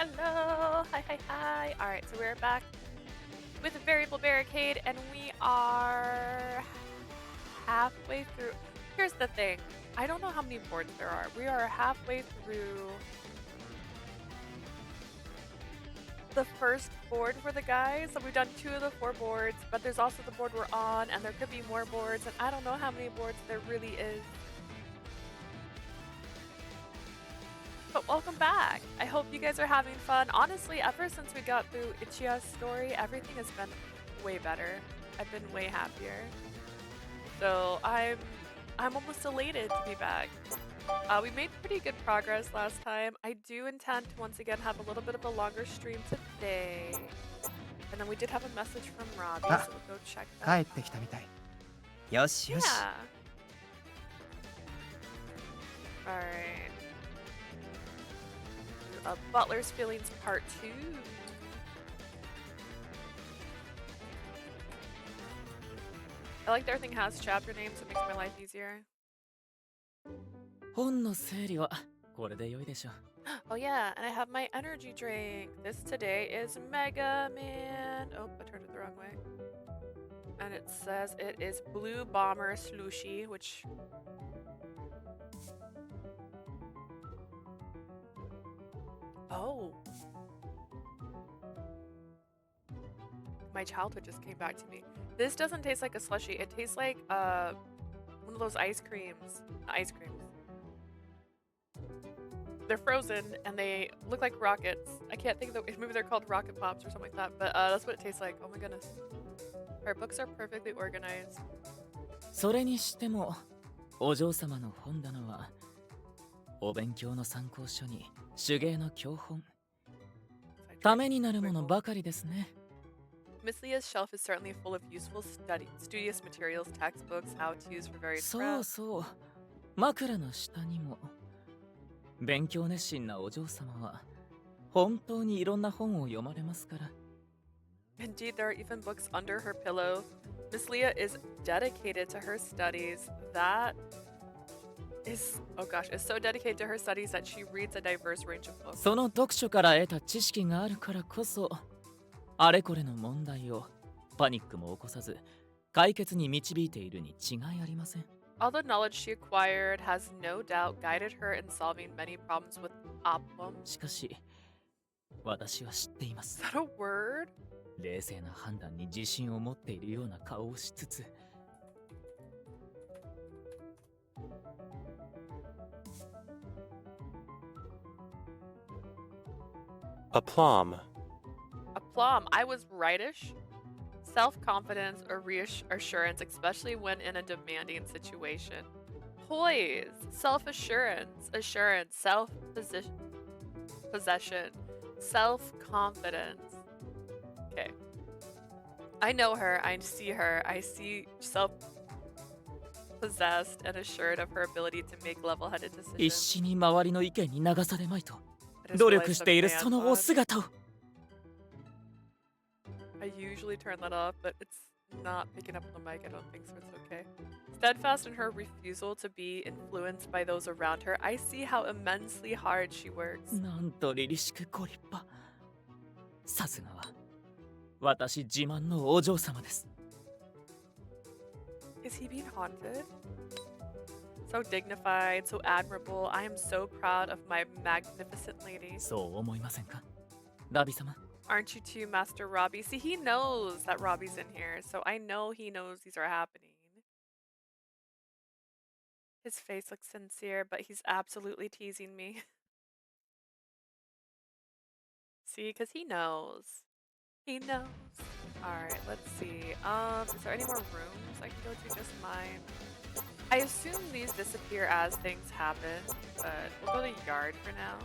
Hello! Hi, hi, hi! Alright, so we're back with a variable barricade, and we are halfway through. Here's the thing. I don't know how many boards there are. We are halfway through the first board for the guys. So we've done 2 of the 4 boards, but there's also the board we're on, and there could be more boards, and I don't know how many boards there really is. But welcome back! I hope you guys are having fun. Honestly, ever since we got through Ichiya's story, everything has been way better. I've been way happier. So I'm almost elated to be back. We made pretty good progress last time. I do intend to once again have a little bit of a longer stream today. And then we did have a message from Robbie, so we'll go check that out. 帰ってきたみたい。よしよし。 Yeah. Alright. Butler's Feelings Part 2. I like that everything has chapter names, so it makes my life easier. 本の整理はこれで良いでしょう。 Oh yeah, and I have my energy drink. This today is Mega Man. Oh, I turned it the wrong way. And it says it is Blue Bomber Slushy, which... Oh. My childhood just came back to me. This doesn't taste like a slushie. It tastes like one of those ice creams. Ice creams. They're frozen and they look like rockets. I can't think of maybe they're called rocket pops or something like that, but that's what it tastes like. Oh my goodness. Our books are perfectly organized. それにしてもお嬢様の本棚はお勉強の参考書に手芸の教本ためになるものばかりですね。 Miss Leah's shelf is certainly full of useful studious materials, textbooks, how-tos for various そうそう。枕の下にも勉強熱心なお嬢様は本当にいろんな本を読まれますから。 Indeed, there are even books under her pillow. Miss Leah is dedicated to her studies. That is, oh gosh, is so dedicated to her studies that she reads a diverse range of books. その読書から得た知識があるからこそあれこれの問題をパニックも起こさず解決に導いているに違いありません。 All the knowledge she acquired has no doubt guided her in solving many problems with optimum. しかし私は知っていま Is す。 that a word? 冷静な判断に自信を持っているような顔をしつつ Aplomb. Aplomb. I was rightish. Self-confidence or reassurance, especially when in a demanding situation. Poise. Self-assurance. Assurance. Self-possession. Self-confidence. Okay. I know her. I see her. I see self-possessed and assured of her ability to make level-headed 必 decisions. 死に周りの意見に流されまいと I just 努 realized 力している the その man お bod. 姿を I usually turn that off, but it's not picking up on the mic, I don't think, so it's okay. Steadfast in her refusal to be influenced by those around her, I see how immensely hard she works. なんと凛々しくご立派。さすがは私自慢のお嬢様です。 Is he being haunted? So dignified, so admirable. I am so proud of my magnificent lady. そう思いませんか、ラビ様。 Aren't you too, Master Robbie? See, he knows that Robbie's in here, so I know he knows these are happening. His face looks sincere, but he's absolutely teasing me. See, because he knows. He knows. Alright, let's see. Is there any more rooms I can go to? Just mine. I assume these disappear as things happen, but we'll go to the yard for now.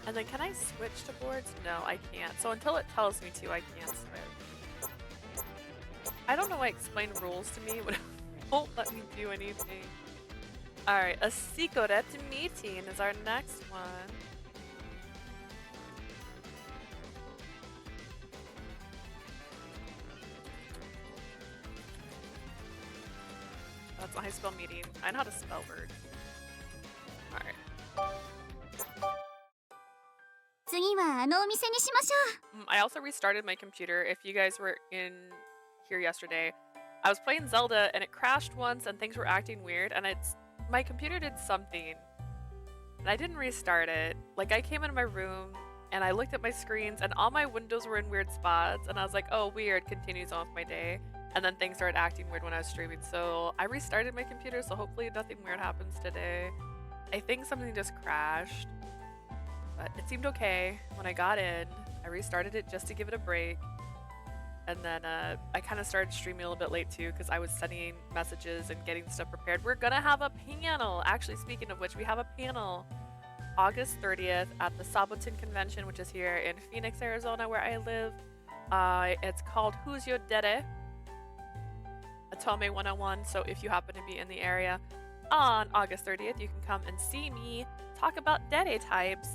And then can I switch to boards? No, I can't. So until it tells me to, I can't switch. I don't know why it explained rules to me, but it won't let me do anything. Alright, a secret meeting is our next one. That's a high spell meeting. I know how to spell words. Alright. 次はあのお店にしましょ I also restarted my computer. If you guys were in here yesterday, I was playing Zelda and it crashed once and things were acting weird and my computer did something and I didn't restart it. Like I came into my room and I looked at my screens and all my windows were in weird spots and I was like, oh weird, continues on with my day. And then things started acting weird when I was streaming. So I restarted my computer, so hopefully nothing weird happens today. I think something just crashed, but it seemed okay when I got in. I restarted it just to give it a break. And then I kind of started streaming a little bit late too because I was sending messages and getting stuff prepared. We're gonna have a panel. Actually, speaking of which, we have a panel August 30th at the Sabotin Convention, which is here in Phoenix, Arizona, where I live. It's called Who's Your Dede? Atome 101. So if you happen to be in the area on August 30th, you can come and see me talk about Dede types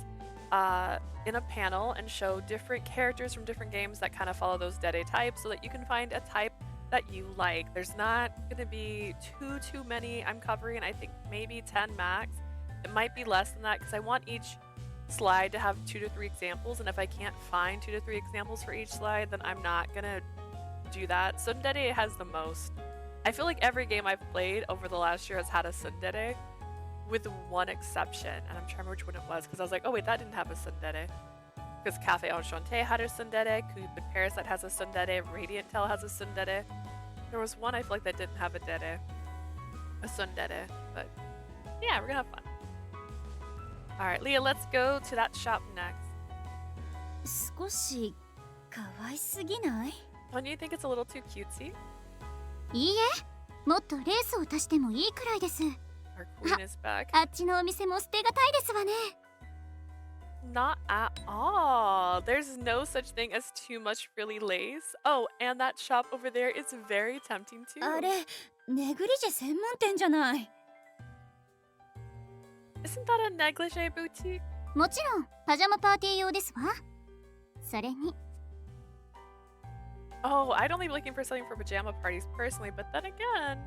in a panel and show different characters from different games that kind of follow those Dede types so that you can find a type that you like. There's not going to be too many I'm covering. I think maybe 10 max. It might be less than that because I want each slide to have 2 to 3 examples, and if I can't find 2 to 3 examples for each slide, then I'm not going to do that. Tsundere has the most. I feel like every game I've played over the last year has had a tsundere, with one exception, and I'm trying to remember which one it was because I was like, oh wait, that didn't have a tsundere. Because Cafe Enchanté had a tsundere, Cupid Parasite has a tsundere, Radiant Tail has a tsundere. There was one I feel like that didn't have a tsundere, but yeah, we're gonna have fun. Alright, Leah, let's go to that shop next. う少し可愛すぎない Don't you think it's a little too cutesy? いいえもっとレースを足してもいいくらいです Our queen is back. あっちのお店も捨てがたいですわね Not at all. There's no such thing as too much frilly lace. Oh, and that shop over there is very tempting too. あれネグリジェ専門店じゃない Isn't that a negligee boutique? もちろんパジャマパーティー用ですわそれに Oh, I'd only be looking for something for pajama parties personally, but then again,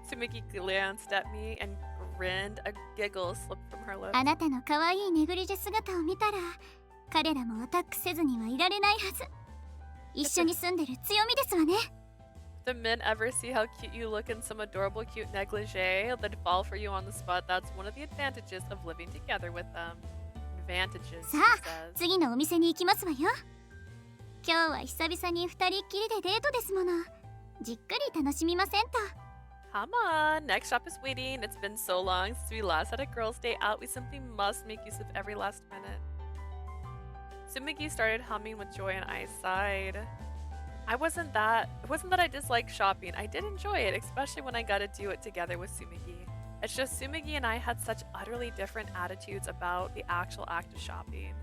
Sumiki glanced at me and grinned. A giggle slipped from her lips. あなたの可愛いネグリジェ姿を見たら彼らもアタックせずにはいられないはず一緒に住んでる強みですわね The men ever see how cute you look in some adorable cute negligee, they'd fall for you on the spot. That's one of the advantages of living together with them. Advantages, さ she あ says. 次のお店に行きますわよ今日は久々に二人っきりでデートですものじっくり楽しみませんと Come on, next shop is waiting. It's been so long since we last had a girls' day out. We simply must make use of every last minute. Sumiki started humming with joy and I sighed. It wasn't that I disliked shopping. I did enjoy it, especially when I got to do it together with Sumiki. It's just Sumiki and I had such utterly different attitudes about the actual act of shopping.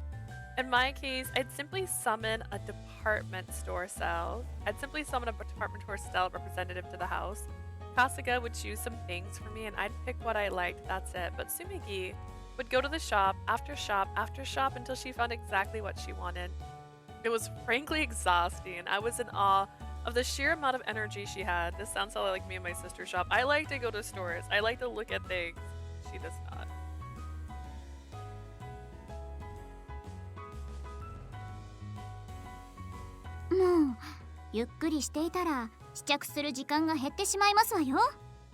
In my case, I'd simply summon a department store style representative to the house. Kasuga would choose some things for me and I'd pick what I liked, that's it. But Sumiki would go to the shop after shop after shop until she found exactly what she wanted. It was frankly exhausting. I was in awe of the sheer amount of energy she had. This sounds a lot like me and my sister shop. I like to go to stores. I like to look at things. She does not. もうゆっくりしていたら試着する時間が減ってしまいますわよ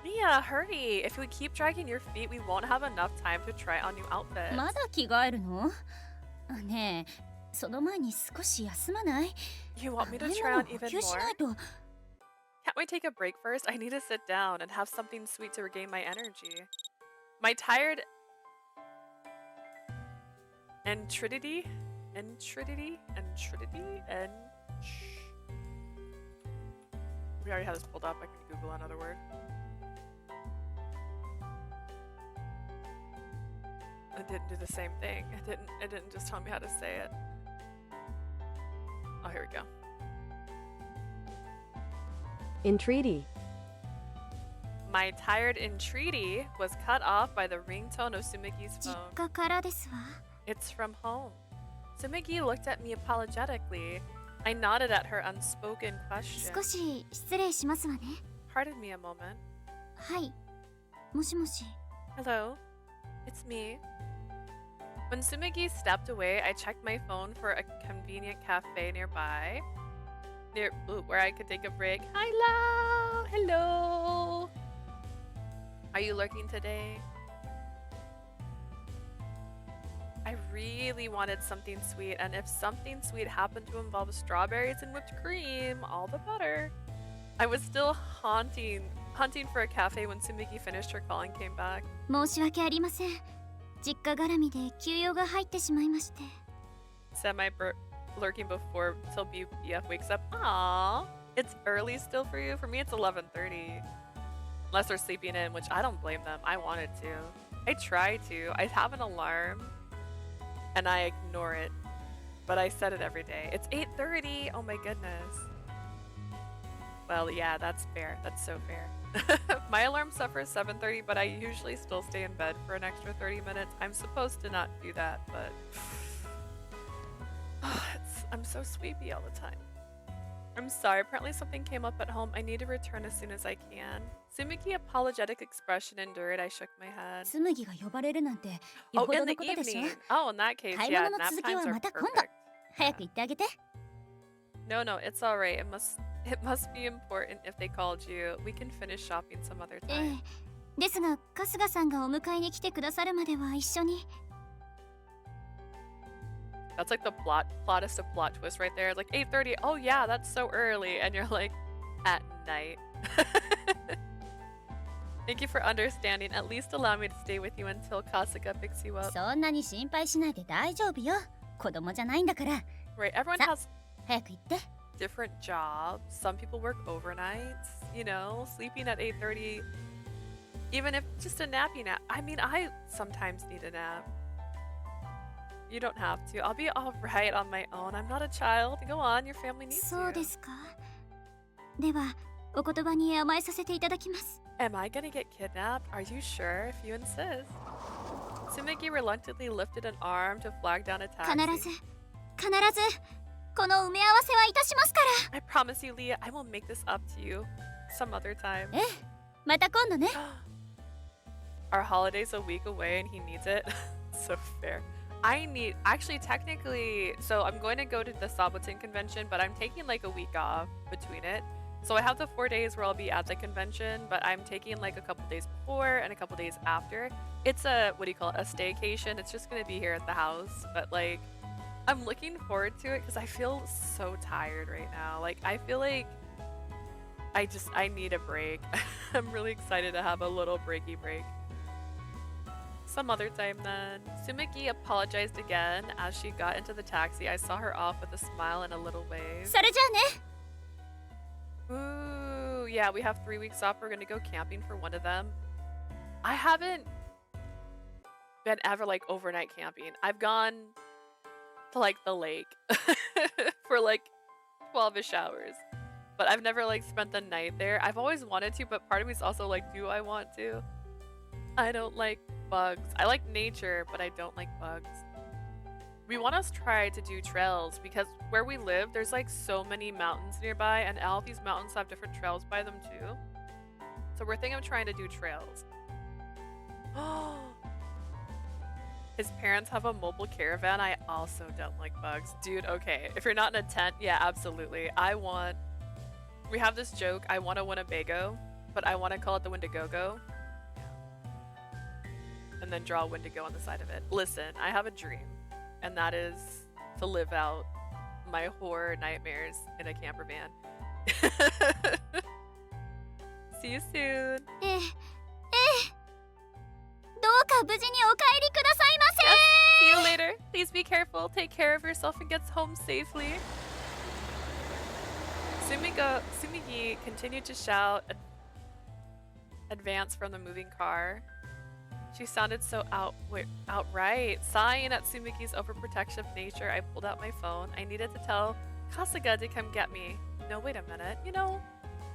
Mia, hurry! If we keep dragging your feet, we won't have enough time to try on new outfits. まだ着替えるのねえその前に少し休まない You want me to 甘い try もの on 補 even 給し more? ないと Can't we take a break first? I need to sit down and have something sweet to regain my energy. My tired... Entridity? We already have this pulled up. I can Google another word. It didn't do the same thing. It didn't just tell me how to say it. Oh, here we go. Entreaty. My tired entreaty was cut off by the ringtone of Sumiki's 実 phone. 家からですわ It's from home. Sumiki looked at me apologetically. I nodded at her unspoken question. 少し失礼しますわね Pardon me a moment. はいもしもし Hello, it's me. When Sumigi stepped away, I checked my phone for a convenient cafe nearby, where I could take a break. Hello! Hello! Are you lurking today? I really wanted something sweet, and if something sweet happened to involve strawberries and whipped cream, all the better. I was still hunting for a cafe when Sumigi finished her call and came back. 申し訳ありません。実家絡みで休養が入ってしまいまして。 Lurking before till BF wakes up. Aww, it's early still for you. For me, it's 11:30. Unless they're sleeping in, which I don't blame them. I wanted to. I try to. I have an alarm, and I ignore it. But I set it every day. It's 8:30. Oh my goodness. Well, yeah, that's fair. That's so fair. My alarm set for 7:30, but I usually still stay in bed for an extra 30 minutes. I'm supposed to not do that, but I'm so sleepy all the time. I'm sorry, apparently something came up at home. I need to return as soon as I can. Sumiki apologetic expression endured. I shook my head. つむぎが呼ばれるなんてよ Oh, ほ in ど the のことでしょ。 evening. Oh, in that case, 買い yeah, 物の nap 続きは times are また今度。 perfect. 早く言ってあげて。 No, it's alright. It must be important if they called you. We can finish shopping some other え time. え。ですが、春日さんがお迎えに来てくださるまでは一緒に。 That's like the plottest of plot twist right there. Like 8:30. Oh yeah, that's so early, and you're like, at night. Thank you for understanding. At least allow me to stay with you until Kasuga picks you up. そんなに心配しないで大丈夫よ。子供じゃないんだから。 Right, everyone Sa- has 早く言って。 different jobs. Some people work overnights, you know, sleeping at 8:30. Even if just a nappy nap. I mean, I sometimes need a nap. You don't have to. I'll be alright on my own. I'm not a child. Go on, your family needs そう you. ですか。では、お言葉に甘えさせていただきます。 Am I gonna get kidnapped? Are you sure? If you insist. Sumiki reluctantly lifted an arm to flag down a 必 taxi. ず、この埋め合わせはいたしますから。 I promise you, Leah, I will make this up to you some other time. ええ、また今度ね。 Our holiday's a week away and he needs it. So fair. Actually, technically, so I'm going to go to the Sabotin convention, but I'm taking like a week off between it. So I have the 4 days where I'll be at the convention, but I'm taking like a couple days before and a couple days after. It's a, what do you call it, a staycation. It's just going to be here at the house, but like, I'm looking forward to it because I feel so tired right now. Like, I feel like I need a break. I'm really excited to have a little breaky break. Some other time then. Sumiki apologized again as she got into the taxi. I saw her off with a smile and a little wave. それじゃあね。 Ooh, yeah, we have 3 weeks off. We're gonna go camping for one of them. I haven't been ever like overnight camping. I've gone to like the lake for like 12-ish hours. But I've never like spent the night there. I've always wanted to, but part of me is also like, do I want to? I don't like bugs. I like nature, but I don't like bugs. We want to try to do trails because where we live, there's like so many mountains nearby, and all of these mountains have different trails by them too. So we're thinking of trying to do trails. His parents have a mobile caravan. I also don't like bugs. Dude, okay. If you're not in a tent, yeah, absolutely. We have this joke, I want a Winnebago, but I want to call it the Wendigo. And then draw a Wendigo on the side of it. Listen, I have a dream, and that is to live out my horror nightmares in a camper van. See you soon. ええ、どうか無事にお帰りくださいませ。 See you later. Please be careful. Take care of yourself and get home safely. Sumigi continued to shout, advance from the moving car. She sounded so outright. Sighing at Sumiki's overprotective nature, I pulled out my phone. I needed to tell Kasuga to come get me. No, wait a minute. You know,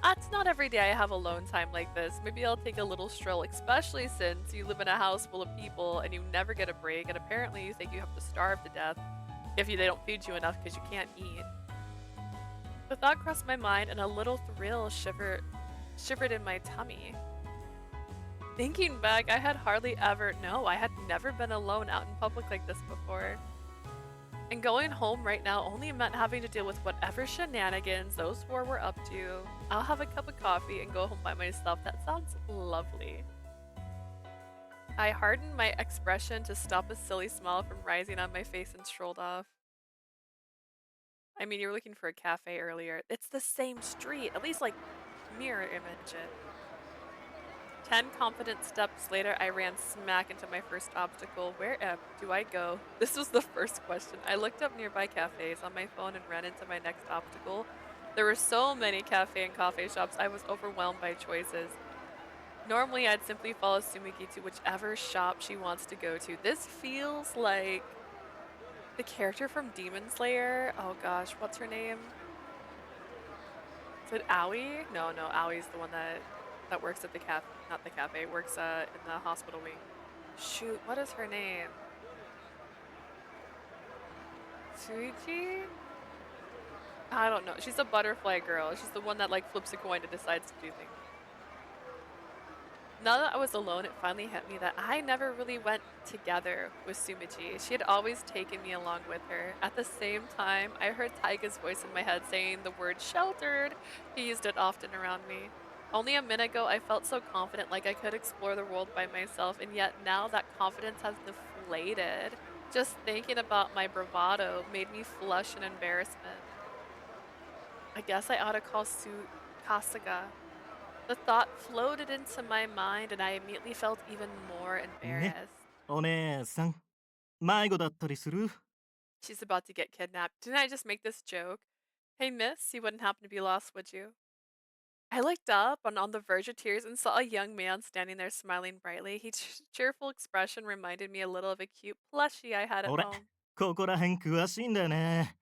it's not every day I have alone time like this. Maybe I'll take a little stroll, especially since you live in a house full of people and you never get a break, and apparently you think you have to starve to death if they don't feed you enough because you can't eat. The thought crossed my mind and a little thrill shivered in my tummy. Thinking back, I had hardly ever, no, I had never been alone out in public like this before. And going home right now only meant having to deal with whatever shenanigans those four were up to. I'll have a cup of coffee and go home by myself. That sounds lovely. I hardened my expression to stop a silly smile from rising on my face and strolled off. I mean, you were looking for a cafe earlier. It's the same street. At least, like, mirror image it. 10 confident steps later, I ran smack into my first obstacle. Where do I go? This was the first question. I looked up nearby cafes on my phone and ran into my next obstacle. There were so many cafe and coffee shops, I was overwhelmed by choices. Normally, I'd simply follow Tsumigi to whichever shop she wants to go to. This feels like the character from Demon Slayer. Oh gosh, what's her name? Is it Aoi? No, Aoi's the one that works at the cafe, not the cafe, works in the hospital wing. Shoot, what is her name? Tsuichi? I don't know. She's a butterfly girl. She's the one that like flips a coin and decides to do things. Now that I was alone, it finally hit me that I never really went together with Tsumiji. She had always taken me along with her. At the same time, I heard Taiga's voice in my head saying the word sheltered. He used it often around me. Only a minute ago, I felt so confident like I could explore the world by myself, and yet now that confidence has deflated. Just thinking about my bravado made me flush in embarrassment. I guess I ought to call Kasuga. The thought floated into my mind and I immediately felt even more embarrassed. お姉さん、迷子だったりする？ She's about to get kidnapped. Didn't I just make this joke? Hey miss, you wouldn't happen to be lost, would you? I looked up and on the verge of tears and saw a young man standing there smiling brightly. His cheerful expression reminded me a little of a cute plushie I had at 俺、 home. ここら辺詳しいんだよね。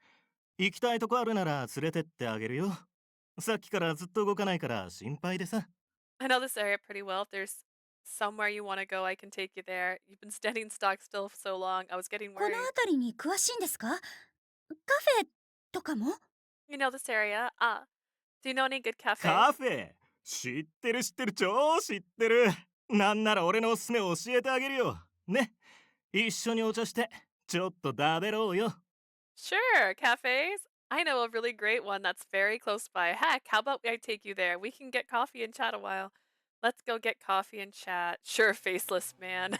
行きたいとこあるなら連れてってあげるよ。さっきからずっと動かないから心配でさ。 I know this area pretty well. If there's somewhere you want to go, I can take you there. You've been standing stock still so long. I was getting この worried. 辺りに詳しいんですか？カフェとかも？ You know this area? Do you know any good cafes? カフェ知ってる超知ってる。なんなら俺のおすすめ教えてあげるよ。ね。一緒にお茶してちょっと食べろうよ。 Sure, cafes. I know a really great one that's very close by. Heck, how about I take you there? We can get coffee and chat a while. Let's go get coffee and chat. Sure, faceless man.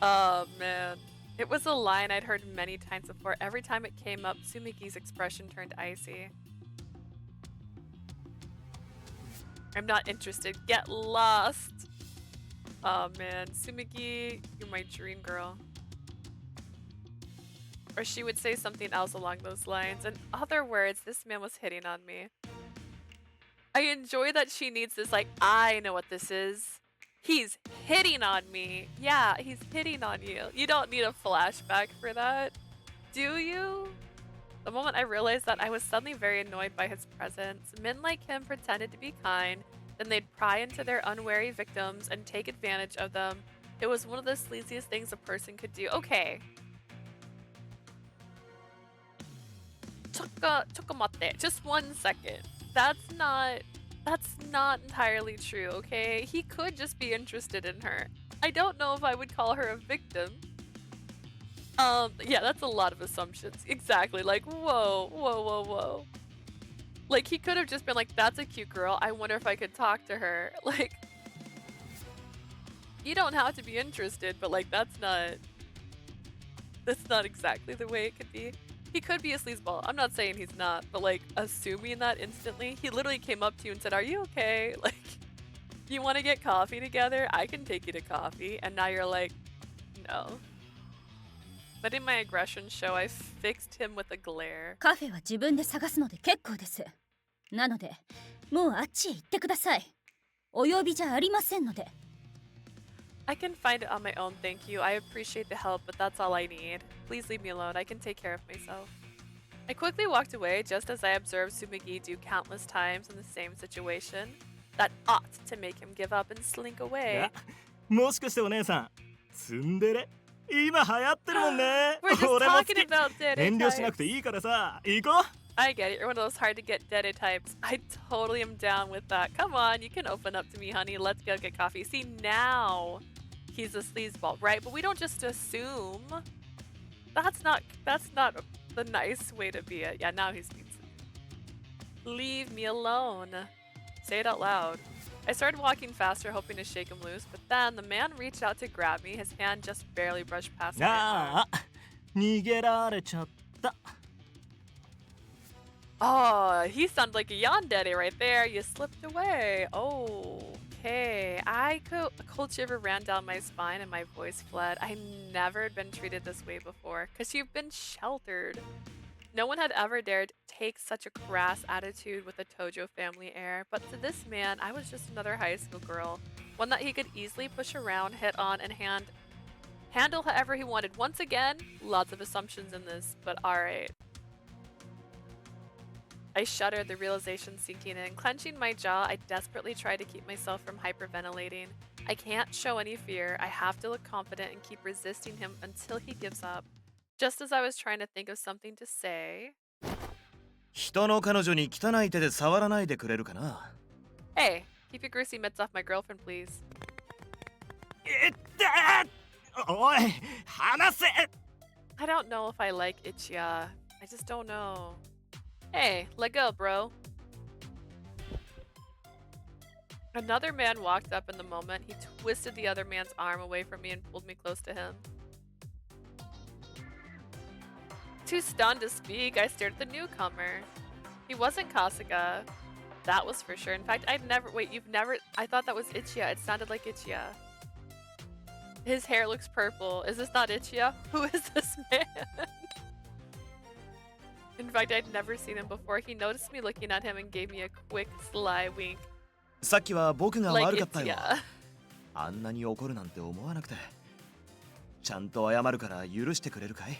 Oh, man. It was a line I'd heard many times before. Every time it came up, Tsumigi's expression turned icy. I'm not interested. Get lost. Oh, man. Tsumigi, you're my dream girl. Or she would say something else along those lines. In other words, this man was hitting on me. I enjoy that she needs this, like, I know what this is. He's hitting on me. Yeah, he's hitting on you. You don't need a flashback for that, do you? The moment I realized that, I was suddenly very annoyed by his presence. Men like him pretended to be kind, then they'd pry into their unwary victims and take advantage of them. It was one of the sleaziest things a person could do. Okay. Chocomatte. Just 1 second. That's not entirely true, okay? He could just be interested in her. I don't know if I would call her a victim. Yeah, that's a lot of assumptions. Exactly. Like, whoa. Like, he could have just been like, that's a cute girl. I wonder if I could talk to her. Like, you don't have to be interested, but like, that's not exactly the way it could be. He could be a sleazeball. I'm not saying he's not, but like assuming that instantly, he literally came up to you and said, "Are you okay? Like, you want to get coffee together? I can take you to coffee." And now you're like, "No." Letting my aggression show, I fixed him with a glare. カフェは自分で探すので結構です。なので、もうあっちへ行ってください。お呼びじゃありませんので。I can find it on my own, thank you. I appreciate the help, but that's all I need. Please leave me alone. I can take care of myself. I quickly walked away just as I observed Tsumigi do countless times in the same situation. That ought to make him give up and slink away. もしかしてお姉さん、ツンデレ？今流行ってるもんね。 We're just 俺も好 talking き。 about it. 遠慮しなくていいからさ、行こう。I get it. You're one of those hard to get deaded types. I totally am down with that. Come on, you can open up to me, honey. Let's go get coffee. See, now he's a sleazeball, right? But we don't just assume. That's not the nice way to be it. Yeah, now he's being leave me alone. Say it out loud. I started walking faster, hoping to shake him loose, but then the man reached out to grab me. His hand just barely brushed past my arm. ああ、逃げられちゃった。 Oh, he sounded like a yandere right there. You slipped away. Okay. A cold shiver ran down my spine and my voice fled. I never had been treated this way before, because you've been sheltered. No one had ever dared take such a crass attitude with a Tojo family air, but to this man, I was just another high school girl. One that he could easily push around, hit on, and handle however he wanted. Once again, lots of assumptions in this, but alright. I shuddered, the realization sinking in. Clenching my jaw, I desperately tried to keep myself from hyperventilating. I can't show any fear. I have to look confident and keep resisting him until he gives up. Just as I was trying to think of something to say... 人の彼女に汚い手で触らないでくれるかな。 Hey, keep your greasy mitts off my girlfriend, please. いったー！おい、離せ！ I don't know if I like Ichiya. I just don't know. Hey, let go, bro. Another man walked up in the moment. He twisted the other man's arm away from me and pulled me close to him. Too stunned to speak, I stared at the newcomer. He wasn't Kasuga. That was for sure. In fact, I thought that was Ichiya. It sounded like Ichiya. His hair looks purple. Is this not Ichiya? Who is this man? In fact, I'd never seen him before. He noticed me looking at him and gave me a quick, sly wink. さっきは僕が Like 悪かったよ。 Ichiya. あんなに怒るなんて思わなくて。ちゃんと謝るから許してくれるかい？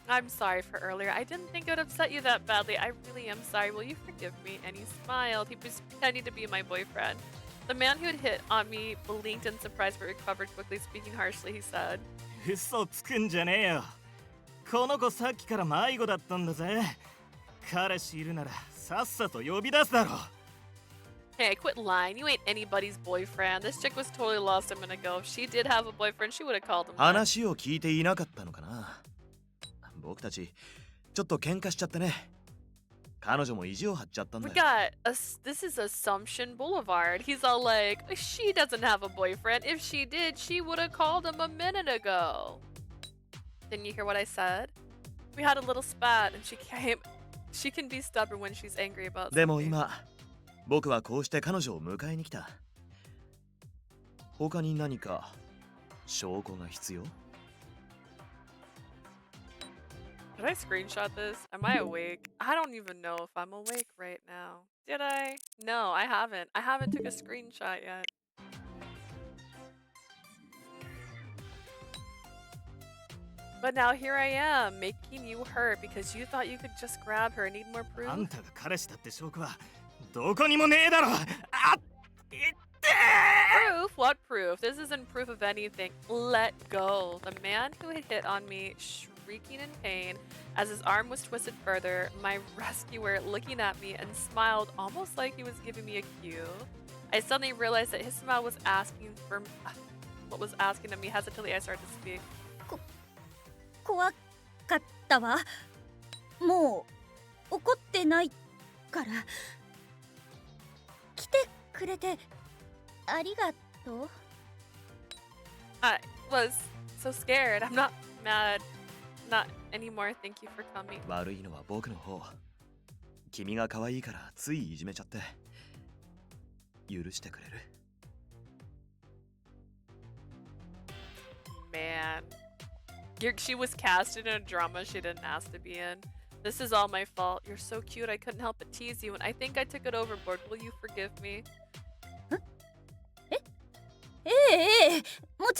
I'm sorry for earlier. I didn't think it would upset you that badly. I really am sorry. Will you forgive me? And he smiled. He was pretending to be my boyfriend. The man who had hit on me blinked in surprise but recovered quickly. Speaking harshly, he said, 嘘つくんじゃねえよ。この子さっきから迷子だったんだぜ。彼氏いるならさっさと呼び出すだろ。 Hey, quit lying. You ain't anybody's boyfriend. This chick was totally lost a minute ago. If she did have a boyfriend, she would have called him. 話を聞いていなかったのかな。僕たちちょっと喧嘩しちゃってね。彼女も意地を張っちゃったんだよ。 This is Assumption Boulevard. He's all like, she doesn't have a boyfriend. If she did, she would have called him a minute ago. Didn't you hear what I said? We had a little spat and she can be stubborn when she's angry about something. でも今、僕はこうして彼女を迎えに来た。他に何か証拠が必要？ Did I screenshot this? Am I awake? I don't even know if I'm awake right now. Did I? No, I haven't. I haven't took a screenshot yet. But now here I am, making you hurt because you thought you could just grab her. Need more proof? あんたが彼氏だって証拠はどこにもねえだろ。あっ、いってー！ Proof? What proof? This isn't proof of anything. Let go. The man who had hit on me, shrieking in pain as his arm was twisted further, my rescuer looking at me and smiled almost like he was giving me a cue. I suddenly realized that his smile was asking for what was asking of me. Hesitantly, I started to speak. 怖かったわ。もう怒ってないから。来てくれてありがとう。 I was so scared. I'm not mad. Not anymore. Thank you for coming. 悪いのは僕の方。君が可愛いからついいじめちゃって。許してくれる？ Man. She was casted in a drama she didn't ask to be in. This is all my fault. You're so cute, I couldn't help but tease you, and I think I took it overboard. Will you forgive me?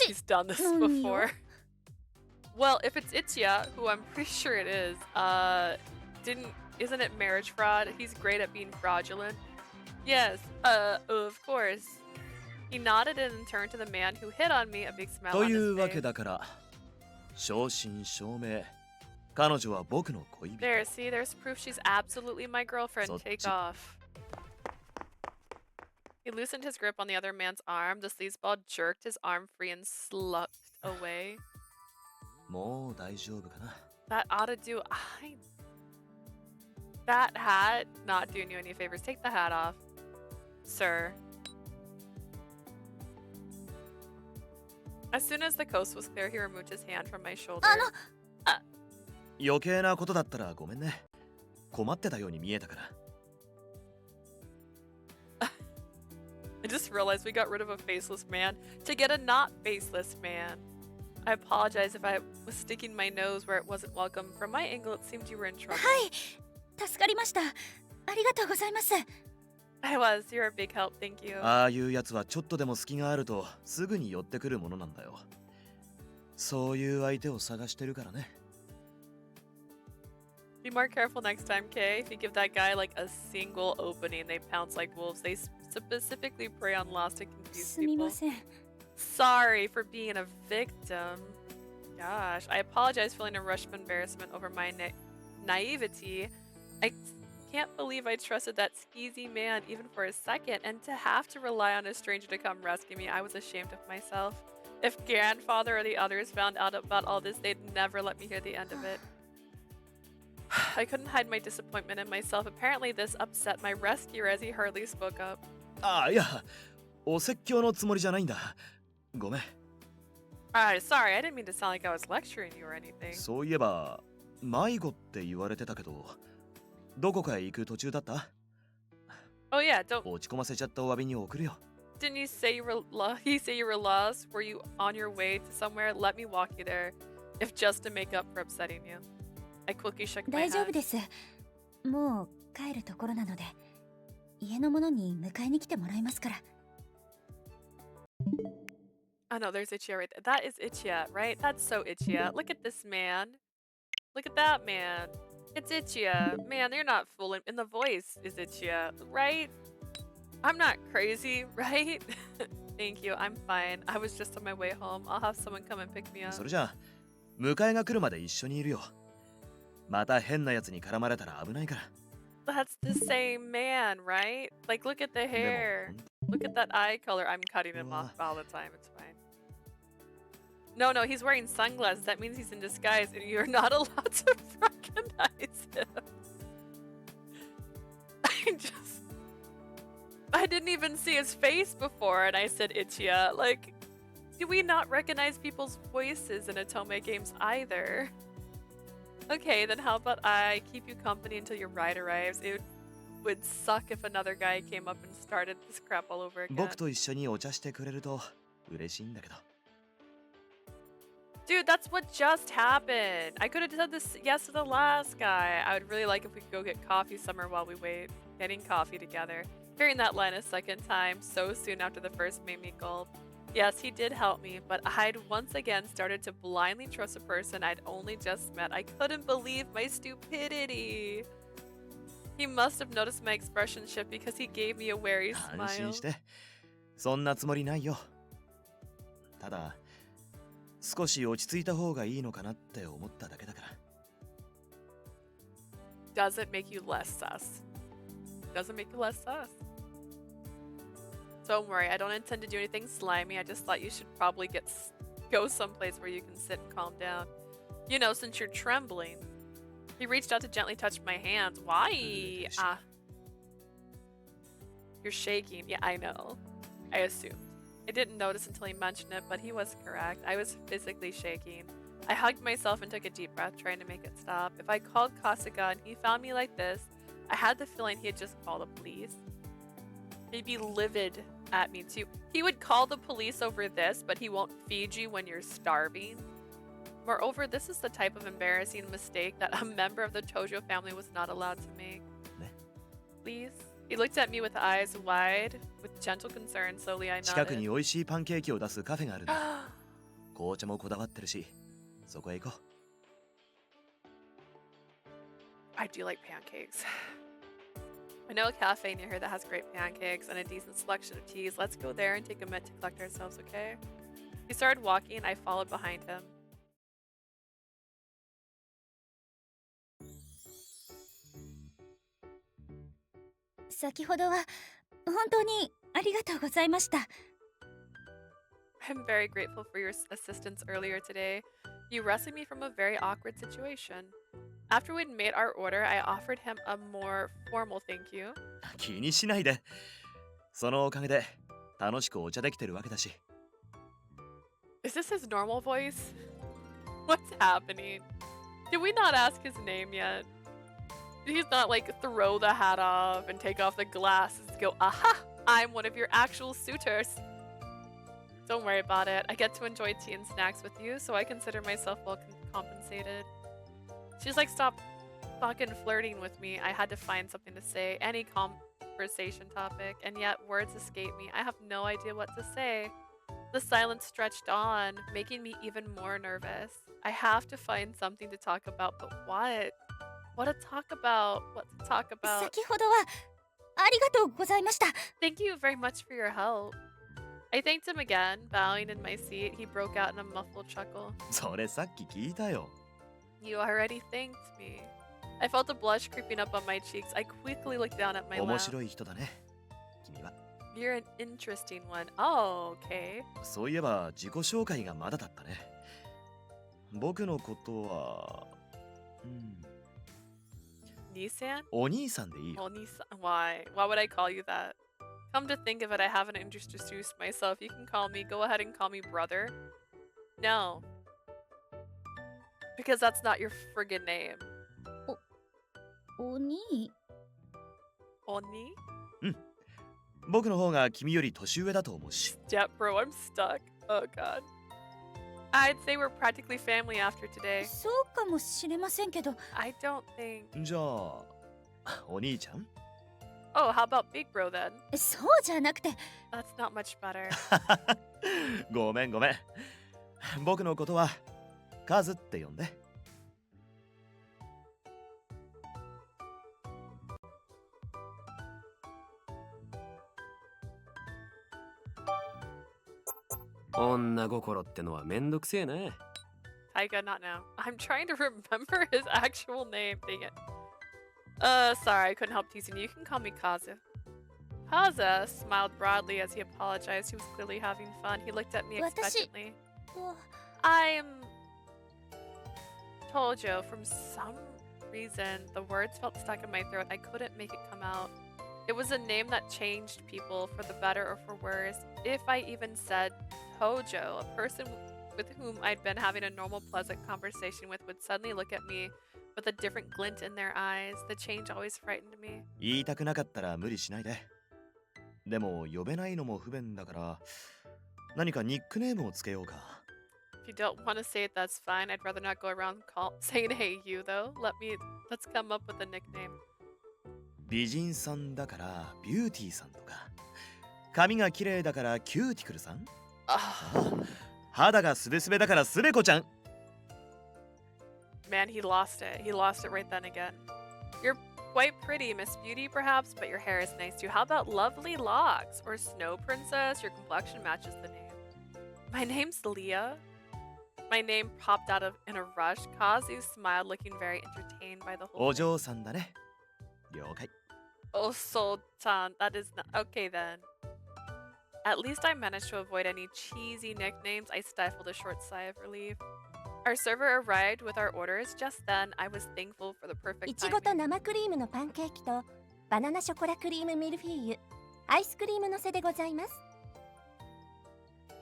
He's done this before. Well, if it's Ichiya, who I'm pretty sure it is, isn't it marriage fraud? He's great at being fraudulent. Yes, of course. He nodded and turned to the man who hit on me, a big smile on his face. というわけだから、正真正銘彼女は僕の恋人。 There, see, there's proof she's absolutely my girlfriend. Take off. He loosened his grip on the other man's arm. The sleazeball jerked his arm free and slucked away. もう大丈夫かな。 That ought to do. That hat not doing you any favors. Take the hat off, sir. As soon as the coast was clear, he removed his hand from my shoulder. 余計なことだったらごめんね。困ってたように見えたから。 I just realized we got rid of a faceless man to get a not faceless man. I apologize if I was sticking my nose where it wasn't welcome. From my angle, it seemed you were in trouble. はい、助かりました。ありがとうございます。 I was. You're a big help. Thank you. ああいうやつはちょっとでも隙があるとすぐに寄ってくるものなんだよ。そういう相手を探してるからね。 Be more careful next time, Kay. If you give that guy like a single opening, they pounce like wolves. They specifically prey on lost and confused すみ people. ません。 Sorry for being a victim. Gosh, I apologize for feeling a rush of embarrassment over my naivety. I can't believe I trusted that skeezy man even for a second, and to have to rely on a stranger to come rescue me, I was ashamed of myself. If grandfather or the others found out about all this, they'd never let me hear the end of it. I couldn't hide my disappointment in myself. Apparently this upset my rescuer as he hardly spoke up. ああ、いや、お説教のつもりじゃないんだ。ごめん。Sorry, I didn't mean to sound like I was lecturing you or anything. そういえば、迷子って言われてたけど、どこかへ行く途中だった？ Oh yeah, don't. 落ち込ませちゃったお詫びに送るよ。 Didn't you say you were he say you were lost? Were you on your way to somewhere? Let me walk you there, if just to make up for upsetting you. I quickly shook my 大丈夫 head. です。もう帰るところなので、家の者に迎えに来てもらいますから。 Oh no, there's Ichiya right there. That is Ichiya, right? That's so Ichiya. Look at this man. Look at that man. It's Ichiya. Man, you're not fooling. And the voice is Ichiya, right? I'm not crazy, right? Thank you. I'm fine. I was just on my way home. I'll have someone come and pick me up. それじゃあ、迎えが来るまで一緒にいるよ。また変なやつに絡まれたら危ないから。 That's the same man, right? Like, look at the hair. Look at that eye color. I'm cutting him off all the time. It's fine. No, no, he's wearing sunglasses. That means he's in disguise, and you're not allowed to recognize him. I didn't even see his face before, and I said Ichiya. Like, do we not recognize people's voices in Otome games either? Okay, then how about I keep you company until your ride arrives? It would suck if another guy came up and started this crap all over again. 僕と一緒にお茶してくれると嬉しいんだけど。 Dude, that's what just happened. I could have said this yes to the last guy. I would really like if we could go get coffee somewhere while we wait. Getting coffee together. Hearing that line a second time so soon after the first made me gulp. Yes, he did help me, but I'd once again started to blindly trust a person I'd only just met. I couldn't believe my stupidity. He must have noticed my expression shift because he gave me a wary 安 smile. 心して。そんなつもりないよ。ただ、少し落ち着いた方がいいのかなって思っただけだから。 Doesn't make you less sus. Doesn't make you less sus. Don't worry, I don't intend to do anything slimy. I just thought you should probably go someplace where you can sit and calm down. You know, since you're trembling. He reached out to gently touch my hands. Why? You're shaking. Yeah, I know. I assumed. I didn't notice until he mentioned it, but he was correct. I was physically shaking. I hugged myself and took a deep breath, trying to make it stop. If I called Kasuga and he found me like this, I had the feeling he'd just call the police. He'd be livid at me too. He would call the police over this, but he won't feed you when you're starving. Moreover, this is the type of embarrassing mistake that a member of the Tojo family was not allowed to make. Please? He looked at me with eyes wide, with gentle concern. Slowly I 近くに nodded. 美味しいパンケーキを出すカフェがあるんだ。紅茶もこだわってるし、そこへ行こう。 I do like pancakes. I know a cafe near here that has great pancakes and a decent selection of teas. Let's go there and take a minute to collect ourselves, okay? He started walking. I followed behind him. 先ほどは本当にありがとうございました。I'm very grateful for your assistance earlier today. You rescued me from a very awkward situation. After we'd made our order, I offered him a more formal thank you. 気にしないで。そのおかげで楽しくお茶できてるわけだし。Is this his normal voice? What's happening? Did we not ask his name yet? Did he not like throw the hat off and take off the glasses and go, aha, I'm one of your actual suitors? Don't worry about it. I get to enjoy tea and snacks with you, so I consider myself well compensated. She's like, stop fucking flirting with me. I had to find something to say, any conversation topic, and yet words escape me. I have no idea what to say. The silence stretched on, making me even more nervous. I have to find something to talk about, but what? What to talk about? What to talk about? 先ほどはありがとうございました。 Thank you very much for your help. I thanked him again, bowing in my seat. He broke out in a muffled chuckle. それさっき聞いたよ。You already thanked me. I felt a blush creeping up on my cheeks. I quickly looked down at my 面 lap. 白い人だね。君は。 You're an interesting one. Oh, okay. そういえば自己紹介がまだだったね。僕のことは、Nissan? お兄さんでいいよ。 Well, Nissan. Why? Why would I call you that? Come to think of it, I haven't introduced myself. You can call me. Go ahead and call me brother. No. Because that's not your friggin' name. お兄 Oni? 僕の方が君より年上だと思うし。 Step bro, I'm stuck. Oh god. I'd say we're practically family after today. そうかもしれませんけど I don't think. じゃあ、お兄ちゃん Oh, how about big bro then? そうじゃなくて That's not much better. ごめんごめん。僕のことはカズって呼んで。女心ってのはめんどくせえね。Taiga, not now. I'm trying to remember his actual name. Dang it. Sorry, I couldn't help teasing you. You can call me Kazu. Kaza smiled broadly as he apologized. He was clearly having fun. He looked at me expectantly. I'm Tojo. From some reason, the words felt stuck in my throat. I couldn't make it come out. It was a name that changed people for the better or for worse. If I even said Tojo, a person with whom I'd been having a normal, pleasant conversation with would suddenly look at me with a different glint in their eyes. The change always frightened me. 言いたくなかったら無理しないで。でも呼べないのも不便だから、何かニックネームをつけようか。If you don't want to say it, that's fine. I'd rather not go around saying hey you though. Let's come up with a nickname. 美人さんだからビューティーさんとか、髪が綺麗だからキューティクルさん、肌がスベスベだからスベコちゃん。 Man, he lost it. He lost it right then again. You're quite pretty, Miss Beauty, perhaps, but your hair is nice too. How about lovely locks? Or Snow Princess? Your complexion matches the name. My name's Leah. My name popped out of in a rush. Kazu smiled, looking very entertained by the whole お嬢さんだね。了解。 Oh, Sultan. That is not... Okay, then. At least I managed to avoid any cheesy nicknames. I stifled a short sigh of relief. Our server arrived with our orders. Just then, I was thankful for the い perfect ちごと timing. 生クリームのパンケーキとバナナショコラクリームミルフィーユアイスクリームのせでございます。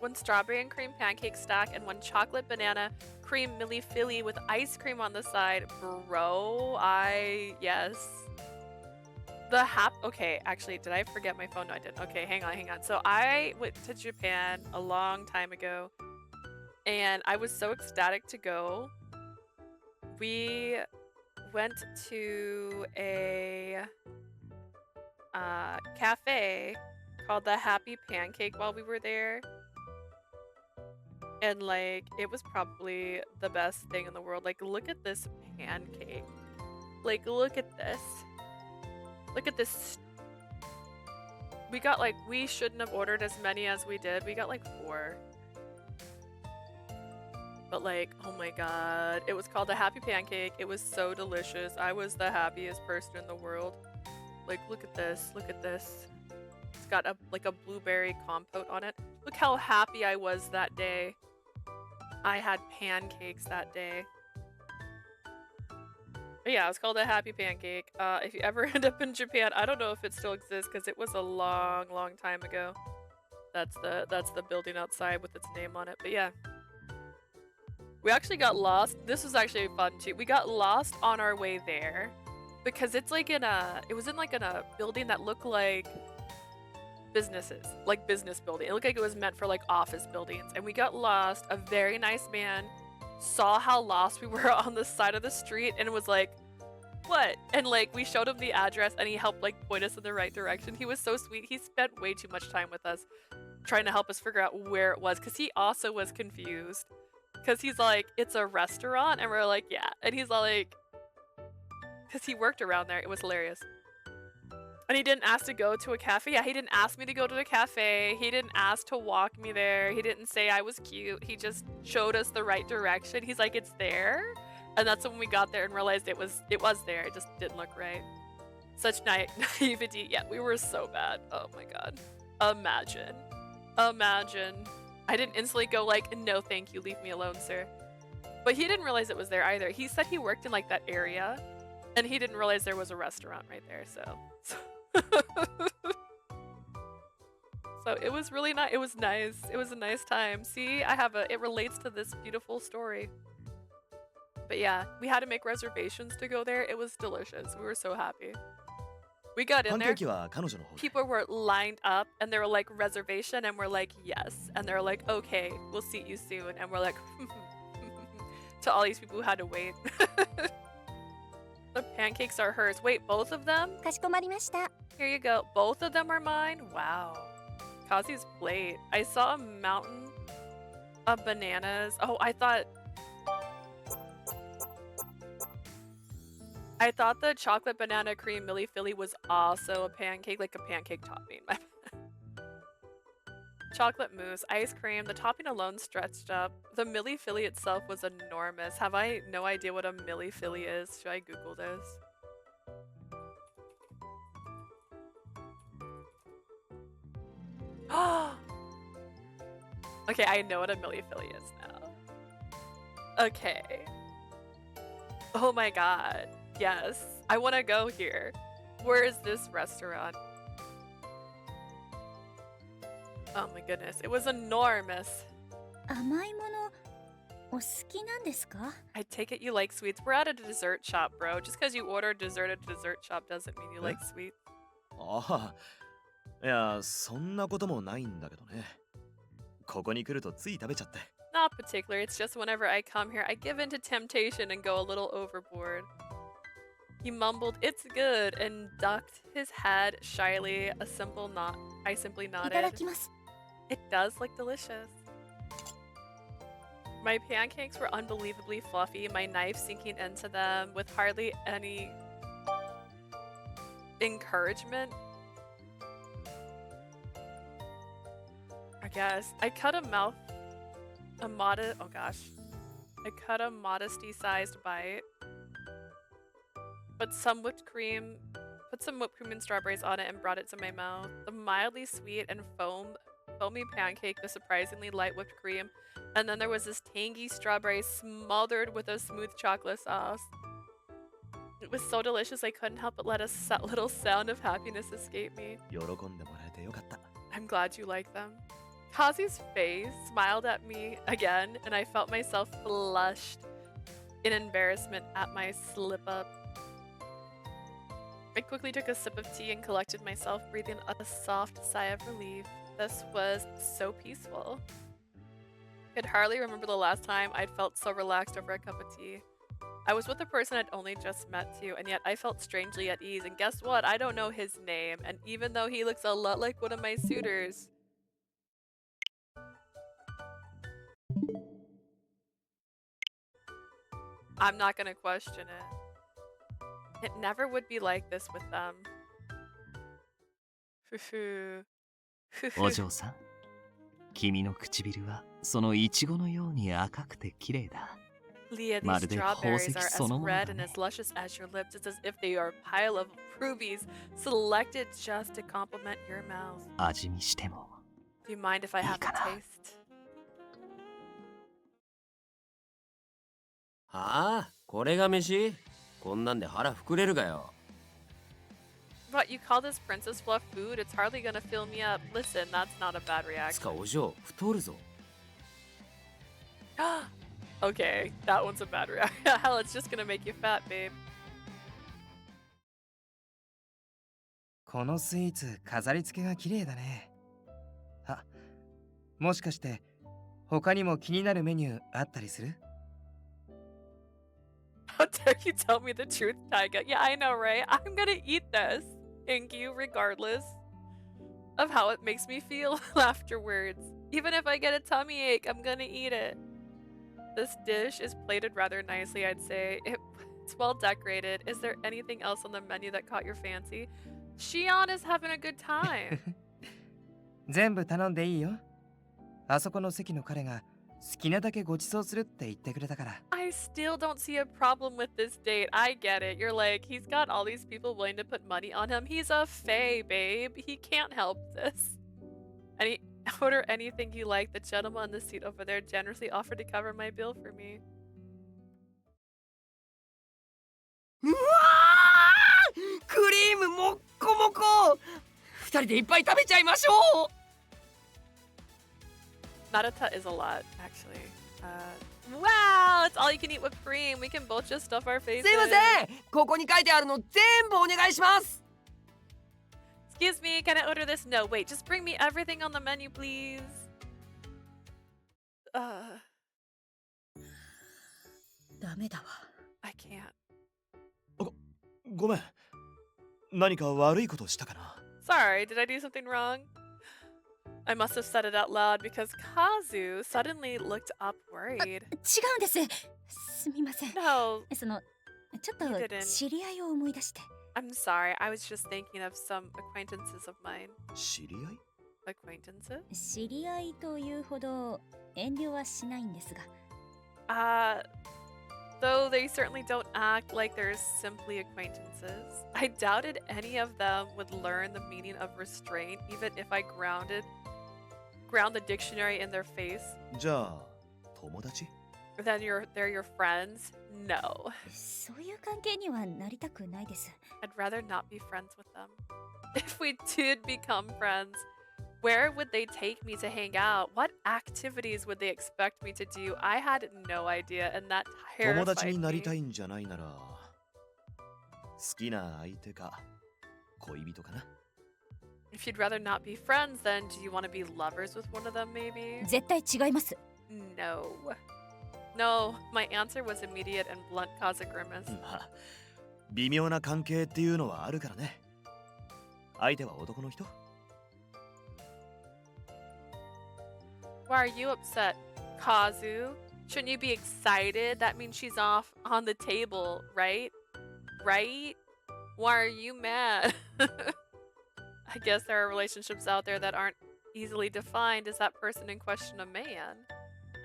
One strawberry and cream pancake stack and one chocolate banana cream milli filly with ice cream on the side. Bro, yes. Okay, actually, did I forget my phone? No, I didn't. Okay, hang on. So I went to Japan a long time ago and I was so ecstatic to go. We went to a cafe called the Happy Pancake while we were there. And like, it was probably the best thing in the world. Like, look at this pancake. Like, look at this. Look at this. We shouldn't have ordered as many as we did. We got like 4. But like, oh my god. It was called a Happy Pancake. It was so delicious. I was the happiest person in the world. Like, look at this. Look at this. It's got a like a blueberry compote on it. Look how happy I was that day. I had pancakes that day. But yeah, it's called a happy pancake. If you ever end up in Japan, I don't know if it still exists because it was a long, long time ago. That's the building outside with its name on it. But yeah. We actually got lost. This was actually fun too. We got lost on our way there because it's like it was in a building that looked like businesses, like business building. It looked like it was meant for like office buildings. And we got lost. A very nice man saw how lost we were on the side of the street and was like, what? And like we showed him the address and he helped like point us in the right direction. He was so sweet. He spent way too much time with us trying to help us figure out where it was because he also was confused. Because he's like, it's a restaurant? And we're like, yeah. And he's like, because he worked around there. It was hilarious. And he didn't ask to go to a cafe. Yeah, he didn't ask me to go to the cafe. He didn't ask to walk me there. He didn't say I was cute. He just showed us the right direction. He's like, it's there? And that's when we got there and realized it was there. It just didn't look right. Such naivety. Yeah, we were so bad. Oh my god. Imagine. I didn't instantly go like, no thank you, leave me alone, sir. But he didn't realize it was there either. He said he worked in like that area and he didn't realize there was a restaurant right there, so so it was really nice. It was nice. It was a nice time. See, it relates to this beautiful story. But yeah, we had to make reservations to go there. It was delicious. We were so happy. We got in there. People were lined up and they were like, reservation, and we're like, yes. And they're like, okay, we'll see you soon. And we're like, to all these people who had to wait. The pancakes are hers. Wait, both of them? かしこまりました。 Here you go. Both of them are mine? Wow. Kazi's plate. I saw a mountain of bananas. Oh, I thought the chocolate banana cream Milli Philly was also a pancake, like a pancake topping. Chocolate mousse, ice cream, the topping alone stretched up. The Milli Philly itself was enormous. Have I no idea what a Milli Philly is? Should I Google this? Okay, I know what a Milli Philly is now. Okay. Oh my god. Yes. I want to go here. Where is this restaurant? Oh my goodness. It was enormous. 甘いものお好きなんですか? I take it you like sweets. We're at a dessert shop, bro. Just because you order dessert at a dessert shop doesn't mean you like sweets. ああ、いや、そんなこともないんだけどね。ここに来るとつい食べちゃって。Not particular. It's just whenever I come here, I give in to temptation and go a little overboard. He mumbled, "It's good," and ducked his head shyly. I simply いただ nodded. きます。 It does look delicious. My pancakes were unbelievably fluffy, my knife sinking into them with hardly any encouragement. I guess. I cut a modesty-sized bite. Put some whipped cream and strawberries on it and brought it to my mouth. The mildly sweet and foamy pancake, the surprisingly light whipped cream, and then there was this tangy strawberry smothered with a smooth chocolate sauce. It was so delicious I couldn't help but let a little sound of happiness escape me. 喜んでもらえてよかった。 I'm glad you like them. Kazi's face smiled at me again, and I felt myself flushed in embarrassment at my slip-up. I quickly took a sip of tea and collected myself, breathing a soft sigh of relief. This was so peaceful. I could hardly remember the last time I'd felt so relaxed over a cup of tea. I was with a person I'd only just met too, and yet I felt strangely at ease. And guess what? I don't know his name, and even though he looks a lot like one of my suitors, I'm not gonna question it. It never would be like this with them. Fufu. お嬢さん、君の唇はそのイチゴのように赤くて綺麗だ。Leah, ま these るで strawberries 宝石 are as そのもの red だ and ね as luscious as your lips. It's as if they are a pile of rubies selected just to complement your mouth. 味見しても Do you mind if I have a いいかな？ taste? はあ、これが飯？こんなんで腹膨れるがよ。What, you call this princess fluff food? It's hardly gonna fill me up. Listen, that's not a bad つか reaction. お嬢、太るぞ。Okay, that one's a bad reaction. Hell, it's just gonna make you fat, babe. このスイーツ飾り付けが綺麗だね。あ、もしかして他にも気になるメニューあったりする？ How dare you tell me the truth, Taiga? Yeah, I know, right? I'm gonna eat this. Thank you, regardless of how it makes me feel afterwards. Even if I get a tummy ache, I'm gonna eat it. This dish is plated rather nicely, I'd say. It's well decorated. Is there anything else on the menu that caught your fancy? Shion is having a good time. 全部頼んでいいよ。あそこの席の彼が好きなだけご馳走するって言ってくれたから。I still don't see a problem with this date. I get it. You're like, he's got all these people willing to put money on him. He's a fae, babe. He can't help this. Order anything you like. The gentleman on the seat over there generously offered to cover my bill for me. うわー！クリームもっこもこ！二人でいっぱい食べちゃいましょう！ Nayuta is a lot, actually. Wow, it's all you can eat whipped cream. We can both just stuff our faces. すいません！ここに書いてあるの全部お願いします！ Excuse me, can I order this? No, wait, just bring me everything on the menu, please. ダメだわ。 I can't. ごめん。何か悪いことしたかな？ Sorry, did I do something wrong? I must have said it out loud because Kazu suddenly looked up worried. 違うんです。すみません。 No, ちょっ You と didn't. 知り合いを思い出して。 I'm sorry. I was just thinking of some acquaintances of mine. 知り合い？ Acquaintances? 知り合いというほど遠慮はしないんですが。Though they certainly don't act like they're simply acquaintances. I doubted any of them would learn the meaning of restraint, even if I ground the dictionary in their face. じゃあ、友達？ Then they're your friends? No. そういう関係にはなりたくないです。 I'd rather not be friends with them. If we did become friends, where would they take me to hang out? What activities would they expect me to do? I had no idea, and that 友達 terrified になりた me. いんじゃないなら、好きな相手か恋人かな。 If you'd rather not be friends, then do you want to be lovers with one of them, maybe? 絶対違います。 No. No, my answer was immediate and blunt, cause a grimace. まあ、微妙な関係っていうのはあるからね。相手は男の人？ Why are you upset, Kazu? Shouldn't you be excited? That means she's off on the table, right? Right? Why are you mad? I guess there are relationships out there that aren't easily defined. Is that person in question a man?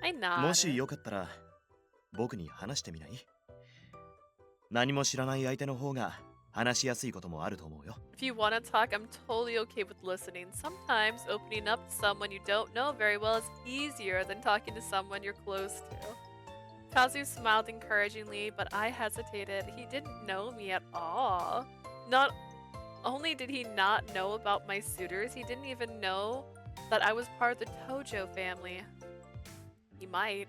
I もし nodded. よかったら僕に話してみない？何も知らない相手の方が話しやすいこともあると思うよ。 If you want to talk, I'm totally okay with listening. Sometimes opening up to someone you don't know very well is easier than talking to someone you're close to. Kazu smiled encouragingly, but I hesitated. He didn't know me at all. Not only did he not know about my suitors, he didn't even know that I was part of the Tojo family. He might.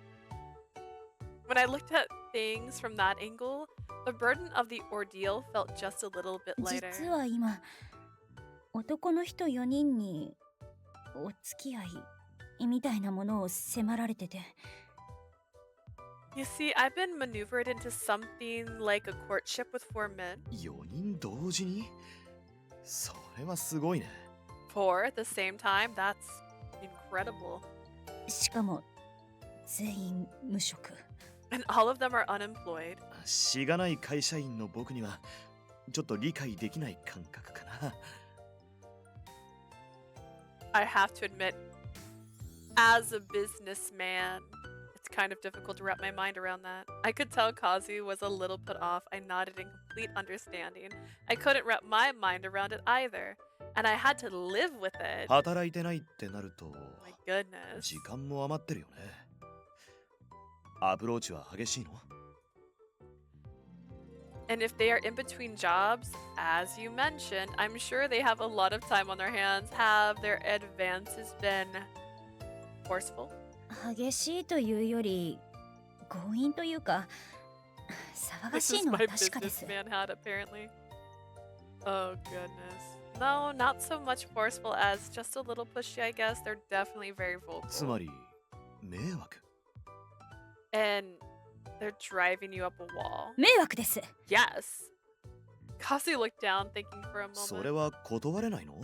When I looked at things from that angle, the burden of the ordeal felt just a little bit lighter. 実は今、男の人4人にお付き合いみたいなものを迫られてて。You see, I've been maneuvered into something like a courtship with 4 men. 4人同時に？それはすごいね。 4 at the same time? That's incredible. しかも全員無職。 And all of them are unemployed. しがない会社員の僕にはちょっと理解できない感覚かな。 I have to admit, as a businessman, It's kind of difficult to wrap my mind around that. I could tell Kazu was a little put off. I nodded in complete understanding. I couldn't wrap my mind around it either. And I had to live with it. 働いてないってなると My goodness. 時間も余ってるよね。アプローチは激しいの？ And if they are in between jobs, as you mentioned, I'm sure they have a lot of time on their hands. Have their advances been forceful? 激しいというより強引というか騒が This しい is のは my 確かです。 businessman hat, apparently. Oh, goodness. No, not so much forceful as just a little pushy, I guess. They're definitely very つ vocal. まり迷惑。 And they're driving you up a wall. 迷惑です。 Yes. Kazu looked down, thinking for a それ moment. は断れないの？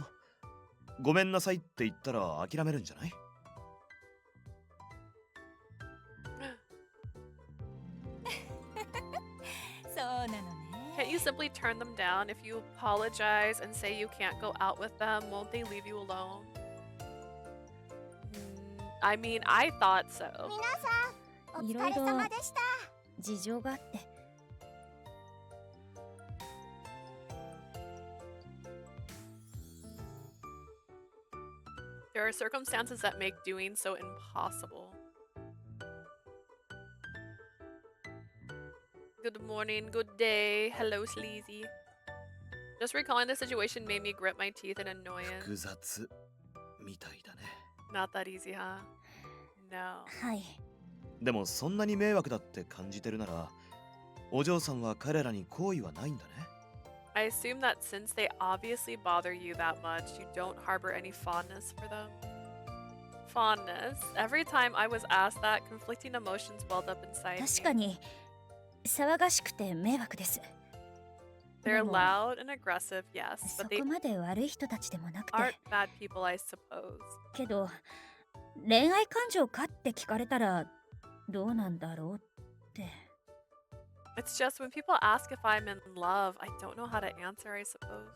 ごめんなさいって言ったら諦めるんじゃない？ そうなのね。 Can't you simply turn them down? If you apologize and say you can't go out with them, won't they leave you alone? I mean, I thought so. 皆さん、お疲れ様でした。事情があって。 There are circumstances that make doing so impossible. Good morning, good day, hello sleazy. Just recalling the situation made me grit my teeth in annoyance. 複雑みたいだね。 Not that easy, huh? No. はい。でもそんなに迷惑だって感じてるなら、お嬢さんは彼らに好意はないんだね。 I assume that since they obviously bother you that much, you don't harbor any fondness for them. Fondness? Every time I was asked that, conflicting emotions welled up inside 確か me. に騒がしくて迷惑です。 They're でも loud and aggressive, yes, そ but they こまで悪い人たちでもなくて。 aren't bad people, I suppose. けど恋愛感情かって聞かれたらどうなんだろうって。 It's just when people ask if I'm in love, I don't know how to answer, I suppose.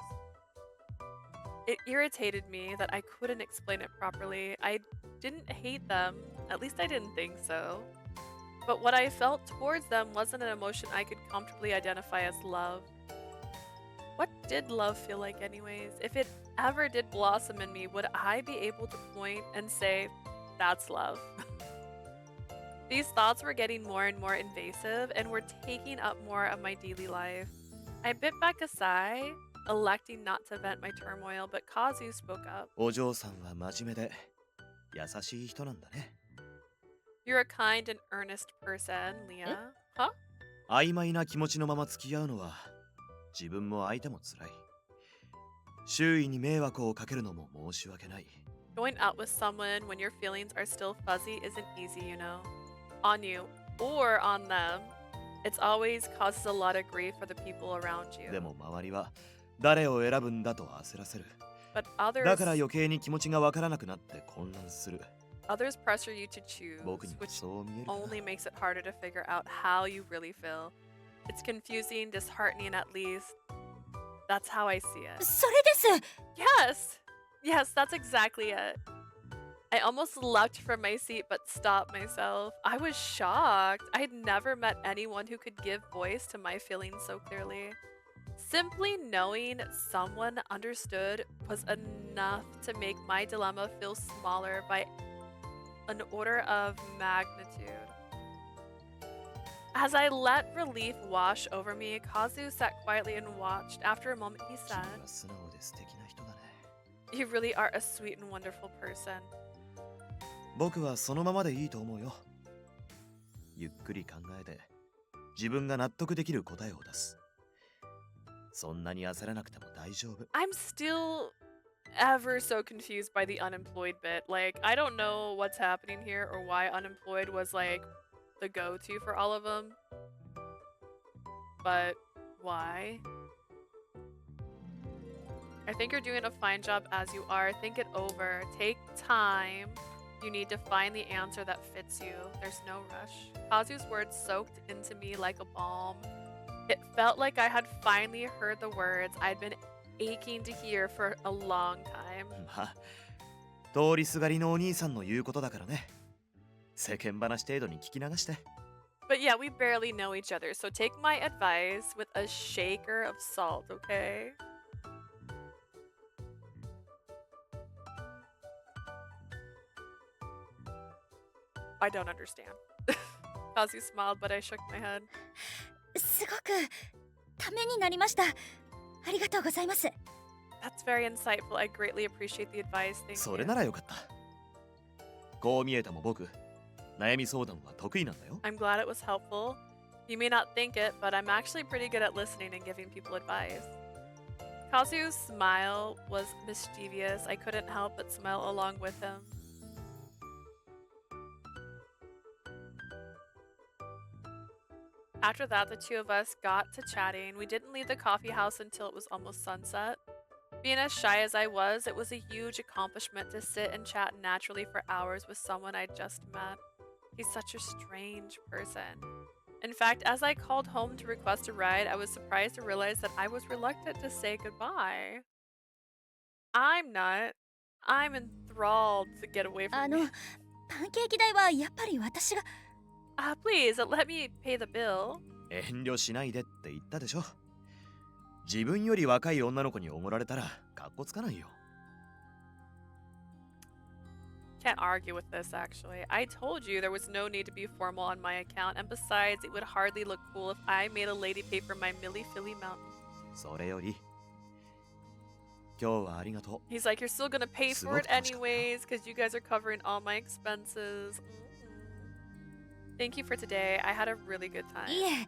It irritated me that I couldn't explain it properly. I didn't hate them, at least I didn't think so. But what I felt towards them wasn't an emotion I could comfortably identify as love. What did love feel like anyways? If it ever did blossom in me, would I be able to point and say, that's love? These thoughts were getting more and more invasive and were taking up more of my daily life. I bit back a sigh, electing not to vent my turmoil, but Kazu spoke up. お嬢さんは真面目で優しい人なんだね。 You're a kind and earnest person, Leah. Huh? 曖昧な気持ちのまま付き合うのは自分も相手も辛い。周囲に迷惑をかけるのも申し訳ない。 Going out with someone when your feelings are still fuzzy isn't easy, you know. On you or on them, it's always causes a lot of grief for the people around you. でも周りは誰を選ぶんだと焦らせる。 But だから others 余計に気持ちがわからなくなって混乱する。 others pressure you to choose, 僕には which そう見えるかな。 only makes it harder to figure out how you really feel. It's confusing, disheartening at least. That's how I see it. それです。 Yes! Yes, that's exactly it. I almost leapt from my seat but stopped myself. I was shocked. I had never met anyone who could give voice to my feelings so clearly. Simply knowing someone understood was enough to make my dilemma feel smaller by an order of magnitude. As I let relief wash over me, Kazu sat quietly and watched. After a moment, he 君 said, は素直で素敵な人だね。 You really are a sweet and wonderful person. 僕はそのままでいいと思うよ。ゆっくり考えて自分が納得できる答えを出す。そんなに焦らなくても大丈夫。 I'm still ever so confused by the unemployed bit. Like, I don't know what's happening here or why unemployed was like the go-to for all of them. But why? I think you're doing a fine job as you are. Think it over. Take time. You need to find the answer that fits you. There's no rush. Kazu's words soaked into me like a balm. It felt like I had finally heard the words I'd been aching to hear for a long time. まあ、通りすがりのお兄さんの言うことだからね。世間話程度に聞き流して。 But yeah, we barely know each other, so take my advice with a shaker of salt, okay? I don't understand. Kazu smiled, but I shook my head. すごくためになりました。ありがとうございます。 That's very insightful. I greatly appreciate the advice. Thank それ you. ならよかった。こう見えても僕、悩み相談は得意なんだよ。 I'm glad it was helpful. You may not think it, but I'm actually pretty good at listening and giving people advice. Kazu's smile was mischievous. I couldn't help but smile along with him. After that, the two of us got to chatting. We didn't leave the coffee house until it was almost sunset. Being as shy as I was, it was a huge accomplishment to sit and chat naturally for hours with someone I just met. He's such a strange person. In fact, as I called home to request a ride, I was surprised to realize that I was reluctant to say goodbye. I'm not. I'm enthralled to get away from me. パンケーキ代はやっぱり私が。 Please, let me pay the bill. 遠慮しないでって言ったでしょ。自分より若い女の子におごられたらカッコつかないよ。 Can't argue with this, actually. I told you there was no need to be formal on my account, and besides, it would hardly look cool if I made a lady pay for my Milli Philly Mountain. それより今日はありがとう。 He's like, you're still gonna pay for it anyways, because you guys are covering all my expenses. Thank you for today. I had a really good time. いえ、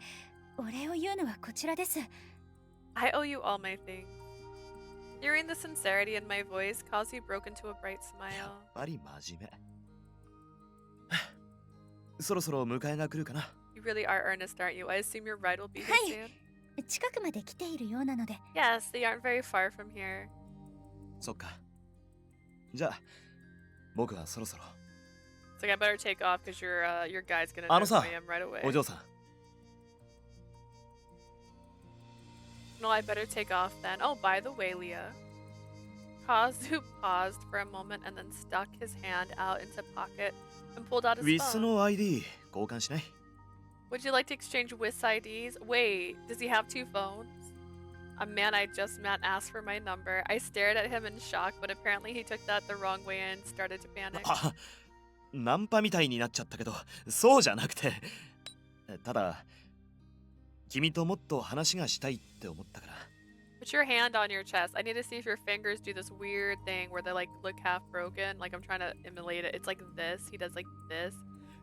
お礼を言うのはこちらです。 I owe you all my things. Hearing the sincerity in my voice, Kazu broke into a bright や smile. っぱり真面目。そろそろ迎えが来るかな。 You really are earnest, aren't you? I assume your ride will be here は soon. い。近くまで来ているようなので。 Yes, they aren't very far from here. そっか。じゃあ僕はそろそろ。 It's like I better take off because your guy's gonna あの know さ、 who I am right away. お嬢さん。 No, I better take off then. Oh, by the way, Leah. Kazu paused for a moment and then stuck his hand out into pocket and pulled out ウ his ィス phone. の ID 交換しない？ Would you like to exchange WIS IDs? Wait, does he have two phones? A man I just met asked for my number. I stared at him in shock, but apparently he took that the wrong way and started to panic. あ、ナンパみたいになっちゃったけど、そうじゃなくて。ただ、君ともっと話がしたいって思ったから。 Put your hand on your chest. I need to see if your fingers do this weird thing where they like look half broken. Like I'm trying to emulate it. It's like this. He does like this.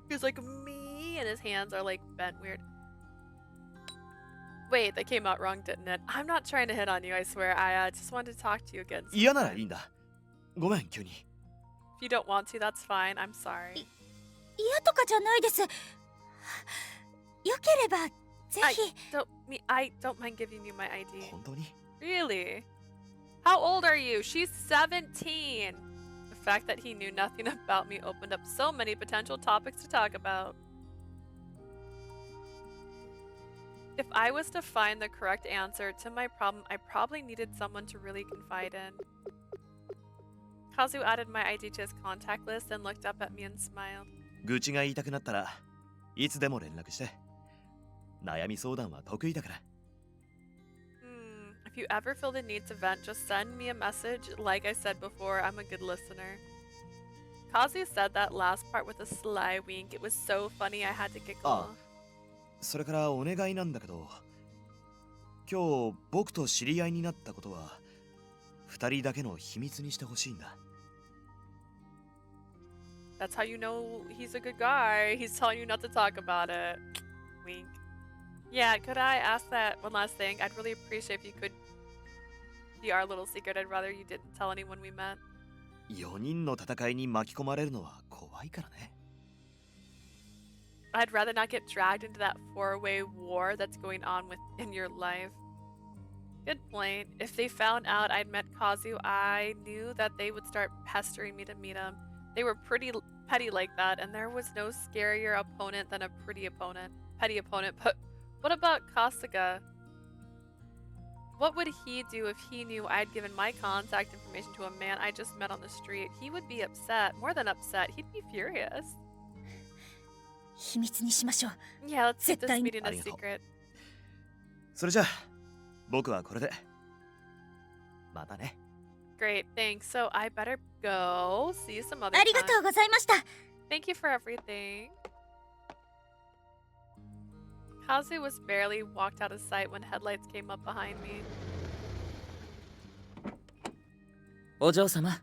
He's like me, and his hands are like bent weird. Wait, that came out wrong, didn't it? I'm not trying to hit on you, I swear. I just wanted to talk to you again. 嫌ならいいんだ。ごめん、急に。 If you don't want to, that's fine. I'm sorry. 嫌とかじゃないです。よければぜひ。I don't mind giving you my ID. 本当に？ Really? How old are you? She's 17. The fact that he knew nothing about me opened up so many potential topics to talk about. If I was to find the correct answer to my problem, I probably needed someone to really confide in. Kazu added my ID to his contact list and looked up at me and smiled. 愚痴が言いたくなったらいつでも連絡して。悩み相談は得意だから。 If you ever feel the need to vent, just send me a message. Like I said before, I'm a good listener. Kazu said that last part with a sly wink. It was so funny I had to giggle. あ、それからお願いなんだけど、今日僕と知り合いになったことは二人だけの秘密にしてほしいんだ。 That's how you know he's a good guy. He's telling you not to talk about it. Wink. Yeah, could I ask that one last thing? I'd really appreciate if you could be our little secret. I'd rather you didn't tell anyone we met. 4人の戦いに巻き込まれるのは怖いからね。 I'd rather not get dragged into that four-way war that's going on in your life. Good point. If they found out I'd met Kazu, I knew that they would start pestering me to meet him. They were pretty petty like that, and there was no scarier opponent than a petty opponent. But what about Kasuga? What would he do if he knew I'd given my contact information to a man I just met on the street? He would be upset. More than upset, he'd be furious. 秘密にしましょう。 Yeah, let's keep this 絶対に。 meeting a ありがとう。 secret. それじゃあ僕はこれでまたね。 Great, thanks. So I better go. See you some other ありがと time. うございました。 Thank you for everything. Kazu was barely walked out of sight when headlights came up behind me. お嬢様、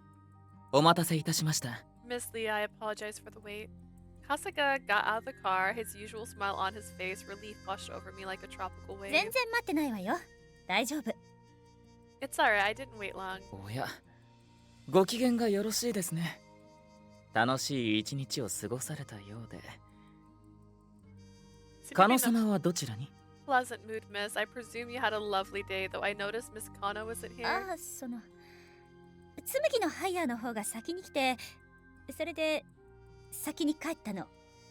お待たせいたしました。 Miss Leah, I apologize for the wait. Kasuga got out of the car, his usual smile on his face, relief washed over me like a tropical 全 wave. 然待ってないわよ。大丈夫。 It's alright, I didn't wait long. おや、ご機嫌がよろしいですね。楽しい一日を過ごされたようで。カノ Seeming in 様はどちらに？ a pleasant mood, miss. I presume you had a lovely day, though I noticed Miss Kana wasn't here. ああ、紬のハイヤーの方が先に来て、それで先に帰ったの。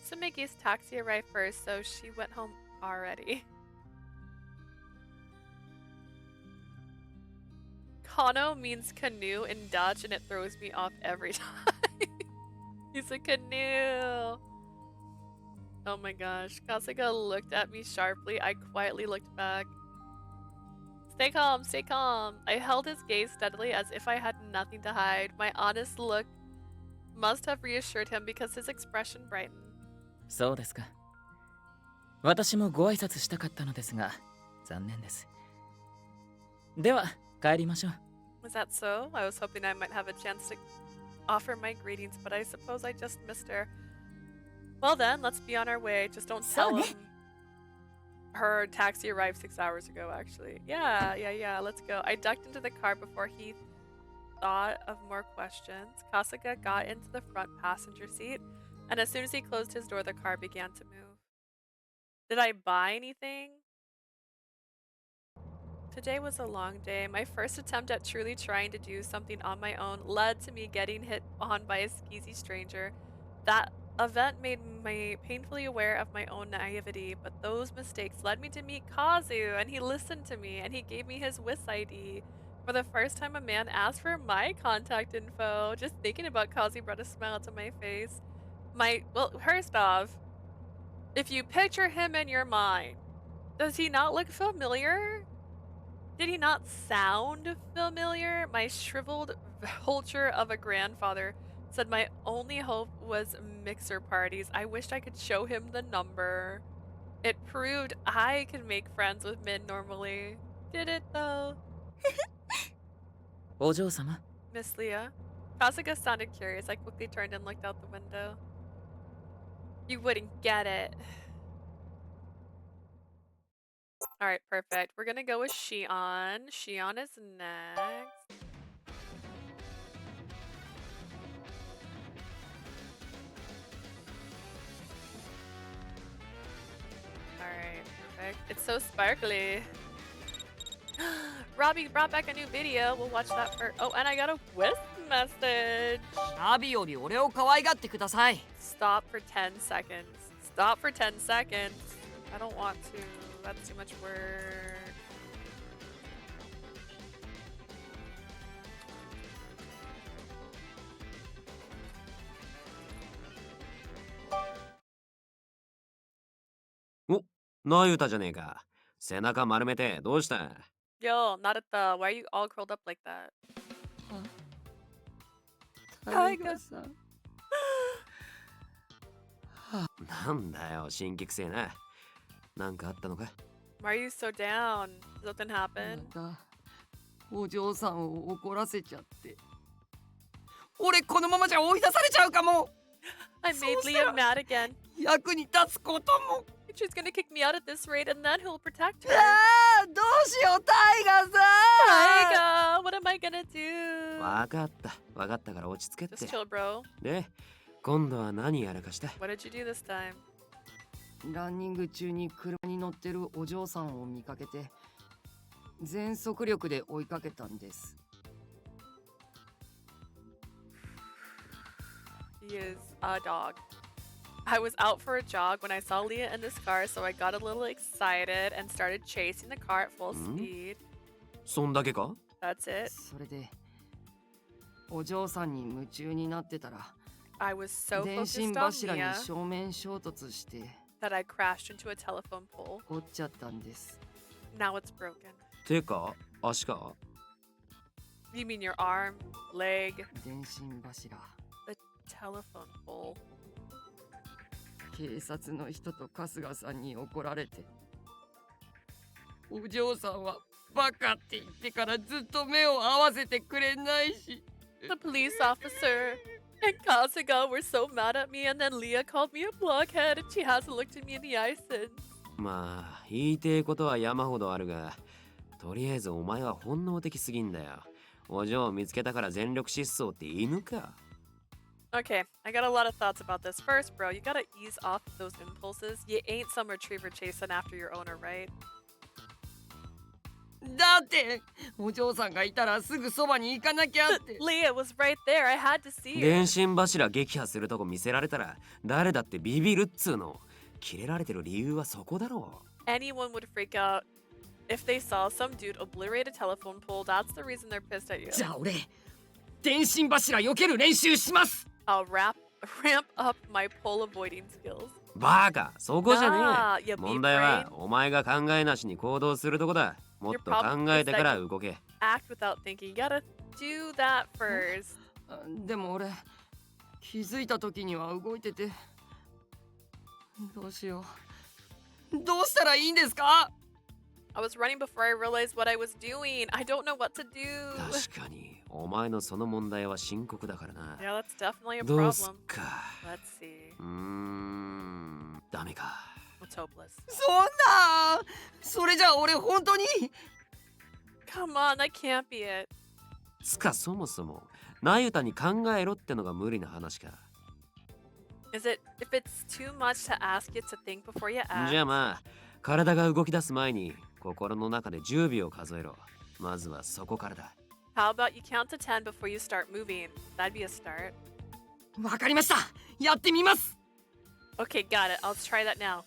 Sumigi's taxi arrived first, so she went home already. Kano means canoe in Dutch, and it throws me off every time. He's a canoe. Oh my gosh. Kasuga looked at me sharply. I quietly looked back. Stay calm, stay calm. I held his gaze steadily as if I had nothing to hide. My honest look must have reassured him because his expression brightened. そうですか。私もご挨拶したかったのですが、残念です。では、帰りましょう。 Was that so? I was hoping I might have a chance to offer my greetings, but I suppose I just missed her. Well then, let's be on our way. Just don't tell him. Her taxi arrived 6 hours ago, actually. Yeah, let's go. I ducked into the car before he thought of more questions. Kasuga got into the front passenger seat, and as soon as he closed his door, the car began to move. Did I buy anything? Today was a long day. My first attempt at truly trying to do something on my own led to me getting hit on by a skeezy stranger. That event made me painfully aware of my own naivety, but those mistakes led me to meet Kazu, and he listened to me, and he gave me his WIS ID. For the first time, a man asked for my contact info. Just thinking about Kazu brought a smile to my face. Well, first off, if you picture him in your mind, does he not look familiar? Did he not sound familiar? My shriveled vulture of a grandfather said my only hope was mixer parties. I wished I could show him the number. It proved I could make friends with men normally. Did it though? お嬢様。 Miss Leah. Kasuga sounded curious. I quickly turned and looked out the window. You wouldn't get it. Alright, perfect. We're gonna go with Shion. Shion is next. Alright, perfect. It's so sparkly. Robbie brought back a new video. We'll watch that first. Oh, and I got a WIS message. ナビより俺を可愛がってください。 Stop for 10 seconds. Stop for 10 seconds. I don't want to. That's too much work. Oh, Nayuta じゃねえか。背中丸めてどうした？ Yo, Nayuta, why are you all curled up like that? タイガさん。なんだよ、新規くせえな。なんかあったのか？ Why are you so down? Did something happen? またお嬢さんを怒らせちゃって。俺このままじゃ追い出されちゃうかも。 I made Liam mad again. 役に立つことも。 She's gonna kick me out at this rate, and then who'll protect her? ああ、どうしよう、タイガさん。 Taiga, what am I gonna do? わかったから落ち着けって。 Just chill, bro. で、今度は何やらかした？ What did you do this time? ランニング中に車に乗ってるお嬢さんを見かけて全速力で追いかけたんです。 He is a dog. I was out for a jog when I saw Leah in this car, so I got a little excited and started chasing the car at full speed. そんだけか？ That's it. それでお嬢さんに夢中になってたら I was so 電信 focused on 柱に Mia 正面衝突して that I crashed into a telephone pole. 折っちゃったんです。 Now it's broken. てか、足か You mean your arm, leg, 電信柱。 the telephone pole? 警察の人と春日さんに怒られて。お嬢さんはバカって言ってからずっと目を合わせてくれないし。 The police officer and Kasuga were so mad at me, and then Leah called me a blockhead, and she hasn't looked at me in the eye since. まあ、言いてえことは山ほどあるが、とりあえずお前は本能的すぎんだよ。お嬢を見つけたから全力疾走って犬か Okay, I got a lot of thoughts about this. First, bro, you gotta ease off those impulses. You ain't some retriever chasing after your owner, right? だってお嬢さんがいたらすぐそばに行かなきゃっ But て。 Leah was right there. I had to see her. 電信柱撃破するとこ見せられたら誰だってビビるっつうの。キレられてる理由はそこだろう。 Anyone would freak out if they saw some dude obliterate a telephone pole. That's the reason they're pissed at you. じゃあ俺電信柱避ける練習します。 I'll ramp up my pole avoiding skills. バーカ、そこじゃ Ah, ね you え。 beef 問題は brain. お前が考えなしに行動するとこだ。もっと考えてから動け。 Act without thinking. You gotta do that first. でも俺気づいた時には動いてて。どうしよう。どうしたらいいんですか？ I was running before I realized what I was doing. I don't know what to do. 確かに、お前のその問題は深刻だからな。 Yeah, that's definitely a どうすっ problem. か。 Let's see. ダメか。 It's hopeless. そんなそれじゃあ俺本当に Come on, that can't be it. つかそもそも、ナユタに考えろってのが無理な話か。 Is it if it's too much to ask you to think before you じゃあ act? まあ、体が動き出す前に心の中で10秒数えろ。まずはそこからだ。 How about you count to 10 before you start moving? That'd be a start. わかりました。やってみます。 Okay, got it. I'll try that now.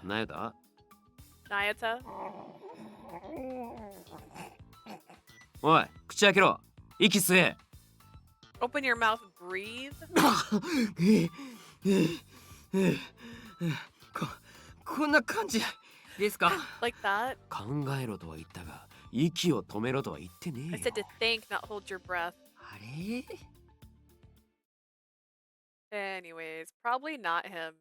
ナユタ Nayuta? おい、口開けろ。息吸え。 Open your mouth, breathe. こんな感じですか？ Like that? 考えろとは言ったが、息を止めろとは言ってね I え said to よ。 think, not hold your breath. あれ Anyways, probably not him.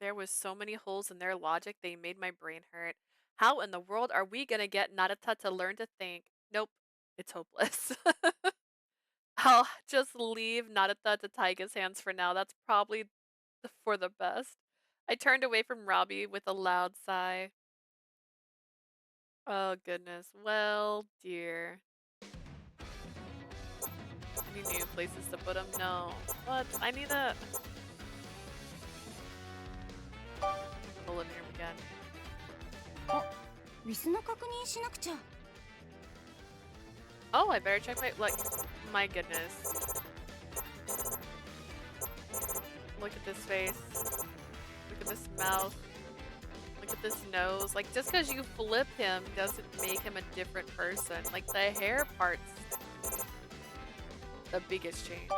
There was so many holes in their logic, they made my brain hurt. How in the world are we gonna get Narita to learn to think? Nope, it's hopeless. I'll just leave Narita to Taiga's hands for now. That's probably for the best. I turned away from Robbie with a loud sigh. Oh goodness. Well, dear. Any new places to put him? No. What? I need a... The living room again. 留守の確認しなくちゃ。 Oh, I better check my... Like, my goodness. Look at this face. Look at this mouth. Look at this nose. Like, just because you flip him doesn't make him a different person. Like, the hair part's the biggest change.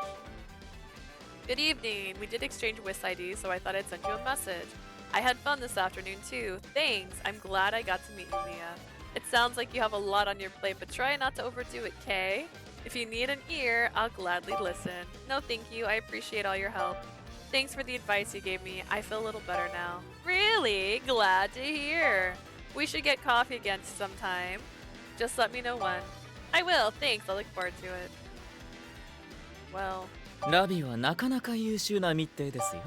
Good evening. We did exchange WIS ID, so I thought I'd send you a message. I had fun this afternoon, too. Thanks. I'm glad I got to meet you, Mia. It sounds like you have a lot on your plate, but try not to overdo it, Kay? If you need an ear, I'll gladly listen. No, thank you. I appreciate all your help. Thanks for the advice you gave me. I feel a little better now. Really? Glad to hear. We should get coffee again sometime. Just let me know when. I will. Thanks. I look forward to it. Well. ラビはなかなか優秀な密偵ですよ。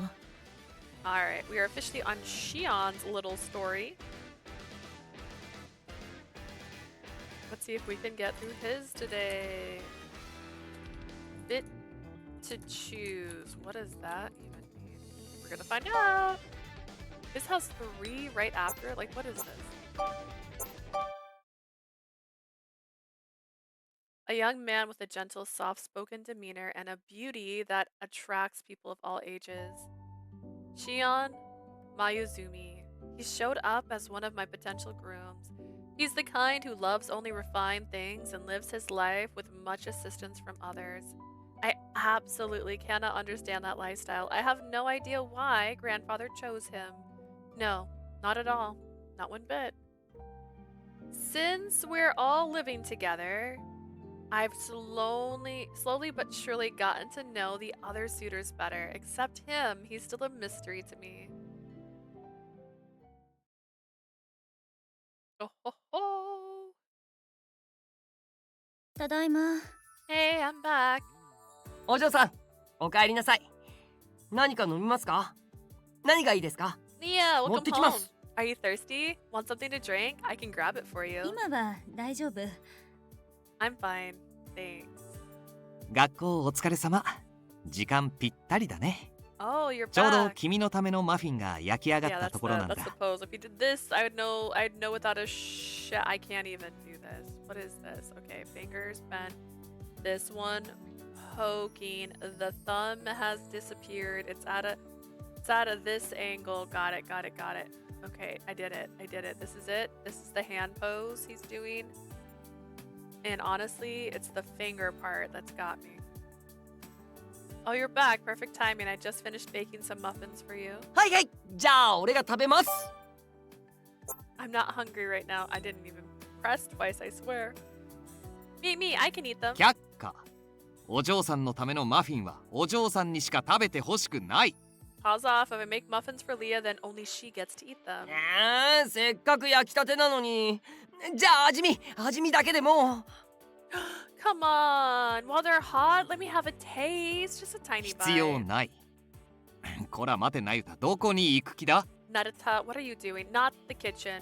Alright, we are officially on Shion's little story. Let's see if we can get through his today. Fit to choose. What does that even mean? We're gonna find out. This has 3 right after it. Like, what is this? A young man with a gentle, soft-spoken demeanor and a beauty that attracts people of all ages. Shion Mayuzumi. He showed up as one of my potential grooms. He's the kind who loves only refined things and lives his life with much assistance from others. I absolutely cannot understand that lifestyle. I have no idea why grandfather chose him. No, not at all. Not one bit. Since we're all living together, I've slowly but surely gotten to know the other suitors better. Except him, he's still a mystery to me. Oh ho ho! ただいま。 Hey, I'm back. お嬢さん、お帰りなさい。何か飲みますか？何がいいですか？ Nia, 持っ welcome てきま home. す。Are you thirsty? Want something to drink? I can grab it for you. 今は大丈夫。 I'm fine. Thanks. 学校お疲れ様。時間ぴったりだね。 Oh, you're ちょうど back. 君のためのマフィンが焼き上がっ Yeah, た that's ところなん that's the だ。 pose. If you did this, I'd know without a I can't even do this. What is this? Okay, fingers bent. This one poking. The thumb has disappeared. It's at a this angle. Got it. Okay, I did it. This is it. This is the hand pose he's doing. And honestly, it's the finger part that's got me. Oh, you're back. Perfect timing. I just finished baking some muffins for you. はいはい。じゃあ俺が食べます。I'm not hungry right now. I didn't even press twice, I swear. Me, I can eat them. 却下。お嬢さんのためのマフィンはお嬢さんにしか食べてほしくない。Pause off. If I make muffins for Leah, then only she gets to eat them. せっかく焼きたてなのに。じゃあ味見だけでも。Come on. While they're hot, let me have a taste. Just a tiny 必要 bite. ない。こら待てなゆた、どこに行く気だ？ Nayuta, what are you doing? Not the kitchen.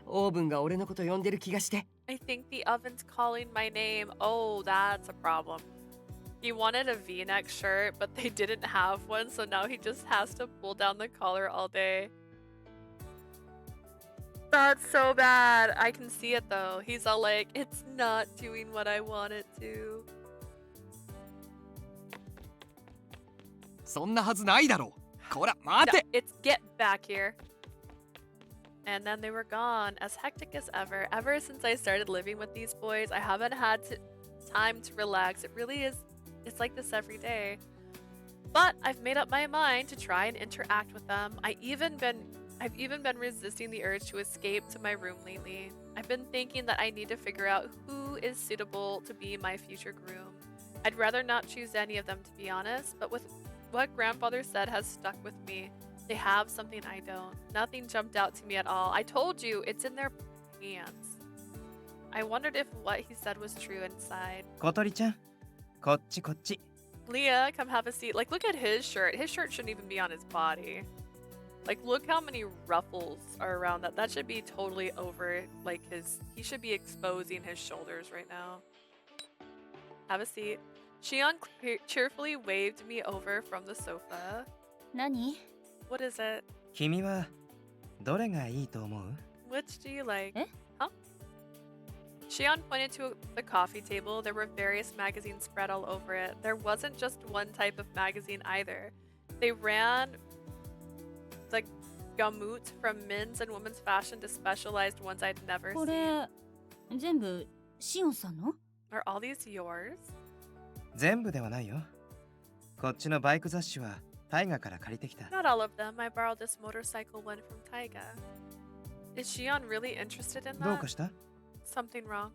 オーブンが俺のこと呼んでる気がして。I think the oven's calling my name. Oh, that's a problem. He wanted a V-neck shirt, but they didn't have one, so now he just has to pull down the collar all day. That's so bad. I can see it though. He's all like, it's not doing what I want it to. そんなはずないだろう。こら待て。 No, it's get back here. And then they were gone, as hectic as ever. Ever since I started living with these boys, I haven't had time to relax. It really is, it's like this every day. But I've made up my mind to try and interact with them. I've even been resisting the urge to escape to my room lately. I've been thinking that I need to figure out who is suitable to be my future groom. I'd rather not choose any of them, to be honest, but with what grandfather said has stuck with me. They have something I don't. Nothing jumped out to me at all. I told you, it's in their pants. I wondered if what he said was true inside. 小鳥ちゃん、こっちこっち。 Leah, come have a seat. Like, look at his shirt. His shirt shouldn't even be on his body. Like, look how many ruffles are around that. That should be totally over, like, he should be exposing his shoulders right now. Have a seat. Shion cheerfully waved me over from the sofa. 何？ What is it? 君はどれがいいと思う？ Which do you like? え？ Huh? Shion pointed to the coffee table. There were various magazines spread all over it. There wasn't just one type of magazine either. They ran the gamut from men's and women's fashion to specialized ones I'd never こ seen. れ全部シオンさんの？ Are all these yours? 全部ではないよ。こっちのバイク雑誌はタイガから借りてきた。 Not all of them. I borrowed this motorcycle one from Taiga. Is Shion really interested in どう that? かした？ Something wrong?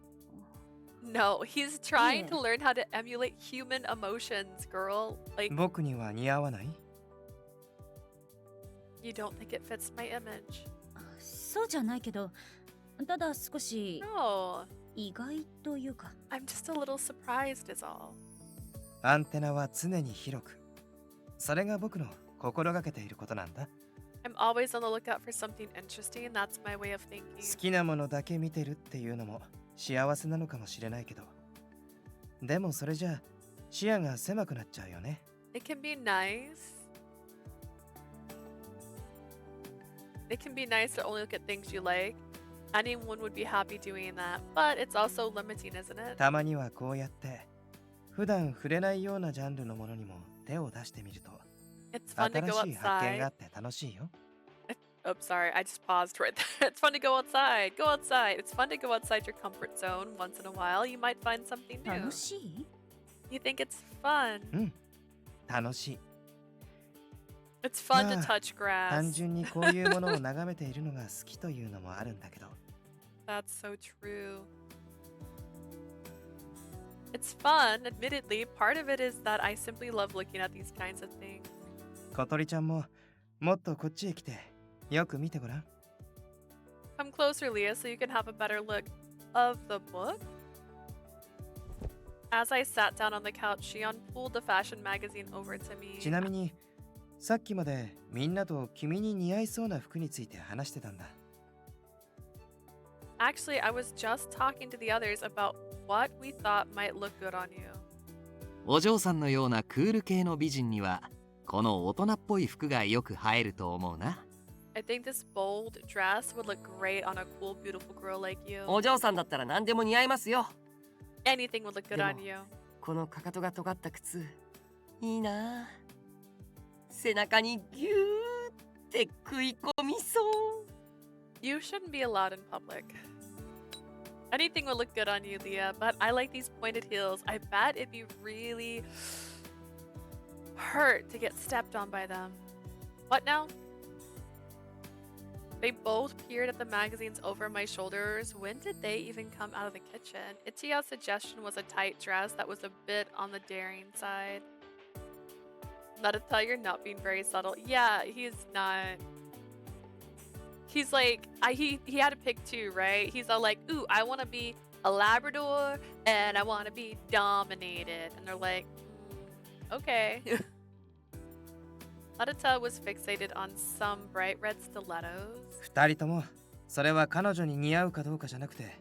No, he's trying Yeah. to learn how to emulate human emotions, girl. Like, 僕には似合わない？ you don't think it fits my image? そうじゃないけど、ただ少し No, 意外というか。 I'm just a little surprised is all. アンテナは常に広く。それが僕の心がけていることなんだ。 I'm always on the lookout for something interesting. That's my way of thinking. 好きなものだけ見てるっていうのも幸せなのかもしれないけど。でもそれじゃ視野が狭くなっちゃうよね。 It can be nice. It can be nice to only look at things you like. Anyone would be happy doing that, but it's also limiting, isn't it? たまにはこうやって普段触れないようなジャンルのものにも手を出してみると It's fun to 新 go しい発見があ outside. って楽しいよ。Oh, sorry, I just paused right there. It's fun to go outside. Go outside. It's fun to go outside your comfort zone once in a while. You might find something new. 楽しい You think it's fun? 楽しい。 It's fun to まあ touch grass. 単純にこういうものを眺めているのが好きというのもあるんだけど。 That's so true. It's fun, admittedly. Part of it is that I simply love looking at these kinds of things. 小鳥ちゃんももっとこっちへ来てよく見てごらん。 Come closer, Leah, so you can have a better look of the book. As I sat down on the couch, Shion pulled the fashion magazine over to me. ちなみにさっきまでみんなと君に似合いそうな服について話してたんだ。 Actually, I was just talking to the others about what we thought might look good on you. お嬢さんのようなクール系の美人にはこの大人っぽい服がよく映えると思うな。 I think this bold dress would look great on a cool, beautiful girl like you. お嬢さんだったら何でも似合いますよ。 Anything would look good でも on you. このかかとが尖った靴いいな。背中にギューって食い込みそう。 You shouldn't be allowed in public. Anything would look good on you, Leah, but I like these pointed heels. I bet it'd be really hurt to get stepped on by them. What now? They both peered at the magazines over my shoulders. When did they even come out of the kitchen? Ichiya's suggestion was a tight dress that was a bit on the daring side. Nayuta, you're not being very subtle. Yeah, he's not. He's like, he had to pick two, right? He's all like, ooh, I want to be a Labrador and I want to be dominated. And they're like, okay. Nayuta was fixated on some bright red stilettos. 二人ともそれは彼女に似合うかどうかじゃなくて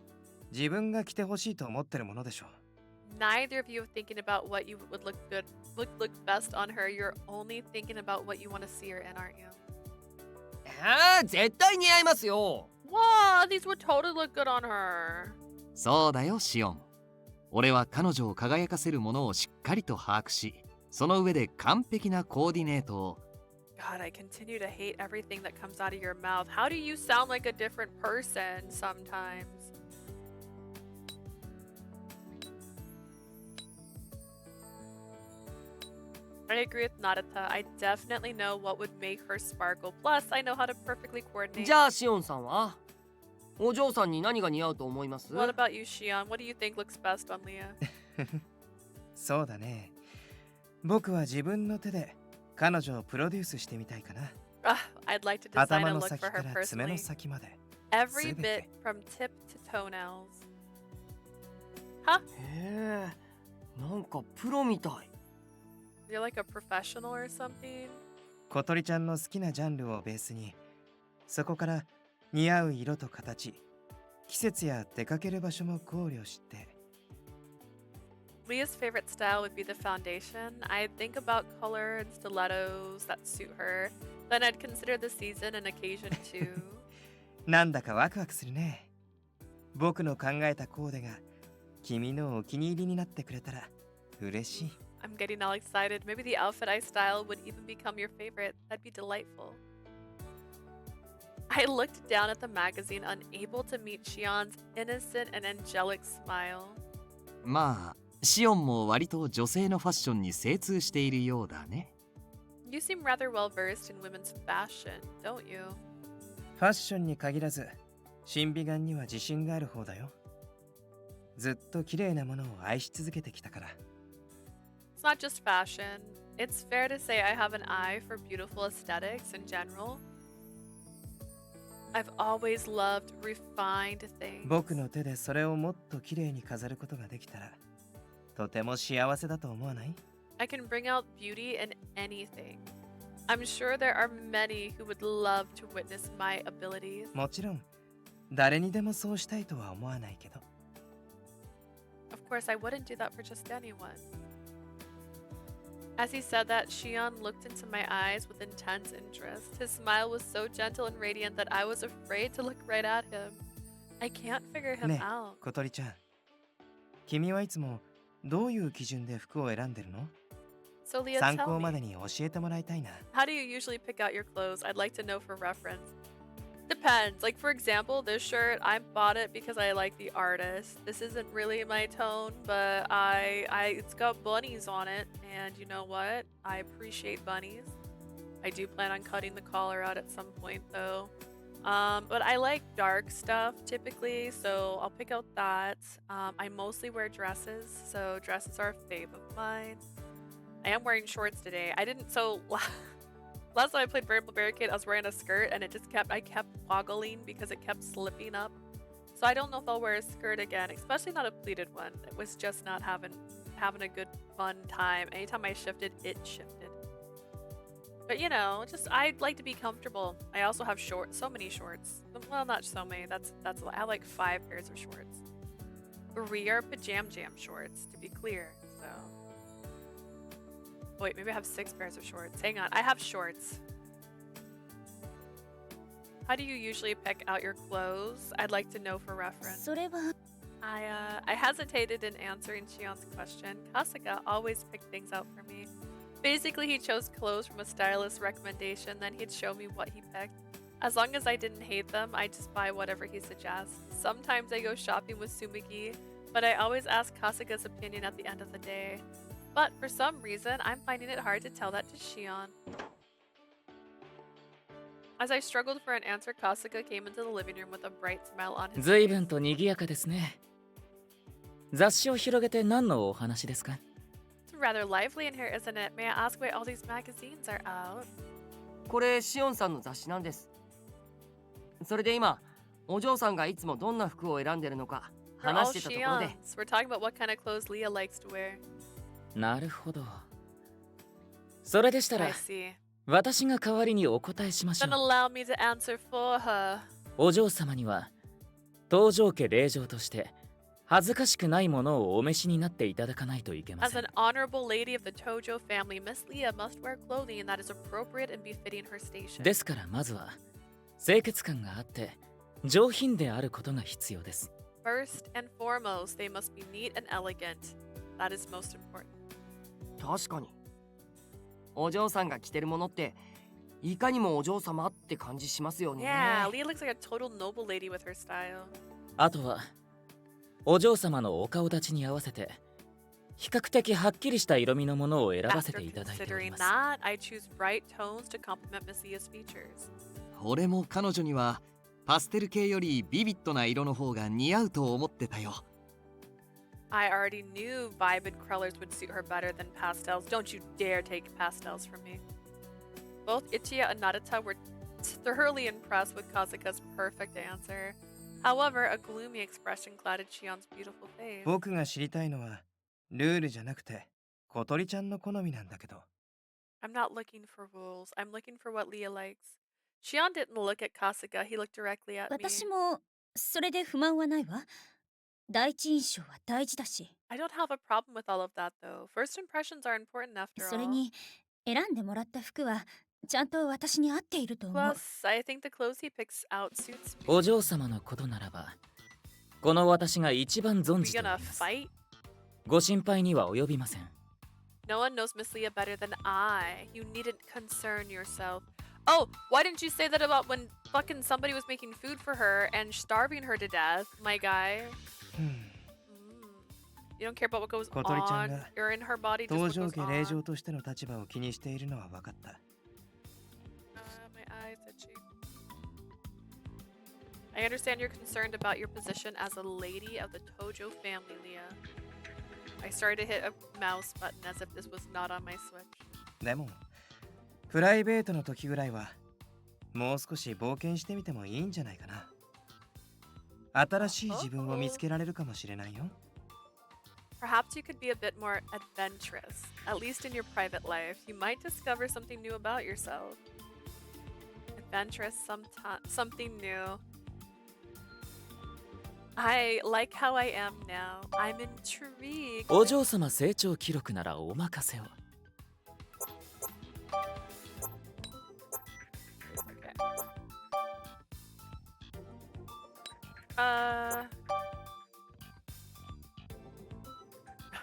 自分が着てほしいと思ってるものでしょう。 Neither of you are thinking about what you would look best on her. You're only thinking about what you want to see her in, aren't you? 絶対似合いますよ。 Wow, these would totally look good on her. そうだよシオン。俺は彼女を輝かせるものをしっかりと把握し、その上で完璧なコーディネートを。 God, I continue to hate everything that comes out of your mouth. How do you sound like a different person sometimes? I agree with Nayuta. I definitely know what would make her sparkle. Plus, I know how to perfectly coordinate. じゃあシオンさんはお嬢さんに何が似合うと思います？ What about you, Shion? What do you think looks best on Leah? そうだね。僕は自分の手で彼女をプロデュースしてみたいかな。I'd like to design 頭 a の look 先 for か her ら爪の personally. 先まで。 Every 全て。 bit from tip to toenails. Huh? へえ、なんかプロみたい。 You're like a professional or something? 小鳥ちゃんの好きなジャンルをベースに、そこから似合う色と形、季節や出かける場所も考慮して。 Leah's favorite style would be the foundation. I'd think about color and stilettos that suit her. Then I'd consider the season and occasion too. なんだかワクワクするね。僕の考えたコーデが君のお気に入りになってくれたら嬉しい。 I'm getting all excited. Maybe the outfit I style would even become your favorite. That'd be delightful. I looked down at the magazine, unable to meet Shion's innocent and angelic smile. まあシオンも割と女性のファッションに精通しているようだね。 You seem rather well versed in women's fashion, don't you? ファッションに限らず、審美眼には自信がある方だよ。ずっと綺麗なものを愛し続けてきたから。 It's not just fashion. It's fair to say I have an eye for beautiful aesthetics in general. I've always loved refined things. 僕の手でそれをもっと綺麗に飾ることができたら、とても幸せだと思わない？ I can bring out beauty in anything. I'm sure there are many who would love to witness my abilities. もちろん、誰にでもそうしたいとは思わないけど。 Of course, I wouldn't do that for just anyone. As he said that, Shion looked into my eyes with intense interest. His smile was so gentle and radiant that I was afraid to look right at him. I can't figure him ねえ、 out. 小鳥ちゃん。君はいつもどういう基準で服を選んでるの？ So Leah, 参 tell 考まで me, に教えてもらいたいな。 how do you usually pick out your clothes? I'd like to know for reference. Depends. Like, for example, this shirt, I bought it because I like the artist. This isn't really my tone, but it's got bunnies on it, and you know what? I appreciate bunnies. I do plan on cutting the collar out at some point, though. But I like dark stuff typically, so I'll pick out that. I mostly wear dresses, so dresses are a fave of mine. I am wearing shorts today. I didn't, so last time I played Barricade, I was wearing a skirt and I kept woggling because it kept slipping up. So I don't know if I'll wear a skirt again, especially not a pleated one. It was just not having a good fun time. Anytime I shifted, it shifted. But you know, just I'd like to be comfortable. I also have shorts, so many shorts. Well, not so many. That's I have like 5 pairs of shorts. 3 are pajam jam shorts, to be clear. So. Wait, maybe I have 6 pairs of shorts. Hang on, I have shorts. How do you usually pick out your clothes? I'd like to know for reference. I hesitated in answering Shion's question. Kasuga always picked things out for me. Basically, he chose clothes from a stylist recommendation, then he'd show me what he picked. As long as I didn't hate them, I just buy whatever he suggests. Sometimes I go shopping with Sumigi, but I always ask Kasuga's opinion at the end of the day. But for some reason, I'm finding it hard to tell that to Shion. As I struggled for an answer, Kasuga came into the living room with a bright smile on his face. 随分と賑やかですね。雑誌を広げて何のお話ですか? It's rather lively in here, isn't it? May I ask why all these magazines are out? これシオンさんの雑誌なんです。それで今、お嬢さんがいつもどんな服を選んでるのか We're all 話してたところで。Shions. We're talking about what kind of clothes Leah likes to wear. なるほど。それでしたら I see. 私が代わりにお答えしましょ Then う。 allow me to answer for her. お嬢様には東条家令嬢として恥ずかしくないものをお召しになっていただかないといけま As せん。 an honorable lady of the Tojo family, Miss Leah must wear clothing that is appropriate and befitting her station. ですからまずは清潔感があって上品であることが必要です。 First and foremost, they must be neat and elegant. That is most important. 確かに。お嬢さんが着てるものっていかにもお嬢様って感じしますよね。Yeah, Leah looks like a total noble lady with her style. あとはお嬢様のお顔立ちに合わせて比較的はっきりした色味のものを選ばせ After ていただいており considering ます。 that, I choose bright tones to complement Miss Leah's features. 俺も彼女にはパステル系よりビビッドな色の方が似合うと思ってたよ。I already knew vibrant colors would suit her better than pastels. Don't you dare take pastels from me. Both Ichiya and Nayuta were thoroughly impressed with Kasuga's perfect answer. However, a gloomy expression clouded Shion's beautiful face. 僕が知りたいのはルールじゃなくて小鳥ちゃんの好みなんだけど。 I'm not looking for rules. I'm looking for what Leah likes. Shion didn't look at Kasuga. He looked directly at me. 私もそれで不満はないわ。第一印象は大事だし。 I don't have a problem with all of that, though. First impressions are important after それ all. に選んでもらった服はちゃんと私に合っていると思う。 Plus, I think the clothes he picks out suits me. お嬢様のことならばこの私が一番存 We じており gonna ます。 fight? ご心配には及びません。 No one knows Miss Leah better than I. You needn't concern yourself. Oh, why didn't you say that about when fucking somebody was making food for her and starving her to death, my guy? You don't care about what goes 小鳥ちゃん on が or in her body, just 東 what 条 goes 家令 on. 嬢としての立場を気にしているのは分かった。My eyes itchy. I understand you're concerned about your position as a lady of the Tojo family, Leah. I started to hit a mouse button as if this was not on my Switch. でもプライベートの時ぐらいはもう少し冒険してみてもいいんじゃないかな。新しい自分を見つけられるかもしれないよ。 Perhaps you could be a bit more adventurous, at least in your private life. You might discover something new about yourself. Adventurous, something new. I like how I am now. I'm intrigued. お嬢様成長記録ならお任せを。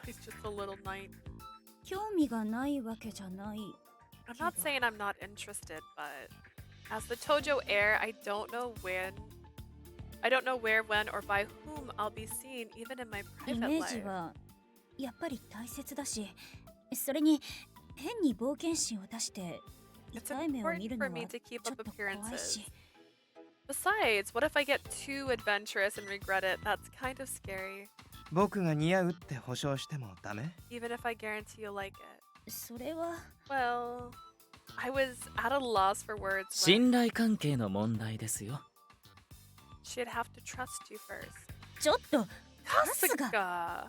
He's just a little knight. 興味がないわけじゃない。 I'm not saying I'm not interested, but As the Tojo heir, I don't know where, when, or by whom I'll be seen, even in my イ private メージ life. はやっぱり大切だし、それに変に冒険心を出して痛い目を見るのは important for me to keep ちょっ up と怖い appearances. し。 Besides, what if I get too adventurous and regret it? That's kind of scary. 僕が似合うって保証してもダメ？ Even if I guarantee you'll like it. それは Well, I was at a loss for words when 信頼関係の問題ですよ。 she'd have to trust you first. ちょっとカスが Kasuga!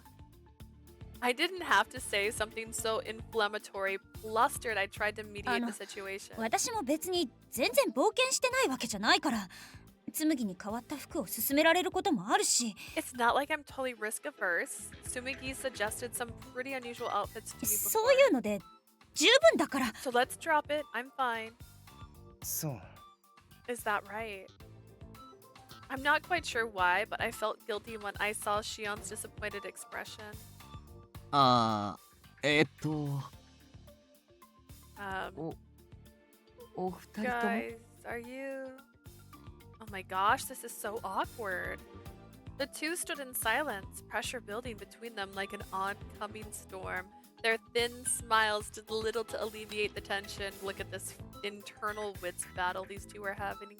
I didn't have to say something so inflammatory, flustered. I tried to mediate the situation. 私も別に全然冒険してないわけじゃないから、紬に変わった服を勧められることもあるし。 It's not like I'm totally risk averse. Sumigi suggested some pretty unusual outfits to me そう before. いうので十分だから。 So let's drop it. I'm fine. そう。 Is that right? I'm not quite sure why, but I felt guilty when I saw Shion's disappointed expression. あお二人とも Guys, are you... Oh my gosh, this is so awkward. The two stood in silence, pressure building between them like an oncoming storm. Their thin smiles did little to alleviate the tension. Look at this internal wits battle these two are having.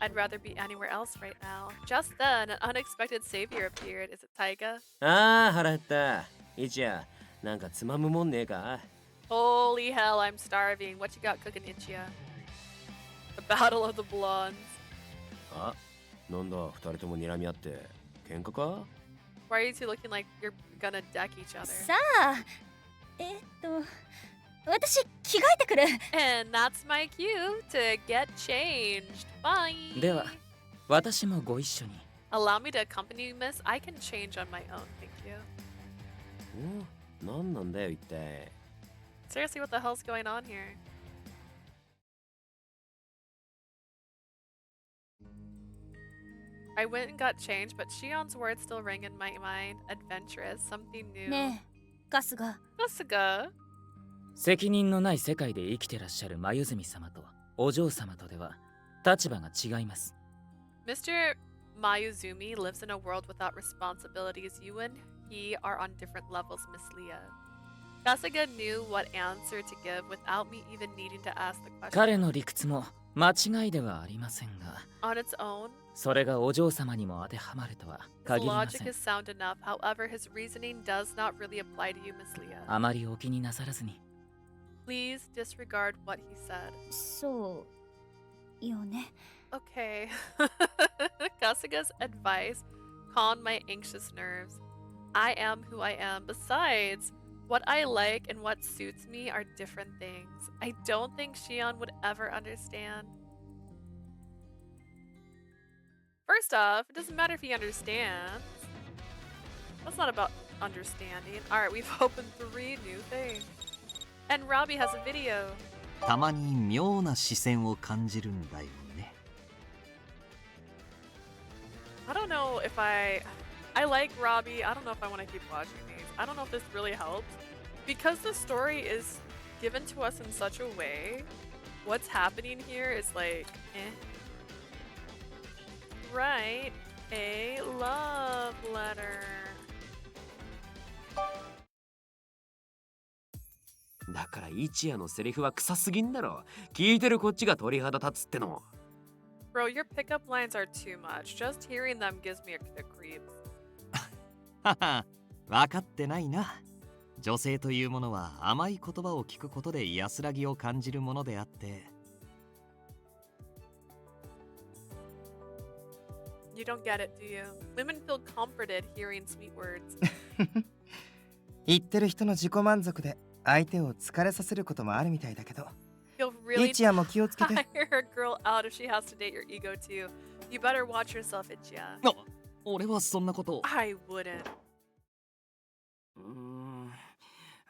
I'd rather be anywhere else right now. Just then, an unexpected savior appeared. Is it Taiga? ああ、腹減った。Ichiya、なんかつまむもんねえか？ Holy hell, I'm starving. What you got cooking, Ichiya? The battle of the blondes. あ、なんだ、二人とも睨み合って喧嘩か？ Why are you two looking like you're gonna deck each other? さあ、私着替えてくる。 And that's my cue to get changed. Bye. では、私もご一緒に。 Allow me to accompany you, miss. I can change on my own, thank you. なんなんだよ一体。 Seriously, what the hell's going on here? I went and got changed, but Shion's words still rang in my mind. Adventurous, something new. ねえ、カスが。 Kasuga? 責任のない世界で生きてらっしゃる眉住様とお嬢様とでは立場が違います。 Mr. Mayuzumi lives in a world without responsibilities. You and he are on different levels, Miss Leah. Kasuga knew what answer to give without me even needing to ask the question. 彼の理屈も間違いではありませんが、 On its own, それがお嬢様にも当てはまるとは his 限りませ logic ん。 is sound enough. However, his reasoning does not really apply to you, Miss Leah. あまりお気になさらずに。 Please disregard what he said. そうよね。 Okay. Kasuga's advice calmed my anxious nerves. I am who I am. Besides, what I like and what suits me are different things. I don't think Shion would ever understand. First off, it doesn't matter if he understands. That's not about understanding. Alright, we've opened 3 new things. And Robbie has a video. たまに妙な視線を感じるんだよね。 I don't know if I like Robbie. I don't know if I want to keep watching these. I don't know if this really helps. Because the story is given to us in such a way, what's happening here is like, Write a love letter. だから一夜のセリフは臭すぎんだろ。聞いてるこっちが鳥肌立つっての。 Bro, your pickup lines are too much. Just hearing them gives me the creeps. はは、分かってないな。女性というものは甘い言葉を聞くことで安らぎを感じるものであって。You don't get it, do you? Women feel comforted hearing sweet words. 言ってる人の自己満足で相手を疲れさせることもあるみたいだけど。 You'll really 一夜も気をつけて。 tire a girl out if she has to date your ego too. You better watch yourself, Ichiya. 俺はそんなことを。I wouldn't.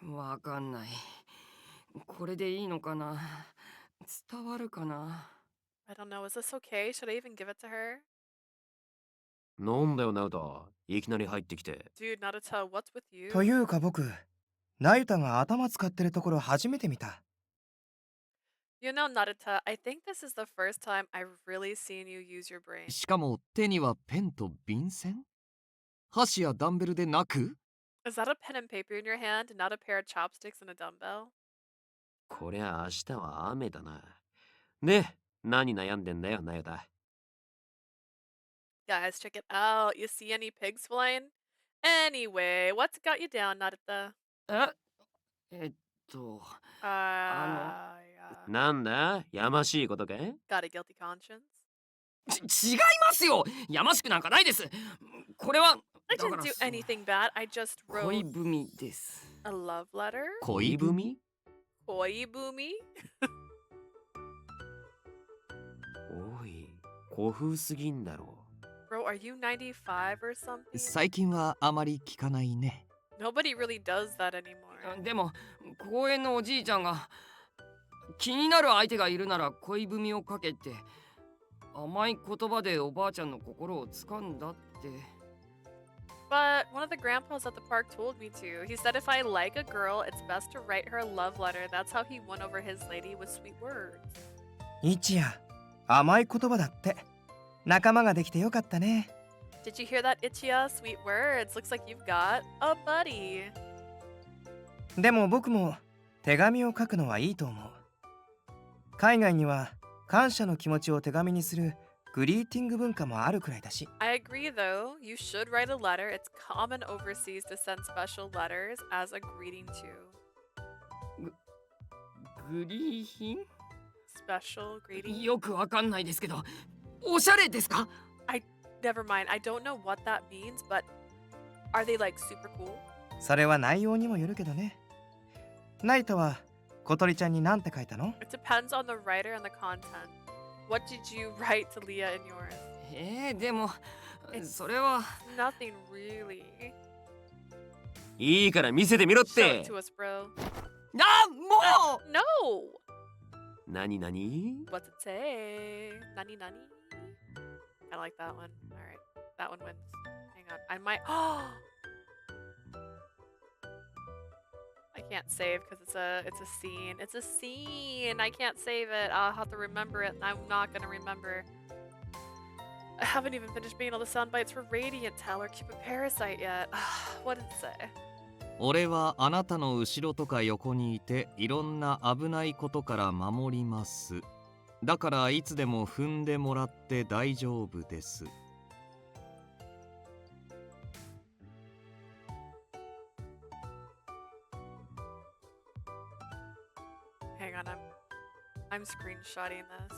わかんない。これでいいのかな？伝わるかな？ I don't know. Is this okay? Should I even give it to her? なんだよ、ナウタ。いきなり入ってきて。Dude, Naruto, what's with you? というか僕、ナユタが頭使ってるところ初めて見た。You know, Naruto, I think this is the first time I've really seen you use your brain. しかも手にはペンと便箋箸やダンベルでなく Is that a pen and paper in your hand, not a pair of chopsticks and a dumbbell? こりゃ明日は雨だな。で、何悩んでんだよ、なよだ。Guys, check it out. You see any pigs flying? Anyway, what's got you down, Naruto? えっと、Yeah. なんだやましいことか Got a guilty conscience? 違いますよ。やましくなんかないです。これは I didn't do anything bad. I just 恋 wrote 文です。 a love letter. 恋文 Koibumi? おい、古風すぎんだろ。 Bro, are you 95 or something? 最近はあまり聞かないね。 Nobody really does that anymore. でも公園のおじいちゃんが気になる相手がいるなら恋文をかけて甘い言葉でおばあちゃんの心を掴んだって。 But one of the grandpas at the park told me to. He said if I like a girl, it's best to write her a love letter. That's how he won over his lady with sweet words. イチヤ、甘い言葉だって。仲間ができてよかったね。 Did you hear that, Ichiya? Sweet words. Looks like you've got a buddy. でも僕も手紙を書くのはいいと思う。海外には感謝の気持ちを手紙にするグリーティング文化もあるくらいだし。I agree, though. You should write a letter. It's common overseas to send special letters as a greeting to. グリーヒン Special greeting? よくわかんないですけど、おしゃれですか？ Never mind. I don't know what that means, but are they like super cool? それは内容にもよるけどね。ナイトは小鳥ちゃんに何て書いたの？ It depends on the writer and the content. What did you write to Leah in yours? でもそれは Nothing really. いいから見せてみろっ Show て it to us, bro. もう No! 何何 What's it say? Nani nani? I like that one. Alright. That one wins. Hang on. I might. I can't save because it's a scene. It's a scene. I can't save it. I'll have to remember it, and I'm not gonna remember. I haven't even finished being all the sound bites for Radiant Tell or Cupid Parasite yet. What did it say? 俺はあなたの後ろとか横にいていろんな危ないことから守ります。だからいつでも踏んでもらって大丈夫です。 Hang on, I'm screenshotting this.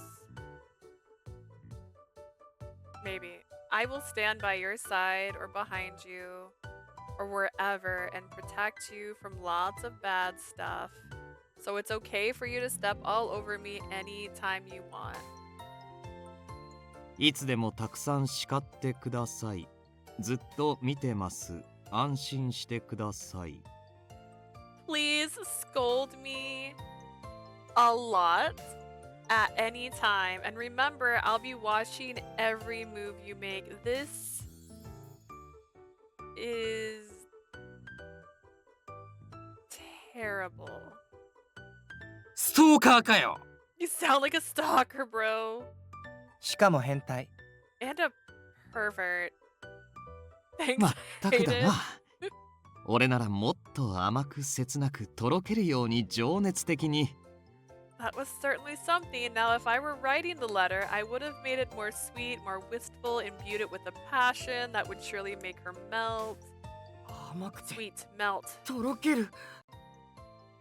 Maybe. I will stand by your side or behind you or wherever and protect you from lots of bad stuff. So it's okay for you to step all over me anytime you want. いつでもたくさん叱ってください。ずっと見てます。安心してください。 Please scold me a lot at any time. And remember, I'll be watching every move you make. This is terrible. ストーカーかよ。 You sound like a stalker, bro. しかも変態。 And a pervert. Thanks, まったくだ Hayden. な。俺ならもっと甘く切なくとろけるように情熱的に。 That was certainly something. Now, if I were writing the letter, I would have made it more sweet, more wistful, imbued it with a passion that would surely make her melt. 甘くて Sweet melt. とろける。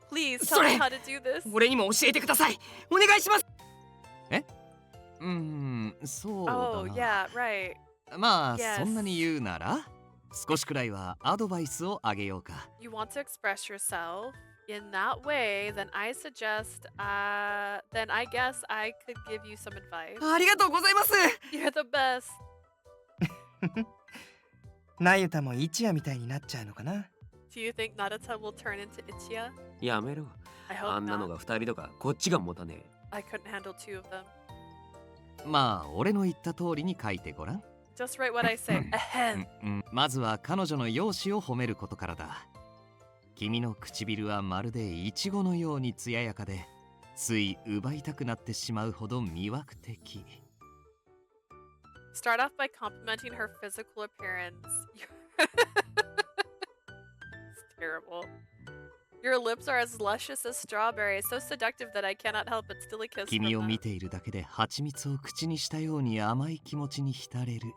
Please tell me Sorry. how to do this. 俺にも教えてください。お願いします。そうだ Oh, な。 yeah, right. まあ、 Yes. そんなに言うなら少しくらいはアドバイスをあげようか。 You want to express yourself in that way, then I suggest, then I guess I could give you some advice. ありがとうございます。 You're the best. ナユタもイチヤみたいになっちゃうのかな。 Do you think Naruto will turn into Ichiya? やめろ。 I hope あんなの not. が2人とかこっちが持たねえ。 I couldn't handle two of them. まあ、俺の言った通りに書いてごらん。 Just write what I say. Ahem. まずは彼女の容姿を褒めることからだ。君の唇はまるでイチゴのように艶やかで、つい奪いたくなってしまうほど魅惑的。 Start off by complimenting her physical appearance. It's terrible. Your lips are as luscious as strawberries, so seductive that I cannot help but steal a kiss 君 from を them. 見ているだけで蜂蜜を口にしたように甘い気持ちに浸れる。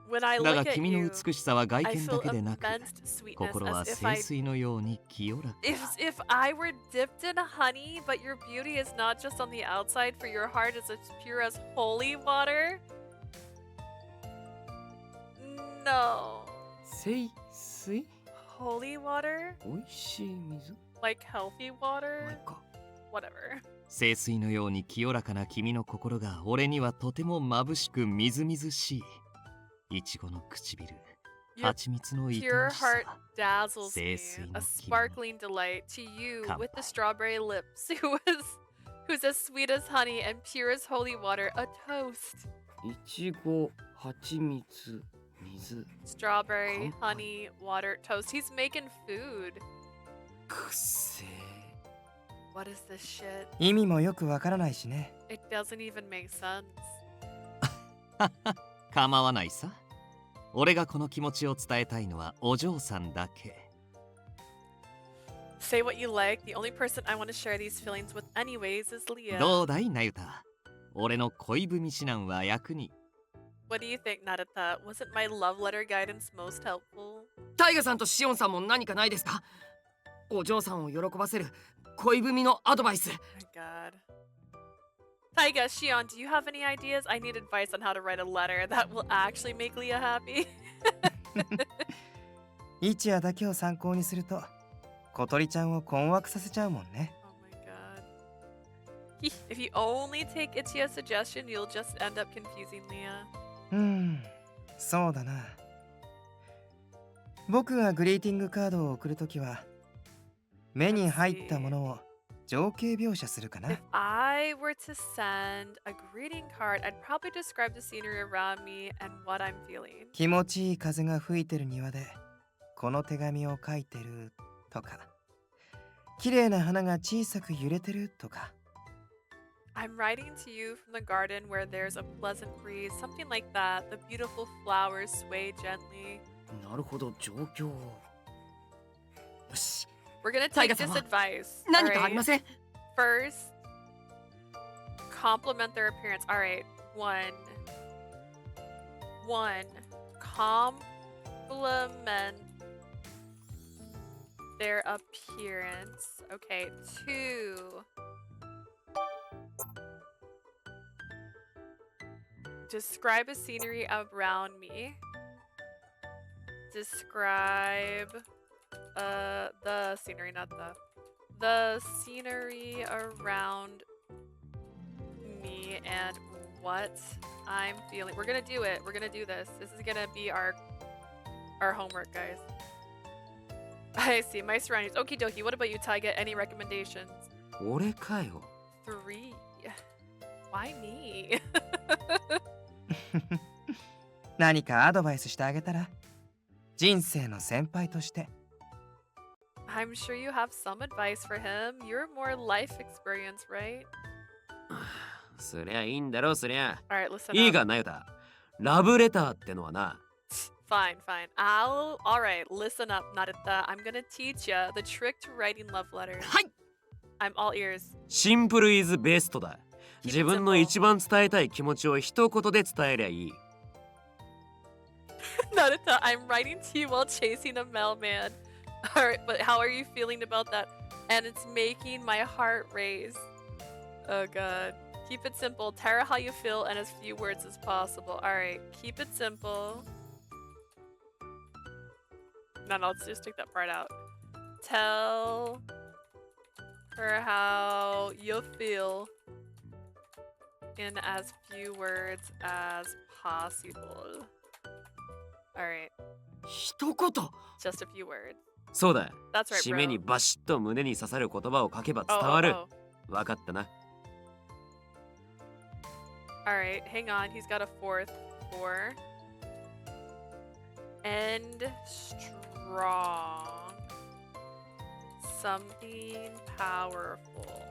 When I だ look が at 君の you, 美しさは外 I 見だ feel けでなく、 immense sweetness 心は as 清水のように清らか。 if I were dipped in honey, but your beauty is not just on the outside, for your heart is as pure as holy water. No. 清水 Holy water? おいしい水 Like healthy water? ないか。 Whatever. 清水のように清らかな君の心が俺にはとても眩しくみずみずしい。いちごの唇、 Your 蜂蜜の愛おし pure さ。 heart dazzles me, 清水の a 君の sparkling delight to you with the 乾杯。 strawberry lips, who's as sweet as honey and pure as holy water, a toast. いちご、蜂蜜、水。 Strawberry, 乾杯。 honey, water, toast. He's making food. くっせー。 What is this shit? 意味もよくわからないしね。 It doesn't even make sense. 構わないさ。俺がこの気持ちを伝えたいのはお嬢さんだけ。 Say what you like. The only person I want to share these feelings with anyways is Leah. どうだいナユタ。俺の恋文指南は役に。 What do you think, Nayuta? Wasn't my love letter guidance most helpful? タイガさんとシオンさんも何かないですか？お嬢さんを喜ばせる恋文のアドバイス。 Oh my god. Taiga, Shion, do you have any ideas? I need advice on how to write a letter that will actually make Leah happy. イチヤだけを参考にすると小鳥ちゃんを困惑させちゃうもんね。 Oh my god. If you only take Ichiya's suggestion, you'll just end up confusing Leah. そうだな。僕がグリーティングカードを送るときは目に入ったものを情景描写するかな。 If I were to send a greeting card, I'd probably describe the scenery around me and what I'm feeling. 気持ちいい風が吹いてる庭でこの手紙を書いてるとか、綺麗な花が小さく揺れてるとか。 I'm writing to you from the garden where there's a pleasant breeze, something like that. The beautiful flowers sway gently. なるほど、状況。よし。 We're gonna Taiga take this 様、 advice. 何かありません？ First, compliment their appearance. All right, one. Compliment their appearance. Okay, 2. Describe a scenery around me. Describe the scenery, not the scenery around me and what I'm feeling. We're gonna do it. We're gonna do this. This is gonna be our homework, guys. I see my surroundings. Okie dokie. What about you, Taiga? Any recommendations? 俺かよ。 3. Why me? 何かアドバイスしてあげたら？人生の先輩として。 I'm sure you have some advice for him. You're more life experience, right? すりゃいいんだろ、すりゃ。 Alright, listen いい up. か、ナユタ。ラブレターってのはな。Fine, fine. Alright, listen up, Nayuta. I'm gonna teach ya the trick to writing love letters. はい。 I'm all ears. シンプルイズベストだ。自分の一番伝えたい気持ちを一言で伝えりゃいい。Nayuta, I'm writing to you while chasing a mailman. Alright, but how are you feeling about that? And it's making my heart race. Oh god. Keep it simple. Tell her how you feel in as few words as possible. Alright, keep it simple. No, let's just take that part out. Tell her how you feel in as few words as possible. Alright. 一言。 Just a few words. そうだ。 That's right, 締め bro. にバシッと胸に刺さる言葉を書けば Oh, 伝 oh, わる。 oh. わかったな。 Alright, hang on. He's got a fourth. 4. End strong. Something powerful.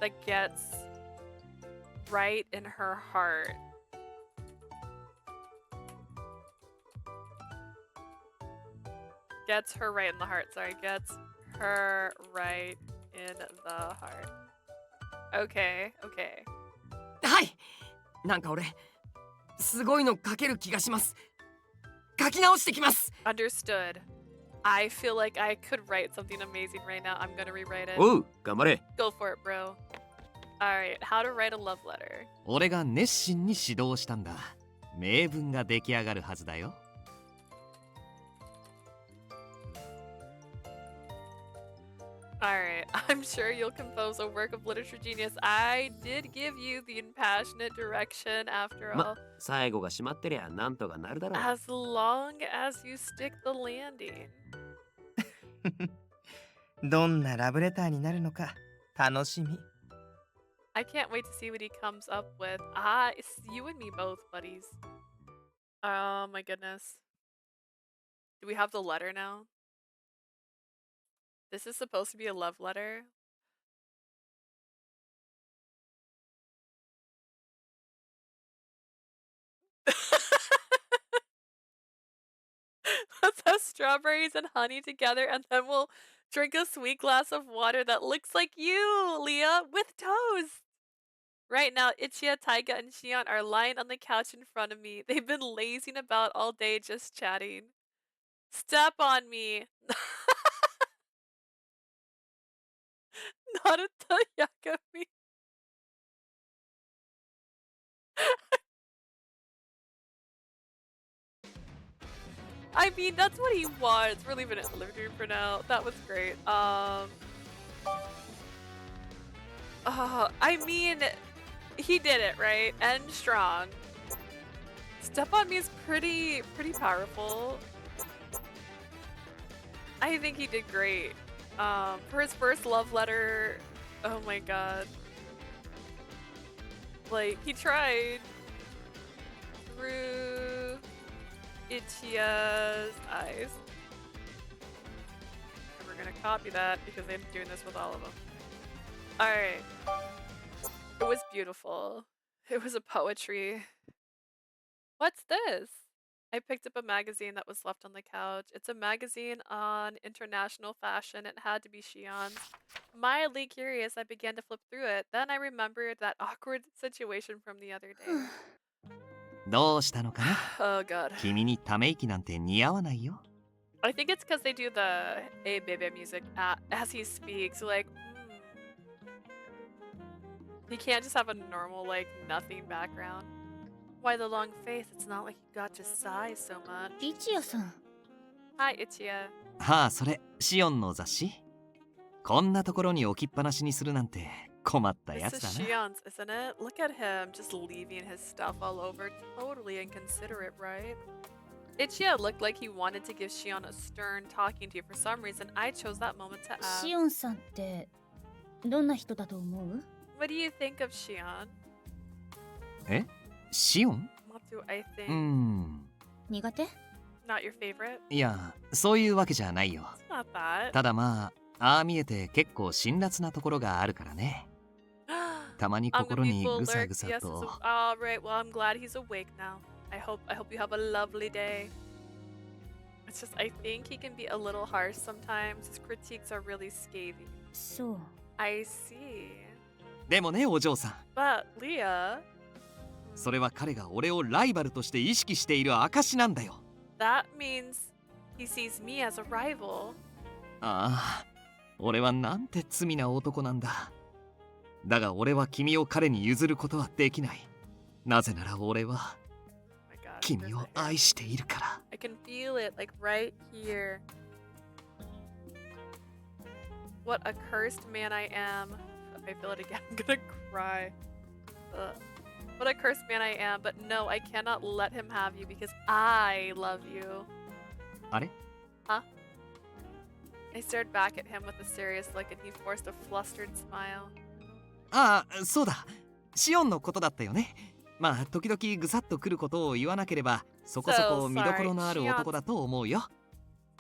that gets right in her heart. Gets her right in the heart. Sorry, gets her right in the heart. Okay, okay. はい。なんか俺すごいの書ける気がします。書き直してきます。 Understood. I feel like I could write something amazing right now. I'm gonna rewrite it. おう、頑張れ。 Go for it, bro. Alright, how to write a love letter. 俺が熱心に指導したんだ。名文が出来上がるはずだよ。Alright, I'm sure you'll compose a work of literature genius. I did give you the impassionate direction after all. ま、最後が閉まってりゃなんとかなるだろう。 As long as you stick the landing. どんなラブレターになるのか楽しみ。I can't wait to see what he comes up with. Ah, it's you and me both, buddies. Oh my goodness. Do we have the letter now? This is supposed to be a love letter. Let's have strawberries and honey together, and then we'll drink a sweet glass of water that looks like you, Leah, with toast. Right now, Ichiya, Taiga, and Shion are lying on the couch in front of me. They've been lazing about all day just chatting. Step on me. Naruto Yakami. I mean, that's what he wants. We're leaving it in the living room for now. That was great. I mean, he did it, right? And strong. Step on me is pretty powerful. I think he did great. For his first love letter, oh my god. Like, he tried through Ichiya's eyes. And we're gonna copy that because I'm doing this with all of them. Alright. It was beautiful. It was a poetry. What's this? I picked up a magazine that was left on the couch. It's a magazine on international fashion. It had to be Shion's. Mildly curious, I began to flip through it. Then I remembered that awkward situation from the other day. どうしたのかな Oh god. 君にため息なんて似合わないよ。 I think it's because they do the A Bebe music as he speaks. Like, he can't just have a normal, like, nothing background. Why the long face? It's not like you got to sigh so much. Ichiya-san. Hi, Ichiya. はあ、それシオンの雑誌こんなところに置きっぱなしにするなんて困ったや This つ is だな。 Shion's, isn't it? Look at him, just leaving his stuff all over. Totally inconsiderate, right? Ichiya looked like he wanted to give Shion a stern talking to. For some reason, I chose that moment to ask. シオンさんってどんな人だと思う？ What do you think of Shion? えシオン What do I う think? ん。苦手？ Not your favorite? いや、そういうわけじゃないよ。 It's not that. ただまあ、ああ見えて結構辛辣なところがあるからね。たまに I'm 心 gonna に be ぐさ alert. ぐさ Yes, と。 alright. Well, I'm glad he's awake now. I hope you have a lovely day. It's just I think he can be a little harsh sometimes. His critiques are really scathing. そう。I see. でもね、お嬢さん。 But Leah, それは彼が俺をライバルとして意識している証なんだよ。 that means he sees me as a rival. ああ、俺はなんて罪な男なんだ。だが俺は君を彼に譲ることはできない。なぜなら俺は Oh my god. 君を愛しているから。 I can feel it like right here. What a cursed man I am. If I feel it again, I'm gonna cry. Ugh. What a cursed man I am, but no, I cannot let him have you because I love you. あれ Huh? I stared back at him with a serious look and he forced a flustered smile. ああ、そうだ。シオンのことだったよね。まあ、時々ぐさっとくることを言わなければ、そこそこ見どころのある男だと思うよ。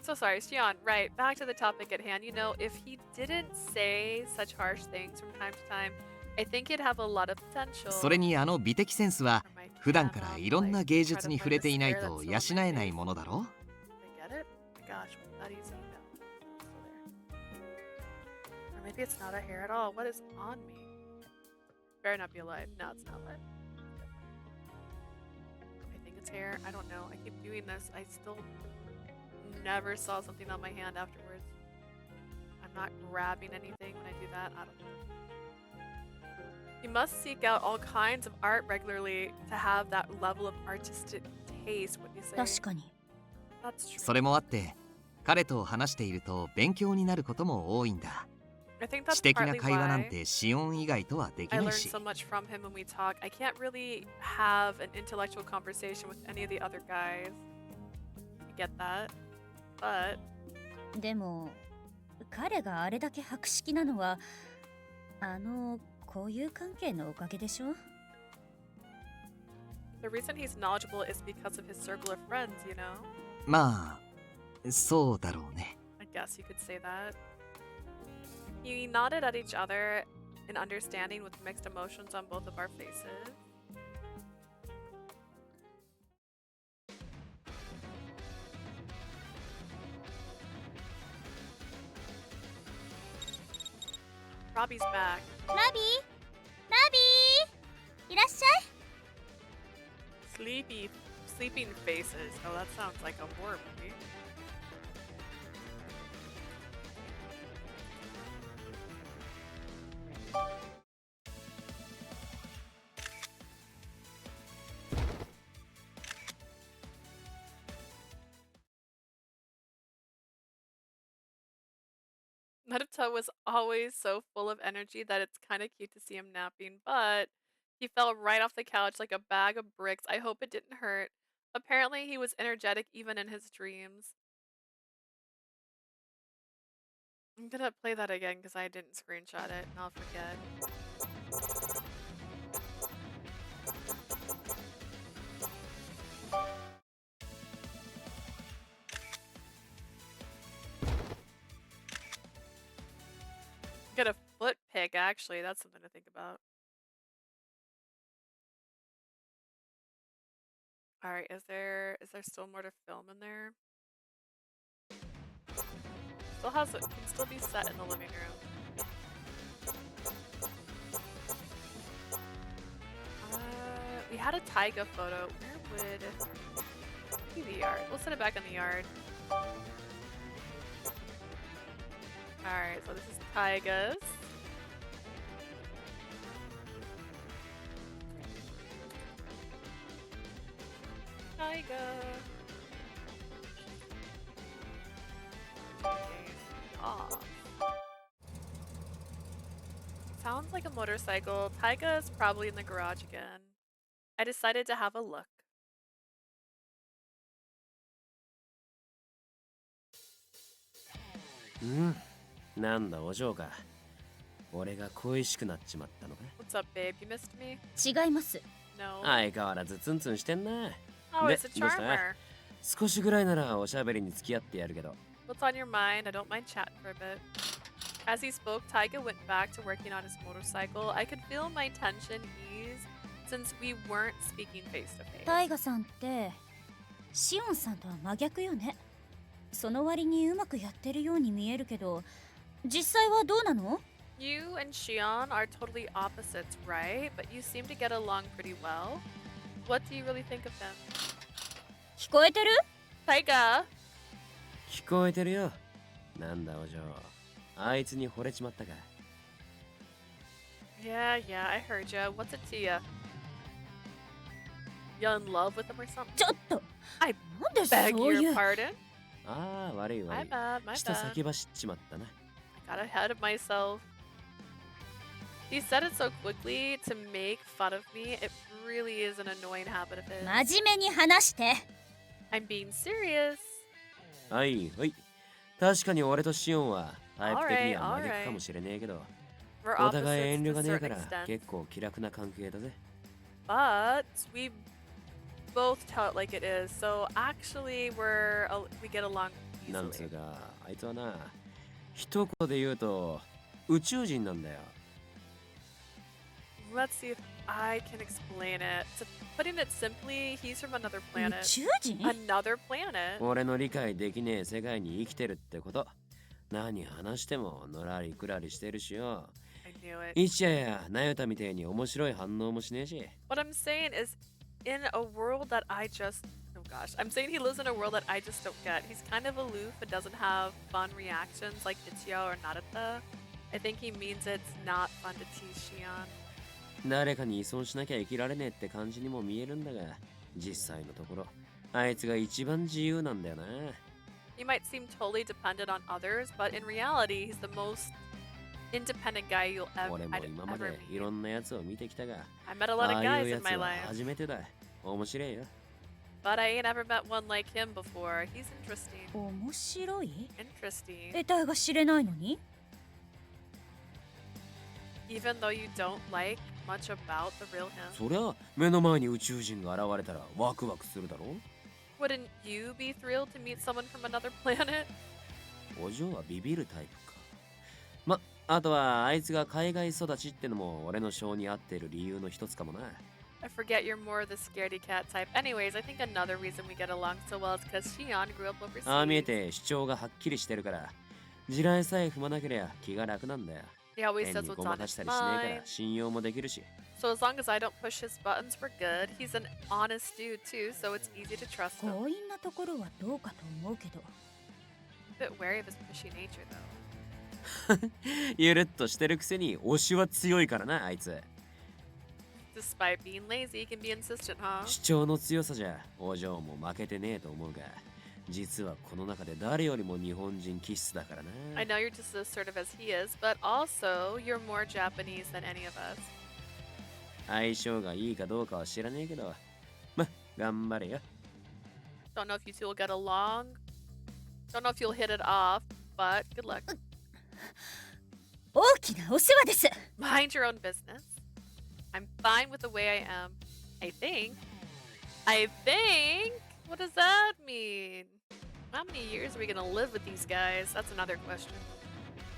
So sorry, Xion, right, back to the topic at hand. You know, if he didn't say such harsh things from time to time, I think he'd have a lot of potential. それにあの美的センスは普段からいろんな芸術に触れていないと養えないものだろ I get it? Oh my gosh, that easy? No. Still there. Or maybe it's not a hair at all. What is on me? Better not be alive. No, it's not alive. I think it's hair. I don't know. I keep doing this. I still never saw something on my hand afterwards. I'm not grabbing anything when I do that. I don't know. You must seek out all kinds of art regularly to have that level of artistic taste. What do you say? 確かに。 That's true. それもあって彼と話していると勉強になることも多いんだ I think that's 知的な partly 会話なん why てシオン以外とはでき I ない learn し so much from him when we talk. I can't really have an intellectual conversation with any of the other guys. I get that. But でも彼があれだけ博識なのは交友関係のおかげでしょ the reason he's knowledgeable is because of his circle of friends, you know? まあそうだろうね I guess you could say that. We nodded at each other in understanding with mixed emotions on both of our faces. Robbie's back. ラビーいらっしゃい Sleeping faces. Oh, that sounds like a horror movie. Nayuta was always so full of energy that it's kind of cute to see him napping, but he fell right off the couch like a bag of bricks. I hope it didn't hurt. Apparently, he was energetic even in his dreams. I'm gonna play that again because I didn't screenshot it and I'll forget. Get a foot pick, actually. That's something to think about. Alright, is there still more to film in there? Can still be set in the living room. We had a Taiga photo. Where would be the yard? We'll set it back in the yard. Alright, so this is Taiga's. Taiga. Off. Sounds like a motorcycle. Taiga is probably in the garage again. I decided to have a look.なんだお嬢か俺が恋しくなっちまったのか What's up, babe? You missed me? 違います No. 相変わらずツンツンしてんな Oh, で it's a どうした charmer. 少しぐらいならおしゃべりに付き合ってやるけど What's on your mind? I don't mind chatting for a bit. As he spoke, Taiga went back to working on his motorcycle. I could feel my tension ease since we weren't speaking face to face. タイガさんってシオンさんとは真逆よねその割にうまくやってるように見えるけど実際はどうなの You and Xion are totally opposites, right? But you seem to get along pretty well. What do you really think of him? 聞こえてる Taiga! 聞こえてるよなんだお嬢あいつに惚れちまったか Yeah, I heard ya. What's it to ya? You in love with him or something? ちょっと I なんで beg そうい your う pardon? ああ悪い My 悪い bad, my 舌 bad. 先走っちまったな I got ahead of myself. He said it so quickly to make fun of me. It really is an annoying habit of his. 真面目に話して I'm being serious. はいはい確かに俺とシオンはタイプ的には真 Alright, 逆かもしれねえけど We're お互い opposites 遠 to 慮 a がねえか certain ら extent. 結構気楽な関係だぜ But we both tell it like it is. So actually, we get along なんつう easily. か、あいつはな、一言で言うと宇宙人なんだよ。Let's see if I can explain it. So putting it simply, he's from another 宇 planet. 宙人 Another planet? 俺の理解できねえ世界に生きてるってこと。何話してものらりくらりしてるしよ。I knew it. イチヤやナユタみてえに面白い反応もしねえし。What I'm saying is, in a world that I just... Oh gosh. I'm saying he lives in a world that I just don't get. He's kind of aloof and doesn't have fun reactions like Ichiya or Nayuta. I think he means it's not fun to tease Shion. 誰かに依存しなきゃ生きられねえって感じにも見えるんだが、実際のところ、あいつが一番自由なんだよな。He might seem totally dependent on others, but in reality, he's the most independent guy you'll ever, 俺も I'd 今ま ever でい meet. ろんなやつを見てきたが、 I met a lot あ of あいう guys や in つ my は life, 初めてだ。面白いよ。but I ain't ever met one like him before. He's interesting. 面白い Interesting. 得体が知れないのに Even though you don't like much about the real him. そりゃ目の前に宇宙人が現れたらワクワクするだろ。 Wouldn't you be thrilled to meet someone from another planet? お嬢はビビるタイプか。ま、あとはあいつが海外育ちってのも俺の性に合ってる理由の一つかもな。I forget you're more the scaredy cat type. Anyways, I think another reason we get along so well is because Shion grew up overseas. ああ見えて主張がはっきりしてるから、地雷さえ踏まなけりゃ気が楽なんだよ。 He always 変 says に what's ごま on かし his たりしねえから mind. 信用もできるし。 So as long as I don't push his buttons, we're good. He's an honest dude too, so it's easy to trust him. 強引なところはどうかと思うけど A bit wary of his pushy nature though. ゆるっとしてるくせに推しは強いからな、あいつ。 Despite being lazy, he can be insistent, huh? 主張の強さじゃお嬢も負けてねえと思うが、実はこの中で誰よりも日本人気質だからな。 I know you're just as assertive as he is, but also you're more Japanese than any of us. 相性がいいかどうかは知らねえけど、ま、頑張れよ。 Don't know if you two will get along. Don't know if you'll hit it off, but good luck. 大きなお世話です Mind your own business. I'm fine with the way I am. I think. What does that mean? How many years are we gonna live with these guys? That's another question.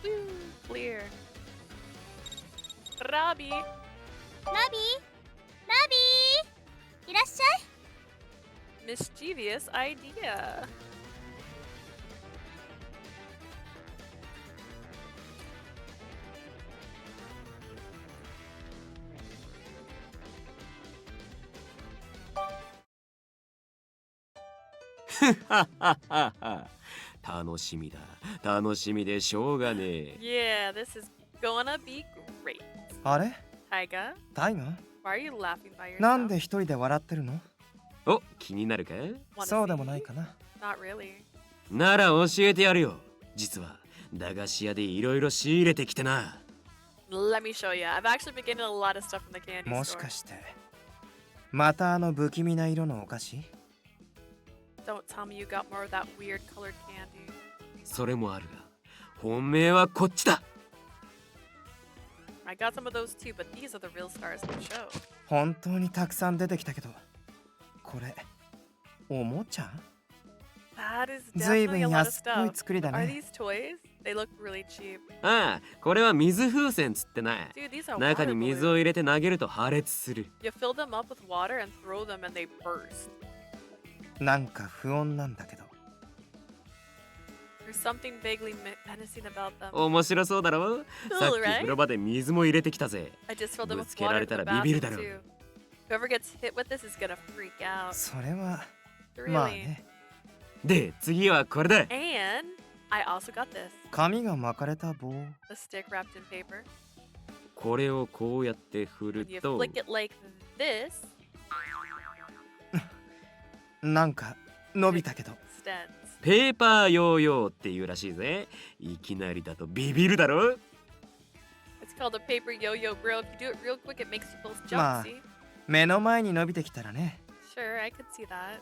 Woo, clear. Rabi. ナビいらっしゃい Mischievous idea.楽しみでしょうがねえ。 Yeah, this is gonna be great. あれ Taiga, タイガ why are you laughing by yourself? なんで一人で笑ってるのお、気になるか？ Wanna そうでも see? ないかな Not really. なら教えてやるよ。実は駄菓子屋でいろいろ仕入れてきてな。 Let me show you. I've actually been getting a lot of stuff from the candy もし store. かしてまたあの不気味な色のお菓子 Don't tell me you got more of that weird colored candy. それもあるが、本命はこっちだ。 I got some of those too, but these are the real stars of the show. 本当にたくさん出てきたけどこれおもちゃ That is ずい definitely ぶ a ん lot of 安っぽい stuff. 作りだ Are ね these toys? They look really cheap. ああ、これは水風船つってな。 Dude, these are 中 water に水を balloons. 入れて投げると破裂する。 You fill them up with water and throw them and they burst. なんか不穏なんだけど There's something vaguely menacing about them. 面白そうだろ？さっ Cool, き right? 風呂場で水も入れてきたぜ。 I just filled them ぶ with つけら water れ from た the らビビる bathroom だろ too. Whoever gets hit with this is gonna freak out. それは Really. まあねで、次はこれだ。 And I also got this. 紙が巻かれた棒 The stick wrapped in paper. これをこうやって振る When you と、 flick it like this, なんか伸びたけど extends. ペーパーヨーヨーっていうらしいぜ。いきなりだとビビるだろ？ It's called a paper yo-yo, bro. If you do it real quick, it makes you both jump. まあ See? 目の前に伸びてきたらね Sure, I could see that.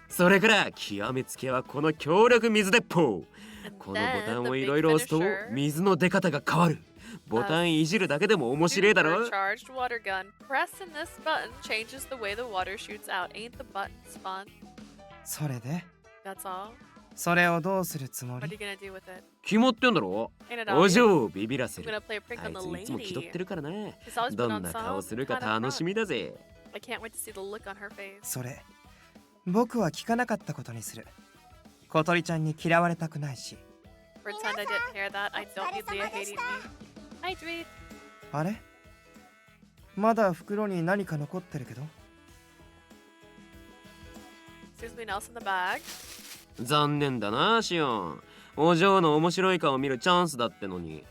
それから極めつけはこの強力水鉄砲。 And このボタ then ン the をい big ろいろ押すと finisher, 水の出方が変わる。ボタンいじるだけでも面白いだろ？ supercharged water gun. Pressing this button changes the way the water shoots out. Ain't the button fun? それで That's all. それをどうするつも What are り you gonna do with it? 決まってんだろ。 Ain't it お obvious? 嬢をビビらせ I'm る。 gonna play a prank あ on い the ついつも気取 lady. ってるからね。 She's always ど been ん on な顔 some するか kind of 楽しみだぜ。 I can't wait to see the look on her face. それ僕は聞かなかったことにする。小鳥ちゃんに嫌われたくないし。 Pretend I didn't hear that. I don't need Leah hating me. Hi, Dweet. あれまだ袋に何か残ってるけど。 Seems something else in the bag. 残念だな、シオン。お嬢の面白い顔を見るチャンスだってのに。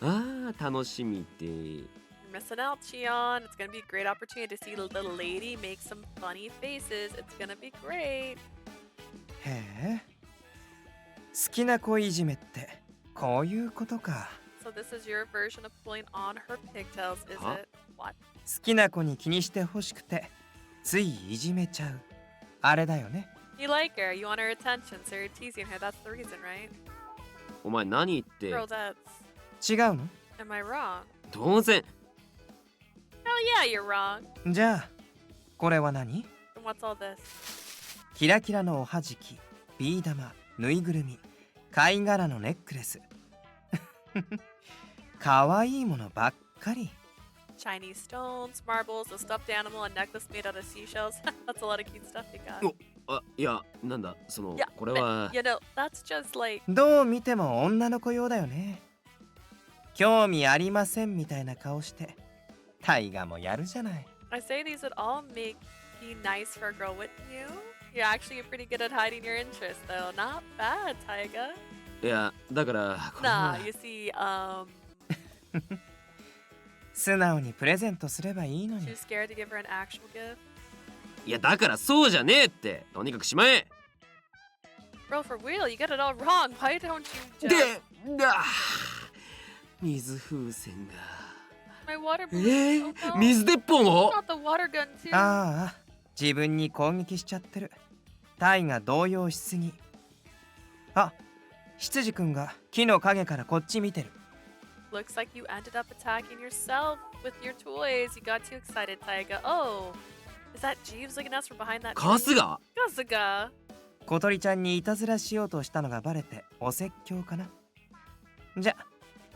ああ、楽しみって。 You're missing out, Shion. It's gonna be a great opportunity to see the little lady make some funny faces. It's gonna be great. へえ。好きな子いじめってこういうことか。 So this is your version of pulling on her pigtails, is Huh? it? What? 好きな子に気にしてほしくてついいじめちゃう。あれだよね。 You like her. You want her attention, so you're teasing her. That's the reason, right? お前何言って。 Girl, that's... 違うの？ Am I wrong? 当然。 Hell yeah, you're wrong. じゃあこれは何？ Then what's all this? キラキラのおはじき、ビー玉、ぬいぐるみ、貝殻のネックレス。かわいいものばっかり。 Chinese stones, marbles, a stuffed animal, a necklace made out of seashells. That's a lot of cute stuff you got. あ、いや、なんだ、その、 Yeah, これは。 you know, that's just like... どう見ても女の子用だよね。興味ありませんみたいな顔してタイガもやるじゃない。 I say these would all make you nice for a girl, wouldn't you? You're actually pretty good at hiding your interest, though. Not bad, Taiga. いや、だから、これは Nah, you see, 素直にプレゼントすればいいのに。 too scared to give her an actual gift. いや、だからそうじゃねえって。とにかくしまえ。 Bro, for real, you got it all wrong. Why don't you just... で、水風船が。 My water balloon. Oh, no. 水鉄砲も Not the water gun, too. ああ、自分に攻撃しちゃってる。タイが動揺しすぎ。あ、羊くんが木の陰からこっち見てる。 Looks like you ended up attacking yourself with your toys. You got too excited, Taiga. Oh, is that Jeeves looking at us from behind that? 春日 Kasuga. 小鳥ちゃんにいたずらしようとしたのがバレてお説教かな。じゃ、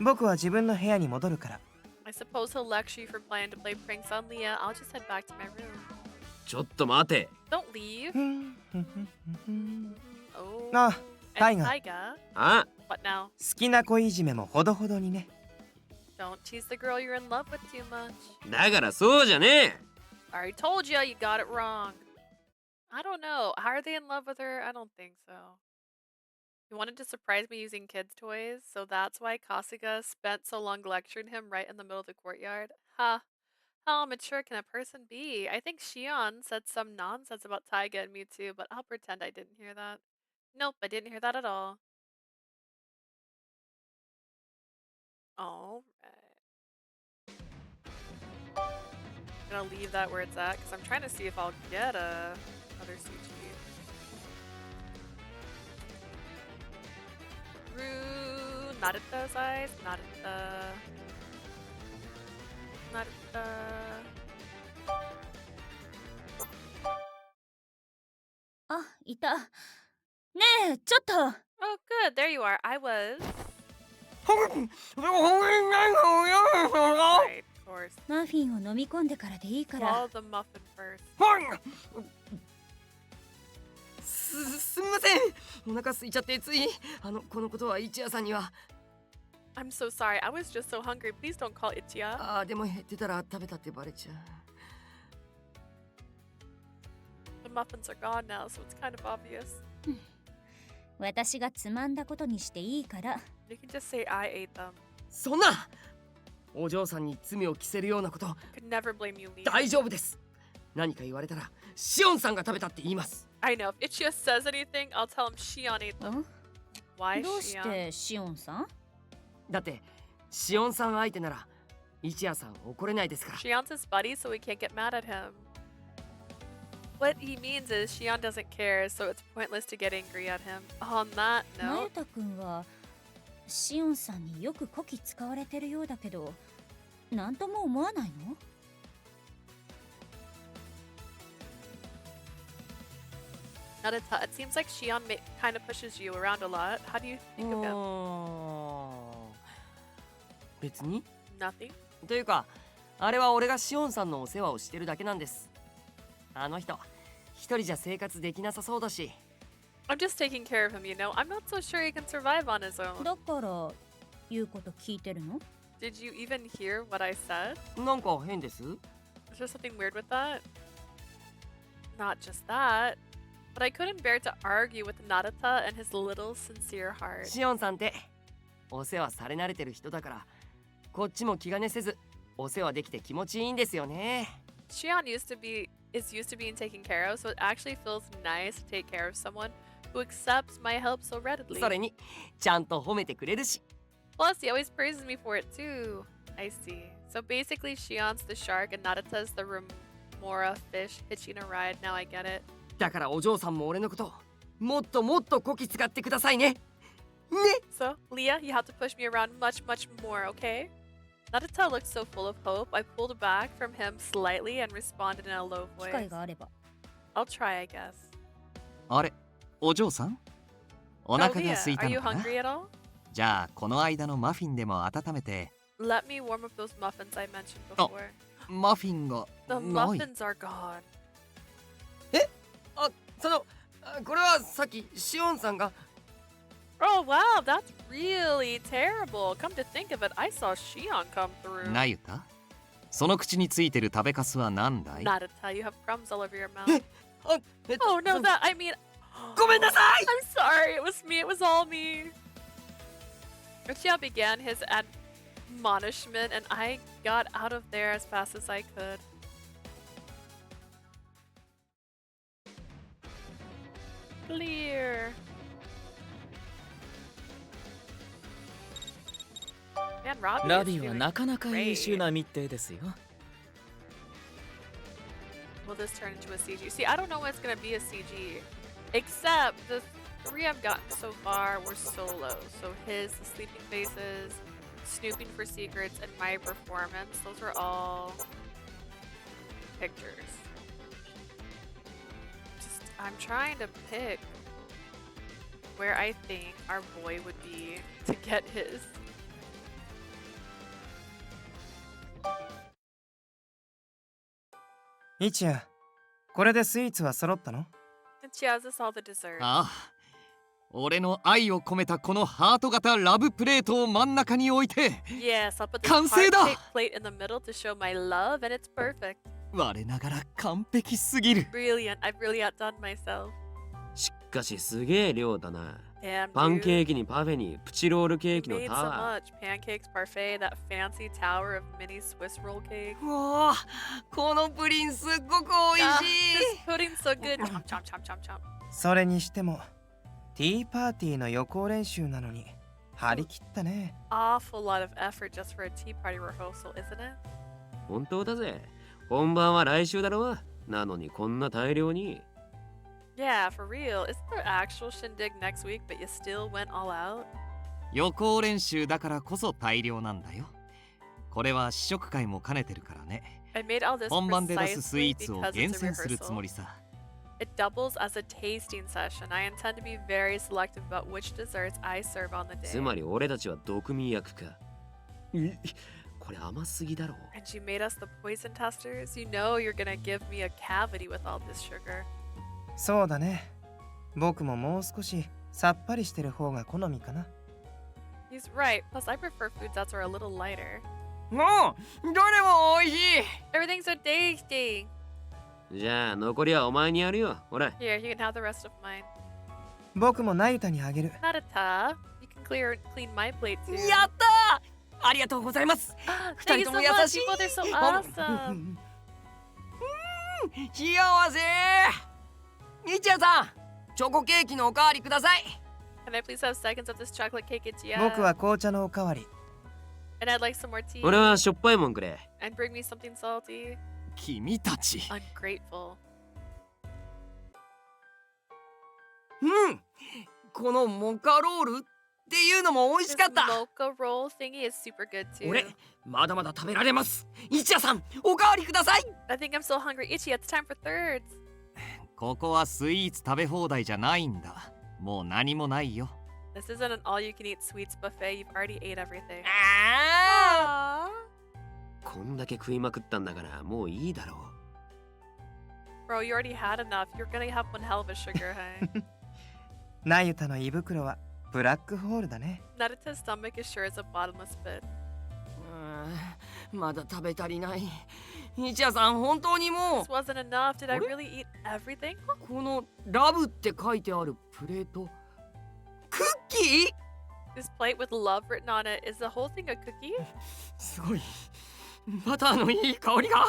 僕は自分の部屋に戻るから。 I suppose he'll lecture you for planning to play pranks on Leah. I'll just head back to my room. ちょっと待て。 Don't leave. ふんふんふんふん Oh. あ、 And タイガ。 Taiga. あ、 What now? 好きな子いじめもほどほどにね。 Don't tease the girl you're in love with too much. だからそうじゃねえ。 I already told you, you got it wrong. I don't know. How are they in love with her? I don't think so. He wanted to surprise me using kids' toys, so that's why Kasuga spent so long lecturing him right in the middle of the courtyard. Ha! How mature can a person be? I think Shion said some nonsense about Taiga and me too, but I'll pretend I didn't hear that. Nope, I didn't hear that at all. Alright. Gonna leave that where it's at, because I'm trying to see if I'll get another sushi. Rue, not at those eyes, not at the... Not at the... Ah, いた。ねえ、ちょっと。 Oh, good, there you are. I was... Right, of course. マフィンを飲み込んでからでいいから Swallow the muffin first. すみません。お腹空いちゃってついこのことは一夜さんには。 I'm so sorry. I was just so hungry. Please don't call Ichiya. あーでも減ってたら食べたってバレちゃう。 The muffins are gone now, so it's kind of obvious. 私がつまんだことにしていいから。 You can just say I ate them. そんなお嬢さんに罪を着せるようなこと Could never blame you, Lee. 大丈夫です。何か言われたらシオンさんが食べたって言います。 I know. If Ichiya says anything, I'll tell him Shion ate them. ん Why どうし Shion? てシオンさん？だってシオンさん相手なら一夜さん怒れないですから。 Shion's his buddy, so we can't get mad at him. What he means is Shion doesn't care, so it's pointless to get angry at him. On that なゆ note, たくんはシオンさんによくこき使われてるようだけど、なんとも思わないの？ Nayuta, it seems like Shion kind of pushes you around a lot. How do you think of him? 別に Nothing? というか、あれは俺がシオンさんのお世話をしてるだけなんです。あの人、一人じゃ生活できなさそうだし。I'm just taking care of him, you know. I'm not so sure he can survive on his own. だから言うこと聞いてるの？ Did you even hear what I said? なんか変です。Is there something weird with that? Not just that, but I couldn't bear to argue with Nayuta and his little sincere heart. シオンさんってお世話され慣れてる人だから、こっちも気兼ねせずお世話できて気持ちいいんですよね。Shion is used to being taken care of, so it actually feels nice to take care of someone who accepts my help so readily. それにちゃんと褒めてくれるし。Plus, he always praises me for it too. I see. So basically, Shion's the shark and Nayuta's the remora fish hitching a ride. Now I get it. だからお嬢さんも俺のこともっともっとこき使ってくださいね。ね。 So, Leah, you have to push me around much, much more, okay? Nayuta looked so full of hope. I pulled back from him slightly and responded in a low 機会 voice. があれば。 I'll try, I guess. あれ、お嬢さん？お Oh, 腹が Leah, 空い are た you のかな？ hungry at all? じゃあこの間のマフィンでも温めて。 Let me warm up those muffins I mentioned Oh. before. マフィンが The ない。 muffins are gone. あ、これはさっきシオンさんが。 Oh, wow, that's really terrible. Come to think of it, I saw Shion come through. なゆた？その口についてる食べかすは何だい？ Nayuta, you have crumbs all over your mouth. あ、Oh, no, that, I mean... ごめんなさい。 I'm sorry, it was me, it was all me. Ichiya began his admonishment and I got out of there as fast as I could. Clear. Man, Robbie ラ is ビは doing なかなか優秀 great. な密偵ですよ。 Will this turn into a CG? See, I don't know when it's gonna be a CG. Except the 3 I've gotten so far were solo. So his, the sleeping faces, snooping for secrets, and my performance. Those were all pictures. I'm trying to pick where I think our boy would be to get his. Ichiya、これでスイーツは揃ったの？ And she has us all the dessert. ああ、俺の愛を込めたこのハート型ラブプレートを真ん中に置いて。 Yes, I'll put this 完成だ。 heart-shaped plate in the middle to show my love, and it's perfect. 我ながら完璧すぎる。 Brilliant. I've really outdone myself. しかしすげえ量だな。 Damn, パン dude. ケーキにパフェにプチロールケ You ーキの made タ so ワ much. Pancakes, parfait, that fancy tower of mini Swiss roll cake. うわ、このプリンすっごく美 Ah, 味しい。 this pudding's so good. Chomp, chomp, chomp, chomp, chomp. それにしてもティーパーティーの予行練習なのに張り切ったね。 Awful lot of effort just for a tea party rehearsal, isn't it? ー。本当だぜ。本番は来週だろ。なのにこんな大量に。 Yeah, for real. Isn't there actual shindig next week, but you still went all out? 予行練習だからこそ大量なんだよ。これは試食会も兼ねてるからね。 I made all this 本番で出すスイ precisely ーツを because 厳 it's a 選するつも rehearsal. りさ。 It doubles as a tasting session. I intend to be very selective about which desserts I serve on the つ day. まり俺たちは毒味役か。これ甘すぎだろ。 And you made us the poison testers? You know you're gonna give me a cavity with all this sugar. そうだね。僕ももう少しさっぱりしてる方が好みかな。 He's right. Plus, I prefer foods that are a little lighter. もうどれも美味しい。 Everything's so tasty. じゃあ残りはお前にやるよ。ほら。 Here, you can have the rest of mine. 僕もナユタにあげる。 Nayuta, you can clean my plate too. やったー。ありがとうございます。 Thank 二 you 人 so とも優 much. しい。 You both are so awesome. 幸せ。イチヤさん、チョコケーキのおかわりください。 Can I please have seconds of this chocolate cake, Ichiya? 僕は紅茶のおかわり。 And I'd like some more tea. 俺はしょっぱいもんくれ。 And bring me something salty. 君たち。 Ungrateful. うん。このモカロールっていうのも美味し This かった。 mocha roll thingy is super good too. 俺、まだまだ食べられます。イチヤさん、おかわりください。 I think I'm still hungry. Ichiya, it's time for thirds. ここはスイーツ食べ放題じゃないんだ。もう何もないよ。 This isn't an all-you-can-eat sweets buffet. You've already ate everything. こんだけ食いまくったんだからもういいだろう。 Bro, you already had enough. You're gonna have one hell of a sugar high. ナユタの胃袋はブラックホールだね。 Naruta's stomach is sure as a bottomless pit. まだ食べ足りない。一夜さん、本当にも This wasn't enough. Did I really eat everything? うこのラブって書いてあるプレート、クッキー？ This plate with love written on it, is the whole thing a cookie? すごい。バターのいい香りが。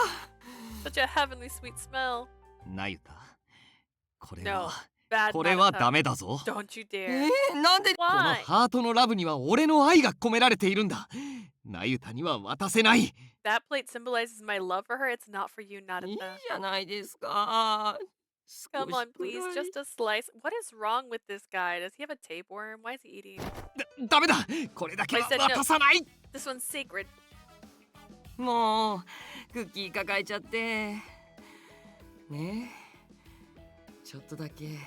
Such a heavenly sweet smell. ナユタ、これ No, は bad これは Naruto. ダメだぞ。 Don't you dare. なんで？この Why? ハートのラブには俺の愛が込められているんだ。ナユタには渡せない。 That plate symbolizes my love for her. It's not for you, いい Naruto. じゃないですか。 Come on, please, just a slice. What is wrong with this guy? Does he have a tapeworm? Why is he eating? ダメだ。これだけは I said no. 渡さない。 This one's sacred. もうクッキー抱えちゃってねえ、ちょっとだけ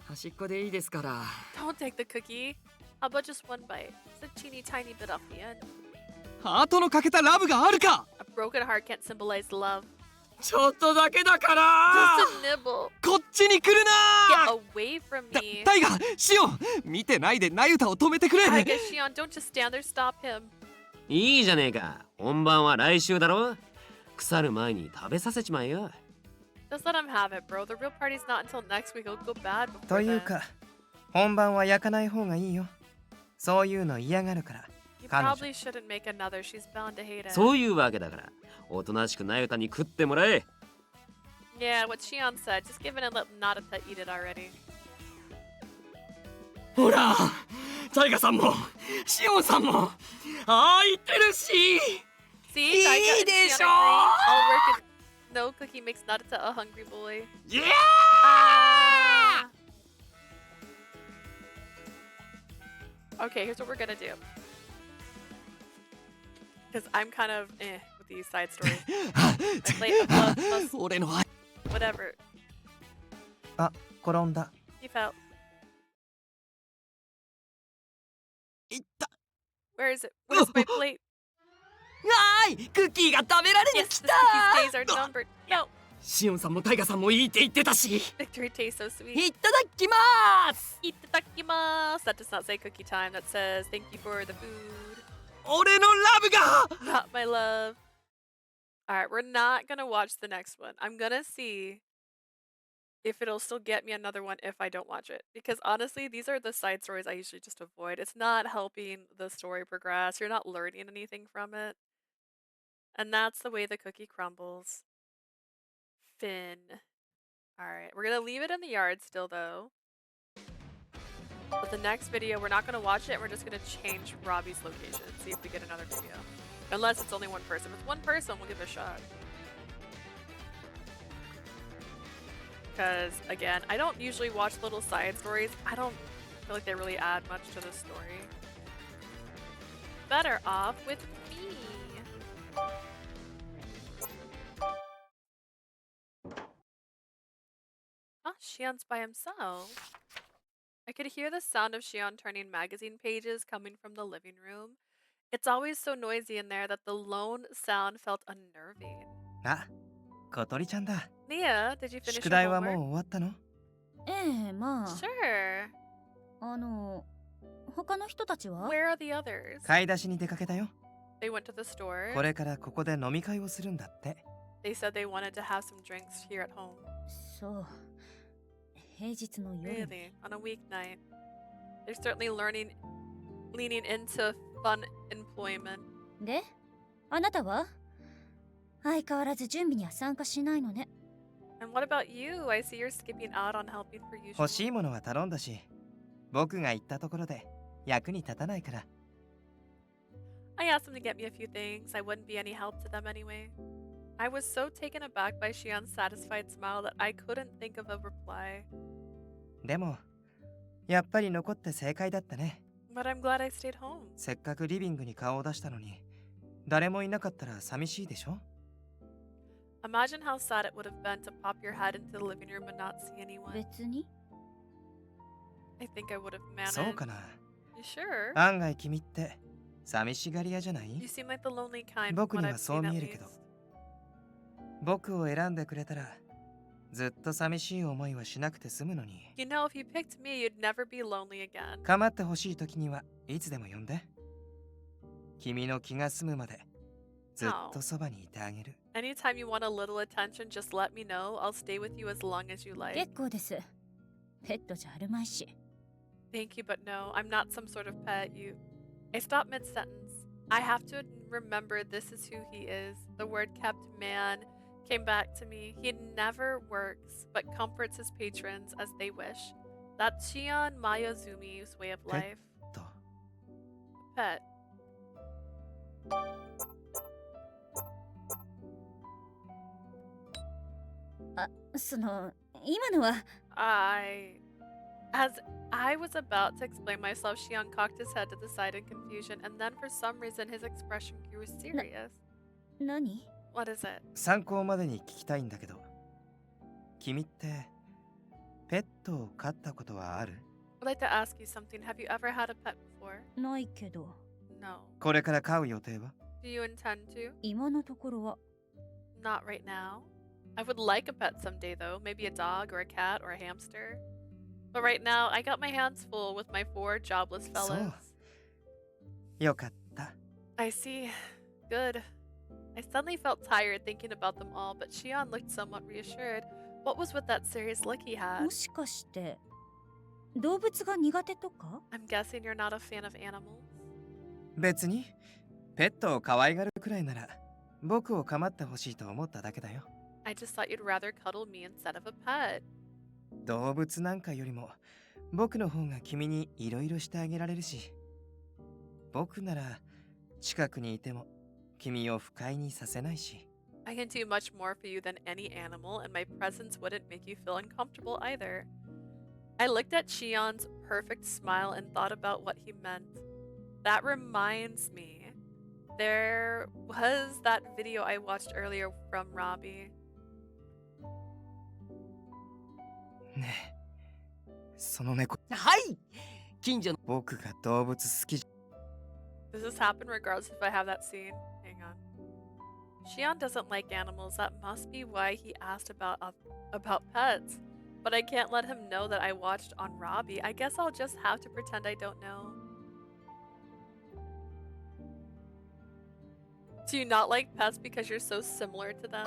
端っこでいいですから。 Don't take the cookie. How about just one bite? It's a teeny tiny bit off the end. ハートのかけたラブがあるか。 A broken heart can't symbolize love. ちょっとだけだから。 Just a nibble. こっちに来る Get な。 away from me. タイガ、シオン、見てないでナユタを止めてくれ。 Taiga, Shion, don't just stand there. Stop him. いいじゃねえか。本番は来週だろ。腐る前に食べさせちまえよ。 Just let him have it, bro. The real party's not until next week. It'll go bad と before いう then. か、本番は焼かない方がいいよ。そういうの嫌がるから。 You 彼女 probably shouldn't make another. She's bound to hate it. そういうわけだから、おとなしくナユタに食ってもらえ。 Yeah, what Shion said. Just give it and let Naruto eat it already. ほら、タイガさんもシオンさんもああ言ってるし。 See, いい Taiga and で Shion し agree. ょ。 All work and no cookie makes Naruto a hungry boy. いや Ah! Okay, here's what we're gonna do. Because I'm kind of with these side stories. A plate of love plus 俺の愛。 whatever. あ、転んだ。 You felt. いった。 Where is it? Where's my plate? ーい、クッキーが食べられ Yes, てき this た。 cookie's days are numbered. No, シオンさんもタイガさんもいいって言ってたし。 victory tastes so sweet. いただきます。 Itadakimasu. That does not say cookie time. That says thank you for the food. 俺のラブが。 Not my love. Alright, we're not gonna watch the next one. I'm gonna see if it'll still get me another one if I don't watch it. Because honestly, these are the side stories I usually just avoid. It's not helping the story progress. You're not learning anything from it. And that's the way the cookie crumbles. Finn. Alright, we're gonna leave it in the yard still though. But the next video, we're not gonna watch it. We're just gonna change Robbie's location. See if we get another video. Unless it's only one person. If it's one person, we'll give it a shot. Because, again, I don't usually watch little side stories. I don't feel like they really add much to the story. Better off with me. Oh, Shion's by himself. I could hear the sound of Shion turning magazine pages coming from the living room. It's always so noisy in there that the lone sound felt unnerving. あ、小鳥ちゃんだ。 Nia, did you finish 宿 your 題はもう homework? 終わったの？ええ、まあ。 Sure. 他の人たちは？ Where are the others? 買い出しに出かけたよ。 They went to the store. これからここで飲み会をするんだって。 They said they wanted to have some drinks here at home. そう。平日の夜。 Really? On a weeknight. They're certainly leaning into fun employment. で、あなたは？相変わらず準備には参加しないのね。And what about you? I see you're skipping out on helping for usual. 欲しいものは頼んだし、僕が言ったところで役に立たないから。I asked them to get me a few things. I wouldn't be any help to them anyway. I was so taken aback by Shion's satisfied smile that I couldn't think of a reply. でも、やっぱり残って正解だったね。 But I'm glad I stayed home. せっかくリビングに顔を出したのに、誰もいなかったら寂しいでしょ？ Imagine how sad it would have been to pop your head into the living room and not see anyone. 別に I think I would have managed. そうかな。 You sure? 案外君って寂しがり屋じゃない？ You seem like the lonely kind. 僕 From に what は I've そう seen 見 at えるけど least. 僕を選んでくれたらずっと寂しい思いはしなくて済むのに。 You know, if you picked me, you'd never be lonely again. 構ってほしい時にはいつでも呼んで。君の気が済むまでずっとそばにいてあげる。 Anytime you want a little attention, just let me know. I'll stay with you as long as you like. 結構です。ペットじゃあるまいし。 Thank you, but no, I'm not some sort of pet. I stopped mid-sentence. I have to remember this is who he is. The word kept man came back to me. He never works, but comforts his patrons as they wish. That's Shion Mayazumi's way of life. と Pet. その今のは As I was about to explain myself, Shion cocked his head to the side in confusion, and then for some reason his expression grew serious. 何 What is it? 参考までに聞きたいんだけど、君ってペットを飼ったことはある？ I'd like to ask you something. Have you ever had a pet before? ないけど No. これから飼う予定は？ Do you intend to? 今のところは Not right now. I would like a pet someday, though. Maybe a dog or a cat or a hamster. But right now, I got my hands full with my 4 jobless そ fellas. う。よかった。 I see. Good. I suddenly felt tired thinking about them all, but Shion looked somewhat reassured. What was with that serious look he had? もしかして動物が苦手とか I'm guessing you're not a fan of animals. 別にペットを可愛がるくらいなら僕を構ってほしいと思っただけだよ。 I just thought you'd rather cuddle me instead of a pet. 動物なんかよりも僕の方が君にいろいろしてあげられるし、僕なら近くにいても君を不快にさせないし。 I can do much more for you than any animal, and my presence wouldn't make you feel uncomfortable either. I looked at Shion's perfect smile and thought about what he meant. That reminds me, there was that video I watched earlier from Robbie. ねえ、その猫。はい近所の僕が動物好きじ Does this happen regardless if I have that scene? Hang on. Shion doesn't like animals. That must be why he asked about pets. But I can't let him know that I watched on Robbie. I guess I'll just have to pretend I don't know. Do you not like pets because you're so similar to them?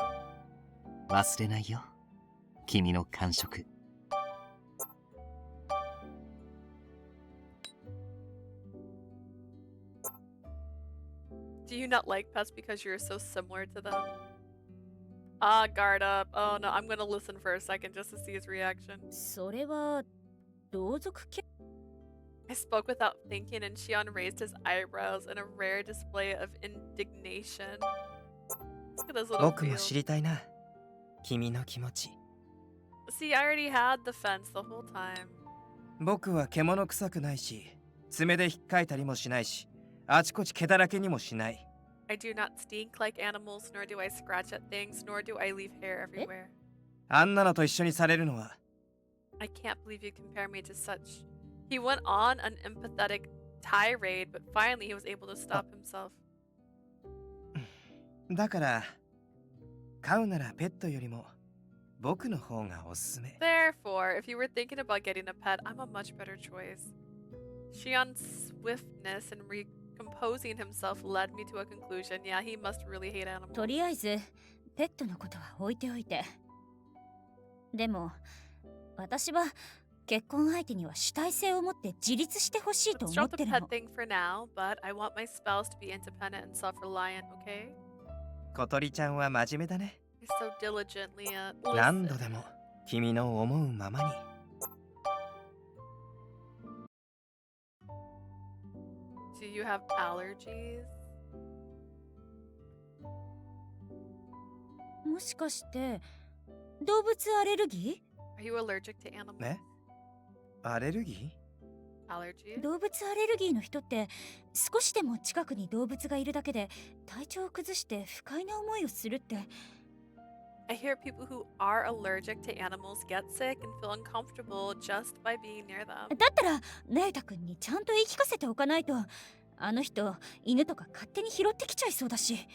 忘れないよ君の感触。 Do you not like pets because you're so similar to them? Guard up. Oh no, I'm gonna listen for a second just to see his reaction. それは同族系 I spoke without thinking, and Shion raised his eyebrows in a rare display of indignation. Look at this ゃ。 little 僕も field. 知りたいな。君の気持ち。 See, I already had the fence the whole time. 僕は獣臭くないし、爪で引っかいたりもしないし、あちこち毛だらけにもしない。 I do not stink like animals, nor do I scratch at things, nor do I leave hair everywhere. あんなのと一緒にされるのは。 I can't believe you compare me to such. He went on an empathetic tirade, but finally he was able to stop himself. だから、飼うならペットよりも僕の方がおすすめ。 Therefore, if you were thinking about getting a pet, I'm a much better choice. Shion's swiftness in recomposing himself led me to a conclusion. Yeah, he must really hate animals. とりあえずペットのことは置いておいて。でも私は結婚相手には主体性を持って自立してほしいと Let's 思っ drop て the る pet の。 thing for now, but I want my spouse to be independent and self-reliant, okay? 小鳥ちゃんは真面目だね。 He's so diligent, Leah. 何度 Listen. でも君の思うままに。 Do you have allergies? もしかして動物アレルギ Are you allergic to animals? ね？アレルギ Allergies? ー動物アレルギーの人って少しでも近くに動物がいるだけで体調を崩して不快な思いをするって I hear people who are allergic to animals get sick and feel uncomfortable just by being near them. だったら那由他くんにちゃんと言い聞かせておかないと、あの人犬とか勝手に拾ってきちゃいそうだし。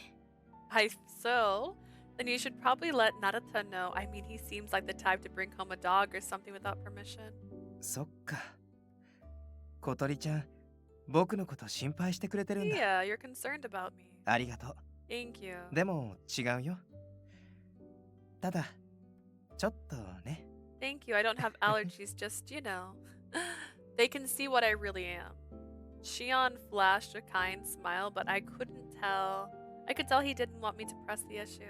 So, then you should probably let Narita know. I mean, he seems like the type to bring home a dog or something without permission. そっか。小鳥ちゃん、僕のこと心配してくれてるんだ。Yeah, you're concerned about me. ありがとう。Thank you. でも違うよ。ただ、ちょっとね。Thank you. I don't have allergies, just, you know. They can see what I really am. Shion flashed a kind smile, but I couldn't tell. I could tell he didn't want me to press the issue.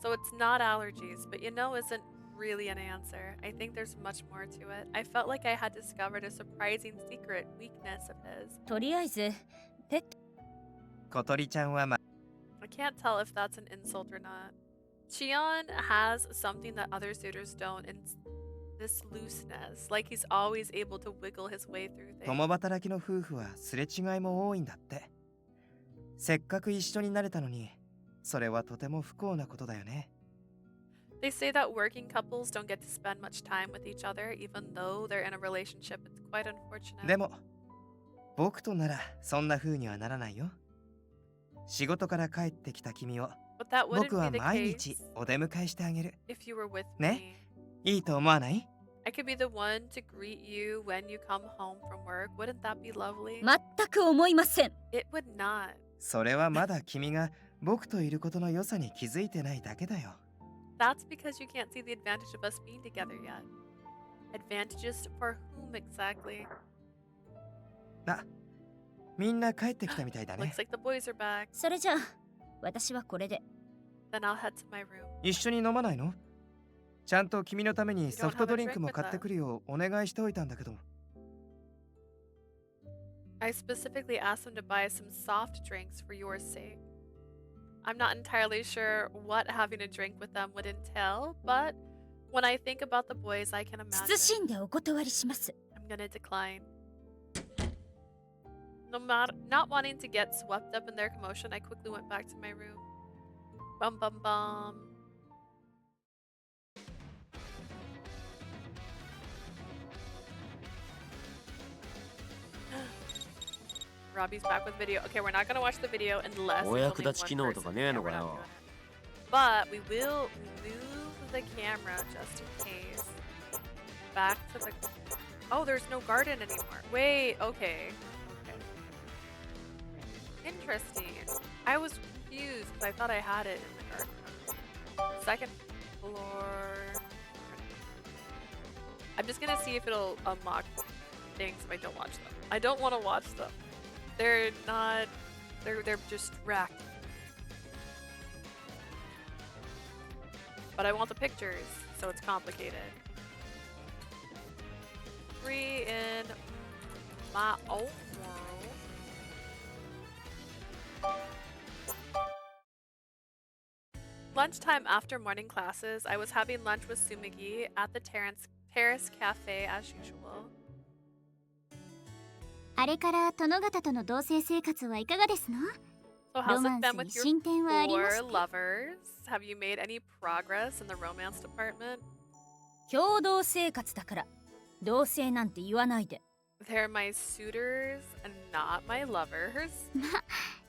So it's not allergies, but you know isn't really an answer. I think there's much more to it. I felt like I had discovered a surprising secret weakness of his. とりあえずペット。小鳥ちゃんはI can't tell if that's an insult or not. Shion has something that other suitors don't, and this looseness, like he's always able to wiggle his way through things. 共働きの夫婦はすれ違いも多いんだって。せっかく一緒になれたのに、それはとても不幸なことだよね。They say that working couples don't get to spend much time with each other, even though they're in a relationship. It's quite unfortunate. でも、僕とならそんな風にはならないよ。仕事から帰ってきた君を、But that wouldn't 僕は be the 毎 case 日お出迎えしてあげる。 if you were with ね、 me. いいと思わない？ I could be the one to greet you when you come home from work. Wouldn't that be lovely? 全く思いません。It would not. それはまだ君が僕といることの良さに気づいてないだけだよ。That's because you can't see the advantage of us being together yet. Advantages for whom exactly? あ、みんな帰ってきたみたいだね。 Looks like the boys are back. それじゃあ私はこれで。 Then I'll head to my room. 一緒に飲まないの？ちゃんと君のためにソフトドリンクも買ってくるようお願いしておいたんだけど。I specifically asked him to buy some soft drinks for your sake. I'm not entirely sure what having a drink with them would entail, but when I think about the boys, I can imagine. 謹んでお断りします。 I'm gonna decline. No matter not wanting to get swept up in their commotion, I quickly went back to my room. Bum bum bum. Robbie's back with video. Okay, we're not gonna watch the video unless it's お only 役 one 立ち機能と person. かねえ Yeah, の we're か not よ doing it. But we will move the camera just in case. Back to the... Oh, there's no garden anymore. Wait, okay. Interesting. I was confused because I thought I had it in the garden. Second floor. I'm just gonna see if it'll unlock things if I don't watch them. I don't want to watch them. They're not... They're just racked. But I want the pictures, so it's complicated. Free in my own world. Lunchtime after morning classes, I was having lunch with Sumigi at the Terrace Cafe as usual. あれから殿方との同棲生活はいかがですの？ So how's ロマ it ン been ス with に your 進展はありま four した？ lovers? Have you made any progress in the romance department? 共同生活だから同棲なんて言わないで。 They're my suitors and not my lovers. まあ、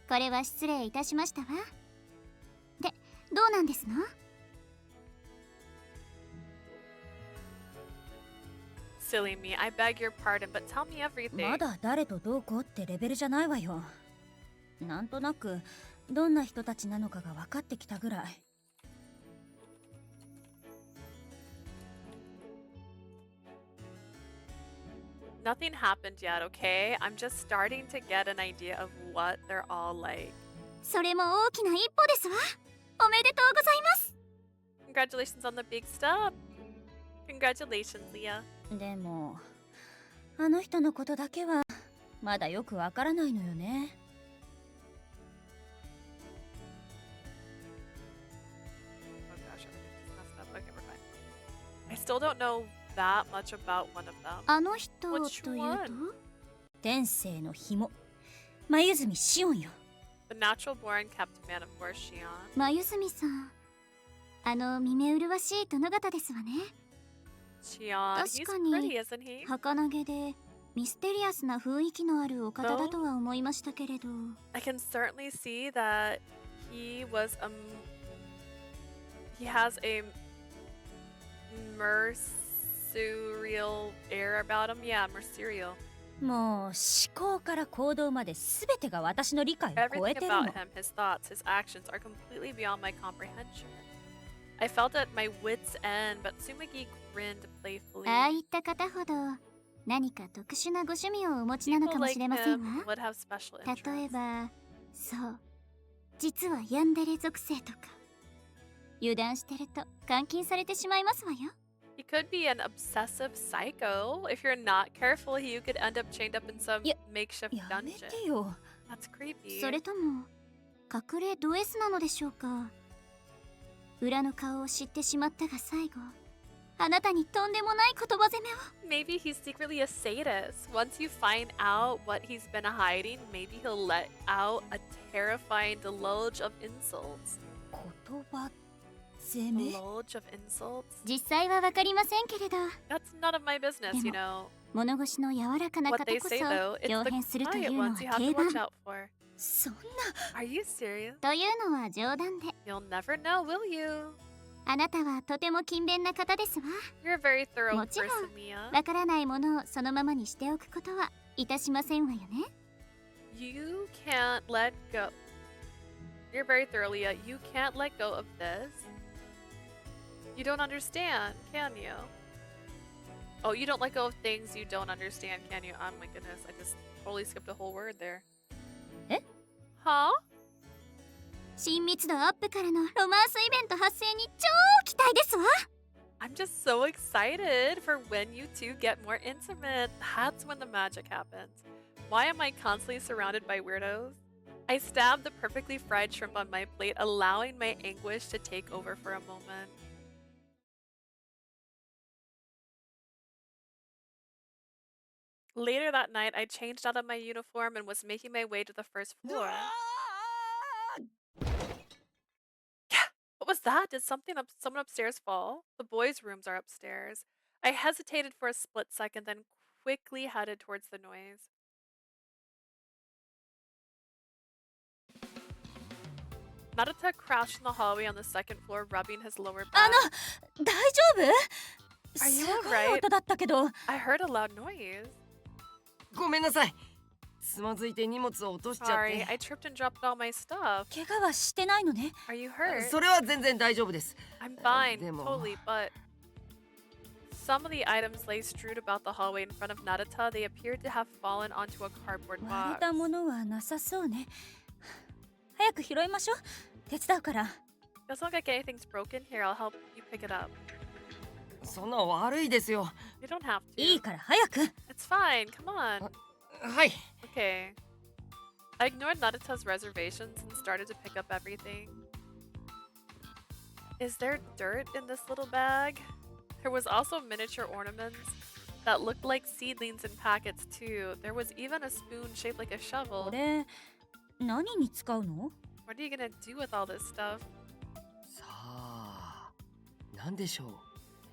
これは失礼いたしましたわ。で、どうなんですの？ Silly me, I beg your pardon, but tell me everything. まだ誰とどうこうってレベルじゃないわよ。なんとなくどんな人たちなのかが分かってきたぐらい。 Nothing happened yet, okay? I'm just starting to get an idea of what they're all like. それも大きな一歩ですわ。おめでとうございます。 Congratulations on the big step. Congratulations, Leah. でもあの人のことだけはまだよくわからないのよね。 Oh gosh, everything's messed up. Okay, we're fine. I still don't know that much about one of them. あの人という Which と one? 天性の紐眉住シオンよ。 The natural born kept man, of course, Shion. 眉住さん、見目麗しい殿方ですわね。 Shion, he's 確かに pretty, isn't he? 儚げでミステリアスな雰囲気のあるお方だとは思いましたけれど。 I can certainly see that he has a mercurial air about him. Yeah, mercurial. もう思考から行動まで全てが私の理解を超 Everything えてるの。 about him, his thoughts, his actions are completely beyond my comprehension. I felt at my wit's end, but Tsumaki grinned playfully. ああいった方ほど何か特殊なご趣味をお持ちなの People かも like しれません him わ。 would have special 例え interests. ばそう実はヤンデレ属性とか油断してると監禁されてしまいますわよ。 He could be an obsessive psycho. If you're not careful, you could end up chained up in some makeshift やめ dungeon. てよ。 That's creepy. それとも隠れド S なのでしょうか。裏の顔を知ってしまったが最後あなたにとんでもない言葉攻めを。 Maybe he's secretly a sadist. Once you find out what he's been hiding, maybe he'll let out a terrifying deluge of insults. 言葉攻め Deluge of insults? 実際はわかりませんけれど That's none of my business, you know. 物腰の柔らかな What 方 they こそ say though, it's 表 the 変するとい quiet うのは ones you have 定 to 番 watch out for. そんな Are you serious? というのは冗談で You'll never know, will you? あなたはとても勤勉な方ですわ。 You're a very thorough もちろん person, Mia. わからないものをそのままにしておくことはいたしませんわよね。 You can't let go. You're very thorough, Leah. You can't let go of this. You don't understand, can you? Oh, you don't let go of things you don't understand, can you? Oh my goodness, I just totally skipped a whole word there. え Huh? 親密度アップからのロマンスイベント発生に超期待ですわ。 I'm just so excited for when you two get more intimate. That's when the magic happens. Why am I constantly surrounded by weirdos? I stabbed the perfectly fried shrimp on my plate, allowing my anguish to take over for a moment. Later that night, I changed out of my uniform and was making my way to the first floor. What was that? Did someone upstairs fall? The boys' rooms are upstairs. I hesitated for a split second, then quickly headed towards the noise. Naruto crouched in the hallway on the second floor, rubbing his lower あ back. の大丈夫 Are you すごい alright? 音だったけど I heard a loud noise. ごめんなさい。つまずいて荷物を落としちゃっ Sorry, て。 I tripped and dropped all my stuff. 怪我はしてないのね Are you hurt? それは全然大丈夫です。 I'm fine, でも totally, but some of the items lay strewed about the hallway in front of Naruto. They appeared to have fallen onto a cardboard 割れ box. たものはなさそうね早く拾いましょう手伝うから Doesn't look like anything's broken. Here, I'll help you pick it up. そんな悪いですよ。 You don't have to. いいから早く It's fine. Come on. はい。 Okay. I ignored Naruto's reservations and started to pick up everything. Is there dirt in this little bag? There was also miniature ornaments that looked like seedlings in packets too. There was even a spoon shaped like a こ shovel. れ何に使うの What are you gonna do with all this stuff? さあ、なんでしょう。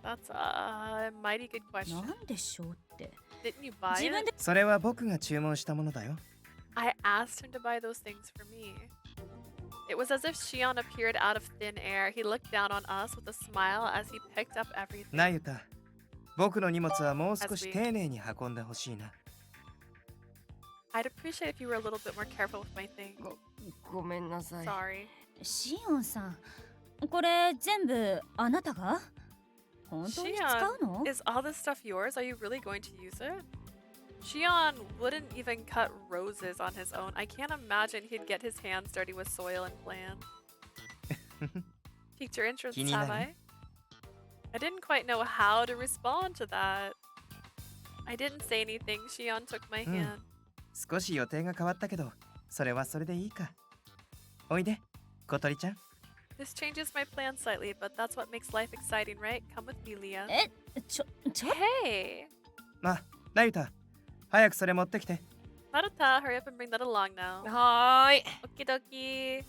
That's a mighty good な question. んでしょうって Didn't you buy 自分 it? でそれは僕が注文したものだよ。 I asked him to buy those things for me. It was as if Shion appeared out of thin air. He looked down on us with a smile as he picked up everything. なゆた、僕の荷物はもう少し丁寧に運んでほしいな。I'd appreciate if you were a little bit more careful with my things. ごめんなさい。 Sorry. シオンさんこれ全部あなたが本当に使うの Is all this stuff yours? Are you really going to use it? Shion wouldn't even cut roses on his own. I can't imagine he'd get his hands dirty with soil and plants. Piqued your interest, have I? I didn't quite know how to respond to that. I didn't say anything. Shion took my hand. 少し予定が変わったけど、それはそれでいいか。おいで、小鳥ちゃん。 This changes my plan slightly, but that's what makes life exciting, right? Come with me, Leah. ちょ Hey! まあ、なゆた、早くそれ持ってきて。 Naruto, hurry up and bring that along now. はーい。 Okie dokie.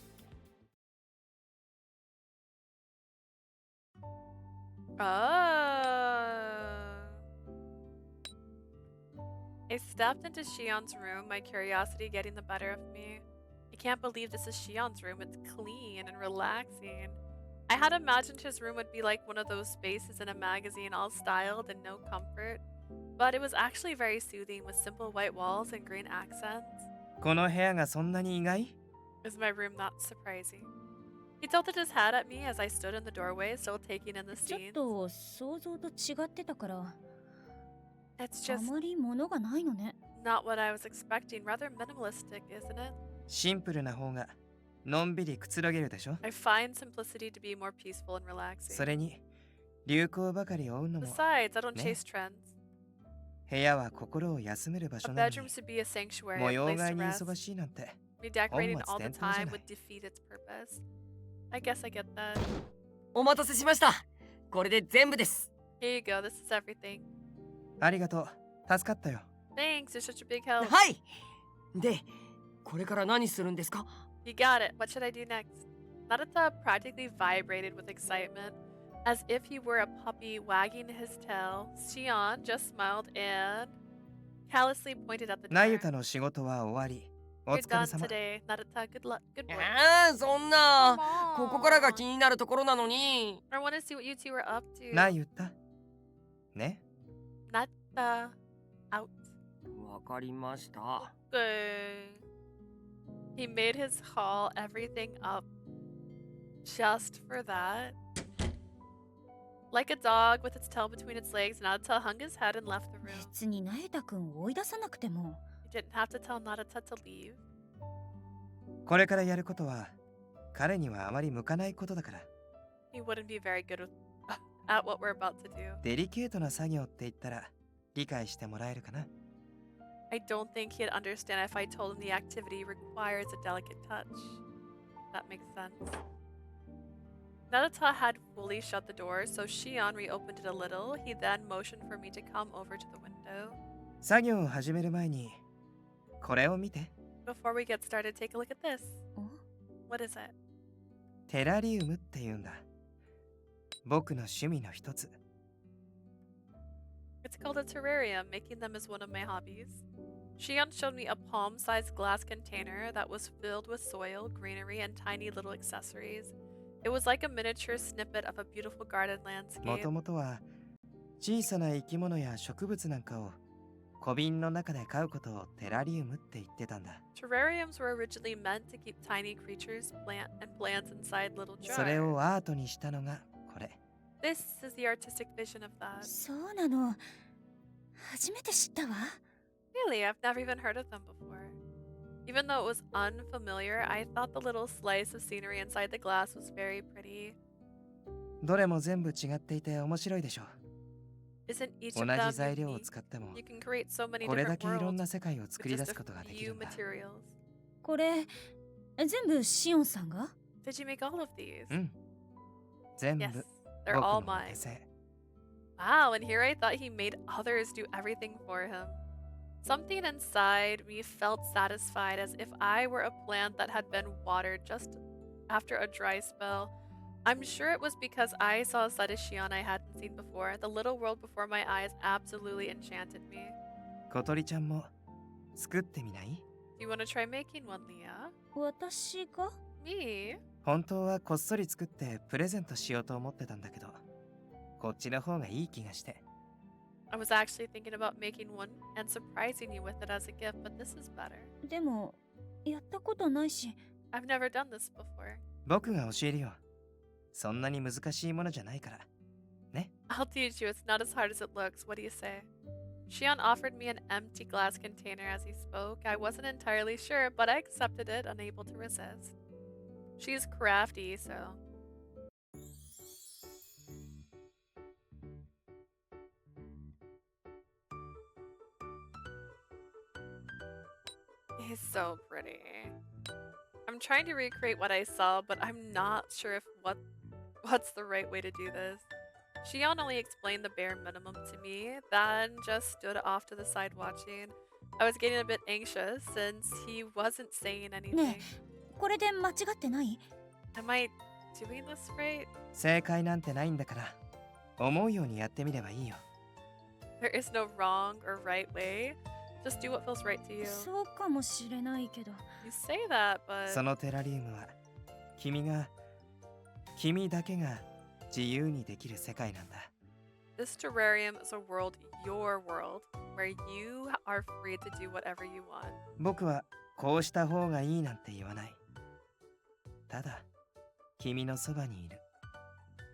Oh. I stepped into Shion's room, my curiosity getting the better of me. I can't believe this is Shion's room. It's clean and relaxing. I had imagined his room would be like one of those spaces in a magazine, all styled and no comfort. But it was actually very soothing with simple white walls and green accents. この部屋がそんなに意外？ Is my room not surprising? He tilted his head at me as I stood in the doorway, still taking in the ちょっ scene. と想像と違ってたから It's あ just まり物がないのね。 not what I was expecting. Rather minimalistic, isn't it? シンプルな方がのんびりくつろげるでしょ？ I find simplicity to be more peaceful and relaxing. それに流行ばかり追うのも Besides, I don't ね。 chase trends. 部屋は心を休める場 A 所なのに bedroom should be a sanctuary, 模 a 様 place 替え to に rest. 忙しいなんて Redecorating 本 all 末 the 転倒じゃ time ない。 would defeat its purpose. I guess I get that. お待たせしました。これで全部です。 Here you go, this is everything. ありがとう。助かったよ。 Thanks, you're such a big help. はい。で、これから何するんですか？ You got it. What should I do next? Narita practically vibrated with excitement, as if he were a puppy wagging his tail. Shion just smiled and callously pointed at the ナ door. ユタの仕事は終わり。お You're 疲れ done 様。 today. Narita, good luck. Good boy. そんな。 Come ここからが on. 気になるところなのに。 I want to see what you two were up to. ナユタ。ね。 Narita, out. わかりました。 Good. He made his haul everything up just for that. Like a dog with its tail between its legs, Narita hung his head and left the room. 別になゆたくんを追い出さなくても He didn't have to tell Narita to leave. これからやることは彼にはあまり向かないことだから。 He wouldn't be very good at what we're about to do. デリケートな作業って言ったら理解してもらえるかな。 I don't think he'd understand if I told him the activity requires a delicate touch. That makes sense. Narita had fully shut the door, so Shion reopened it a little. He then motioned for me to come over to the window. 作業を始める前にこれを見て。 Before we get started, take a look at this. お What is it? テラリウムって言うんだ。僕の趣味の一つ。 It's called a terrarium. Making them is one of my hobbies. Shion showed me a palm-sized glass container that was filled with soil, greenery, and tiny little accessories. It was like a miniature snippet of a beautiful garden も landscape. ともとは小さな生き物や植物なんかを小瓶の中で飼うことをテラリウムって言ってたんだ。 Terrariums were originally meant to keep tiny creatures, plants inside little それ jars. をアートにしたのがこれ。 This is the artistic vision of that. そうなの初めて知ったわ Really, I've never even heard of them before. Even though it was unfamiliar, I thought the little slice of scenery inside the glass was very pretty. どれも全部違っていて面白いでしょ。 Isn't each 同 of じ them 材料を unique? 使っても You can create so many これだ different けいろん worlds な世界を作 with り出 just す a ことができ few るんだ。 materials. これ全部シオンさんが Did you make all of these? うん。全 Yes, 部 they're 僕 all のお mine. 手製。 Wow, and here I thought he made others do everything for him. Something inside me felt satisfied, as if I were a plant that had been watered just after a dry spell. I'm sure it was because I saw a side of Shion I hadn't seen before. The little world before my eyes absolutely enchanted me. 小鳥ちゃんも作ってみない？ Do you want to try making one, Leah? 私が Me? 本当はこっそり作ってプレゼントしようと思ってたんだけど、こっちの方がいい気がして。 I was actually thinking about making one and surprising you with it as a gift, but this is better. でもやったことないし I've never done this before. 僕が教えるよ。そんなに難しいものじゃないから。ね。 I'll teach you. It's not as hard as it looks. What do you say? Shion offered me an empty glass container as he spoke. I wasn't entirely sure, but I accepted it, unable to resist. She's crafty, so. He's so pretty. I'm trying to recreate what I saw, but I'm not sure if what's the right way to do this. Shion only explained the bare minimum to me, then just stood off to the side watching. I was getting a bit anxious since he wasn't saying anything. これで間違ってない Am I doing this right? 正解なんてないんだから。思うようにやってみればいいよ。 There is no wrong or right way. Just do what feels right to you. そうかもしれないけど。 You say that, but そのテラリウムは君だけが自由にできる世界なんだ。 this terrarium is a world, your world, where you are free to do whatever you want. 僕はこうした方がいいなんて言わない。ただ君のそばにいる。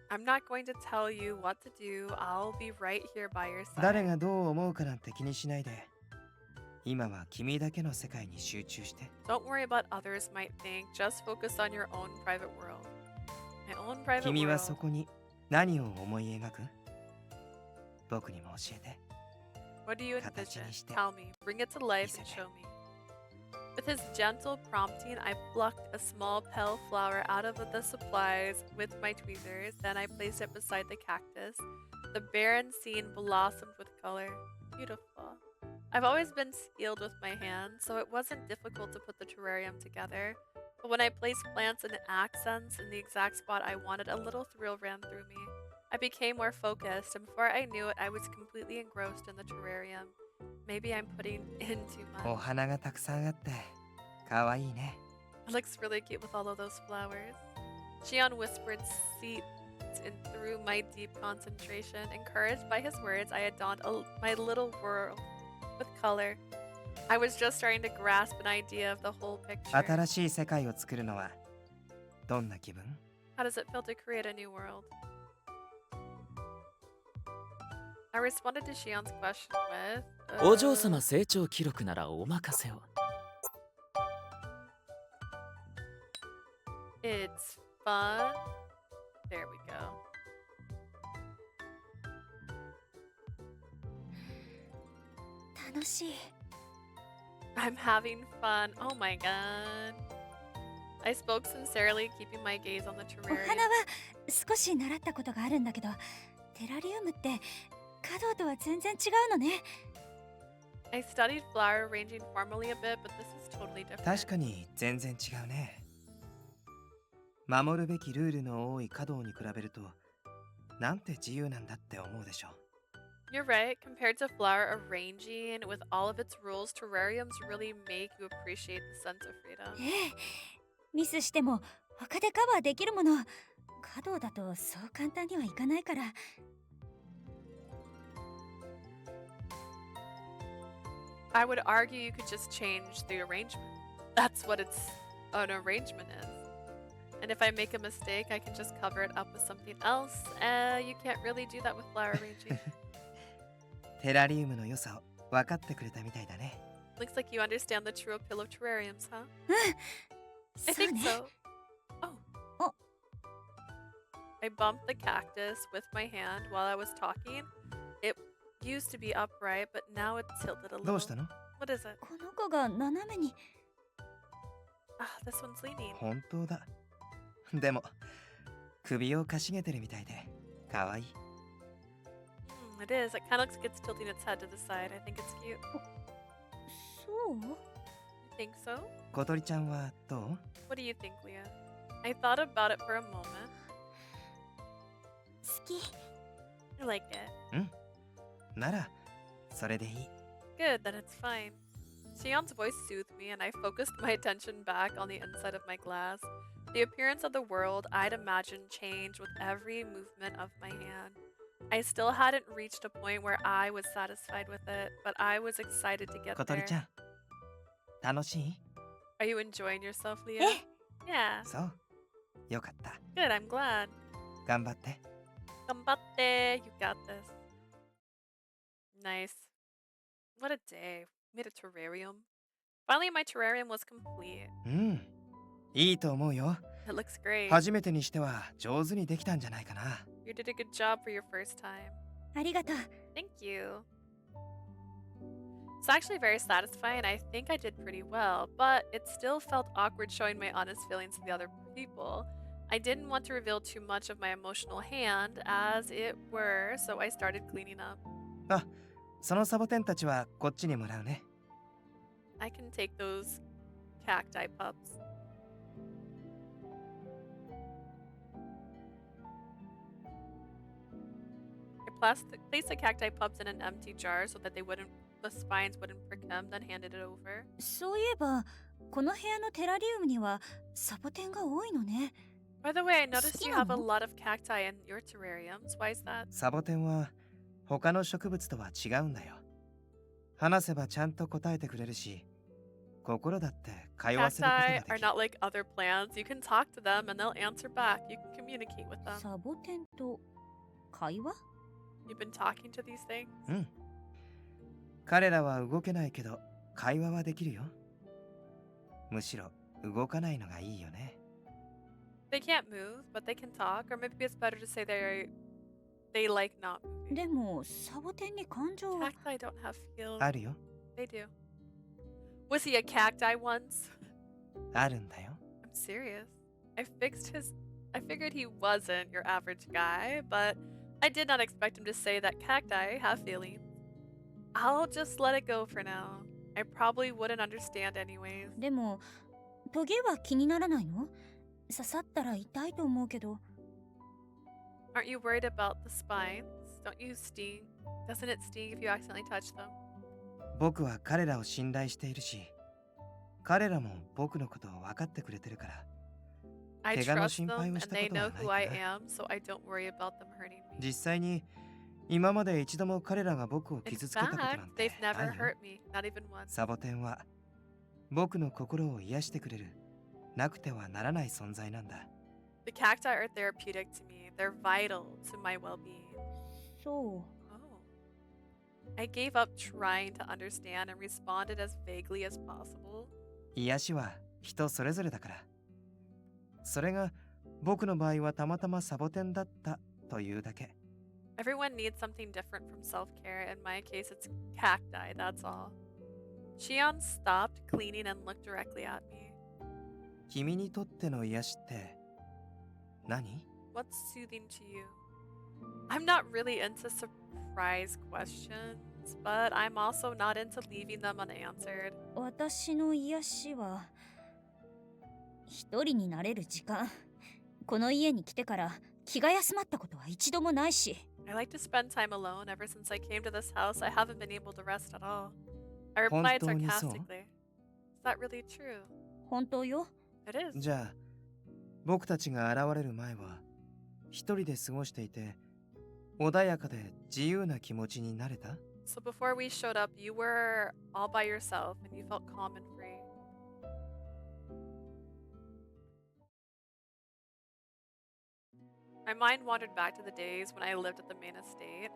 I'm not going to tell you what to do. I'll be right here by your side. 誰がどう思うかなんて気にしないで。今は君だけの世界に集中して。 Don't worry about others might think. Just focus on your own private world. My own private 君は world. そこに何を思い描く？僕にも教えて。 What do you 形 envision? にして。 Tell me. Bring it to life and 見せて。 show me. With his gentle prompting, I plucked a small pale flower out of the supplies with my tweezers. Then I placed it beside the cactus. The barren scene blossomed with color. Beautiful. I've always been skilled with my hands, so it wasn't difficult to put the terrarium together. But when I placed plants and accents in the exact spot I wanted, a little thrill ran through me. I became more focused, and before I knew it, I was completely engrossed in the terrarium. Maybe I'm putting in too お much. 花がたくさんあってかわいいね。 It looks really cute with all of those flowers. Shion whispered seeped in through my deep concentration. Encouraged by his words, I adorned my little world with color. I was just starting to grasp an idea of the whole picture. 新しい世界を作るのはどんな気分？ How does it feel to create a new world? I responded to Shion's question with, お嬢様成長記録ならお任せを。 It's fun. There we go. 楽しい。 I'm having fun. Oh my god. I spoke sincerely, keeping my gaze on the お terrarium. 花は少し習ったことがあるんだけど、テラリウムって華道とは全然違うのね。 I studied flower arranging formally a bit, but this is totally different. 確かに全然違うね。守るべきルールの多い華道に比べるとなんて自由なんだって思うでしょ。 You're right. Compared to flower arranging with all of its rules, terrariums really make you appreciate the sense of freedom. ええ、ミスしても他でカバーできるもの。華道だとそう簡単にはいかないから。 I would argue you could just change the arrangement. That's what an arrangement is. And if I make a mistake, I can just cover it up with something else. You can't really do that with flower arranging. テラリウムの良さを分かってくれたみたいだね。 Looks like you understand the true appeal of terrariums, huh? うん。 I そう think ね。 so. Oh. Oh. I bumped the cactus with my hand while I was talking. It used to be upright, but now it's tilted a ど little. うしたの？ What is it? この子が斜めに。 Ah, this one's leaning. 本当だ。でも首をかしげてるみたいでかわいい。 It is. It kind of looks like it's tilting its head to the side. I think it's cute. そう？ You think so? 小鳥ちゃんはどう？ What do you think, Leah? I thought about it for a moment. 好き。 I like it. ならそれでいい。 Good, then it's fine. Sion's voice soothed me, and I focused my attention back on the inside of my glass. The appearance of the world I'd imagined changed with every movement of my hand. I still hadn't reached a point where I was satisfied with it, but I was excited to get 小鳥 there. ちゃん楽しい？ Are you enjoying yourself, Leah? え、 Yeah. そう。よかった。 Good, I'm glad. 頑張って。 Gambatte, you got this. Nice. What a day. Made a terrarium. Finally, my terrarium was complete. うん。いいと思うよ。 It looks great. 初めてにしては上手にできたんじゃないかな。 You did a good job for your first time. ありがとう。 Thank you. It's actually very satisfying. I think I did pretty well, but it still felt awkward showing my honest feelings to the other people. I didn't want to reveal too much of my emotional hand, as it were, so I started cleaning up. あ、そのサボテンたちはこっちにもらうね。 I can take those cacti pups. Place the cacti pups in an empty jar so that the spines wouldn't prick him, then handed it over. そういえば、この部屋のテラリウムにはサボテンが多いのね。 By the way, I noticed you have a 好きなの？ lot of cacti in your terrariums. Why is that? サボテンは他の植物とは違うんだよ。話せばちゃんと答えてくれるし、心だって通わせることが Cacti で are きる。 not like other plants. You can talk to them and they'll answer back. You can communicate with them. サボテンと会話？ You've been talking to these things? うん。彼らは動けないけど会話はできるよ。むしろ動かないのがいいよね。 They can't move, but they can talk. Or maybe it's better to say they like not moving. でもサボテンに感情は Cacti don't have feelings. あるよ。 They do. Was he a cacti once? あるんだよ。 I'm serious. I figured he wasn't your average guy, but I did not expect him to say that cacti have feelings. I'll just let it go for now. I probably wouldn't understand anyways. でもトゲは気にならないの？刺さったら痛いと思うけど。 Aren't you worried about the spines? Don't you sting? Doesn't it sting if you accidentally touch them? 僕は彼らを信頼しているし、彼らも僕のことを分かってくれてるから。 I 怪我の trust 心 them 配を and した they ことは know ない who か I ら。 am, so I don't worry about them hurting me. 実際に今まで一度も彼らが僕を In 傷つけたことなん fact, て they've ない never よ。 hurt me, not even once. サボテンは僕の心を癒してくれる、なくてはならない存在なんだ。 The cacti are therapeutic to me. They're vital to my well-being. そう。 Oh. I gave up trying to understand and responded as vaguely as possible. 癒しは人それぞれだから。それが僕の場合はたまたまサボテンだったというだけ。 Everyone needs something different from self-care. In my case, it's cacti, that's all. Shion stopped cleaning and looked directly at me. 君にとっての癒しって何？ What's soothing to you? I'm not really into surprise questions, but I'm also not into leaving them unanswered. 私の癒しは一人になれる時間。この家に来てから気が休まったことは一度もないし。 I like to spend time alone. Ever since I came to this house, I haven't been able to rest at all. I replied 本当にそう？ sarcastically. Is that really true? 本当よ。 It is. じゃあ僕たちが現れる前は一人で過ごしていて穏やかで自由な気持ちになれた？ So before we showed up, you were all by yourself and you felt calm and free. My mind wandered back to the days when I lived at the main estate.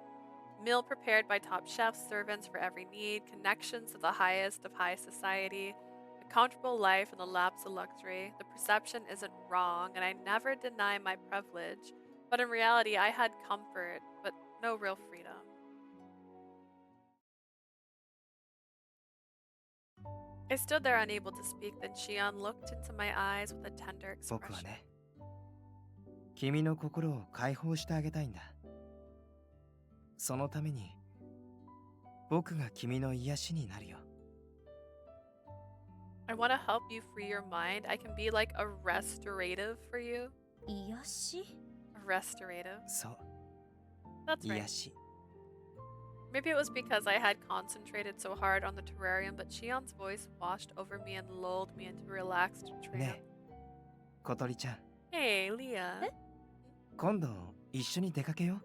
Meal prepared by top chefs, servants for every need, connections to the highest of high society, a comfortable life in the laps of luxury. The perception isn't wrong, and I never deny my privilege, but in reality, I had comfort, but no real freedom. I stood there unable to speak, then Shion looked into my eyes with a tender 僕は expression. ね、君の心を解放してあげたいんだ。そのために僕が君の癒しになるよ。 I want to help you free your mind. I can be like a restorative for you. 癒し？ A restorative. そう、 That's right. 癒し。 Maybe it was because I had concentrated so hard on the terrarium, but Shion's voice washed over me and lulled me into a relaxed trance. ねえ、小鳥ちゃん。 Hey, Leah. 今度一緒に出かけよう。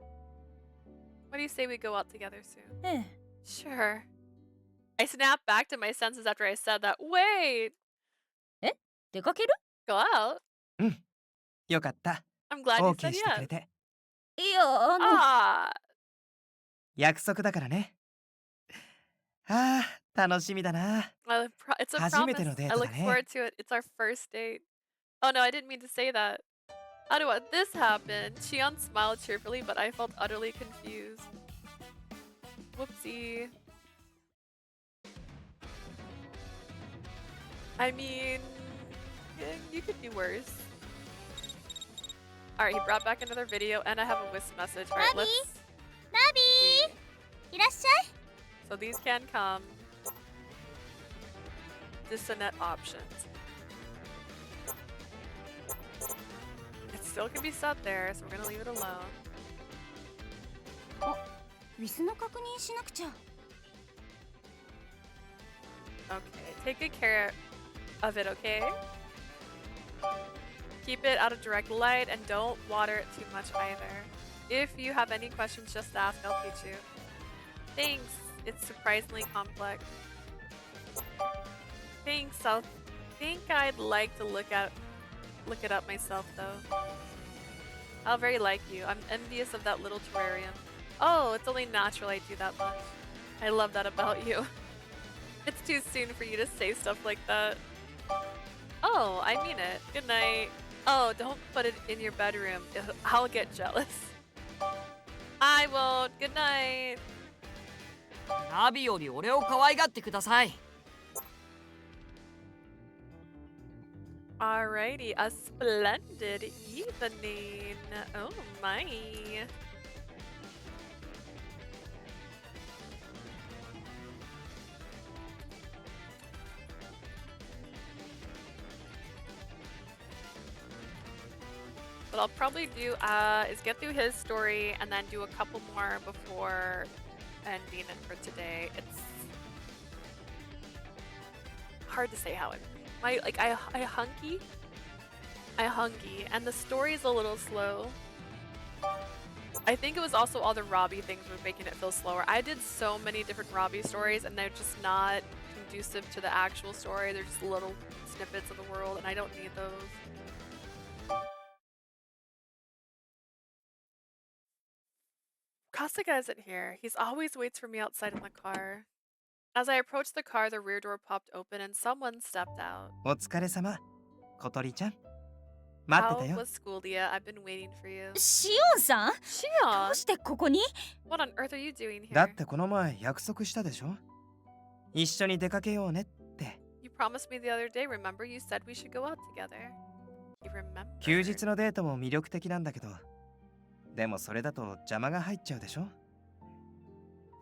What do you say we go out together soon? ええ。 Sure. I snapped back to my senses after I said that. Wait! え？出かける？ Go out? うん。よかった。 I'm glad you オーケ said ーしてくれ yes. て。いや、Ah! 約束だからね。ああ、楽しみだな。 It's a 初めて promise. のデー I ト look だね。 forward to it. It's our first date. Oh no, I didn't mean to say that. How do this happen? Shion smiled cheerfully, but I felt utterly confused. Whoopsie. I mean, you could do worse. Alright, he brought back another video, and I have a wisp message. Alright, let's... ナビーいらっしゃい。 So these can come. Dissonant options. It still can be set there, so we're gonna leave it alone. 椅子の確認しなくちゃ。 Okay, take good care of it, okay? Keep it out of direct light and don't water it too much either. If you have any questions, just ask, I'll teach you. Thanks, it's surprisingly complex. Thanks, I'll think I'd like to look it up myself though. How very like you. I'm envious of that little terrarium. Oh, it's only natural I do that much. I love that about you. It's too soon for you to say stuff like that. Oh, I mean it. Good night. Oh, don't put it in your bedroom. I'll get jealous. I won't. Good night. ナビより俺を可愛がってください。 Alrighty, a splendid evening. Oh my. What I'll probably do is get through his story and then do a couple more before ending it for today. It's hard to say how it. I hunky, and the story is a little slow. I think it was also all the Robbie things were making it feel slower. I did so many different Robbie stories, and they're just not conducive to the actual story. They're just little snippets of the world, and I don't need those. Kasuga isn't here. He's always waits for me outside in the car. As I approached the car, the rear door popped open and someone stepped out. お疲れ様、小鳥ちゃん。待ってた How よ。 was school, Leah? I've been waiting for you. シオンさん、 Shion! どうしてここに？ What on earth are you doing だっ here? てこの前約束したでしょ。一緒に出かけようねって。 You promised me the other day, remember? You said we should go out together. You remember? 休日のデートも魅力的なんだけど、でもそれだと邪魔が入っちゃうでしょ。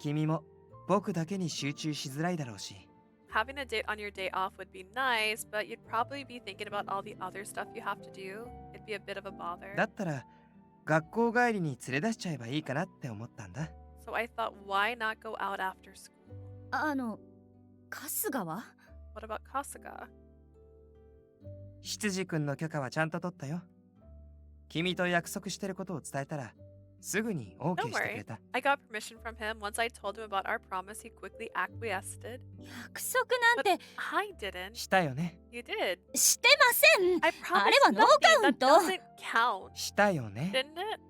君も僕だけに集中しづらいだろうし。 Having a date on your day off would be nice, but you'd probably be thinking about all the other stuff you have to do. It'd be a bit of a bother. だったら学校帰りに連れ出しちゃえばいいかなって思ったんだ。 So I thought, why not go out after school? 春日は？ What about Kasuga? 執事君の許可はちゃんと取ったよ。君と約束してることを伝えたらすぐに OK Don't してく worry. れた。 I got permission from him. Once I told him about our promise, he quickly acquiesced. 約束なんて I didn't. したよね。 You did. してません。 I あれ promised はノーカウ nothing. ン That ト。 doesn't count. したよね。 Didn't it?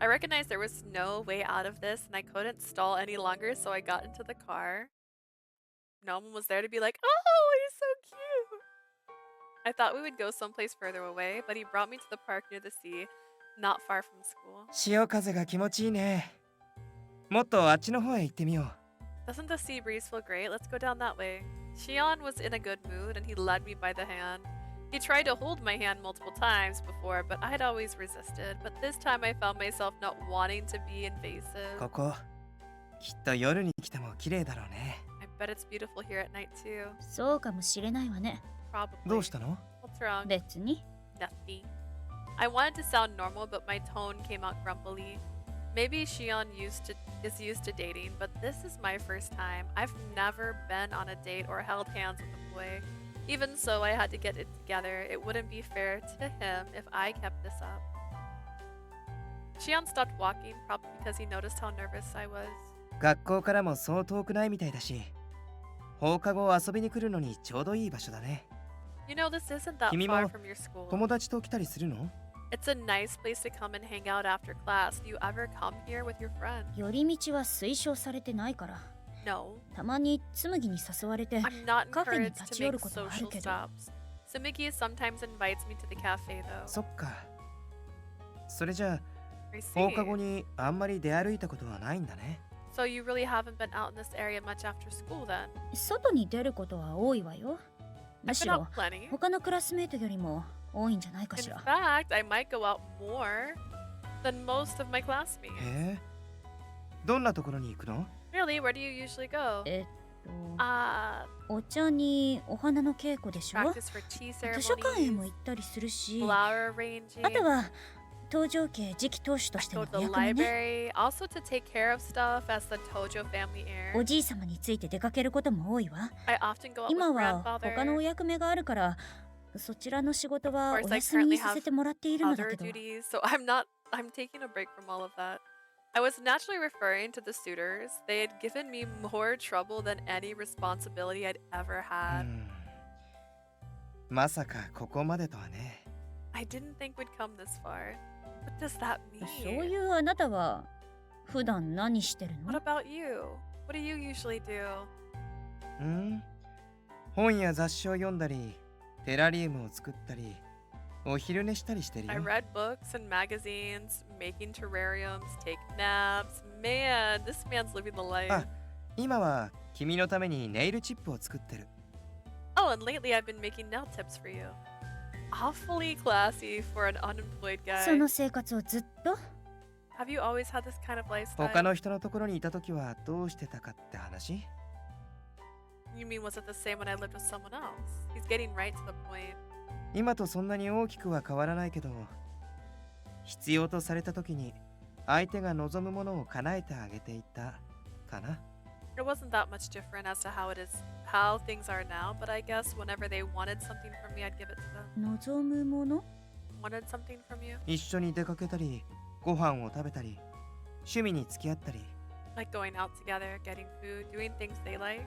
I recognized there was no way out of this and I couldn't stall any longer, so I got into the car. No one was there to be like, oh, he's so cute. I thought we would go someplace further away, but he brought me to the park near the sea, not far from school. 潮風が気持ちいいね。もっとあっちの方へ行ってみよう。 Doesn't the sea breeze feel great? Let's go down that way. Shion was in a good mood and he led me by the hand. He tried to hold my hand multiple times before, but I'd always resisted. But this time I found myself not wanting to be invasive. ここ、きっと夜に来ても綺麗だろうね。 I bet it's beautiful here at night too. そうかもしれないわね。 Probably. どうしたの？ What's wrong? 別に。 Nothing. I wanted to sound normal, but my tone came out grumpily. Maybe Shion is used to dating, but this is my first time. I've never been on a date or held hands with a boy. Even so, I had to get it together. It wouldn't be fair to him if I kept this up. Shion stopped walking, probably because he noticed how nervous I was. 学校からもそう遠くないみたいだし、放課後遊びに来るのにちょうどいい場所だね。 You know, this isn't that 君も far from your school. 友達と来たりするの？ It's a nice place to come and hang out after class. Do you ever come here with your friend? 寄り道は推奨されてないから。 No. たまに紬に誘われて I'm not カフェに encouraged 立 to ち寄 make ることはある social けど。 stops. Tsumiki sometimes invites me to the cafe though. そっか。それじゃあ I 放課後 see. にあんまり出歩いたことはないんだね。 So you really haven't been out in this area much after school then? 外に出ることは多いわよ。む I've し been ろ out plenty. 他のクラスメートよりも多いんじゃないか In しら。 fact, I might go out more than most of my classmates. へえ。どんなところに行くの？ Really? Where do you usually go? お茶にお花の稽古でしょ。 Practice for tea 図書館へも ceremonies, 行ったりするし、 flower arranging. あとは東条家次期当主と I して go の to お the 役目ね。 library, also to take care of stuff as the Tojo family heir. おじい様について出かけることも多いわ。 I often go out with 今は grandfather. 他のお役目があるから、そちらの仕事は Of お course, I 休み currently にさ have せてもらっているのだ other けど。 duties, so I'm taking a break from all of that. I was naturally referring to the suitors. They had given me more trouble than any responsibility I'd ever う had. んまさかここまでとはね。 I didn't think we'd come this far. What does that そうい mean? うあなたは普段何してる What の？ about you? What do you usually do? 本や雑誌を読んだり、テラリウムを作ったり、お昼寝したりしてる I よ。 read books and magazines, making terrariums, take naps. Man, this man's living the life. あ、今は君のためにネイルチップを作ってる。 Oh, and lately I've been making nail tips for you. Awfully classy for an unemployed そ guy. の生活をずっと？ Have you always had this kind of 他 lifestyle? の人のところにいた時はどうしてたかって話？ You mean was it the same when I lived with someone else? He's getting right to the point. 今とそんなに大きくは変わらないけど、必要とされた時に相手が望むものを叶えてあげていたかな。 It wasn't that much different as to how things are now, but I guess whenever they wanted something from me, I'd give it to them. 望むもの？ Wanted something from you? 一緒に出かけたり、ご飯を食べたり、趣味に付き合ったり。 Like going out together, getting food, doing things they like?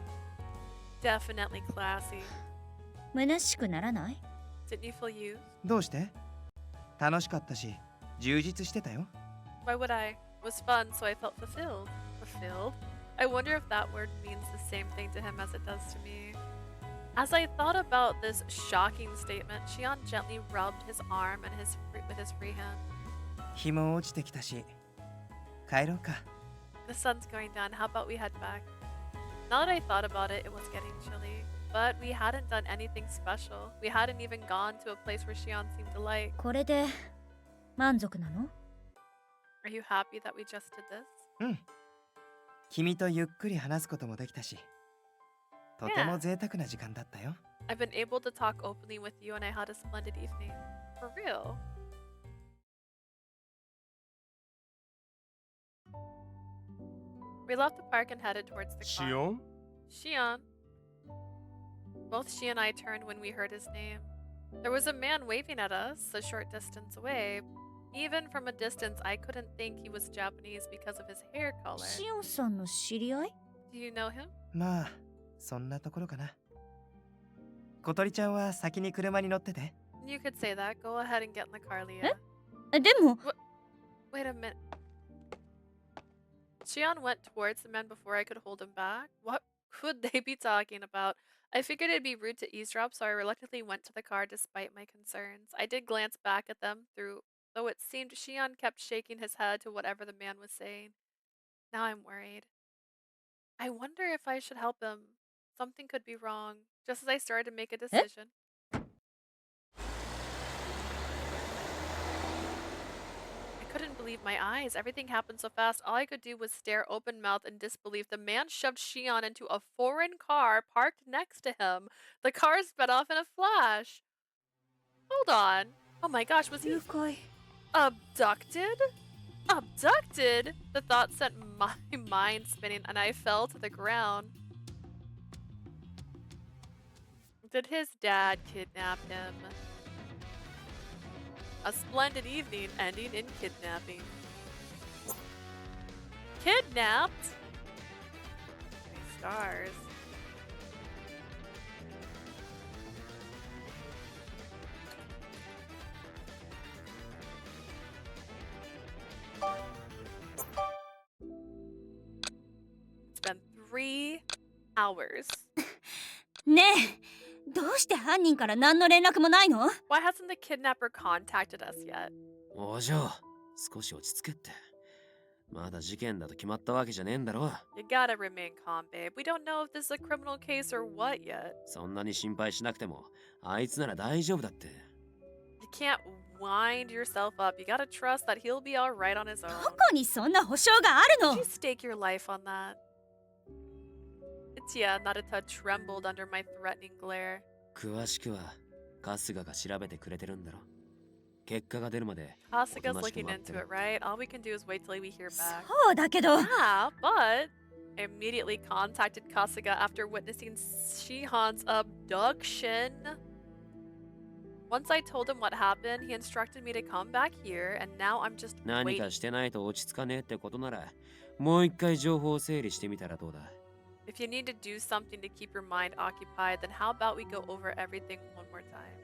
Definitely classy. 虚しくならない？ Didn't you feel used? どうして？楽しかったし、充実してたよ。 Why would I? It was fun, so I felt fulfilled. Fulfilled? I wonder if that word means the same thing to him as it does to me. As I thought about this shocking statement, Shion gently rubbed his arm and with his free hand. 日も落ちてきたし、帰ろうか。 The sun's going down. How about we head back? Now that I thought about it, it was getting chilly. But we hadn't done anything special. We hadn't even gone to a place where Shion seemed to like. これで満足なの？ Are you happy that we just did this? うん。君とゆっくり話すこともできたし、とても贅沢な時間だったよ。 I've been able to talk openly with you and I had a splendid evening. For real. We left the park and headed towards the car. Shion? Shion. Both she and I turned when we heard his name. There was a man waving at us a short distance away. Even from a distance, I couldn't think he was Japanese because of his hair color. シオンさんの知り合い？ Do you know him? まあ、そんなところかな。小鳥ちゃんは先に車に乗ってて。 You could say that. Go ahead and get in the car, Leah. でも、 Wait a minute. Shion went towards the man before I could hold him back. What could they be talking about? I figured it'd be rude to eavesdrop, so I reluctantly went to the car despite my concerns. I did glance back at them, though it seemed Shion kept shaking his head to whatever the man was saying. Now I'm worried. I wonder if I should help him. Something could be wrong. Just as I started to make a decision. I couldn't believe my eyes. Everything happened so fast. All I could do was stare open-mouthed in disbelief. The man shoved Shion into a foreign car parked next to him. The car sped off in a flash. Hold on. Oh my gosh, was he abducted? Abducted? The thought sent my mind spinning and I fell to the ground. Did his dad kidnap him? A splendid evening ending in kidnapping. Kidnapped? 3 stars. It's been 3 hours. ねえ、どうして犯人から何の連絡もないの？ Why hasn't the kidnapper contacted us yet? お嬢、少し落ち着けって。まだ事件だと決まったわけじゃねえんだろ。 You gotta remain calm, babe. We don't know if this is a criminal case or what yet. そんなに心配しなくても、あいつなら大丈夫だって。You can't wind yourself up. You gotta trust that he'll be alright on his own. どこにそんな保証がある Did の？ you stake your life on that? Ichiya, Nayuta trembled under my threatening glare. 詳しくは春日が調べてくれてるんだろ。結果が出るまで Kasuga's looking into it, right? All we can do is wait till we hear back. そうだけど Yeah, but I immediately contacted Kasuga after witnessing Shihan's abduction. Once I told him what happened, he instructed me to come back here, and now I'm just 何か waiting. してないと落ち着かねえってことなら、もう一回情報を整理してみたらどうだ。If you need to do something to keep your mind occupied, then how about we go over everything one more time?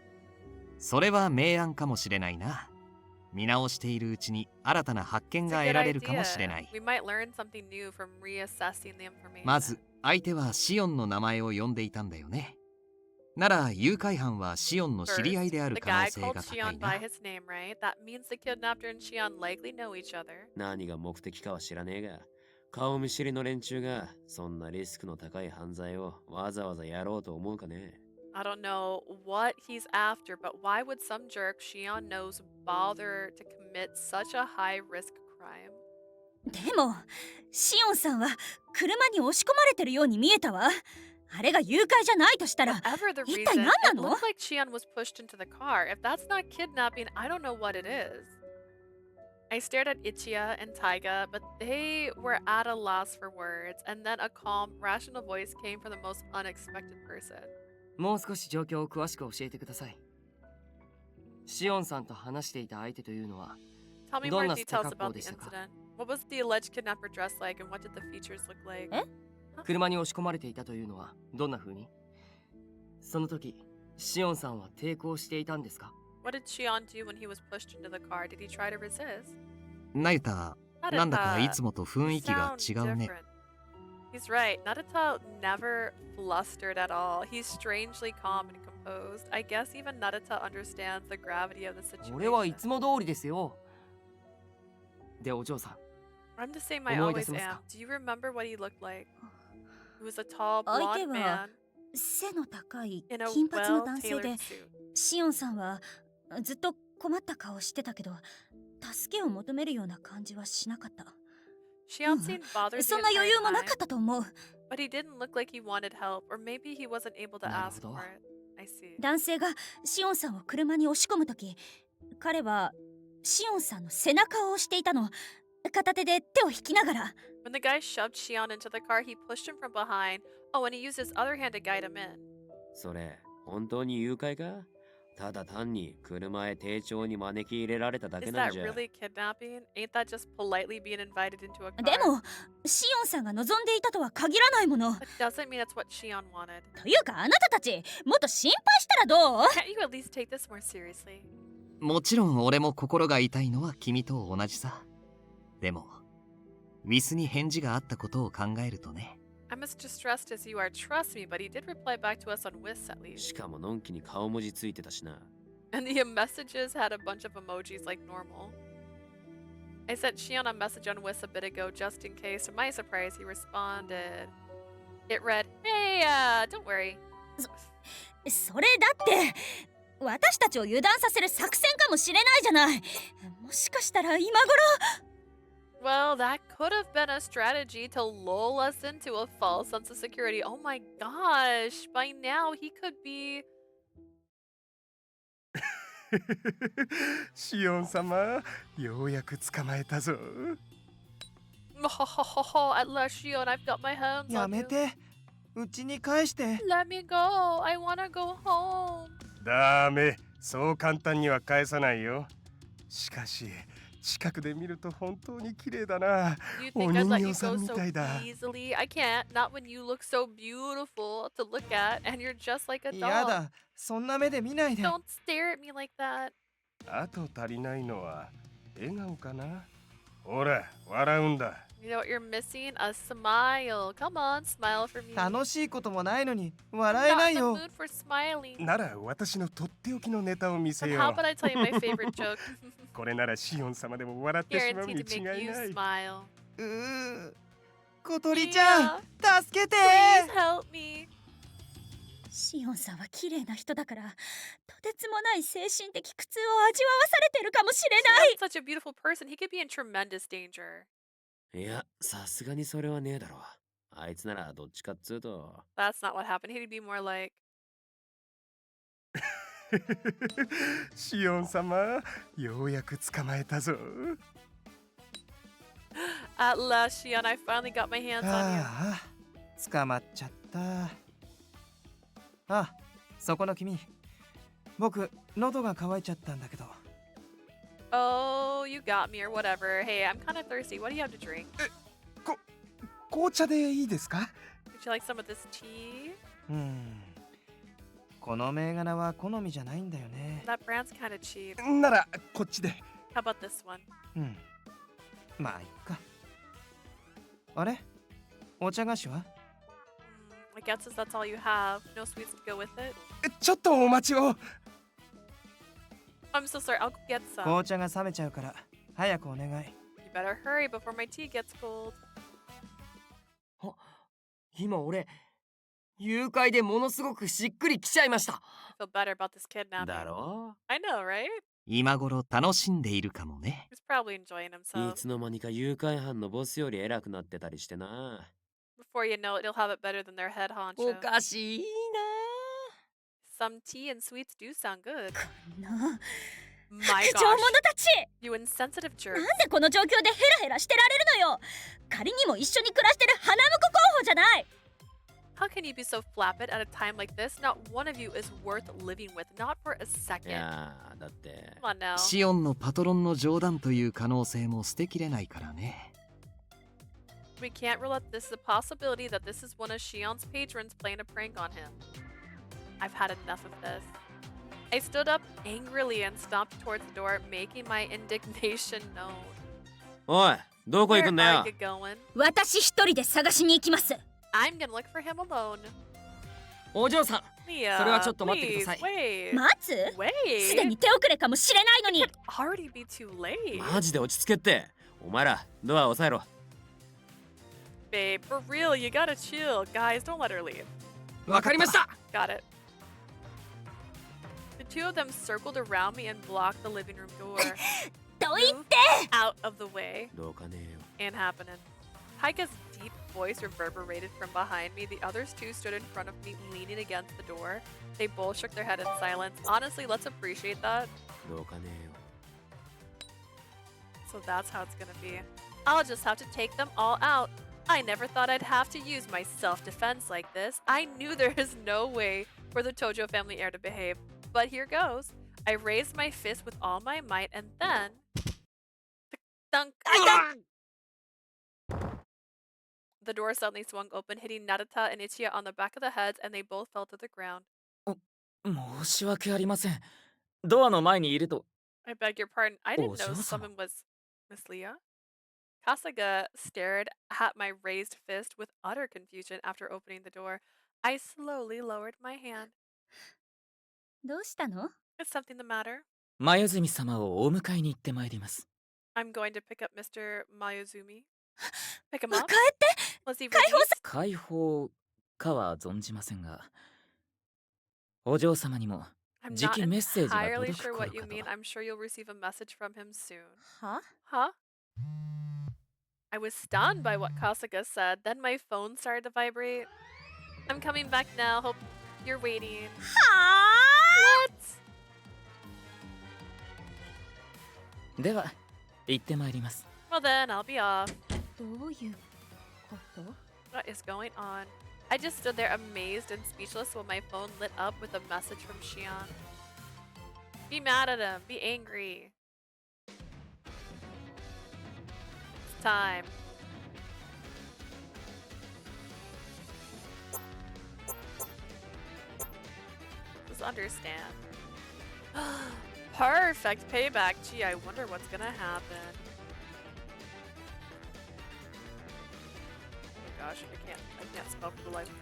それは明暗かもしれないな。見直しているうちに新たな発見 It's が a 得 good られるかもしれ idea. ない。 We might learn something new from reassessing the information. まず相手はシオンの名前を呼んでいたんだよね。なら誘拐犯はシオンの知り合い First, である the 可能 guy 性 called が高 Shion い by な。 his name, right? That means the kidnapper and Shion likely know each other. 何が目的かは知らねえが、顔見知りの連中がそんなリスクの高い犯罪をわざわざやろうと思うかね。I don't know what he's after, but why would some jerk Shion knows bother to commit such a high-risk crime? でもシオンさんは車に押し込まれてるように見えたわ。あれが誘拐じゃないとしたら Whatever the 一体 reason, 何な it の？ looked like Shion was pushed into the car. If that's not kidnapping, I don't know what it is. I stared at Ichiya and Taiga, but they were at a loss for words, and then a calm, rational voice came from the most unexpected person. もう少し状況を詳しく教えてください。シオンさんと話していた相手というのは Tell me ど more んな捨て details 格好 about で the したか？ incident. What was the alleged kidnapper dressed like, and what did the features look like? え？車に押し込まれていたというのはどんな風に？その時シオンさんは抵抗していたんですか？ What did Shion do when he was pushed into the car? Did he try to resist? ナユタ、なんだかいつもと雰囲気が違うね。 He's right. Nayuta never flustered at all. He's strangely calm and composed. I guess even Nayuta understands the gravity of the 俺はい situation. つも通りですよ。で、お嬢さん。 I'm the same I 思い出 always せますか？ am. Do you remember what he looked like? He was a tall 相手 blonde は man 背の高い in a 金髪の男性 well-tailored で suit. シオンさんはずっと困った顔してたけど助けを求めるような感じはしなかった。 Shion seemed bothered the そんな余裕 entire もなか time, ったと思う。 but he didn't look like he wanted help, or maybe he wasn't able to なる ask ほど。 for it. I see. 男性がシオンさんを車に押し込むとき彼はシオンさんの背中を押していたの。片手で手を引きながら。 When the guy shoved Shion into the car, he pushed him from behind. Oh, and he used his other hand to guide him in. それ、本当に誘拐か？ただ単に車へ丁重に招き入れられただけ Is なん that じゃ。 really kidnapping? Ain't that just politely being invited into a car? でもシオンさんが望んでいたとは限らないもの。 That doesn't mean that's what Shion wanted. というかあなたたちもっと心配したらどう？ Can't you at least take this more seriously? もちろん俺も心が痛いのは君と同じさ。でもウィスに返事があったことを考えるとね。 I'm as distressed as you are, trust me, but he did reply back to us on WIS at least. しかものんきに顔文字ついてたしな。 And the messages had a bunch of emojis like normal. I sent Shion a message on WIS a bit ago just in case. To my surprise, he responded. It read, Hey, don't worry. それだって私たちを油断させる作戦かもしれないじゃない。もしかしたら今頃。 Well, that could have been a strategy to lull us into a false sense of security. Oh my gosh, by now he could be... シオン様、ようやく捕まえたぞ。 At last, Shion, I've got my hands や on め you. て。うちに返して。 Let me go. I wanna go home. ダメ、そう簡単には返さないよ。しかし、近くで見ると本当に綺麗だな。 You お think I'd 人 let you 形さ go んみ so たいだ。 easily? I can't. Not when you look so beautiful to look at and you're just like a や doll. だ、そんな目で見ないで。 Don't stare at me like that. あと足りないのは笑顔かな。ほら、笑うんだ。 You know what you're missing? A smile. Come on, smile for me. 楽しいこともないのに笑え Not な in い the よ。 mood for smiling. なら私のとっておきのネタを見せ Then よ how う。 about I tell you my favorite joke? これならシオン様でも笑ってしまう Guaranteed に to 違い make you ない。 smile. 小鳥ちゃん、助けて。 Please help me. シオンさんは綺麗な人だからとてつもない精神的苦痛を味わわされてるかもしれない。 Such a beautiful person. He could be in tremendous danger. いや、さすがにそれはねえだろ。あいつならどっちかっつうと。That's not what happened. He'd be more like, シオン様、ようやく捕まえたぞ。At last, Shion, I finally got my hands on you. ああ、捕まっちゃった。あ、そこの君。僕、喉が渇いちゃったんだけど。Oh, you got me or whatever. Hey, I'm kind of thirsty. What do you have to drink? 紅茶でいいですか？ Would you like some of this tea? この銘柄は好みじゃないんだよね。That brand's kind of cheap. ならこっちで。How about this one? まあいっか。あれ？お茶菓子は？ I guess that's all you have. No sweets to go with it. ちょっとお待ちを。I'm so sorry. I'll go get some. 紅茶が冷めちゃうから早くお願い。You better hurry before my tea gets cold. 今俺誘拐でものすごくしっくりきちゃいました。I feel better about this kidnapping. だろ I know, right? 今頃楽しんでいるかもね。 He's probably enjoying い himself. つの間にか誘拐犯のボスより偉くなってたりしてな。Before you know it, you'll have it better than their head お honcho. かしい Some tea and sweets do sound good. な My 白状者 gosh. たち You insensitive jerk. なんでこの状況でヘラヘラしてられるのよ。仮にも一緒に暮らしてる花婿候補じゃない。 How can you be so flappid at a time like this? Not one of you is worth living with, not for a い second. やー、だって。 Come on now. シオンのパトロンの冗談という可能性も捨てきれないからね。We can't rule out this the possibility that this is one of Shion's patrons playing a prank on him. I've had enough of this. I stood up angrily and stomped towards the door, making my indignation known. おい、どこ行く Where んだ are よ you going? 私一人で探しに行きます。 I'm gonna look for him alone. お嬢さん、 Leah, それはちょっと待ってく please, ださい。 wait. 待つ？すで Wait. に手遅れかもしれないのに。 Already be too late. マジで落ち着けって。お前ら、ドア押さえろ。Babe, for real, you gotta chill. Guys, don't let her leave. わかりました。 Got it. The two of them circled around me and blocked the living room door. どいて。 Out of the way. どうかねえよ。 Ain't happening. Taiga's deep voice reverberated from behind me. The others two stood in front of me, leaning against the door. They both shook their head in silence. Honestly, let's appreciate that. どうかねえよ。 So that's how it's gonna be. I'll just have to take them all out. I never thought I'd have to use my self-defense like this. I knew there is no way for the Tojo family heir to behave. But here goes. I raised my fist with all my might and then... Thunk! The door suddenly swung open, hitting Nayuta and Ichiya on the back of the heads, and they both fell to the ground. 申し訳ありません。ドアの前にいると。 I beg your pardon. I didn't know お嬢様。 someone was Miss Leah. Kasuga stared at my raised fist with utter confusion after opening the door. I slowly lowered my hand. どうしたの？ Is something the matter? 眉住様をお迎えに行ってまいります。 I'm going to pick up Mr. Mayuzumi. Pick him 迎 up? えて。 Was he 解放 released? さ。解放かは存じませんが、お嬢様にも I'm 次 not 期メッセージが entirely 届く sure 頃 what you かと。 mean. I'm sure you'll receive a message from him soon. は？ Huh? I was stunned by what Kasuga said. Then my phone started to vibrate. I'm coming back now. Hope you're waiting. はあ？ What? では、行ってまいります。 Well then, I'll be off. どういうこと？ What is going on? I just stood there amazed and speechless while my phone lit up with a message from Shion. Be mad at him. Be angry. It's time. Just understand. Purr-fect Payback. Gee, I wonder what's gonna happen. Oh my gosh, I can't spell for the life of me.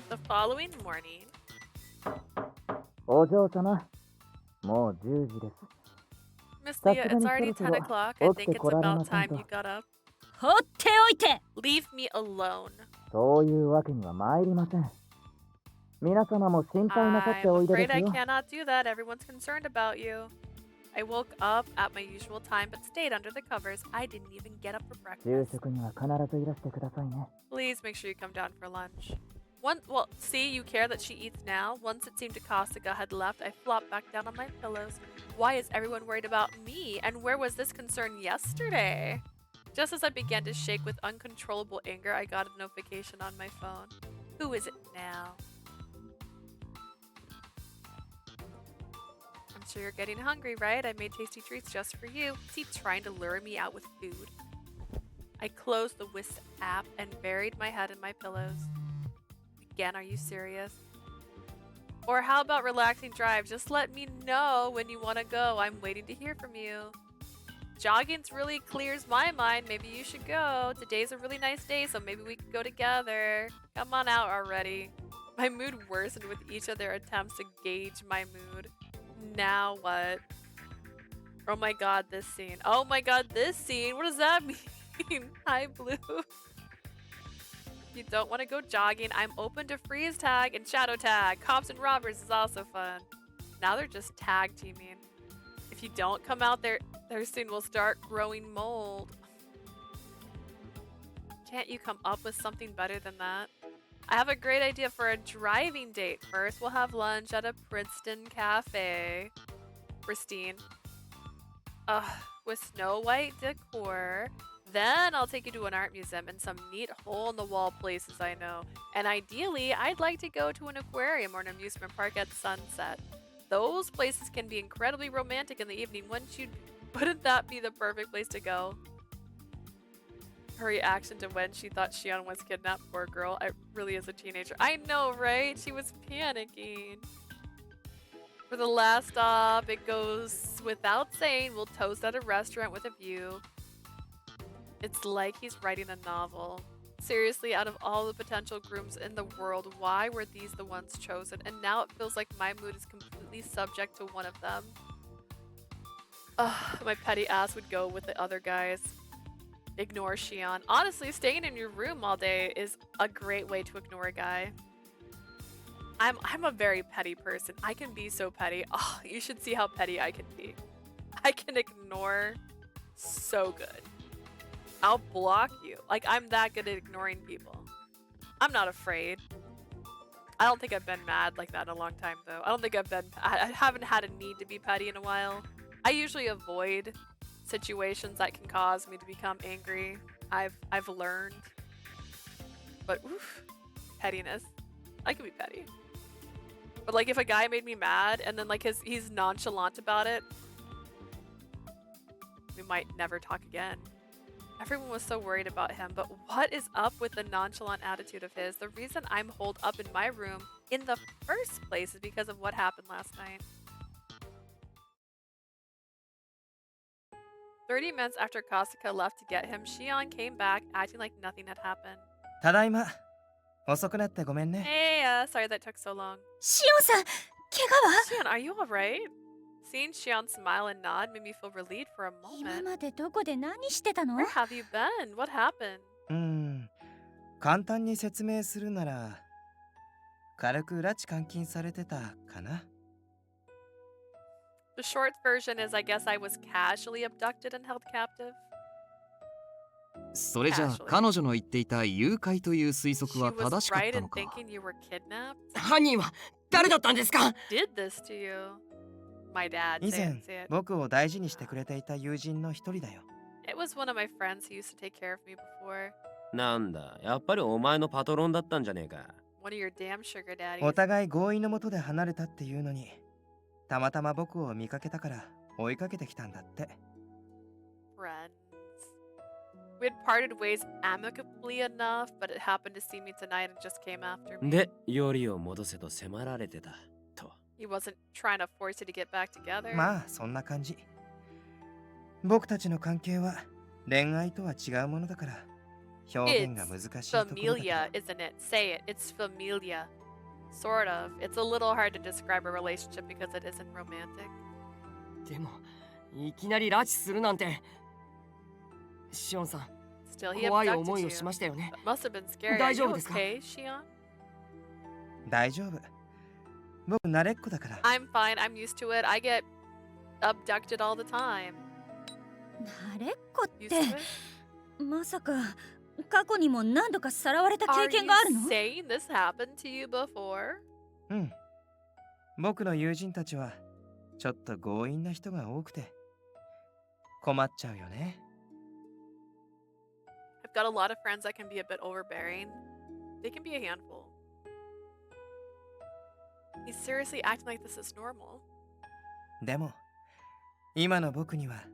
The following morning, お嬢様、もう10時です。 Miss さ Leah, すが it's に already そろそろ 10 o'clock. I 起き think て it's こられま about せん time と。 you got up. 放っておいて。 Leave me alone. そういうわけには参りません。皆様も心配なさって I'm おいでで afraid す I よ。 cannot do that. Everyone's concerned about you. I woke up at my usual time but stayed under the covers. I didn't even get up for 昼 breakfast. 食には必ずいらしてくださいね。 Please make sure you come down for lunch. See, you care that she eats now? Once it seemed Akasaka had left, I flopped back down on my pillows. Why is everyone worried about me? And where was this concern yesterday? Just as I began to shake with uncontrollable anger, I got a notification on my phone. Who is it now? I'm sure you're getting hungry, right? I made tasty treats just for you. Is he trying to lure me out with food? I closed the Whisk app and buried my head in my pillows. Again, are you serious? Or how about relaxing drive? Just let me know when you want to go. I'm waiting to hear from you. Jogging's really clears my mind. Maybe you should go. Today's a really nice day, so maybe we could go together. Come on out already. My mood worsened with each of their attempts to gauge my mood. Now what? Oh my god, this scene. Oh my god, this scene. What does that mean? Hi, Blue. If you don't want to go jogging, I'm open to freeze tag and shadow tag. Cops and robbers is also fun. Now they're just tag teaming. If you don't come out there, their soon will start growing mold. Can't you come up with something better than that? I have a great idea for a driving date. First, we'll have lunch at a Princeton cafe. Pristine. With Snow White decor. Then I'll take you to an art museum and some neat hole-in-the-wall places I know. And ideally, I'd like to go to an aquarium or an amusement park at sunset. Those places can be incredibly romantic in the evening. Wouldn't that be the perfect place to go? Her reaction to when she thought Shion was kidnapped, poor girl. I really is a teenager. I know, right? She was panicking. For the last stop, it goes without saying, we'll toast at a restaurant with a view. It's like he's writing a novel. Seriously, out of all the potential grooms in the world, why were these the ones chosen? And now it feels like my mood is completely subject to one of them. My petty ass would go with the other guys. Ignore Shion. Honestly, staying in your room all day is a great way to ignore a guy. I'm a very petty person. I can be so petty. Oh, you should see how petty I can be. I can ignore so good. I'll block you. Like, I'm that good at ignoring people. I'm not afraid. I don't think I've been mad like that in a long time, though. I haven't had a need to be petty in a while. I usually avoid situations that can cause me to become angry. I've learned. But, oof, pettiness. I can be petty. But, like, if a guy made me mad and then, like, he's nonchalant about it, we might never talk again. Everyone was so worried about him, but what is up with the nonchalant attitude of his? The reason I'm holed up in my room in the first place is because of what happened last night. 30 minutes after Kasuka left to get him, Shion came back acting like nothing had happened. ただいま。遅くなってごめんね。 Hey, sorry that took so long. シオンさん、怪我は？ Shion, are you alright? Seeing Shion smile and nod made me feel relieved for a 今 moment. までどこで何してたの？ Where have you been? What happened? 簡単に説明するなら、軽く拉致監禁されてたかな。The short version is, I guess I was casually abducted and held captive. それじゃあ彼女の言っていた誘拐という推測 She は was 正しかっ right た in のか。 thinking you were kidnapped. 犯人は誰だったんですか？ Did this to you? My dad. 以 Say 前 it, say it. 僕を大事にしてくれていた友人の一人だよ。 It was one of my friends who used to take care of me before. なんだ、やっぱりお前のパトロンだったんじゃねえか。 One of your damn sugar お daddies. 互い合意のもとで離れたっていうのに、たまたま僕を見かけたから追いかけてきたんだって。 Friends. We had parted ways amicably enough, but it happened to see me tonight and just came after me. で、よりを戻せと迫られてた。と。 He wasn't trying to force you to get back together. まあそんな感じ。僕たちの関係は恋愛とは違うものだから表現が難しいところだけど。 Familia, isn't it? Say it. It's familia. Sort of. It's a little hard to describe a relationship because it isn't romantic. でもいきなり拉致するなんて。シオンさん、 Still, he 怖い abducted 思い you. をしましたよね。 That must have been scary. Are 大 you 丈夫ですか？ okay, Shion? 大丈夫。僕慣れっこだから。 I'm fine. I'm used to it. I get abducted all the time. 慣れっこっ Used て to it? まさか過去にも何度かさらわれた経 Are 験 you があるの？ saying this happened to you before? うん。僕の友人たちはちょっと強引な人が多くて困っちゃうよね。I've got a lot of friends that can be a bit overbearing. They can be a handful. He's seriously acting like this is normal. でも今の僕には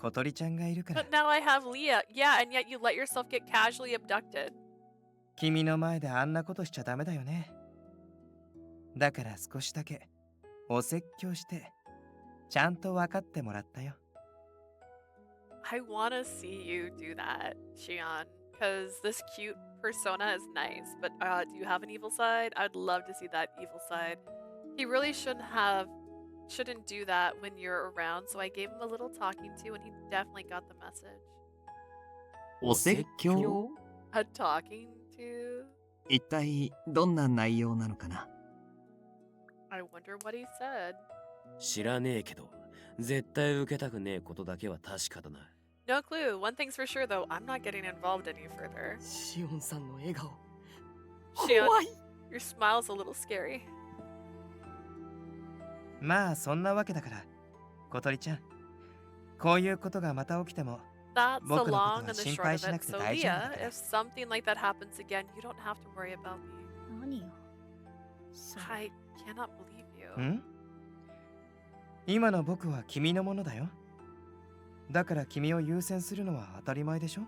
小鳥ちゃんがいるから But now I have Leah. Yeah, and yet you let yourself get casually abducted. 君の前であんなことしちゃダメだよね。だから少しだけお説教してちゃんと分かってもらったよ。I want to see you do that, Shion, because this cute persona is nice. But do you have an evil side? I'd love to see that evil side. He really shouldn't do that when you're around. So I gave him a little talking to, and he definitely got the message. お説教？ A talking to? 一体どんな内容なのかな？ I wonder what he said. 知らねえけど、絶対受けたくねえことだけは確かだな。No clue. One thing's for sure, though. I'm not getting involved any further. シオンさんの笑顔 Shion, 怖い your smile's a little scary. まあそんなわけだから小鳥ちゃん、こういうことがまた起きても That's the 僕のこと long は and the 心 short 配 of しな it. くて So 大丈夫だ Leah, から if something like that happens again, you don't have to worry about me. 何よそれ I cannot believe you. ん？今の僕は君のものだよ。だから君を優先するのは当たり前でしょ？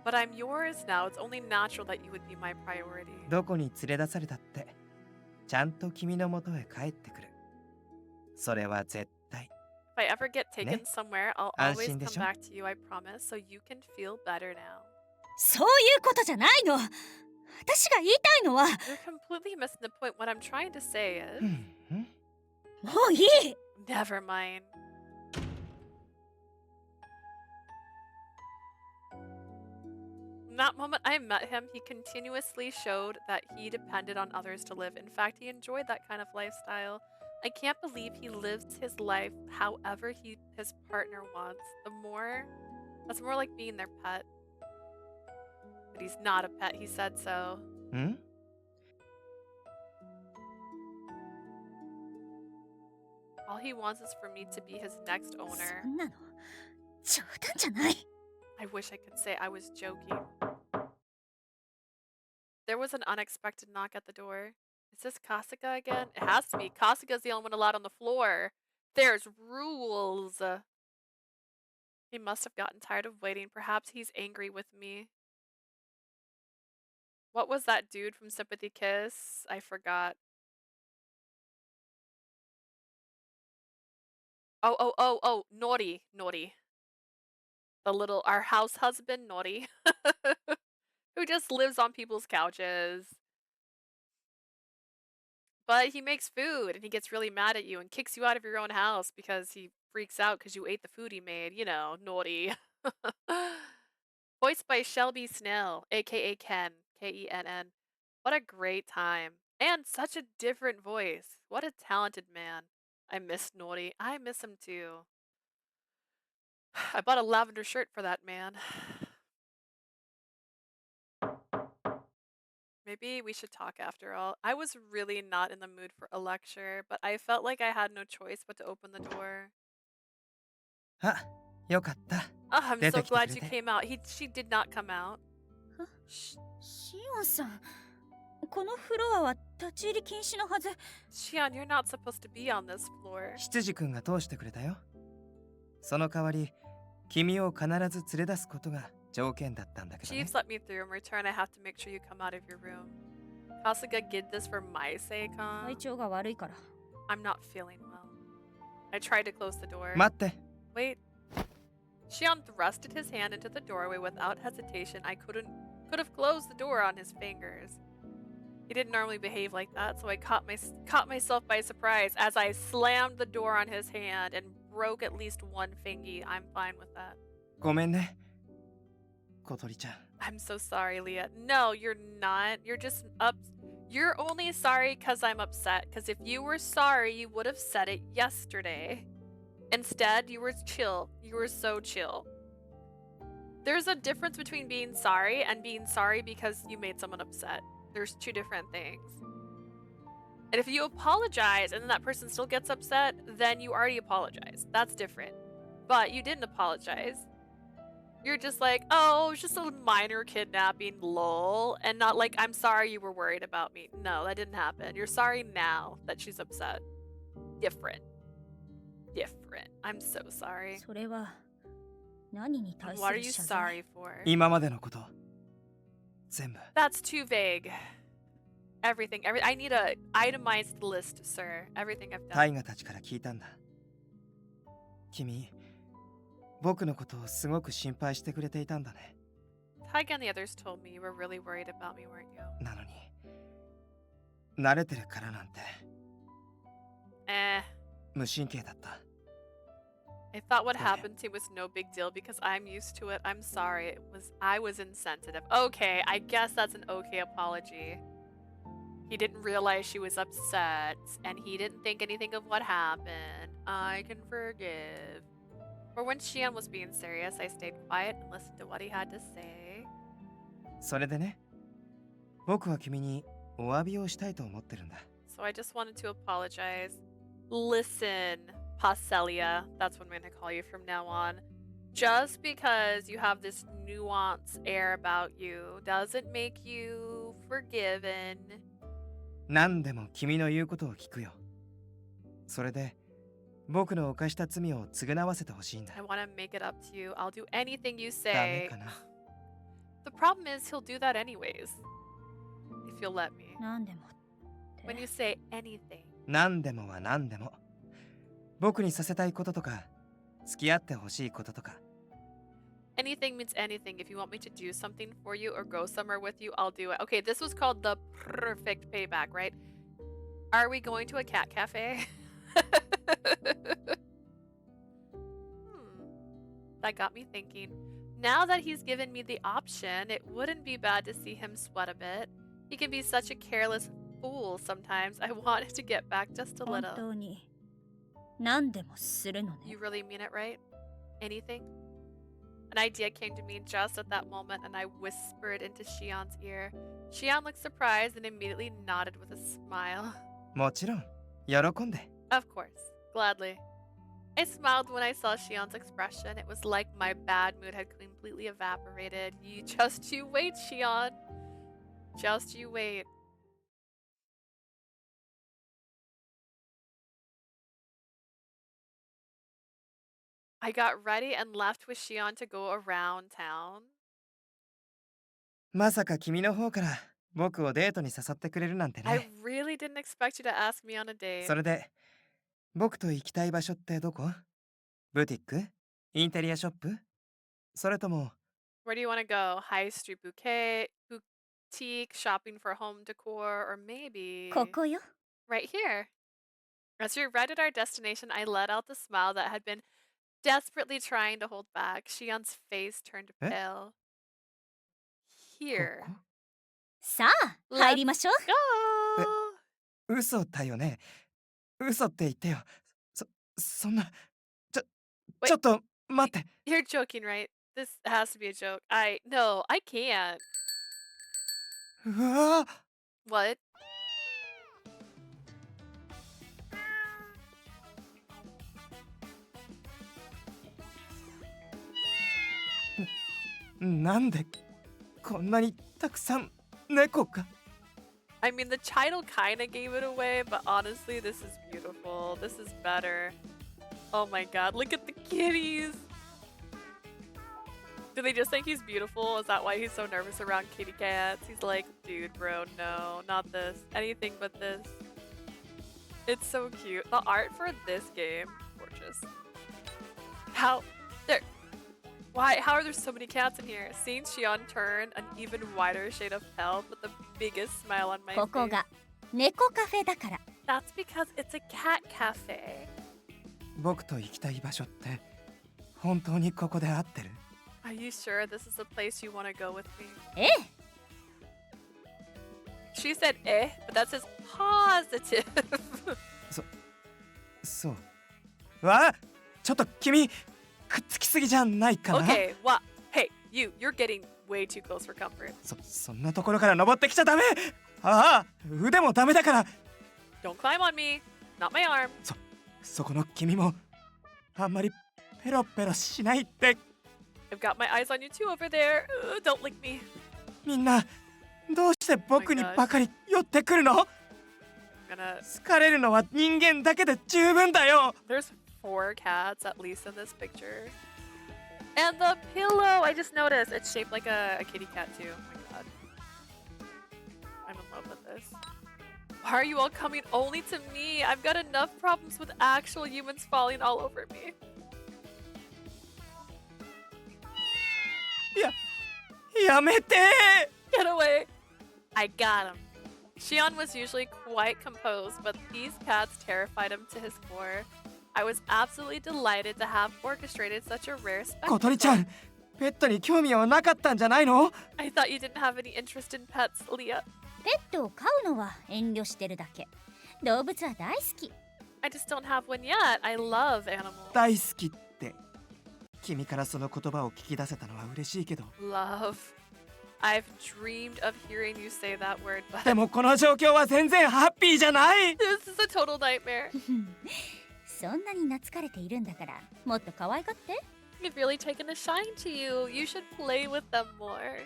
But I'm yours now. It's only natural that you would be my priority. どこに連れ出されたってちゃんと君のもとへ帰ってくる。それは絶対。 If I ever get taken somewhere, I'll 安 always 心で come しょ？ back to you, I promise, so you can feel better now. そういうことじゃないの。私が言いたいのは You're completely missing the point. What I'm trying to say is... もういい。 Never mind. From that moment I met him, he continuously showed that he depended on others to live. In fact, he enjoyed that kind of lifestyle. I can't believe he lives his life however his partner wants. That's more like being their pet. But he's not a pet, he said so. ん？ All he wants is for me to be his next owner. そんなの冗談じゃない。 I wish I could say I was joking. There was an unexpected knock at the door. Is this Kasuga again? It has to be. Kasuga's the only one allowed on the floor. There's rules. He must have gotten tired of waiting. Perhaps he's angry with me. What was that dude from Sympathy Kiss? I forgot. Oh, Naughty. Our house husband, Naughty. Who just lives on people's couches. But he makes food and he gets really mad at you and kicks you out of your own house because he freaks out because you ate the food he made. You know, Naughty. Voiced by Shelby Snell, aka Ken. Kenn. What a great time. And such a different voice. What a talented man. I miss Naughty. I miss him too. I bought a lavender shirt for that man. Maybe we should talk after all. I was really not in the mood for a lecture, but I felt like I had no choice but to open the door. あ、よかった。 Oh, I'm 出 so てきてく glad れ you て。 came out. She did not come out. シオンさん、このフロアは立ち入り禁止のはず。 Shion, you're not supposed to be on this floor. 執事君が通してくれたよ。その代わり、君を必ず連れ出すことが条件だったんだけどね。 Chiefs let me through. In return, I have to make sure you come out of your room. Kasuga did this for my sake, huh? 体調が悪いから。 I'm not feeling well. I tried to close the door. 待って。 Wait. Shion thrusted his hand into the doorway without hesitation. I could have closed the door on his fingers. He didn't normally behave like that, so I caught myself by surprise as I slammed the door on his hand and broke at least one fingy. I'm fine with that. ごめんね。小鳥ちゃん。 I'm so sorry, Leah. No, you're not. You're just You're only sorry because I'm upset. Because if you were sorry, you would have said it yesterday. Instead, you were chill. You were so chill. There's a difference between being sorry and being sorry because you made someone upset. There's two different things. And if you apologize and then that person still gets upset, then you already apologized. That's different. But you didn't apologize. You're just like, oh, it was just a minor kidnapping, lol. And not like, I'm sorry you were worried about me. No, that didn't happen. You're sorry now that she's upset. Different. Different. I'm so sorry. それは何に対す What are る you 謝罪 sorry for? 今までのこと全部 That's too vague. Everything. I need a itemized list, sir. Everything I've タ done. イガたちから聞いたんだ。君、僕のことをすごく心配してくれていたんだね。 Taiga and the others told me you were really worried about me, weren't you? なのに、慣れてるからなんて Eh. 無神経だった。 I thought what happened to you was no big deal because I'm used to it. I'm sorry. I was insensitive. Okay, I guess that's an okay apology. He didn't realize she was upset, and he didn't think anything of what happened. I can forgive. Or when Xian was being serious, I stayed quiet and listened to what he had to say. それでね、僕は君にお詫びをしたいと思ってるんだ。 So I just wanted to apologize. Listen, Pacelia, that's what I'm going to call you from now on. Just because you have this nuanced air about you doesn't make you forgiven. 何でも君の言うことを聞くよ。それで、僕の犯した罪を償わせてほしいんだ。 I want to make it up to you. I'll do anything you ダメ say. かな。 The problem is he'll do that anyways. If you'll let me. 何でも When you say anything. 何でもは何でも。僕にさせたいこととか、付き合ってほしいこととか。 Anything means anything. If you want me to do something for you or go somewhere with you, I'll do it. Okay, this was called the Purr-fect Payback, right? Are we going to a cat cafe? That got me thinking. Now that he's given me the option, it wouldn't be bad to see him sweat a bit. He can be such a careless fool sometimes. I wanted to get back just a 本 little. 当に何でもするのね。 You really mean it, right? Anything? An idea came to me just at that moment, and I whispered into Xian's ear. Xian looked surprised and immediately nodded with a smile. もちろん、喜んで。 Of course, gladly. I smiled when I saw Xian's expression. It was like my bad mood had completely evaporated. Just you wait, Xian. Just you wait. I got ready and left with Xian to go around town. まさか君の方から僕をデートに誘ってくれるなんて I ね。 really didn't expect you to ask me on a date. それで、僕と行きたい場所ってどこ？ブティック？インテリアショップ？それとも、 Where do you want to go? High street boutique, shopping for home decor, or maybe ここよ。 right here. As we arrived at our destination, I let out the smile that had been desperately trying to hold back. Xian's face turned pale. Here. さあ、入りましょう。 Go! 嘘だよね。嘘って言ってよ。そんな、ち Wait. ちょっと待って。 You're joking, right? This has to be a joke. No, I can't. うわー What? N- なんでこんなにたくさん猫が I mean, the title kind of gave it away, but honestly, this is beautiful. This is better. Oh my god, look at the kitties! Do they just think he's beautiful? Is that why he's so nervous around kitty cats? He's like, dude, bro, no, not this. Anything but this. It's so cute. The art for this game, gorgeous. How? There. Why? How are there so many cats in here? Seeing Xian turn an even wider shade of pale with the biggest smile on my ここ face. が猫カフェだから。 That's because it's a cat cafe. 僕と行きたい場所って本当にここで合ってる？ Are you sure this is the place you want to go with me? ええ。she said eh, but that says positive. そうわあちょっと君くっつきすぎじゃないかな Okay, what? Hey, you're getting way too close for comfort. そんなところから登ってきちゃダメああ腕もダメだから Don't climb on me. Not my arm. そこの君もあんまりペロペロしないって I've got my eyes on you too over there. Don't lick me. みんなどうして僕にばかり寄ってくるの I'm 好かれるのは人間だけで十分だよ There's 4 cats at least in this picture. And the pillow, I just noticed. It's shaped like a kitty cat too. Oh my god. I'm in love with this. Why are you all coming only to me? I've got enough problems with actual humans falling all over me. やめて Get away! I got him. Shion was usually quite composed, but these cats terrified him to his core. I was absolutely delighted to have orchestrated such a rare 小鳥ちゃ spectacle. んペットに興味はなかったんじゃないの I thought you didn't have any interest in pets, Leah. ペットを飼うのは遠慮してるだけ。動物は大好き。I just don't have one yet. I love animals. 大好きって君からその言葉を聞き出せたのは嬉しいけど Love. I've dreamed of hearing you say that word, but でもこの状況は全然ハッピーじゃない this is a total nightmare. そんなに懐かれているんだから、もっと可愛がって。They've really taken a shine to you. You should play with them more.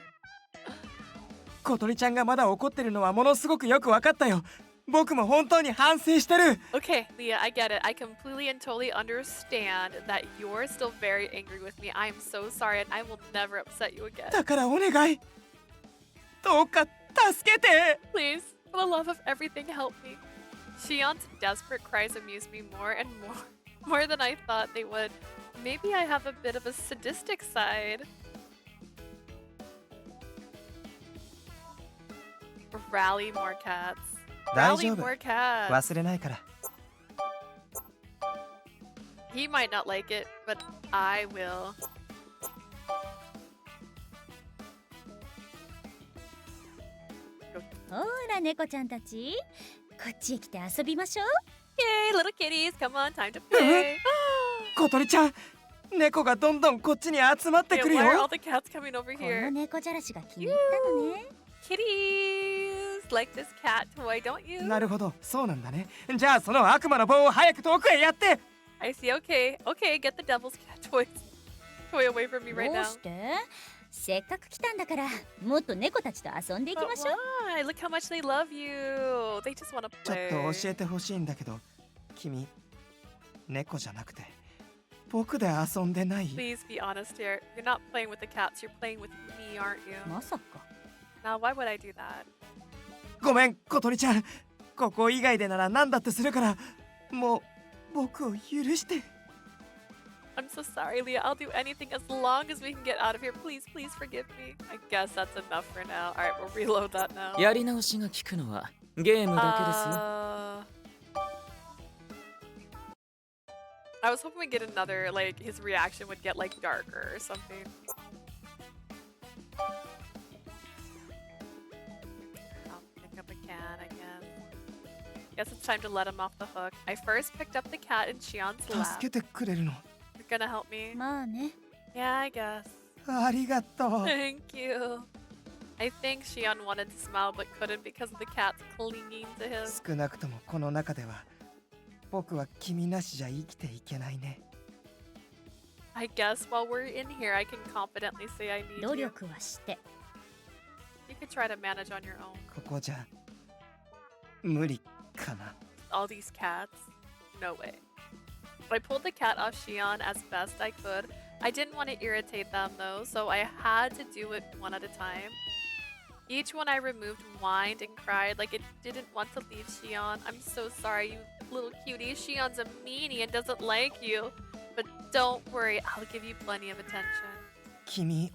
小鳥ちゃんがまだ怒ってるのはものすごくよく分かったよ僕も本当に反省してる Okay, Leah, I get it. I completely and totally understand that you're still very angry with me. I am so sorry, and I will never upset you again. だからお願いどうか助けて Please, for the love of everything, help me. Shion's desperate cries amuse me more and more than I thought they would. Maybe I have a bit of a sadistic side. Rally more cats. 大 Rally 丈夫 more cats. 忘れないから He might not like it, but I will. ほら猫ちゃんたち、こっちへ来て遊びましょう。 Yay, little kitties, come on, time to play. 小鳥ちゃん猫がどんどんこっちに集まって Wait, くる why are all よ the cats coming over この here? 猫じゃらしが気に入ったのね。 Kitties, like this cat toy, don't you? なるほどそうなんだねじゃあその悪魔の棒を早く遠くへやって I see, okay, get the devil's cat toy away from me right どう now. してせっかく来たんだから、もっと猫たちと遊んでいき But ましょう。 why? Look how much they love you. They just want to ちょっ play. と教えてほしいんだけど君猫じゃなくて僕で遊んでない Please be honest here. You're not playing with the cats, you're playing with me, aren't you? まさか。 Now, why would I do that? ごめん小鳥ちゃんここ以外でなら何だってするからもう僕を許して I'm so sorry, Leah. I'll do anything as long as we can get out of here. Please, please forgive me. I guess that's enough for now. Alright, we'll reload that now. やり直しが効くのはゲームだけですよ。I was hoping we'd get another, like, his reaction would get, like, darker or something. I'll pick up a cat, I guess. Guess it's time to let him off the hook. I first picked up the cat in Shion's 助 lap. けてくれるの You're gonna help me? まあね。 Yeah, I guess. ありがとう Thank you. I think Shion wanted to smile but couldn't because of the cats clinging to him. 少なくともこの中では僕は君なしじゃ生きていけないね I guess while we're in here, I can confidently say I need 努 you. 力はして。 You could try to manage on your own. ここじゃ無理かな All these cats? No way. I pulled the cat off Shion as best I could. I didn't want to irritate them though, so I had to do it one at a time. Each one I removed whined and cried like it didn't want to leave Shion. I'm so sorry, you little cutie. Shion's a meanie and doesn't like you. But don't worry, I'll give you plenty of attention. 君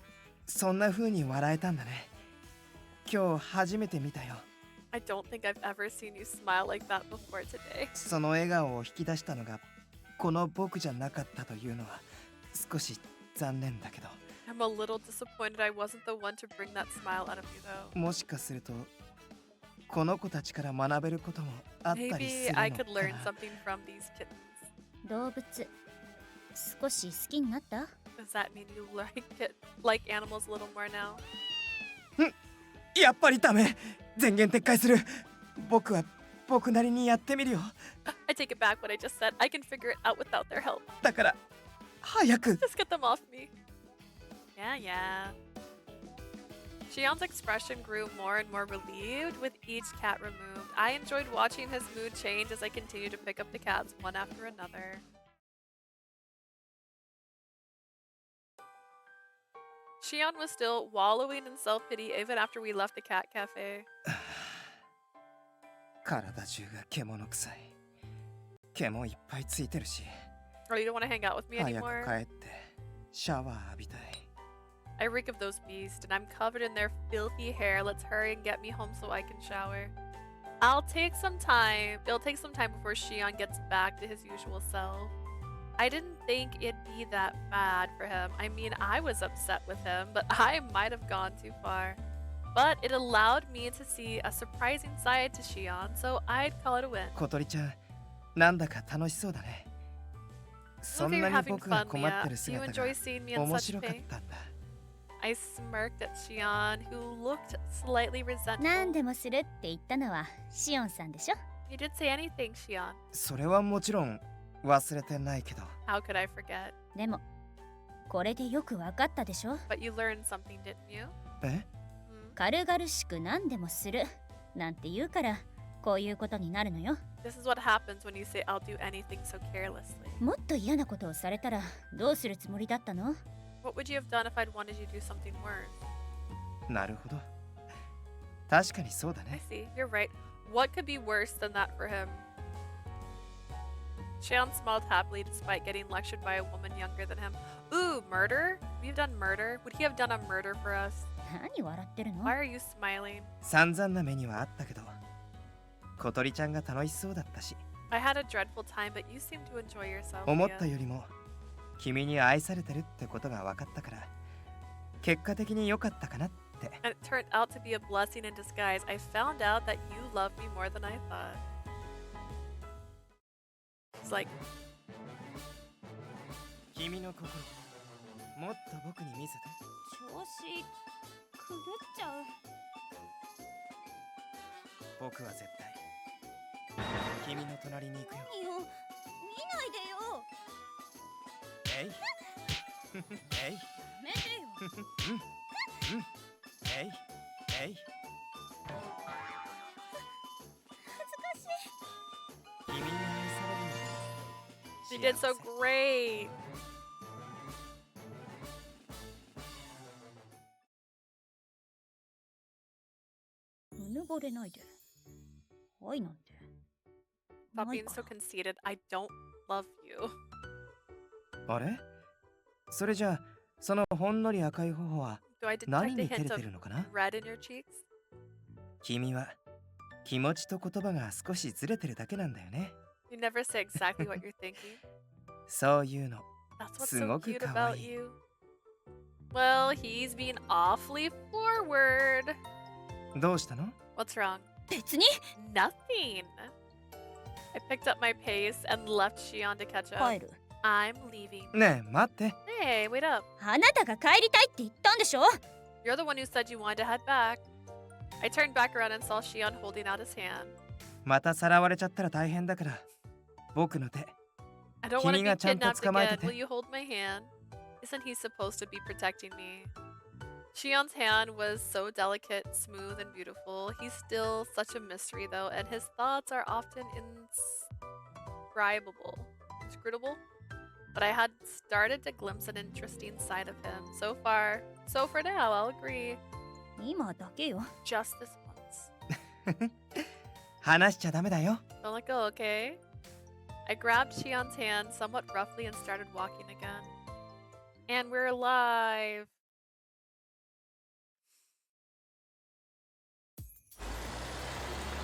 そんな風に笑えたんだね今日初めて見たよ I don't think I've ever seen you smile like that before today. その笑顔を引き出したのがこの僕じゃなかったというのは少し残念だけど I'm a little disappointed I wasn't the one to bring that smile out of you though. もしかするとこの子たちから学べることもあったりす Maybe るの I か could learn な。 something from these kittens. 動物少し好きになった？ Does that mean you like animals a little more now? やっぱりダメ。全言撤回する。僕は僕なりにやってみるよ。 I take it back what I just said. I can figure it out without their help. だから早く。 Just get them off me. Yeah, yeah. Shion's expression grew more and more relieved with each cat removed. I enjoyed watching his mood change as I continued to pick up the cats one after another. Shion was still wallowing in self-pity even after we left the cat cafe. 体中が獣臭い。毛もいっぱいついてるし。 Oh, you don't want to hang out with me 早く anymore? 帰ってシャワー浴びたい。 I reek of those beasts, and I'm covered in their filthy hair. Let's hurry and get me home so I can shower. It'll take some time before Shion gets back to his usual self. I didn't think it'd be that bad for him. I mean, I was upset with him, but I might have gone too far. But it allowed me to see a surprising side to Shion, so I'd call it a win. 小鳥ちゃん、なんだか楽しそうだね。そ Look, ん you're なに having 僕が fun, 困って Mia. る Do you 姿 enjoy が seeing me in 面 such 白かっ pain? たんだ。 I smirked at Shion, who looked slightly 何 resentful. でもするって言ったのはシオンさんでしょ？ You did say anything, Shion. それはもちろん忘れてないけど。 How could I forget? でもこれでよくわかったでしょ？ But you learned something, didn't you? え？ 軽々しく何でもするなんて言うからこういうことになるのよ。 This is what happens when you say I'll do anything so carelessly. もっと嫌なことをされたらどうするつもりだったの？ What would you have done if I'd wanted you to do something worse? なるほど。確かにそうだ I ね。 see, you're right. What could be worse than that for him? Shion smiled happily despite getting lectured by a woman younger than him. Ooh, murder? We've done murder? Would he have done a murder for us? 何笑ってるの？ Why are you smiling? 散々な目にはあったけど、小鳥ちゃんが楽しそうだったし、 I had a dreadful time, but you seem to enjoy yourself. 思った Mia. よりも君に愛されてるってことが分かったから、結果的に良かったかなって。 And it turned out to be a blessing in disguise. I found out that you love me more than I thought. It's like, 君の心、もっと僕に見せて。調子狂っちゃう。僕は絶対君の隣に行くよ。いいよ、見ないでよ。えいえいやめてよ。うんうんえいえい。恥ずかしい。君に愛されるの。 she did so great. うぬぼれないで。愛なんて。 Stop ない being か so conceited. I don't love you. あれ？それじゃあ、そのほんのり赤い頬は Do I detect 何 a に照 hint れ of てるのかな？ red in your cheeks? 君は気持ちと言葉が少しずれてるだけなんだよね。 You never say exactly what you're thinking. そういうの。 That's what's す so ごく cute 可 about 愛い。 you. Well, he's being awfully forward. どうしたの？ What's wrong? 別に Nothing. I picked up my pace and left Shion to catch up. 帰る。 I'm leaving. ねえ、待って。 Hey, wait up. あなたが帰りたいって言ったんでしょ？ You're the one who said you wanted to head back. I turned back around and saw Shion holding out his hand. またさらわれちゃったら大変だから。僕の手。 I don't want to be 君がちゃんと kidnapped 捕まえて again. て。 Will you hold my hand? Isn't he supposed to be protecting me? Shion's hand was so delicate, smooth, and beautiful. He's still such a mystery, though, and his thoughts are often inscrutable. But I had started to glimpse an interesting side of him. So for now, I'll agree. 今だけよ。 Just this once. 話しちゃダメだよ。 Don't let go, okay? I grabbed Shion's hand somewhat roughly and started walking again. And we're alive.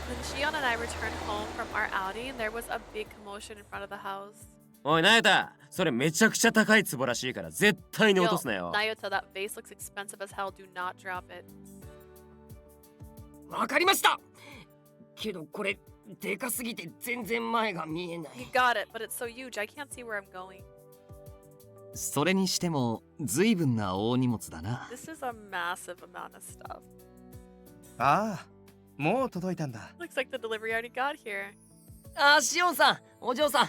When Shion and I returned home from our outing, there was a big commotion in front of the house. おいナユタ、それめちゃくちゃ高い壺らしいから絶対に落とすなよ。 Nayuta, that vase looks expensive as hell. Do not drop it. わかりました。けどこれでかすぎて全然前が見えない。 You got it, but it's so huge, I can't see where I'm going. それにしても随分な大荷物だな。 This is a massive amount of stuff. ああ、もう届いたんだ。 Looks like the delivery already got here. あ、シオンさん、お嬢さん、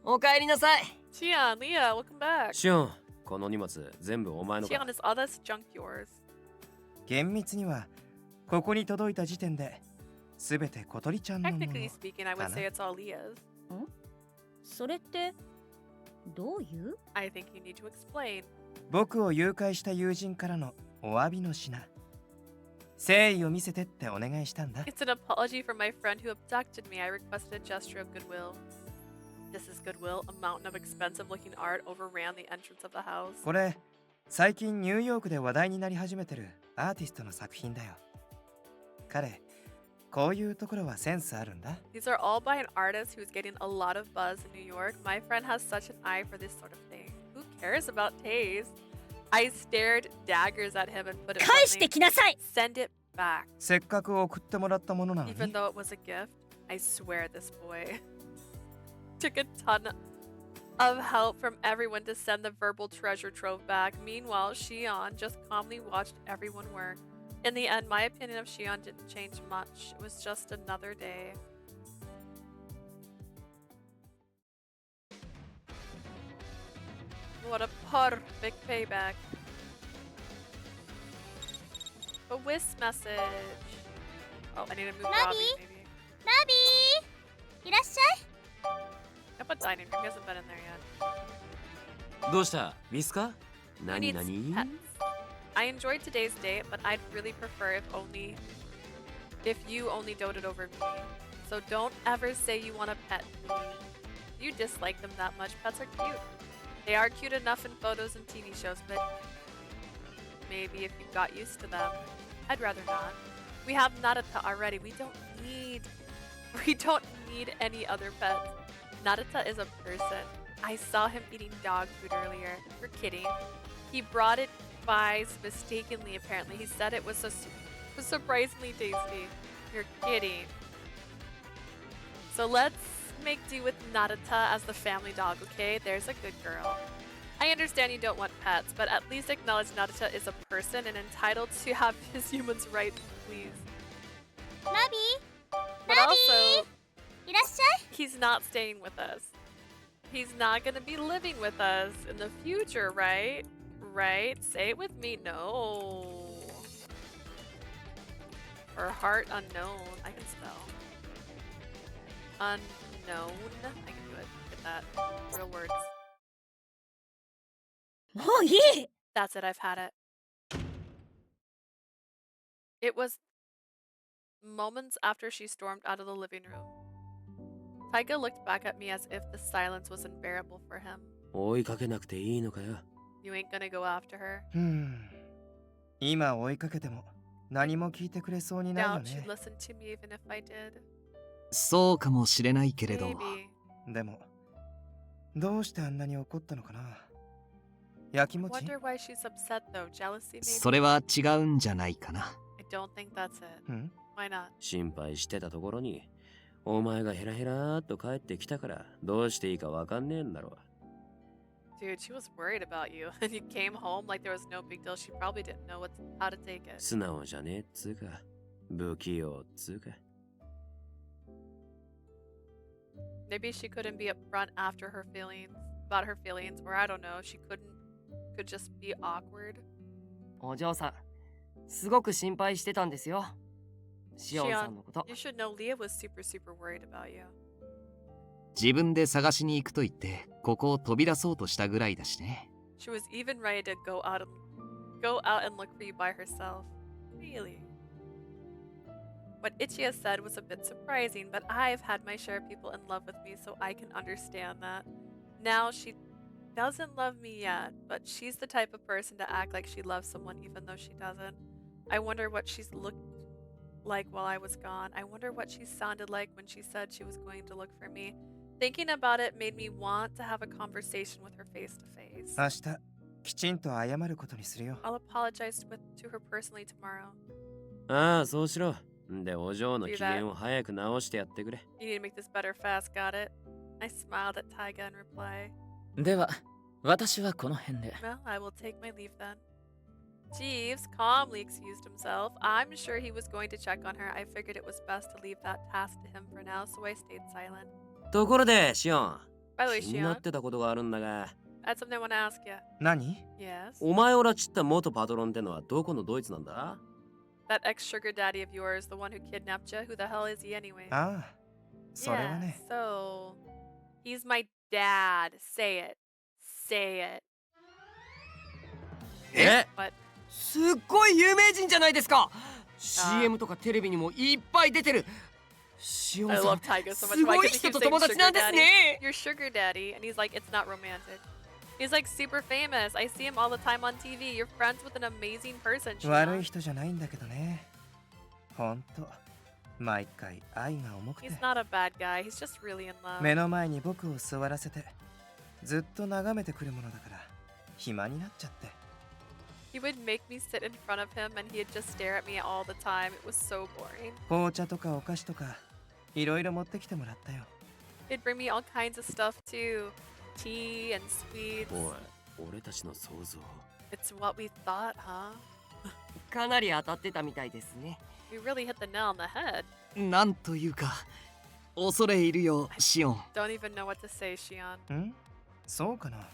お帰りなさい。 Xion, Leah, welcome back. シオン、この荷物全部お前のか。 Xion, is all this junk yours? 厳密にはここに届いた時点で全て小鳥ちゃんのもの Technically speaking, I would say it's all Leah's. それってどういう？ I think you need to explain. 僕を誘拐した友人からのお詫びの品。誠意を見せてってお願いしたんだ。 It's an apology from my friend who abducted me. I requested a gesture of goodwill. This is goodwill. A mountain of expensive-looking art overran the entrance of the house. これ最近ニューヨークで話題になり始めてるアーティストの作品だよ。彼、こういうところはセンスあるんだ。 These are all by an artist who's getting a lot of buzz in New York. My friend has such an eye for this sort of thing. Who cares about taste? I stared daggers at him and put it 返してきなさい。 Send it back. せっかく送ってもらったものなのに。 Even though it was a gift, I swear this boy took a ton of help from everyone to send the verbal treasure trove back. Meanwhile, Xion just calmly watched everyone work. In the end, my opinion of Xion didn't change much. It was just another day. What a perfect payback. A whisk message. Oh, I need to move Robbie, maybe. ラビーいらっしゃい。 I put dining room. He hasn't been in there yet. どうしたウィスカ？ Who 何 needs 何？ pets? I enjoyed today's date, but I'd really prefer if you only doted over me. So don't ever say you want a pet. You dislike them that much. Pets are cute. They are cute enough in photos and TV shows, but maybe if you got used to them, I'd rather not. We have Nayuta already. We don't need any other pets. Nayuta is a person. I saw him eating dog food earlier. You're kidding. He brought it by mistakenly, apparently. He said it was surprisingly tasty. You're kidding. So let's make do with Nayuta as the family dog, okay? There's a good girl. I understand you don't want pets, but at least acknowledge Nayuta is a person and entitled to have his human's rights, please. ラビ But also, ーいらっしゃい。 he's not staying with us. He's not gonna be living with us in the future, right? Right? Say it with me. No. Or Heart Unknown. I can spell. Unknown. I can do it. Get that. Real words. もういい。 That's it. I've had it. It was moments after she stormed out of the living room. Taiga looked back at me as if the silence was unbearable for him. 追いかけなくていいのかよ。 You ain't gonna go after her. 今追いかけても何も聞いてくれそうにないよ Doubt she'd ね。 listen to me even if I did. そうかもしれないけれど、 Maybe. でもどうしてあんなに怒ったのかな。やき I もち wonder why she's upset though. Jealousy maybe? それは違うんじゃないかな。 I don't think that's it. Why not? 心配してたところに、お前がヘラヘラーっと帰ってきたからどうしていいかわかんねえんだろ。 Dude, she was worried about you. And you came home like there was no big deal. She probably didn't know how to take it. 素直じゃねえっつうか、不器用っつうか。 Maybe she couldn't be upfront after her feelings, about her feelings, or I don't know, she could just be awkward. お嬢さん、すごく心配してたんですよ。シオンさんのこと。 You should know Leah was super worried about you. 自分で探しに行くと言ってここを飛び出そうとしたぐらいだしね。 She was even ready to go out and look for you by herself. Really? What Ichiya said was a bit surprising, but I've had my share of people in love with me, so I can understand that. Now she doesn't love me yet, but she's the type of person to act like she loves someone even though she doesn't. I wonder what she's looked like while I was gone. I wonder what she sounded like when she said she was going to look for me. Thinking about it made me want to have a conversation with her face to face. 明日きちんと謝ることにするよ。 I'll apologize to her personally tomorrow. ああ、そうしろ。で、お嬢の機嫌を早く直してやってくれ。You need to make this better fast, got it? I smiled at Taiga in reply. では、私はこの辺で。Well, I will take my leave then. Jeeves calmly excused himself. I'm sure he was going to check on her. I figured it was best to leave that task to him for now, so I stayed silent. ところで、シオン。 By the way, 気にな Shion, ってたことがあるんだが、 I had something I want to ask you. 何 Yes? お前を拉致った元パトロンってのはどこのドイツなんだ？ That ex-sugar daddy of yours, the one who kidnapped you, who the hell is he anyway? ああ、それは Yeah, ね。 so... He's my dad. Say it. Say it. え？ What? すっごい有名人じゃないですか。CM とかテレビにもいっぱい出てる。シオン I さん、 love Taiga so much. す Why ごい can't 人 you と keep 友 saying 達な sugar んです daddy? ね。 You're sugar daddy, and he's like, it's not romantic. He's like super famous. I see him all the time on TV. You're friends with an amazing person. 悪い Shion. 人じゃないんだけどね。ほんと、毎回愛が重くて He's。not a bad guy. He's just really in love. 目の前に僕を座らせて、ずっと眺めてくるものだから、暇になっちゃって。He would make me sit in front of him, and he'd just stare at me all the time. It was so boring. 紅茶とかお菓子とか、いろいろ持ってきてもらったよ。He'd bring me all kinds of stuff too. Tea and sweets. おい、俺たちの想像。 It's what we thought, huh? かなり当たってたみたいですね。We really hit the nail on the head. なんというか、恐れ入るよ、シオン。 Don't even know what to say, Shion. んそうかな。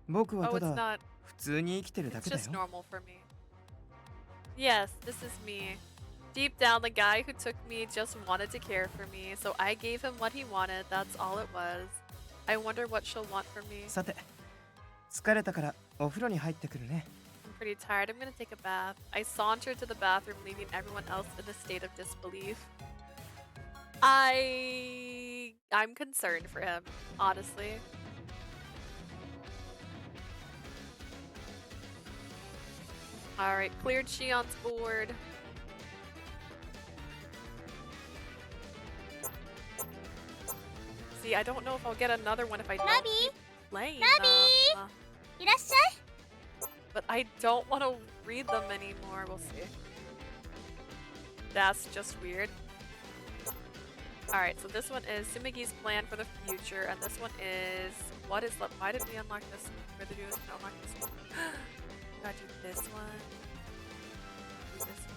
僕は Oh, た it's だ not. 普通に生きてるだ It's けだよ just。normal for me. Yes, this is me. Deep down, the guy who took me just wanted to care for me, so I gave him what he wanted. That's all it was. I wonder what she'll want from me. さて、疲れたからお風呂に入ってくるね。 I'm pretty tired. I'm gonna take a bath. I sauntered to the bathroom, leaving everyone else in a state of disbelief. I'm concerned for him, honestly. Alright, cleared Shion's board. See, I don't know if I'll get another one if I don't keep playing them. いらっしゃい。 But I don't want to read them anymore. We'll see. That's just weird. Alright, so this one is Sumigi's plan for the future, and this one is... What is left? Why did we unlock this one? Where did we unlock this one? Gotta do this one. Do this one.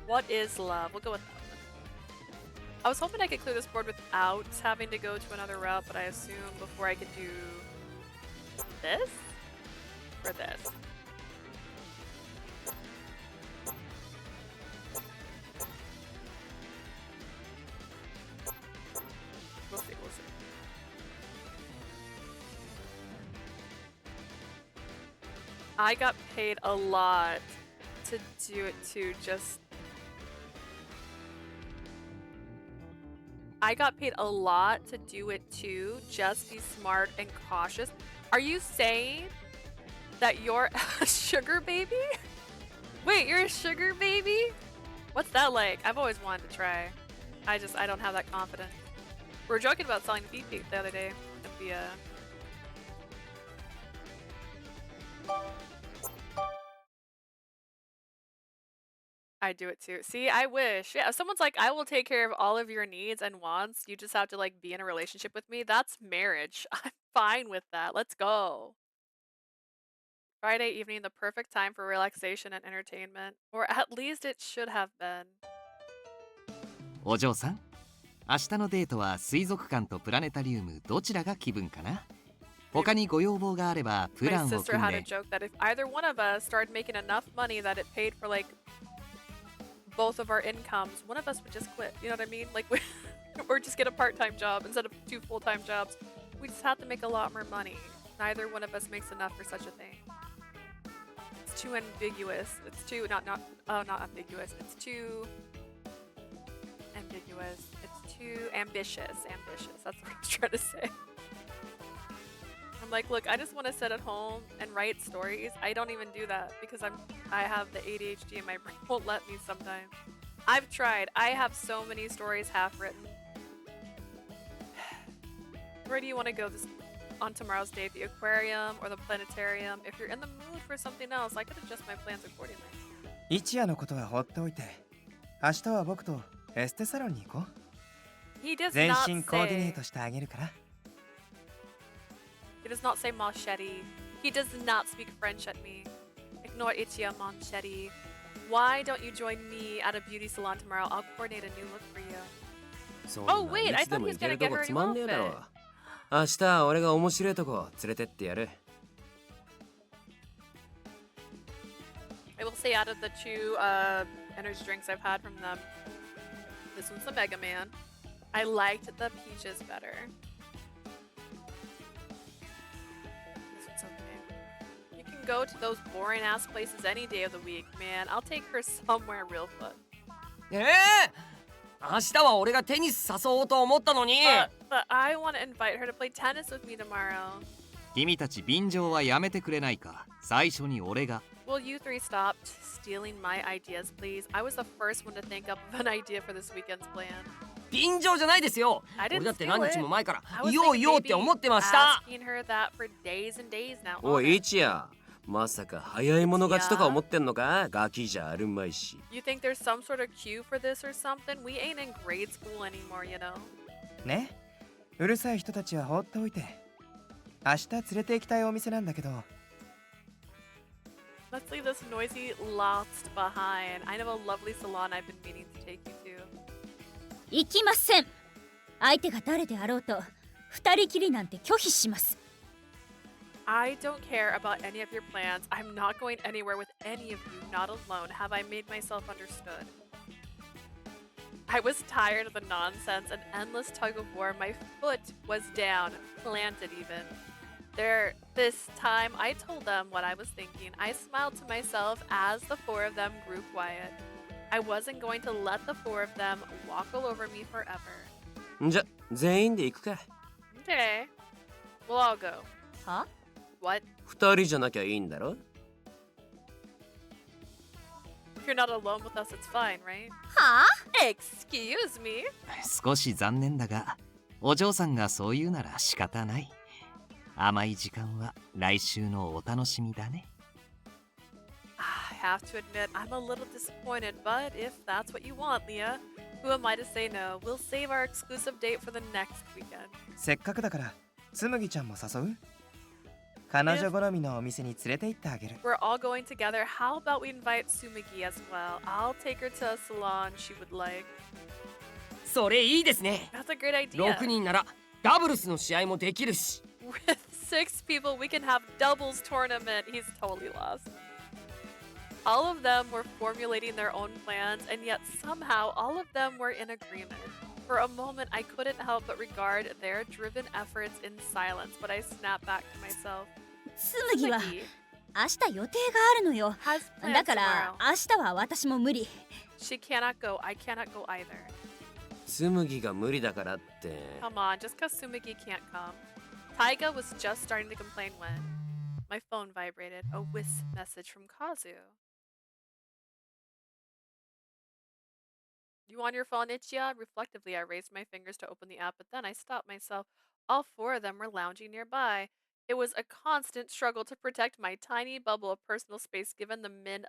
What is love? We'll go with that one. I was hoping I could clear this board without having to go to another route, but I assume before I could do this or this. We'll see, we'll see. I got paid a lot to do it too, just... I got paid a lot to do it too, just be smart and cautious. Are you saying that you're a sugar baby? Wait, you're a sugar baby? What's that like? I've always wanted to try. I don't have that confidence. We were joking about selling feet the other day at the I do it too. See, I wish. Yeah, if someone's like, I will take care of all of your needs and wants, you just have to like be in a relationship with me. That's marriage. I'm fine with that. Let's go. Friday evening, the perfect time for relaxation and entertainment. Or at least it should have been. お嬢さん、明日のデートは水族館とプラネタリウムどちらが気分かな？他にご要望があればプ My ランを sister 組ん had a で。 joke that if either one of us started making enough money that it paid for like both of our incomes, one of us would just quit. You know what I mean? Like, or just get a part-time job instead of 2 full-time jobs. We just have to make a lot more money. Neither one of us makes enough for such a thing. It's too ambiguous. It's too not ambiguous. It's too ambiguous. It's too ambitious. Ambitious. That's what I was trying to say. I'm like, look, I just want to sit at home and write stories. I don't even do that because I have the ADHD and my brain won't let me sometimes. I've tried. I have so many stories half written. Where do you want to go? on tomorrow's date, the aquarium or the planetarium. If you're in the mood for something else, I could adjust my plans accordingly. 一夜のことは放っておいて、明日は僕とエステサロンに行こう。He does 全 not 身コーディネー say. トしてあげるから。He does not say machete. He does not speak French at me. Ignore Ichiya machete. Why don't you join me at a beauty salon tomorrow? I'll coordinate a new look for you. そん Oh な wait, い I つで thought も he was 行け gonna ると get こ her a つ new まんねえだろ outfit. 明日は俺が面白いとこ連れてってやる I will say out of the two energy drinks I've had from them, this one's the Mega Man. I liked the peaches better. This one's okay. You can go to those boring ass places any day of the week, man. I'll take her somewhere real fun. 明日は俺がテニス誘おうと思ったのに But I want to invite her to play tennis with me tomorrow. 君たち便乗はやめてくれないか。最初に俺が。Will you three stop stealing my ideas, please? I was the first one to think up of an idea for this weekend's plan. 便乗じゃないですよ I 俺 didn't だって steal 何 it. 日も前から I was 言おう thinking 言おうって maybe 思ってました asking her that for days and days now. おいイチヤまさか早い者勝ちとか思ってんのかガキじゃあるまいし You think there's some sort of cue for this or something? We ain't in grade school anymore, you know. ね、うるさい人たちは放っておいて。明日連れて行きたいお店なんだけど。Let's leave this noisy lost behind. I know a lovely salon I've been meaning to take you to. 行きません。相手が誰であろうと二人きりなんて拒否します。 I don't care about any of your plans. I'm not going anywhere with any of you, not alone. Have I made myself understood? I was tired of the nonsense and endless tug of war. My foot was down, planted even. This time, I told them what I was thinking. I smiled to myself as the four of them grew quiet. I wasn't going to let the four of them walk all over me forever. じゃ全員で行くか Okay, we'll all go. は What? 二人じゃなきゃいいんだろ If you're not alone with us, it's fine, right? は Excuse me? 少し残念だが、お嬢さんがそう言うなら仕方ない。甘い時間は来週のお楽しみだね。I have to admit, I'm a little disappointed, but if that's what you want, Leah, who am I to say no? We'll save our exclusive date for the next weekend. せっかくだから、つむぎちゃんも誘う？彼女好みのお店に連れて行ってあげる。We're all going together. How about we invite Sumigi as well? I'll take her to a salon she would like. それいいですね That's a great idea. 6人ならダブルスの試合もできるし With 6 people, we can have doubles tournament. He's totally lost. All of them were formulating their own plans, and yet somehow all of them were in agreement. For a moment, I couldn't help but regard their driven efforts in silence, but I snapped back to myself. つむぎは Sumigi 明日予定があるのよ。 has plans だから明日は私も無理。 She cannot go. I cannot go either. 紬が無理だからって Come on, just cause Sumigi can't come. Taiga was just starting to complain when my phone vibrated. A wisp message from Kazu. You on your phone, Ichiya? Reflectively, I raised my fingers to open the app, but then I stopped myself. All 4 of them were lounging nearby. It was a constant struggle to protect my tiny bubble of personal space given the men's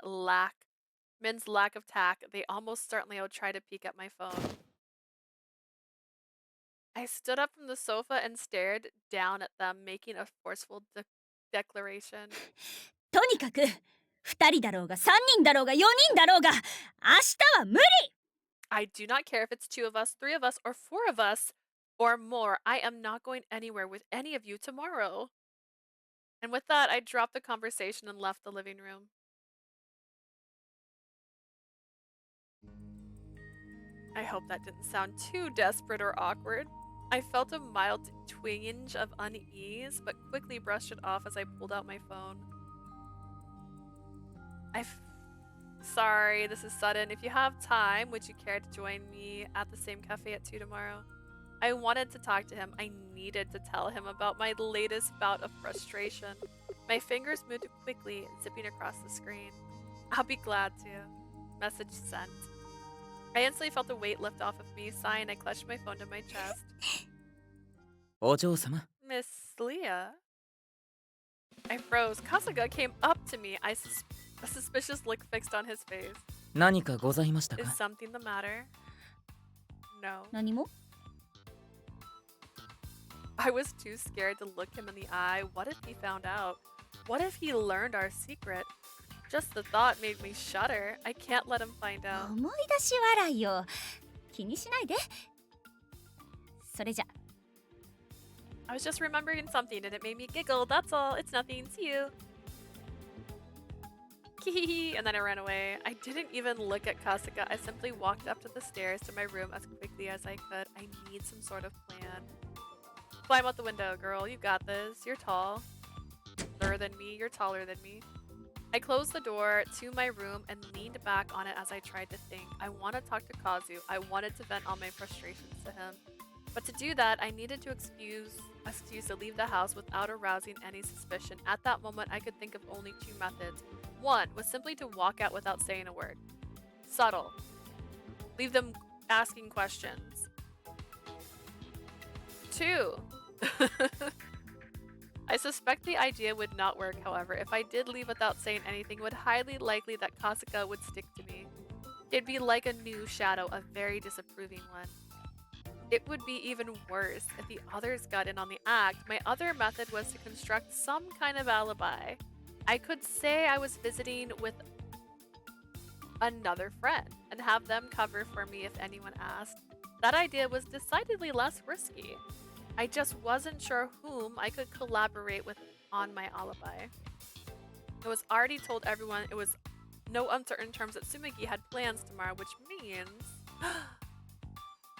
lack of tact. They almost certainly would try to peek at my phone. I stood up from the sofa and stared down at them, making a forceful declaration. とにかく二人だろうが三人だろうが四人だろうが明日は無理。 I do not care if it's 2 of us, 3 of us, or 4 of us, or more. I am not going anywhere with any of you tomorrow. And with that, I dropped the conversation and left the living room. I hope that didn't sound too desperate or awkward. I felt a mild twinge of unease, but quickly brushed it off as I pulled out my phone. Sorry, this is sudden. If you have time, would you care to join me at the same cafe at 2 tomorrow? I wanted to talk to him. I needed to tell him about my latest bout of frustration. My fingers moved quickly, zipping across the screen. I'll be glad to. Message sent. I instantly felt the weight lift off of me. Sighing, I clutched my phone to my chest. お嬢様 Miss Leah. idea. I froze. Kasuga came up to me. A suspicious look fixed on his face. 何かございましたか Is something the matter? No. 何も I was too scared to look him in the eye. What if he found out? What if he learned our secret? Just the thought made me shudder. I can't let him find out. 思い出し笑いよ。気にしないで。それじゃ。I was just remembering something and it made me giggle. That's all. It's nothing. See you. Kihihi. And then I ran away. I didn't even look at Kasuga. I simply walked up to the stairs to my room as quickly as I could. I need some sort of plan. Climb out the window, girl. You got this. You're tall. Taller than me. You're taller than me. I closed the door to my room and leaned back on it as I tried to think. I want to talk to Kazu. I wanted to vent all my frustrations to him. But to do that, I needed to excuse to leave the house without arousing any suspicion. At that moment, I could think of only two methods. One was simply to walk out without saying a word. Subtle. Leave them asking questions. Two. I suspect the idea would not work, however. If I did leave without saying anything, it would highly likely that Kasuga would stick to me. It'd be like a new shadow, a very disapproving one. It would be even worse if the others got in on the act. My other method was to construct some kind of alibi. I could say I was visiting with another friend and have them cover for me if anyone asked. That idea was decidedly less risky. I just wasn't sure whom I could collaborate with on my alibi. I was already told everyone it was no uncertain terms that Tsumugi had plans tomorrow, which means...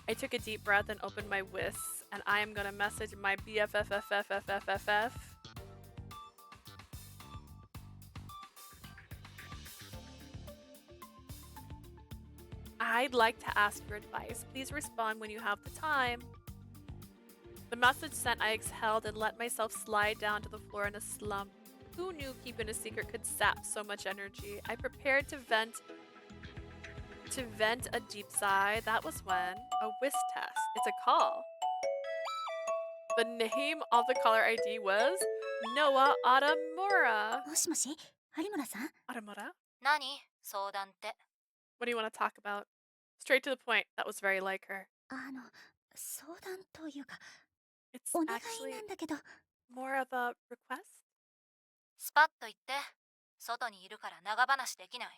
I took a deep breath and opened my wrists, and I am gonna message my BFFFFFFF. I'd like to ask your advice. Please respond when you have the time. The message sent, I exhaled and let myself slide down to the floor in a slump. Who knew keeping a secret could sap so much energy? I prepared to vent a deep sigh. That was when a whisk test. It's a call. The name of the caller ID was Noah Aramura. もしもし、有村さん Aramura? 何相談って What do you want to talk about? Straight to the point. That was very like her. 相談というか It's お願い actually なんだけど more of a request. スパッと言って外にいるから長話できない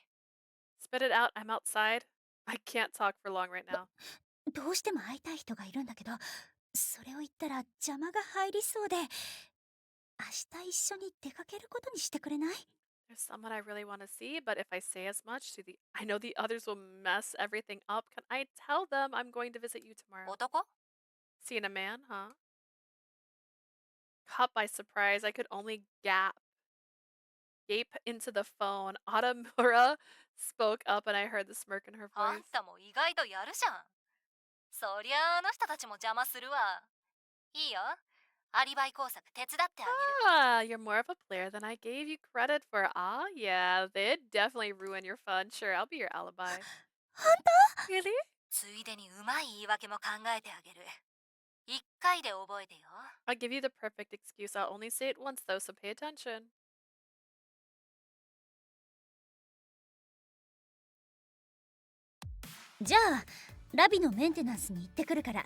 Spit it out. I'm outside. I can't talk for long right now. どうしても会いたい人がいるんだけどそれを言ったら邪魔が入りそうで明日一緒に出かけることにしてくれない There's someone I really want to see, but if I say as much to I know the others will mess everything up. Can I tell them I'm going to visit you tomorrow? 男 Seeing a man, huh? Caught by surprise, I could only gape into the phone. Atamura spoke up and I heard the smirk in her あ voice. んたも意外とやるじゃんそりゃあの人たちも邪魔するわいいよアリバイ工作手伝ってあげる Ah, you're more of a player than I gave you credit for. Ah, yeah, they'd definitely ruin your fun. Sure, I'll be your alibi. 本 Really? ついでにうまい言い訳も考えてあげる一回で覚えてよ I'll give you the perfect excuse. I'll only say it once though, so pay attention. じゃあラビのメンテナンスに行ってくるから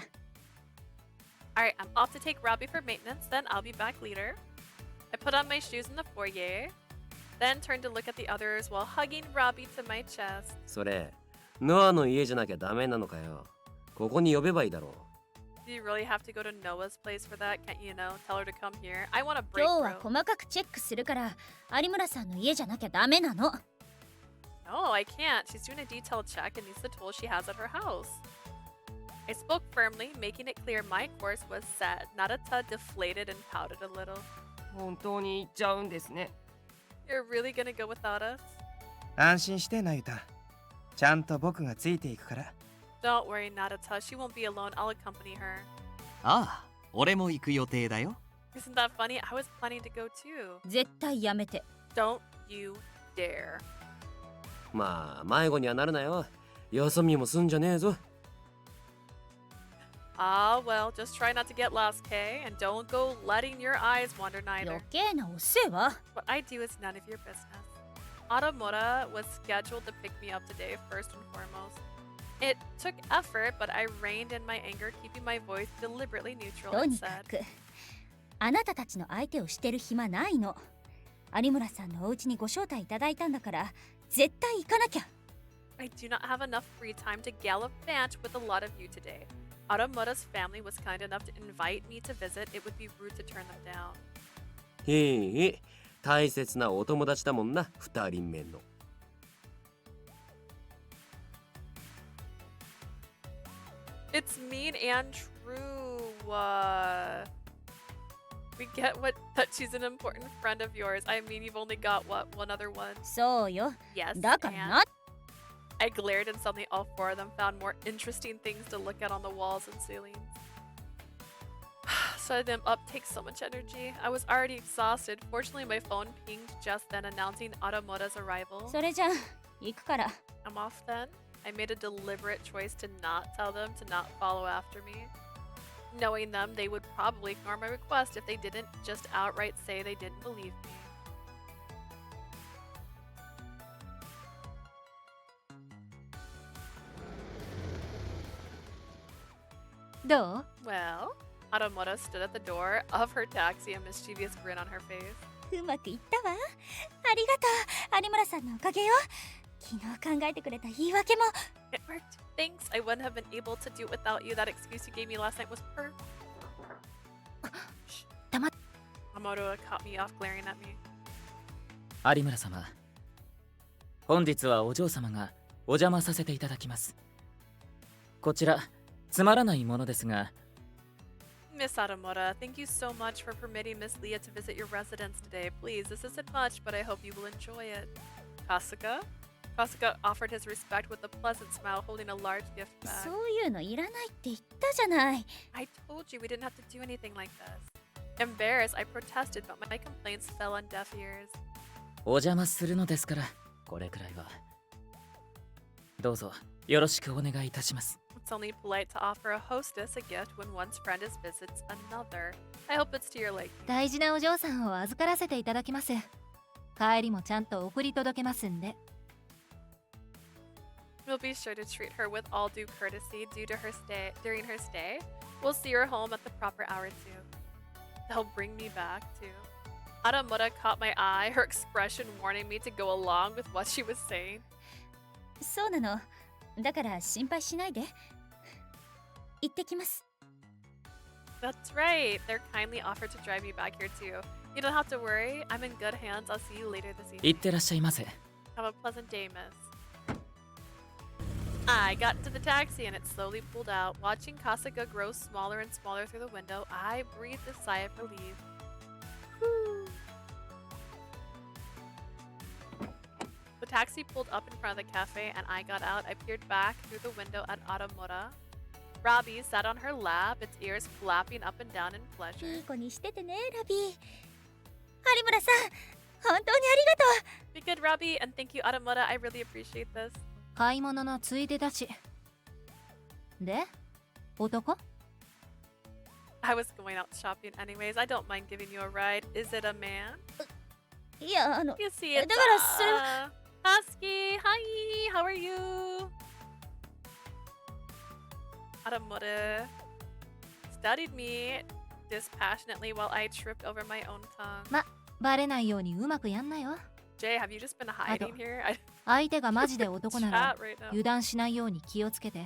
Alright, I'm off to take Robbie for maintenance, then I'll be back later. I put on my shoes in the foyer, then turned to look at the others while hugging Robbie to my chest. それノアの家じゃなきゃダメなのかよここに呼べばいいだろう Do you really have to go to Noah's place for that? Can't you know? Tell her to come here. I want a break, 今日は bro. 細かくチェックするから有村さんの家じゃなきゃダメなの No, I can't. She's doing a detailed check and needs the tools she has at her house. I spoke firmly, making it clear my course was set. Nayuta deflated and pouted a little. 本当に行っちゃうんですね You're really gonna go without us? 安心してナユタちゃんと僕がついていくから Don't worry, Nayuta. She won't be alone. I'll accompany her. ああ俺も行く予定だよ Isn't that funny? I was planning to go too. 絶対やめて Don't you dare. まあ迷子にはなるなよよそ見もすんじゃねえぞ Ah, well, just try not to get lost, Kay, and don't go letting your eyes wander neither. 余計なお世話。 What I do is none of your business. Aramura was scheduled to pick me up today, first and foremost. It took effort, but I reined in my anger, keeping my voice deliberately neutral と and にか said, くあなたたちの相手をしてる暇ないの。有村さんのお家にご招待いただいたんだから絶対行かなきゃ。 I do not have enough free time to gallivant with a lot of you today. Aramura's family was kind enough to invite me to visit. It would be rude to turn them down. へえ、大切なお友達だもんな、二人目の。It's mean and true. We get what that she's an important friend of yours. I mean, you've only got what, one other one? そうよ。 Yes. だから and な。 I glared and suddenly all four of them found more interesting things to look at on the walls and ceilings. Setting them up takes so much energy. I was already exhausted. Fortunately, my phone pinged just then announcing Aramura's arrival. それじゃ行くから。 I'm off then. I made a deliberate choice to not tell them to not follow after me. Knowing them, they would probably ignore my request if they didn't just outright say they didn't believe me. Well, Aramura stood at the door of her taxi, a mischievous grin on her face. うまくいったわ。ありがとう。有村さんのおかげよ。昨日考えてくれた言い訳も。 It worked. Thanks. I wouldn't have been able to do it without you. That excuse you gave me last night was perfect. Amorua caught me off glaring at me. 有村様、本日はお嬢様がお邪魔させていただきます。こちら、つまらないものですが、 Miss Aramura, thank you so much for permitting Miss Leah to visit your residence today. Please, this isn't much, but I hope you will enjoy it. Kasuga? Kasuga offered his respect with a pleasant smile, holding a large gift そ bag. ういうのいらないって言ったじゃない。 I told you we didn't have to do anything like this. Embarrassed, I protested, but my complaints fell on deaf ears. お邪魔するのですから、これくらいは。どうぞよろしくお願いいたします。 It's only polite to offer a hostess a gift when one's friend is visits another. I hope it's to your liking. 大事なお嬢さんを預からせていただきます。帰りもちゃんと送り届けますんで。 We'll be sure to treat her with all due courtesy during her stay. We'll see her home at the proper hour too. They'll bring me back too. Aramura caught my eye, her expression warning me to go along with what she was saying. そうなの。だから心配しないで。行ってきます。 That's right. They're kindly offered to drive me back here too. You don't have to worry. I'm in good hands. I'll see you later this い evening. ってらっしゃいませ。 Have a pleasant day, miss. I got into the taxi and it slowly pulled out. Watching Kasuga grow smaller and smaller through the window, I breathed a sigh of relief. Whew. The taxi pulled up in front of the cafe and I got out. I peered back through the window at Aramura. Robbie sat on her lap, its ears flapping up and down in pleasure. いい子にしててね、ラビー。有村さん、本当にありがとう。 Be good, Robbie, and thank you, Aramura. I really appreciate this. 買い物のついでだし。で、男？ I was going out shopping anyways. I don't mind giving you a ride. Is it a man? いや、You see it. だからそれは。 Husky, hi, how are you? Aramura studied me dispassionately while I tripped over my own tongue. ま、バレないようにうまくやんなよ。 Jay, have you just been hiding here? 相手がマジで男なら Chat right now. 油断しないように気をつけて。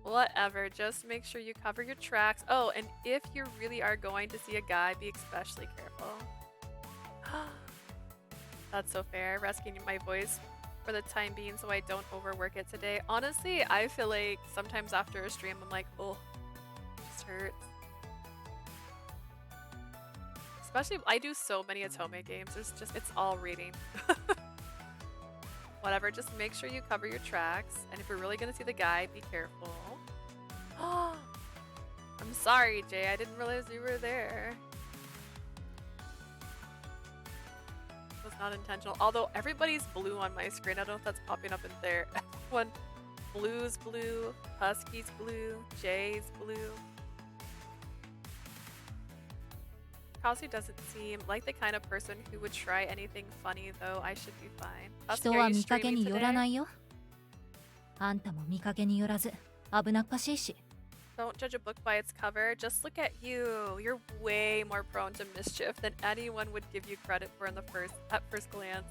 Whatever, just make sure you cover your tracks. Oh, and if you really are going to see a guy, be especially careful. That's so fair, rescuing my voice for the time being so I don't overwork it today. Honestly, I feel like sometimes after a stream, I'm like, oh, it just hurts. Especially, I do so many Atome games. It's all reading. Whatever, just make sure you cover your tracks. And if you're really gonna see the guy, be careful. I'm sorry, Jay. I didn't realize you were there. It was not intentional. Although everybody's blue on my screen. I don't know if that's popping up in there. Everyone, Blue's blue, Husky's blue, Jay's blue. Kazu doesn't seem like the kind of person who would try anything funny, though. I should be fine. 人 Sasuke, は are you 見かけ streaming によら today? ないよ。あんたも見かけによらず危なっかしいし。 Don't judge a book by its cover. Just look at you. You're way more prone to mischief than anyone would give you credit for at first glance.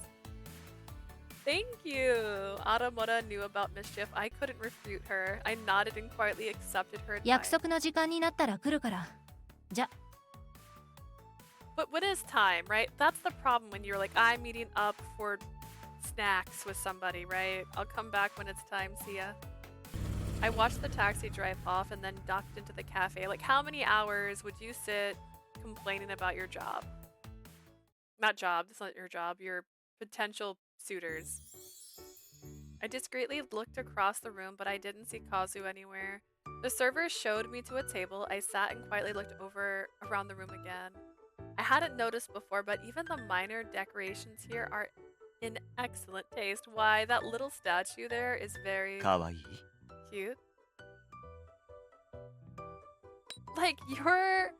Thank you. Aramura knew about mischief. I couldn't refute her. I nodded and quietly accepted her 約 advice. 束の時間になったら来るから。じゃ。 But what is time, right? That's the problem when you're like, I'm meeting up for snacks with somebody, right? I'll come back when it's time. See ya. I watched the taxi drive off and then ducked into the cafe. Like, how many hours would you sit complaining about your job? Not job, it's not your job, your potential suitors. I discreetly looked across the room, but I didn't see Kazu anywhere. The server showed me to a table. I sat and quietly looked around the room again. I hadn't noticed before, but even the minor decorations here are in excellent taste. Why, that little statue there is very かわいい cute. Like, you're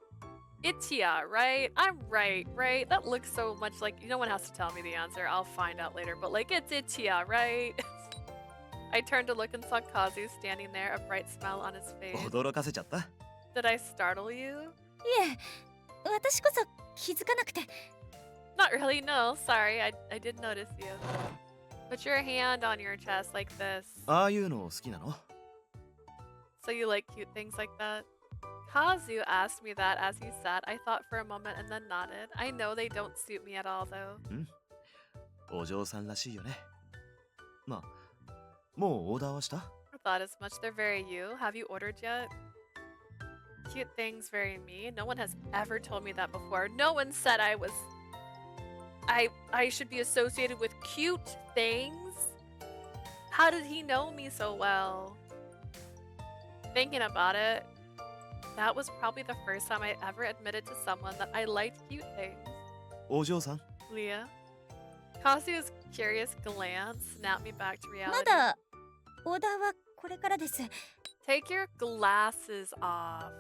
Ichiya, right? I'm right? That looks so much like... No one has to tell me the answer. I'll find out later. But, like, it's Ichiya, right? I turned to look and saw Kazu standing there, a bright smile on his face. 驚かせちゃった Did I startle you? いえ、私こそ気づかなくて。 Not really, no. Sorry, I did notice you. Put your hand on your chest like this. ああいうの好きなの So you like cute things like that? Kazu asked me that as he sat. I thought for a moment and then nodded. I know they don't suit me at all, though. お嬢さんらしいよねまあもうオーダーはした I thought as much. They're very you. Have you ordered yet? Cute things very me. No one has ever told me that before. No one said I was... I should be associated with cute things? How did he know me so well? Thinking about it, that was probably the first time I ever admitted to someone that I liked cute things. お嬢さん Leah. Kazu's curious glance snapped me back to ま reality. だオーダーはこれからです。 Take your glasses off.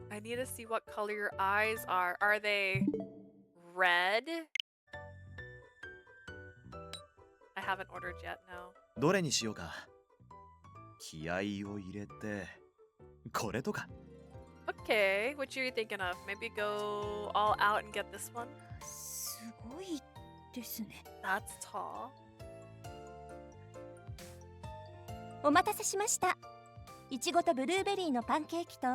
I need to see what color your eyes are. Are they red? I haven't ordered yet, no. どれにしようか気合を入れてこれとか Okay, what are you thinking of? Maybe go all out and get this one? すごいですね。 That's tall. お待たせしました。いちごとブルーベリーのパンケーキと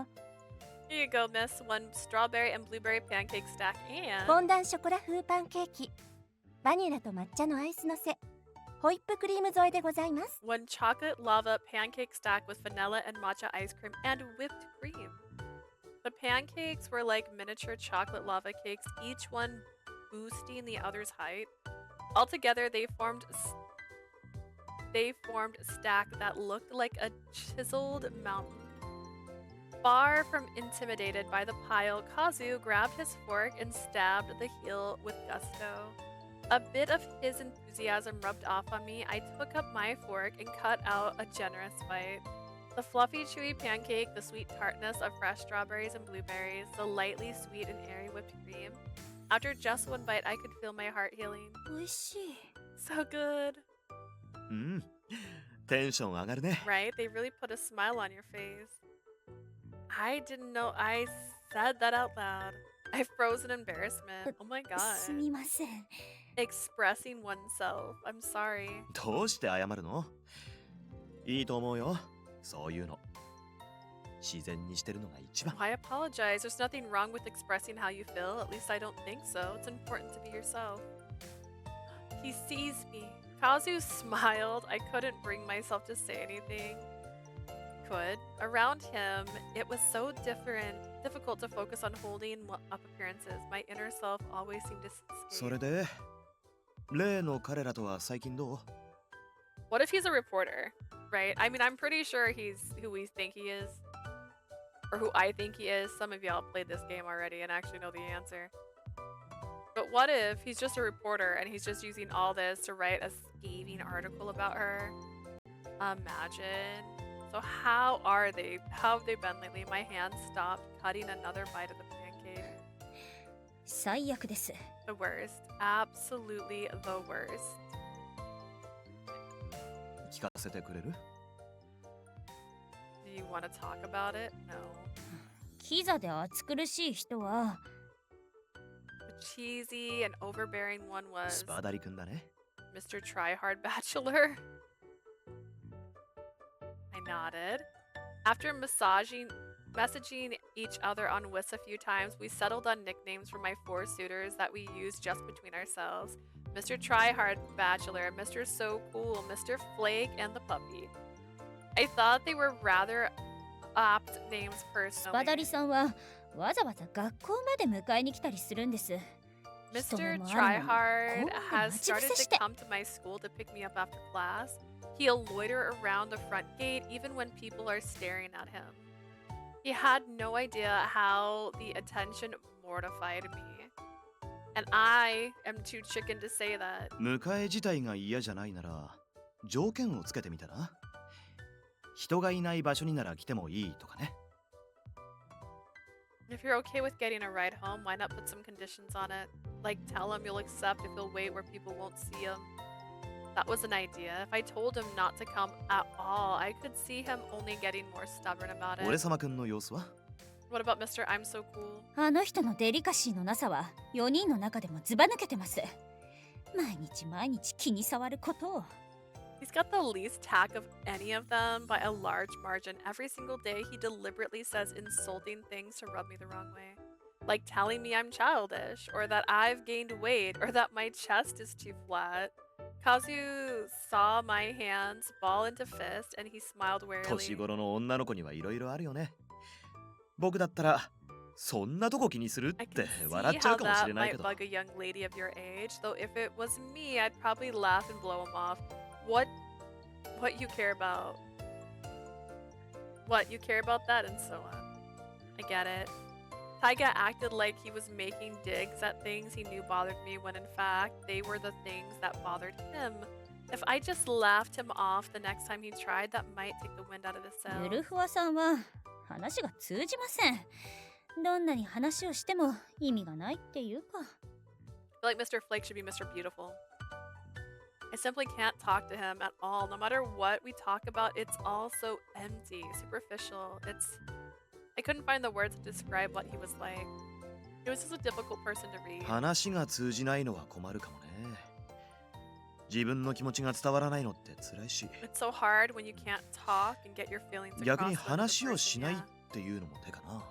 Here you go, miss. One strawberry and blueberry pancake stack フォ and ンダンショコラ風パンケーキ、バニラと抹茶のアイスのせ、ホイップクリーム添えでございます。 one chocolate lava pancake stack with vanilla and matcha ice cream and whipped cream. The pancakes were like miniature chocolate lava cakes, each one boosting the other's height. Altogether, they formed a stack that looked like a chiseled mountain. Far from intimidated by the pile, Kazu grabbed his fork and stabbed the heel with gusto. A bit of his enthusiasm rubbed off on me. I took up my fork and cut out a generous bite. The fluffy, chewy pancake, the sweet tartness of fresh strawberries and blueberries, the lightly sweet and airy whipped cream. After just one bite, I could feel my heart healing. おいしい。 So good. うんテンション上がるね Right? They really put a smile on your face. I didn't know I said that out loud. I froze in embarrassment. Oh my す god. みません。 Expressing oneself. I'm sorry. どうして謝るのいいと思うよそういうの自然にしてるのが一番 I apologize. There's nothing wrong with expressing how you feel. At least I don't think so. It's important to be yourself. He sees me. Kazu smiled. I couldn't bring myself to say anything. Could. Around him, it was so difficult to focus on holding up appearances. My inner self always seemed to それ escape. で例の彼らとは最近どう What if he's a reporter? Right? I mean, I'm pretty sure he's who we think he is. Or who I think he is. Some of y'all played this game already and actually know the answer. But what if he's just a reporter and he's just using all this to write a scathing article about her? Imagine. So how are they? How have they been lately? My hand stopped cutting another bite of the pancake. 最悪です。 The worst. Absolutely the worst. 聞かせてくれる？ Do you want to talk about it? No. キザで暑苦しい人は The cheesy and overbearing one ス was パダリ君だね。 Mr. Tryhard Bachelor. I nodded. After messaging each other on Wiss a few times, we settled on nicknames for my 4 suitors that we used just between ourselves. Mr. Tryhard Bachelor, Mr. So Cool, Mr. Flake, and the puppy. I thought they were rather apt names スパダ personally. リさんはわざわざ学校まで迎えに来たりするんです。 Mr. 人目もあるのに Tryhard こんな has 待ち伏 started せし to て come to my school to pick me up after class. He'll loiter around the front gate even when people are staring at him. He had no idea how the attention mortified me. And I am too chicken to say that. 迎え自体が嫌じゃないなら条件をつけてみたら？人がいない場所になら来てもいいとかね。 If you're okay with getting a ride home, why not put some conditions on it? Like tell him you'll accept if he'll wait where people won't see him. That was an idea. If I told him not to come at all, I could see him only getting more stubborn about 俺 it. 様くんの様子は？ What about Mr. I'm so cool? あの人のデリカシーのなさは4人の中でもズバ抜けてます。毎日毎日気に障ることを。 He's got the least tact of any of them by a large margin. Every single day, he deliberately says insulting things to rub me the wrong way. Like telling me I'm childish, or that I've gained weight, or that my chest is too flat. Kazu saw my hands ball into fist, and he smiled 年 warily. 頃の女の子にはいろいろあるよね。僕だったらそんなとこ気にするっ I て can 笑 see っちゃ how うかもし that れない might けど。 bug a young lady of your age, though if it was me, I'd probably laugh and blow him off. What you care about? What you care about that and so on. I get it. Taiga acted like he was making digs at things he knew bothered me when in fact they were the things that bothered him. If I just laughed him off the next time he tried, that might take the wind out of his ゆる sails. ふわさんは話が通じません。どんなに話をしても意味がないっていうか。 I feel like Mr. Flake should be Mr. Beautiful. I simply can't talk to him at all. No matter what we talk about, it's all so empty, superficial. I couldn't find the words to describe what he was like. He was just a difficult person to read. 話が通じないのは困るかもね。自分の気持ちが伝わらないのって辛いし。 It's so hard when you can't talk and get your feelings 逆 across に to the 話を person, しないっ yeah. ていうのも手かな。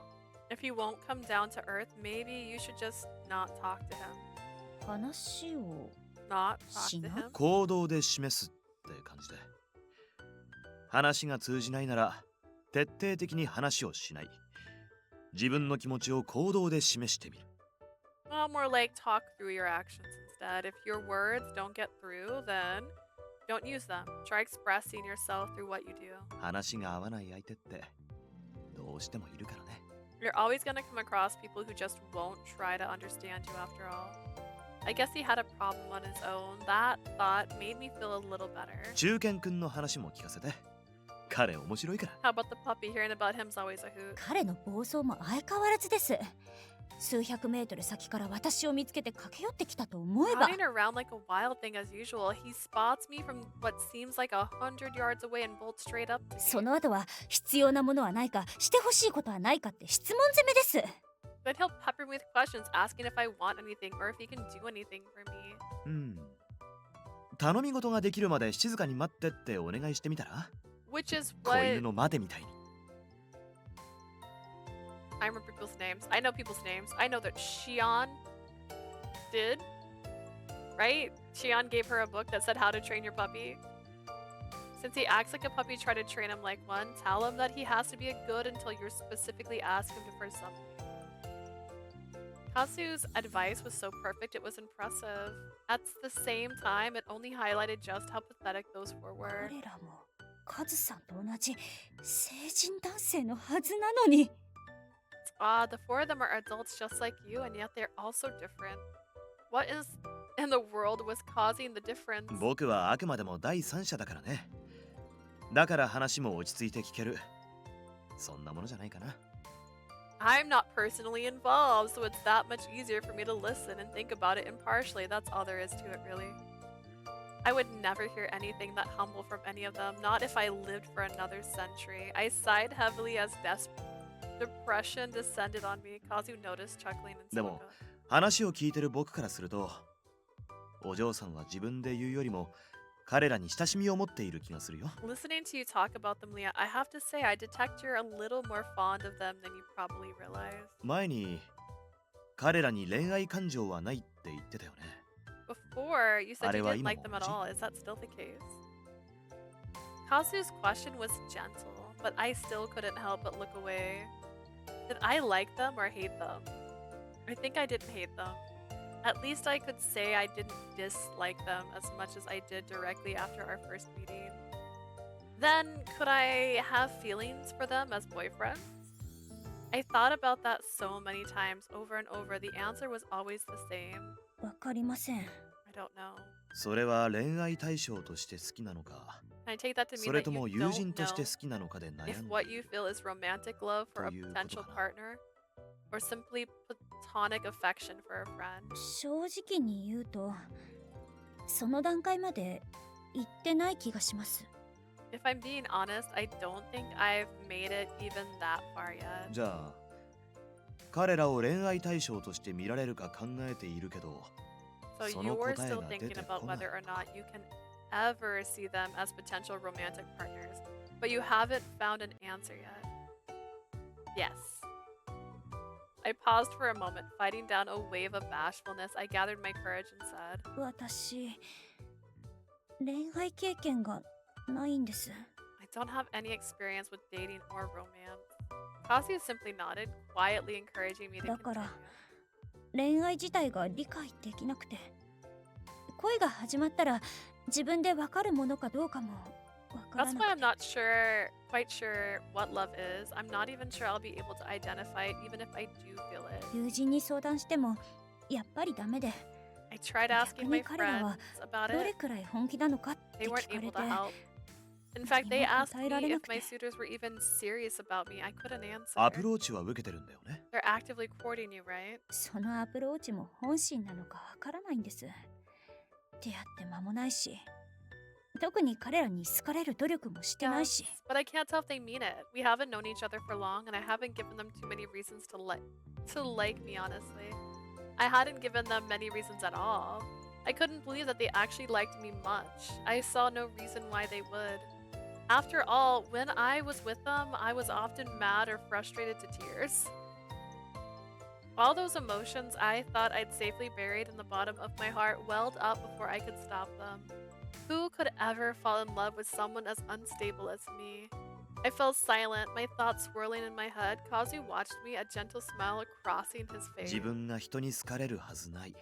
If he won't come down to earth, maybe you should just not talk to him. 話を Not talk し to な him? 行動で示すって感じで。話が通じないなら徹底的に話をしない。自分の気持ちを行動で示してみる。 Well, more like talk through your actions instead. If your words don't get through, then don't use them. Try expressing yourself through what you do. 話が合わない相手ってどうしてもいるからね。 You're always going to come across people who just won't try to understand you after all. I guess he had a problem on his own. That thought made me feel a little better. 中堅くんの話も聞かせて。彼面白いから。 How about the puppy? Hearing about him's always a hoot. 彼の暴走も相変わらずです。数百メートル先から私を見つけて駆け寄ってきたと思えば Running around like a wild thing as usual, he spots me from what seems like 100 yards away and bolts straight up to そ me. の後は必要なものはないかしてほしいことはないかって質問攻めです。 Then he'll pepper me with questions, asking if I want anything or if he can do anything for me. うん。頼み事ができるまで静かに待ってってお願いしてみたら？ Which is 子 what 犬の待てみたいに。 I remember people's names. I know people's names. I know that Xion did. Right? Xion gave her a book that said how to train your puppy. Since he acts like a puppy, try to train him like one. Tell him that he has to be a good until you specifically ask him to for something. Kazu's advice was so perfect, it was impressive. At the same time, it only highlighted just how pathetic those four were. 彼らもカズさんと同じ成人男性のはずなのに。 The four of them are adults just like you, and yet they're all so different. What is in the world was causing the difference? 僕はあくまでも第三者だからね。だから話も落ち着いて聞ける。そんなものじゃないかな。I'm not personally involved, so it's that much easier for me to listen and think about it impartially. That's all there is to it, really. I would never hear anything that humble from any of them, not if I lived for another century. I sighed heavily as depression descended on me. Kazu noticed chuckling and でも spoke up. 話を聞いてる僕からすると、お嬢さんは自分で言うよりも彼らに親しみを持っている気がするよ。Listening to you talk about them, Leah, I have to say I detect you're a little more fond of them than you probably realize. 前に彼らに恋愛感情はないって言ってたよね。Before, you said you あれは didn't 今 like も them 同 at じ？ all. Is that still the case? Kazu's question was gentle, but I still couldn't help but look away. Did I like them or hate them? I think I didn't hate them. At least I could say I didn't dislike them as much as I did directly after our first meeting. Then, could I have feelings for them as boyfriends? I thought about that so many times over and over. The answer was always the same. わかりません。I don't know. それは恋愛対象として好きなのか、 Can I take that to そ mean れ that と you も don't 友人として know 好きなのかで悩 if んで what い you る。 feel is romantic love for a ということ potential かな。 partner or simply platonic affection for a friend? 正直に言うと、その段階まで行ってない気がします。If I'm being honest, I don't think I've made it even that far yet. じゃあ彼らを恋愛対象として見られるか考えているけど、 So その you're 答え still が出 thinking て about こない。 whether or not you can ever see them as potential romantic partners, but you haven't found an answer yet. Yes. I paused for a moment, fighting down a wave of bashfulness. I gathered my courage and said, 私、恋愛経験がないんです。I don't have any experience with dating or romance. Kazu simply nodded, quietly encouraging me to だから continue. 恋愛自体が理解できなくて、恋が始まったら自分でわかるものかどうかもわから That's な why く I'm て。 not quite sure what love is. I'm not even sure I'll be able to identify it, even if I do feel it. 友人に相談してもやっぱりダメで、 I tried 逆 asking に my 彼ら friends は about どれ it. くらい本気なのかって They 聞 weren't かれ able て、 to help. In fact, they 何も asked 答 me えられな if く my て。 suitors were even serious about me. I couldn't ア answer. プローチは受けてるんだよね。 They're actively courting you, right? そのアプローチも本心なのかわからないんです。出会って間もないし、特に彼らに好かれる努力もしてない Yes, し。 but I can't tell if they mean it. We haven't known each other for long, and I haven't given them too many reasons to like me, honestly. I hadn't given them many reasons at all. I couldn't believe that they actually liked me much. I saw no reason why they would. After all, when I was with them, I was often mad or frustrated to tears. All those emotions I thought I'd safely buried in the bottom of my heart welled up before I could stop them. Who could ever fall in love with someone as unstable as me? I fell silent, my thoughts swirling in my head. Kazu watched me, a gentle smile crossing his face. 自分が人に好かれるはずない。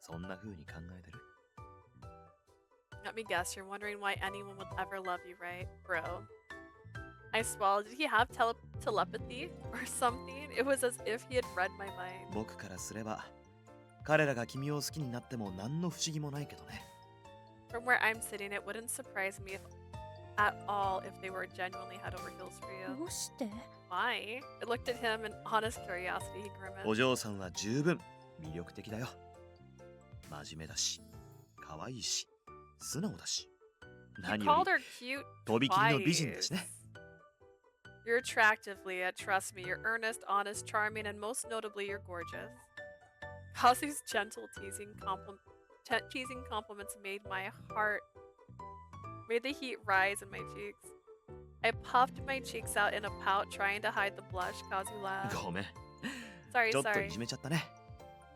そんな風に考えてる？ Let me guess, you're wondering why anyone would ever love you, right, bro? I swallowed. Did he have telepathy or something? It was as if he had read my mind. 僕からすれば、彼らが君を好きになっても何の不思議もないけどね。 From where I'm sitting, it wouldn't surprise me at all if they were genuinely head over heels for you. どうして？ Why? I looked at him in honest curiosity. He お grimaced. 嬢さんは十分魅力的だよ。真面目だし、可愛いし、素直だし。 You 何よ called り her cute とびきりの美人だ twice. しね。 You're attractive, Leah. Trust me. You're earnest, honest, charming, and most notably, you're gorgeous. Kazu's gentle teasing compliments made the heat rise in my cheeks. I puffed my cheeks out in a pout, trying to hide the blush. Kazu laughed. ごめん。 Sorry, ちょっと sorry. いじめちゃったね。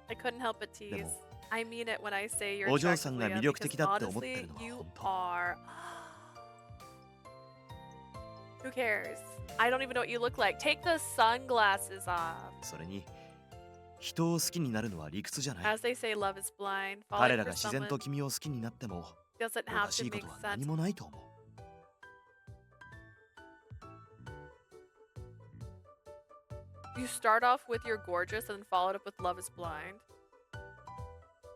I couldn't help but tease. でも、 I mean it when I say you're お嬢 attractive, さんが Leah, 魅力 because 的だって思って honestly, るのは you 本当。 are. Who cares? I don't even know what you look like. Take the sunglasses off. それに、人を好きになるのは理屈じゃない。 As they say, love is blind. 彼 Falling ら for が自然 someone と君を好きになっても、 doesn't お have かし to いこ make とは sense. 何もないと思う。 You start off with you're gorgeous and follow it up with love is blind.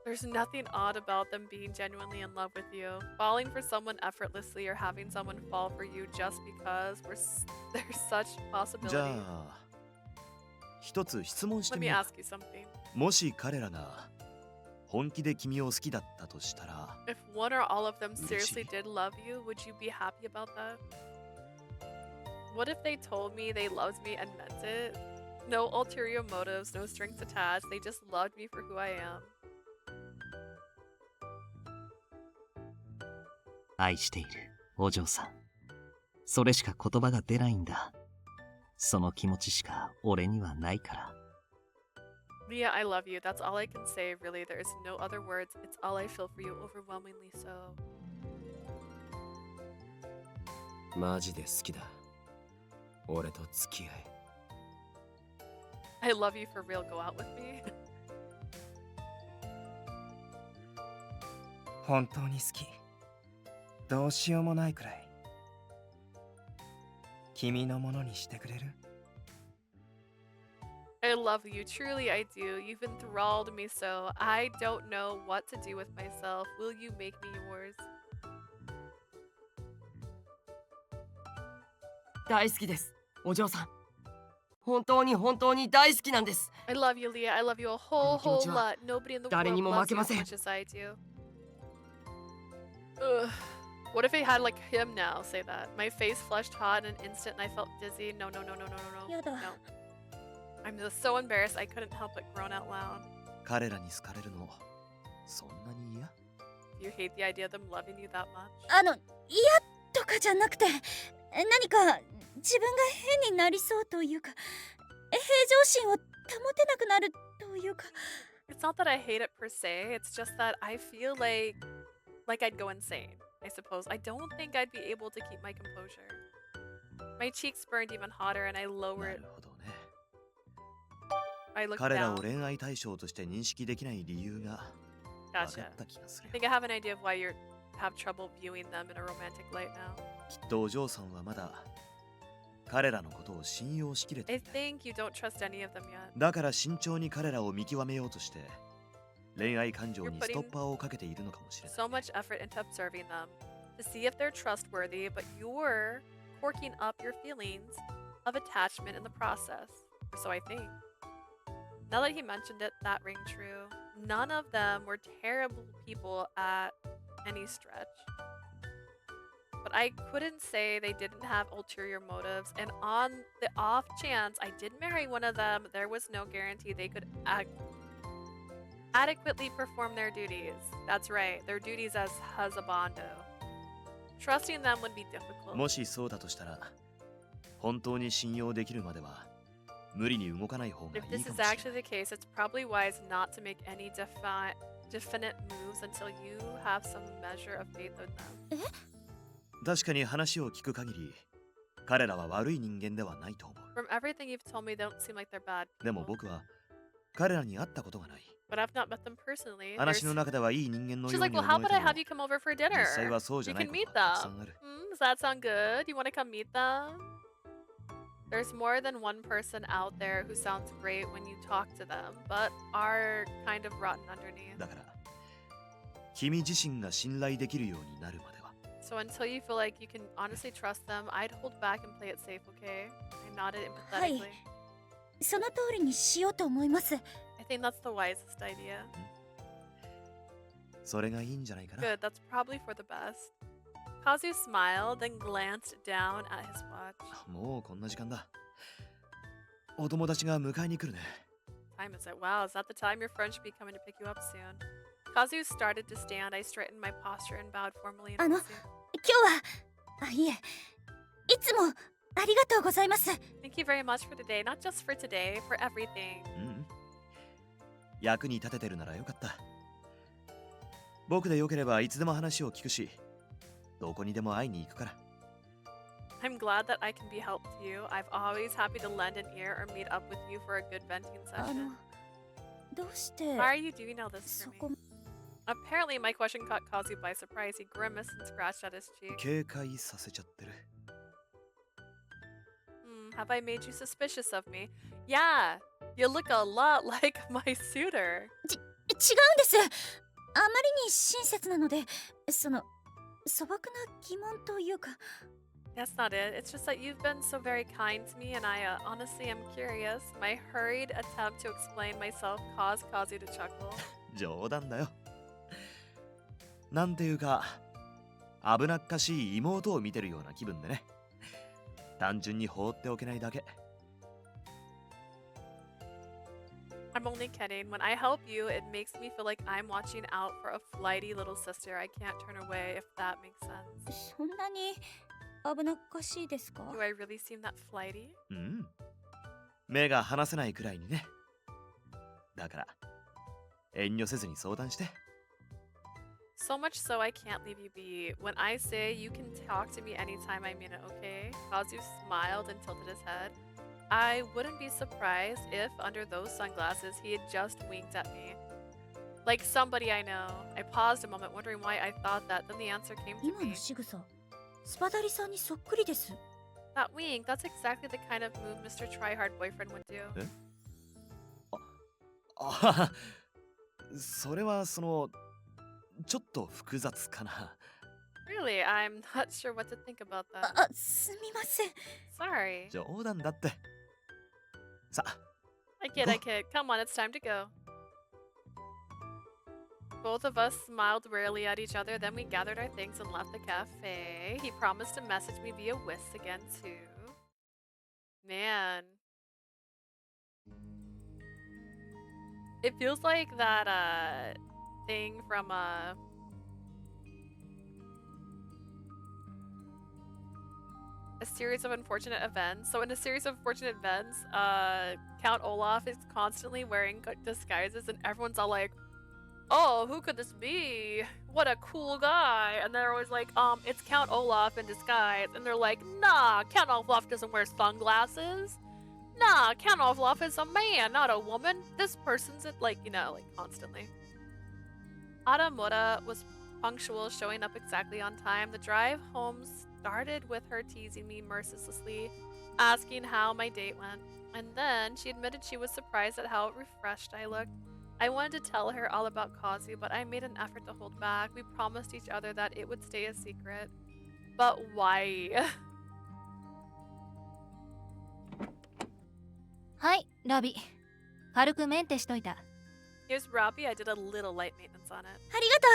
There's nothing odd about them being genuinely in love with you. Falling for someone effortlessly or having someone fall for you just because there's such じゃ possibility. あ一つ質問し Let て me みよ ask you something. う。もし彼らが本気で君を好きだったとしたら、 If one or all of them seriously 嬉しい。 did love you, would you be happy about that? What if they told me they loved me and meant it? No ulterior motives, no strings attached. They just loved me for who I am. 愛しているお嬢さん。それしか言葉が出ないんだ。その気持ちしか俺にはないから。 Leah, I love you. That's all I can say, really. There is no other words. It's all I feel for you, overwhelmingly so. マジで好きだ。俺と付き合え。 I love you for real. Go out with me. 本当に好き。どうしようもないくらい。君のものにしてくれる？ I love you. Truly, I do. You've enthralled me so. I don't know what to do with myself. Will you make me yours? 大好きです、お嬢さん。本当に本当に大好きなんです。 I love you, Leah. I love you a whole この気持ちは lot. Nobody in the 誰 world にも loves 負け you ま as せん。 much as I do. Ugh. What if it had like him now say that? My face flushed hot in an instant and I felt dizzy. No, no, no, no, no, no, no. Yada. No. I'm just so embarrassed I couldn't help but groan out loud. 彼らに好かれるのそんなに嫌？ You hate the idea of them loving you that much? 嫌とかじゃなくて、何か自分が変になりそうというか、平常心を保てなくなるというか。 It's not that I hate it per se. It's just that I feel like I'd go insane. I suppose. I don't think I'd be able to keep my composure. My cheeks burned even hotter and I な lowered. るほどね。 I looked 彼ら down. を恋愛対象として認識できない理由が分か Gotcha. った気がする I よ。 think I have an idea of why you have trouble viewing them in a romantic light now. きっとお嬢さんはまだ彼らのことを信用しきれて I いない。 think you don't trust any of them yet. だから慎重に彼らを見極めようとして恋愛感情にストッパーをかけているのかもしれない。 So much effort into observing them to see if they're trustworthy, but you're corking up your feelings of attachment in the process. Or so I think. Now that he mentioned it, that rang true. None of them were terrible people at any stretch. But I couldn't say they didn't have ulterior motives, and on the off chance I did marry one of them, there was no guarantee they could adequately perform their duties. That's right, their duties as husbando. Trusting them would be difficult. もしそうだとしたら本当に信用できるまでは無理に動かない方がい If い this か is もしれない actually the case, it's probably wise not to make any definite moves until you have some measure of faith in them. 確かに話を聞く限り彼らは悪い人間ではないと思う。 From everything you've told me, they don't seem like they're bad でも people. 僕は彼らに会ったことがない。 But I've not met them personally. 話の中ではいい人間の She's よう like, に well, how 思え about て I も have you come over for dinner? 実際はそうじ You ゃない can こ meet とがたくさ them. んある。 Does that sound good? You want to come meet them? There's more than one person out there who sounds great when you talk to them, but are kind of rotten underneath. だから君自身が信頼できるようになるまでは So until you feel like you can honestly trust them, I'd hold back and play it safe, okay? I nodded empathetically. その通りにしようと思います。 I think that's the wisest idea. それがいいんじゃないかな。 Good, that's probably for the best. Kazu smiled, then glanced down at his watch. もうこんな時間だ。お友達が迎えに来るね。 Time is it? Wow, is that the time your friend should be coming to pick you up soon? Kazu started to stand. I straightened my posture and bowed formally in 今日 Kazu. は、いえ、いつもありがとうございます。 Thank you very much for today, not just for today, for everything. うん役に立ててるならよかった。僕でよければいつでも話を聞くし、どこにでも会いに行くから。 I'm glad that I can be help to you. I've always happy to lend an ear or meet up with you for a good venting session. どうして。 Why are you doing all this そ for こ me? Apparently, my question caught Kazu by surprise. He grimaced and scratched at his cheek. 警戒させちゃってる。Have I made you suspicious of me? Yeah, you look a lot like my suitor. です。あまりに親切なので、素朴な疑問というか。 That's not it. It's just that you've been so very kind to me, and I honestly am curious. My hurried attempt to explain myself caused Kazu to chuckle. 冗談だよ。なんていうか、危なっかしい妹を見てるような気分でね。単純に放っておけないだけ。I'm only kidding. When I help you, it makes me feel like I'm watching out for a flighty little sister. I can't turn away, if that makes sense. そんなに危なっかしいですか？ Do I really seem that flighty? うん。目が離せないくらいにね。だから、遠慮せずに相談して。So much so I can't leave you be. When I say you can talk to me anytime, I mean it, okay? Kazu smiled and tilted his head. I wouldn't be surprised if, under those sunglasses, he had just winked at me. Like somebody I know. I paused a moment, wondering why I thought that. Then the answer came to 今 me. の仕草、スパダリさんにそっくりです。 That wink, that's exactly the kind of move Mr. Tryhard boyfriend would do. え？あ、それはちょっと複雑かな。Really, I'm not sure what to think about that. すみません。 Sorry. 冗談だって。さあ。I kid. Come on, it's time to go. Both of us smiled wearily at each other, then we gathered our things and left the cafe. He promised to message me via Whis again, too. Man. It feels like that, thing from, a series of unfortunate events. So in a series of unfortunate events, Count Olaf is constantly wearing disguises and everyone's all like, oh, who could this be? What a cool guy. And they're always like, it's Count Olaf in disguise. And they're like, nah, Count Olaf doesn't wear sunglasses. Nah, Count Olaf is a man, not a woman. This person's it, like, constantly. Adamura was punctual, showing up exactly on time. The drive home started with her teasing me mercilessly, asking how my date went. And then she admitted she was surprised at how refreshed I looked. I wanted to tell her all about Kazu, but I made an effort to hold back. We promised each other that it would stay a secret. But why? はい、ラビ。軽くメンテしといた。 Here's Robbie. I did a little light maintenance on it. ありがと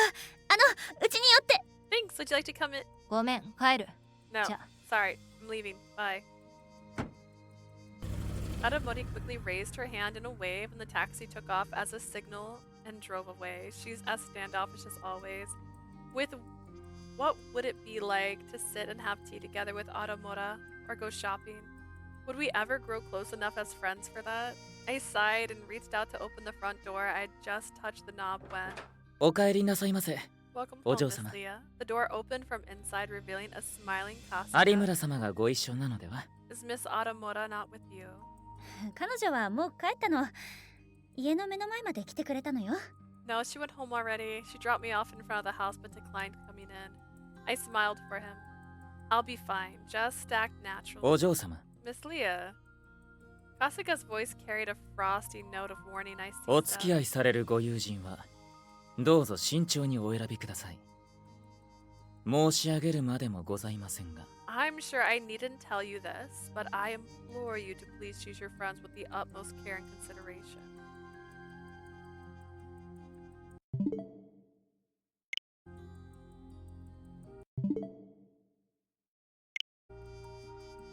う。うちに寄って。 Thanks. Would you like to come in? ごめん、帰る。 No. Sorry. I'm leaving. Bye. Adamori quickly raised her hand in a wave, and the taxi took off as a signal and drove away. She's as standoffish as always. What would it be like to sit and have tea together with Adamora or go shopping? Would we ever grow close enough as friends for that? I sighed and reached out to open the front door. I had just touched the knob when... お帰りなさいませ。 Welcome お home, 嬢 Miss 様。 Leah. The door opened from inside, revealing a smiling 有 Kasuga. 村様がご一緒なのでは？ Is Miss Adamora not with you? 彼女はもう帰ったの。家の目の前まで来てくれたのよ。 No, she went home already. She dropped me off in front of the house but declined coming in. I smiled for him. I'll be fine. Just act naturally. お嬢様。 Miss Leah. Kasuga's voice carried a frosty note of warning. I お seized 付き合 up. いされるご友人はどうぞ慎重にお選びください。申し上げるまでもございませんが。 I'm sure I needn't tell you this, but I implore you to please choose your friends with the utmost care and consideration.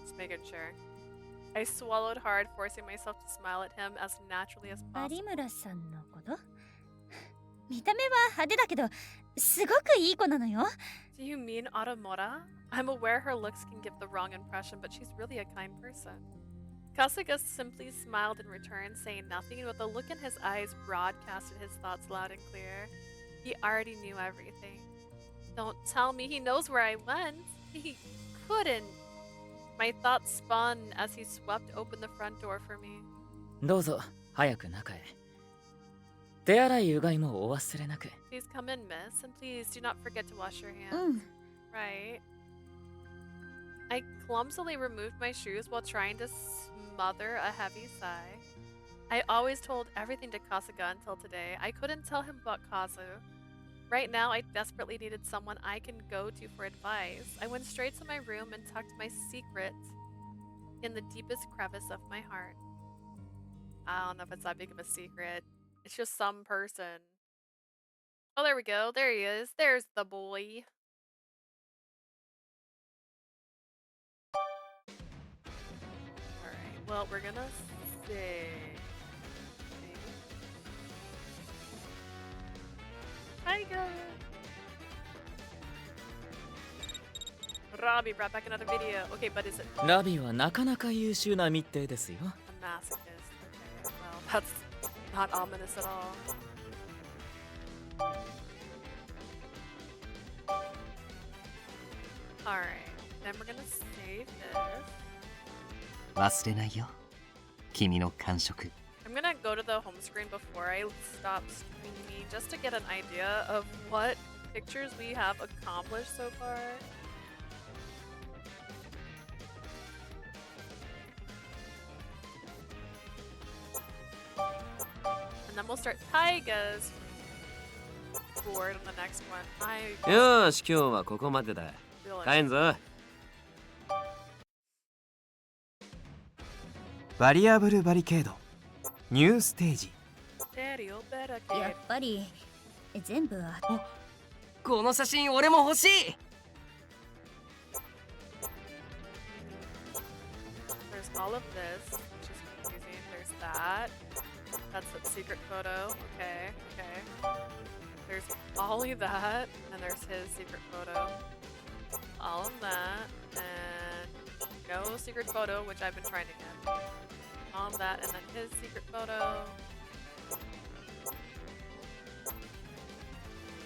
Just making sure. I swallowed hard, forcing myself to smile at him as naturally as 有 possible. 村さんのこと？見た目は派手だけど、すごくいい子なのよ。 Do you mean Adamora? I'm aware her looks can give the wrong impression, but she's really a kind person. Kasuga simply smiled in return, saying nothing, but the look in his eyes broadcasted his thoughts loud and clear. He already knew everything. Don't tell me he knows where I went. He couldn't. My thoughts spun as he swept open the front door for me. どうぞ早く中へ。手洗いうがいもお忘れなく。 Please come in, miss, and please do not forget to wash your hands. うん。 Right. I clumsily removed my shoes while trying to smother a heavy sigh. I always told everything to Kasuga until today. I couldn't tell him about Kazu. Right now, I desperately needed someone I can go to for advice. I went straight to my room and tucked my secret in the deepest crevice of my heart. I don't know if it's that big of a secret. It's just some person. Oh, there we go. There he is. There's the boy. Alright, well, we're gonna see. Taiga! Robbie brought back another video. Okay, but is it ラビはなかなか優秀な密偵ですよ。 a masochist? Okay, well, that's not ominous at all. Alright, then we're gonna save this. 忘れないよ。君の感触。 I'm gonna go to the home screen before I stop streaming just to get an idea of what pictures we have accomplished so far. And then we'll start Taiga's board on the next one. I よーし、今日はここまでだ。 feel 帰 like んぞ。バリアブルバリケード。ニューステージ。 Daddy, oh, better やっ kid. ぱり全部はこの写真俺も欲しい。 There's all of this, which is confusing. There's that. That's a secret photo. Okay, okay. There's Ollie that, and there's his secret photo. All of that, and no secret photo, which I've been trying to get. All of that, and then his secret photo.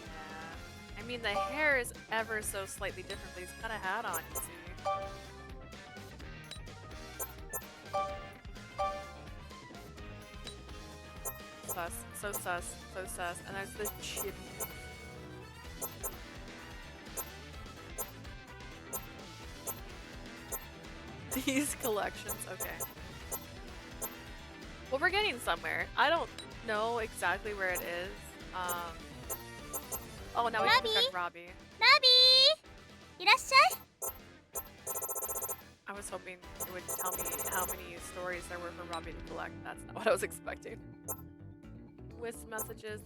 Yeah. I mean, the hair is ever so slightly different, but he's got a hat on, you see. Sus, so sus, so sus. And there's the chibi. These collections, okay. Well, we're getting somewhere. I don't know exactly where it is. Oh, now we can check Robbie. ラビーいらっしゃい I was hoping it would tell me how many stories there were for Robbie to collect. That's not what I was expecting. Wisp messages.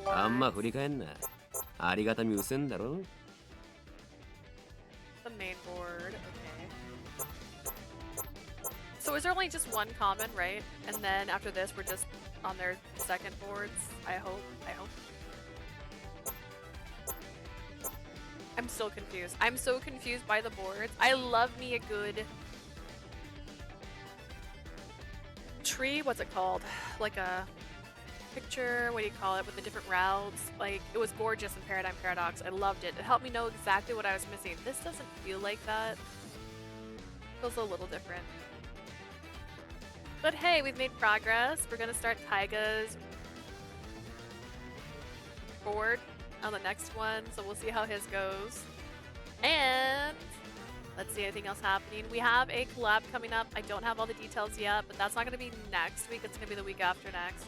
あんま振り返んな。ありがたみ薄んだろ。 The main board, okay. So is there only just one common, right? And then after this, we're just on their second boards. I hope. I'm still confused. I'm so confused by the boards. I love me a good tree. What's it called? Like a picture. What do you call it? With the different routes. Like, it was gorgeous in Paradigm Paradox. I loved it. It helped me know exactly what I was missing. This doesn't feel like that. Feels a little different. But hey, we've made progress. We're gonna start Taiga's board on the next one, so we'll see how his goes. And let's see anything else happening. We have a collab coming up. I don't have all the details yet, but that's not gonna be next week. It's gonna be the week after next.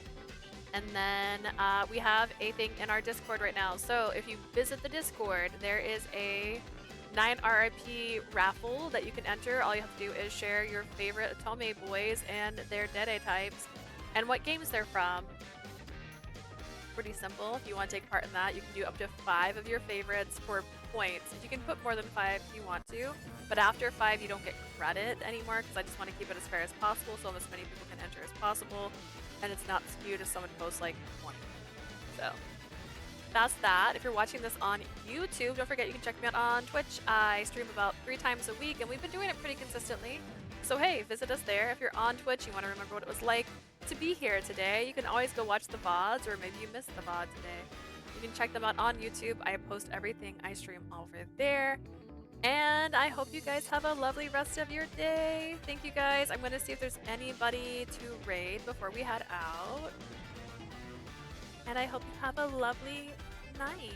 And then we have a thing in our Discord right now. So if you visit the Discord, there is a 9 RIP raffle that you can enter. All you have to do is share your favorite Otome boys and their Dede types and what games they're from. Pretty simple. If you want to take part in that, you can do up to 5 of your favorites for points. You can put more than 5 if you want to, but after 5 you don't get credit anymore because I just want to keep it as fair as possible so as many people can enter as possible and it's not skewed if someone posts like 20. So that's that. If you're watching this on YouTube, don't forget you can check me out on Twitch. I stream about 3 times a week and we've been doing it pretty consistently. So hey, visit us there. If you're on Twitch, you want to remember what it was like to be here today, you can always go watch the VODs, or maybe you missed the VOD today. You can check them out on YouTube. I post everything I stream over there. And I hope you guys have a lovely rest of your day. Thank you guys. I'm going to see if there's anybody to raid before we head out. And I hope you have a lovely night.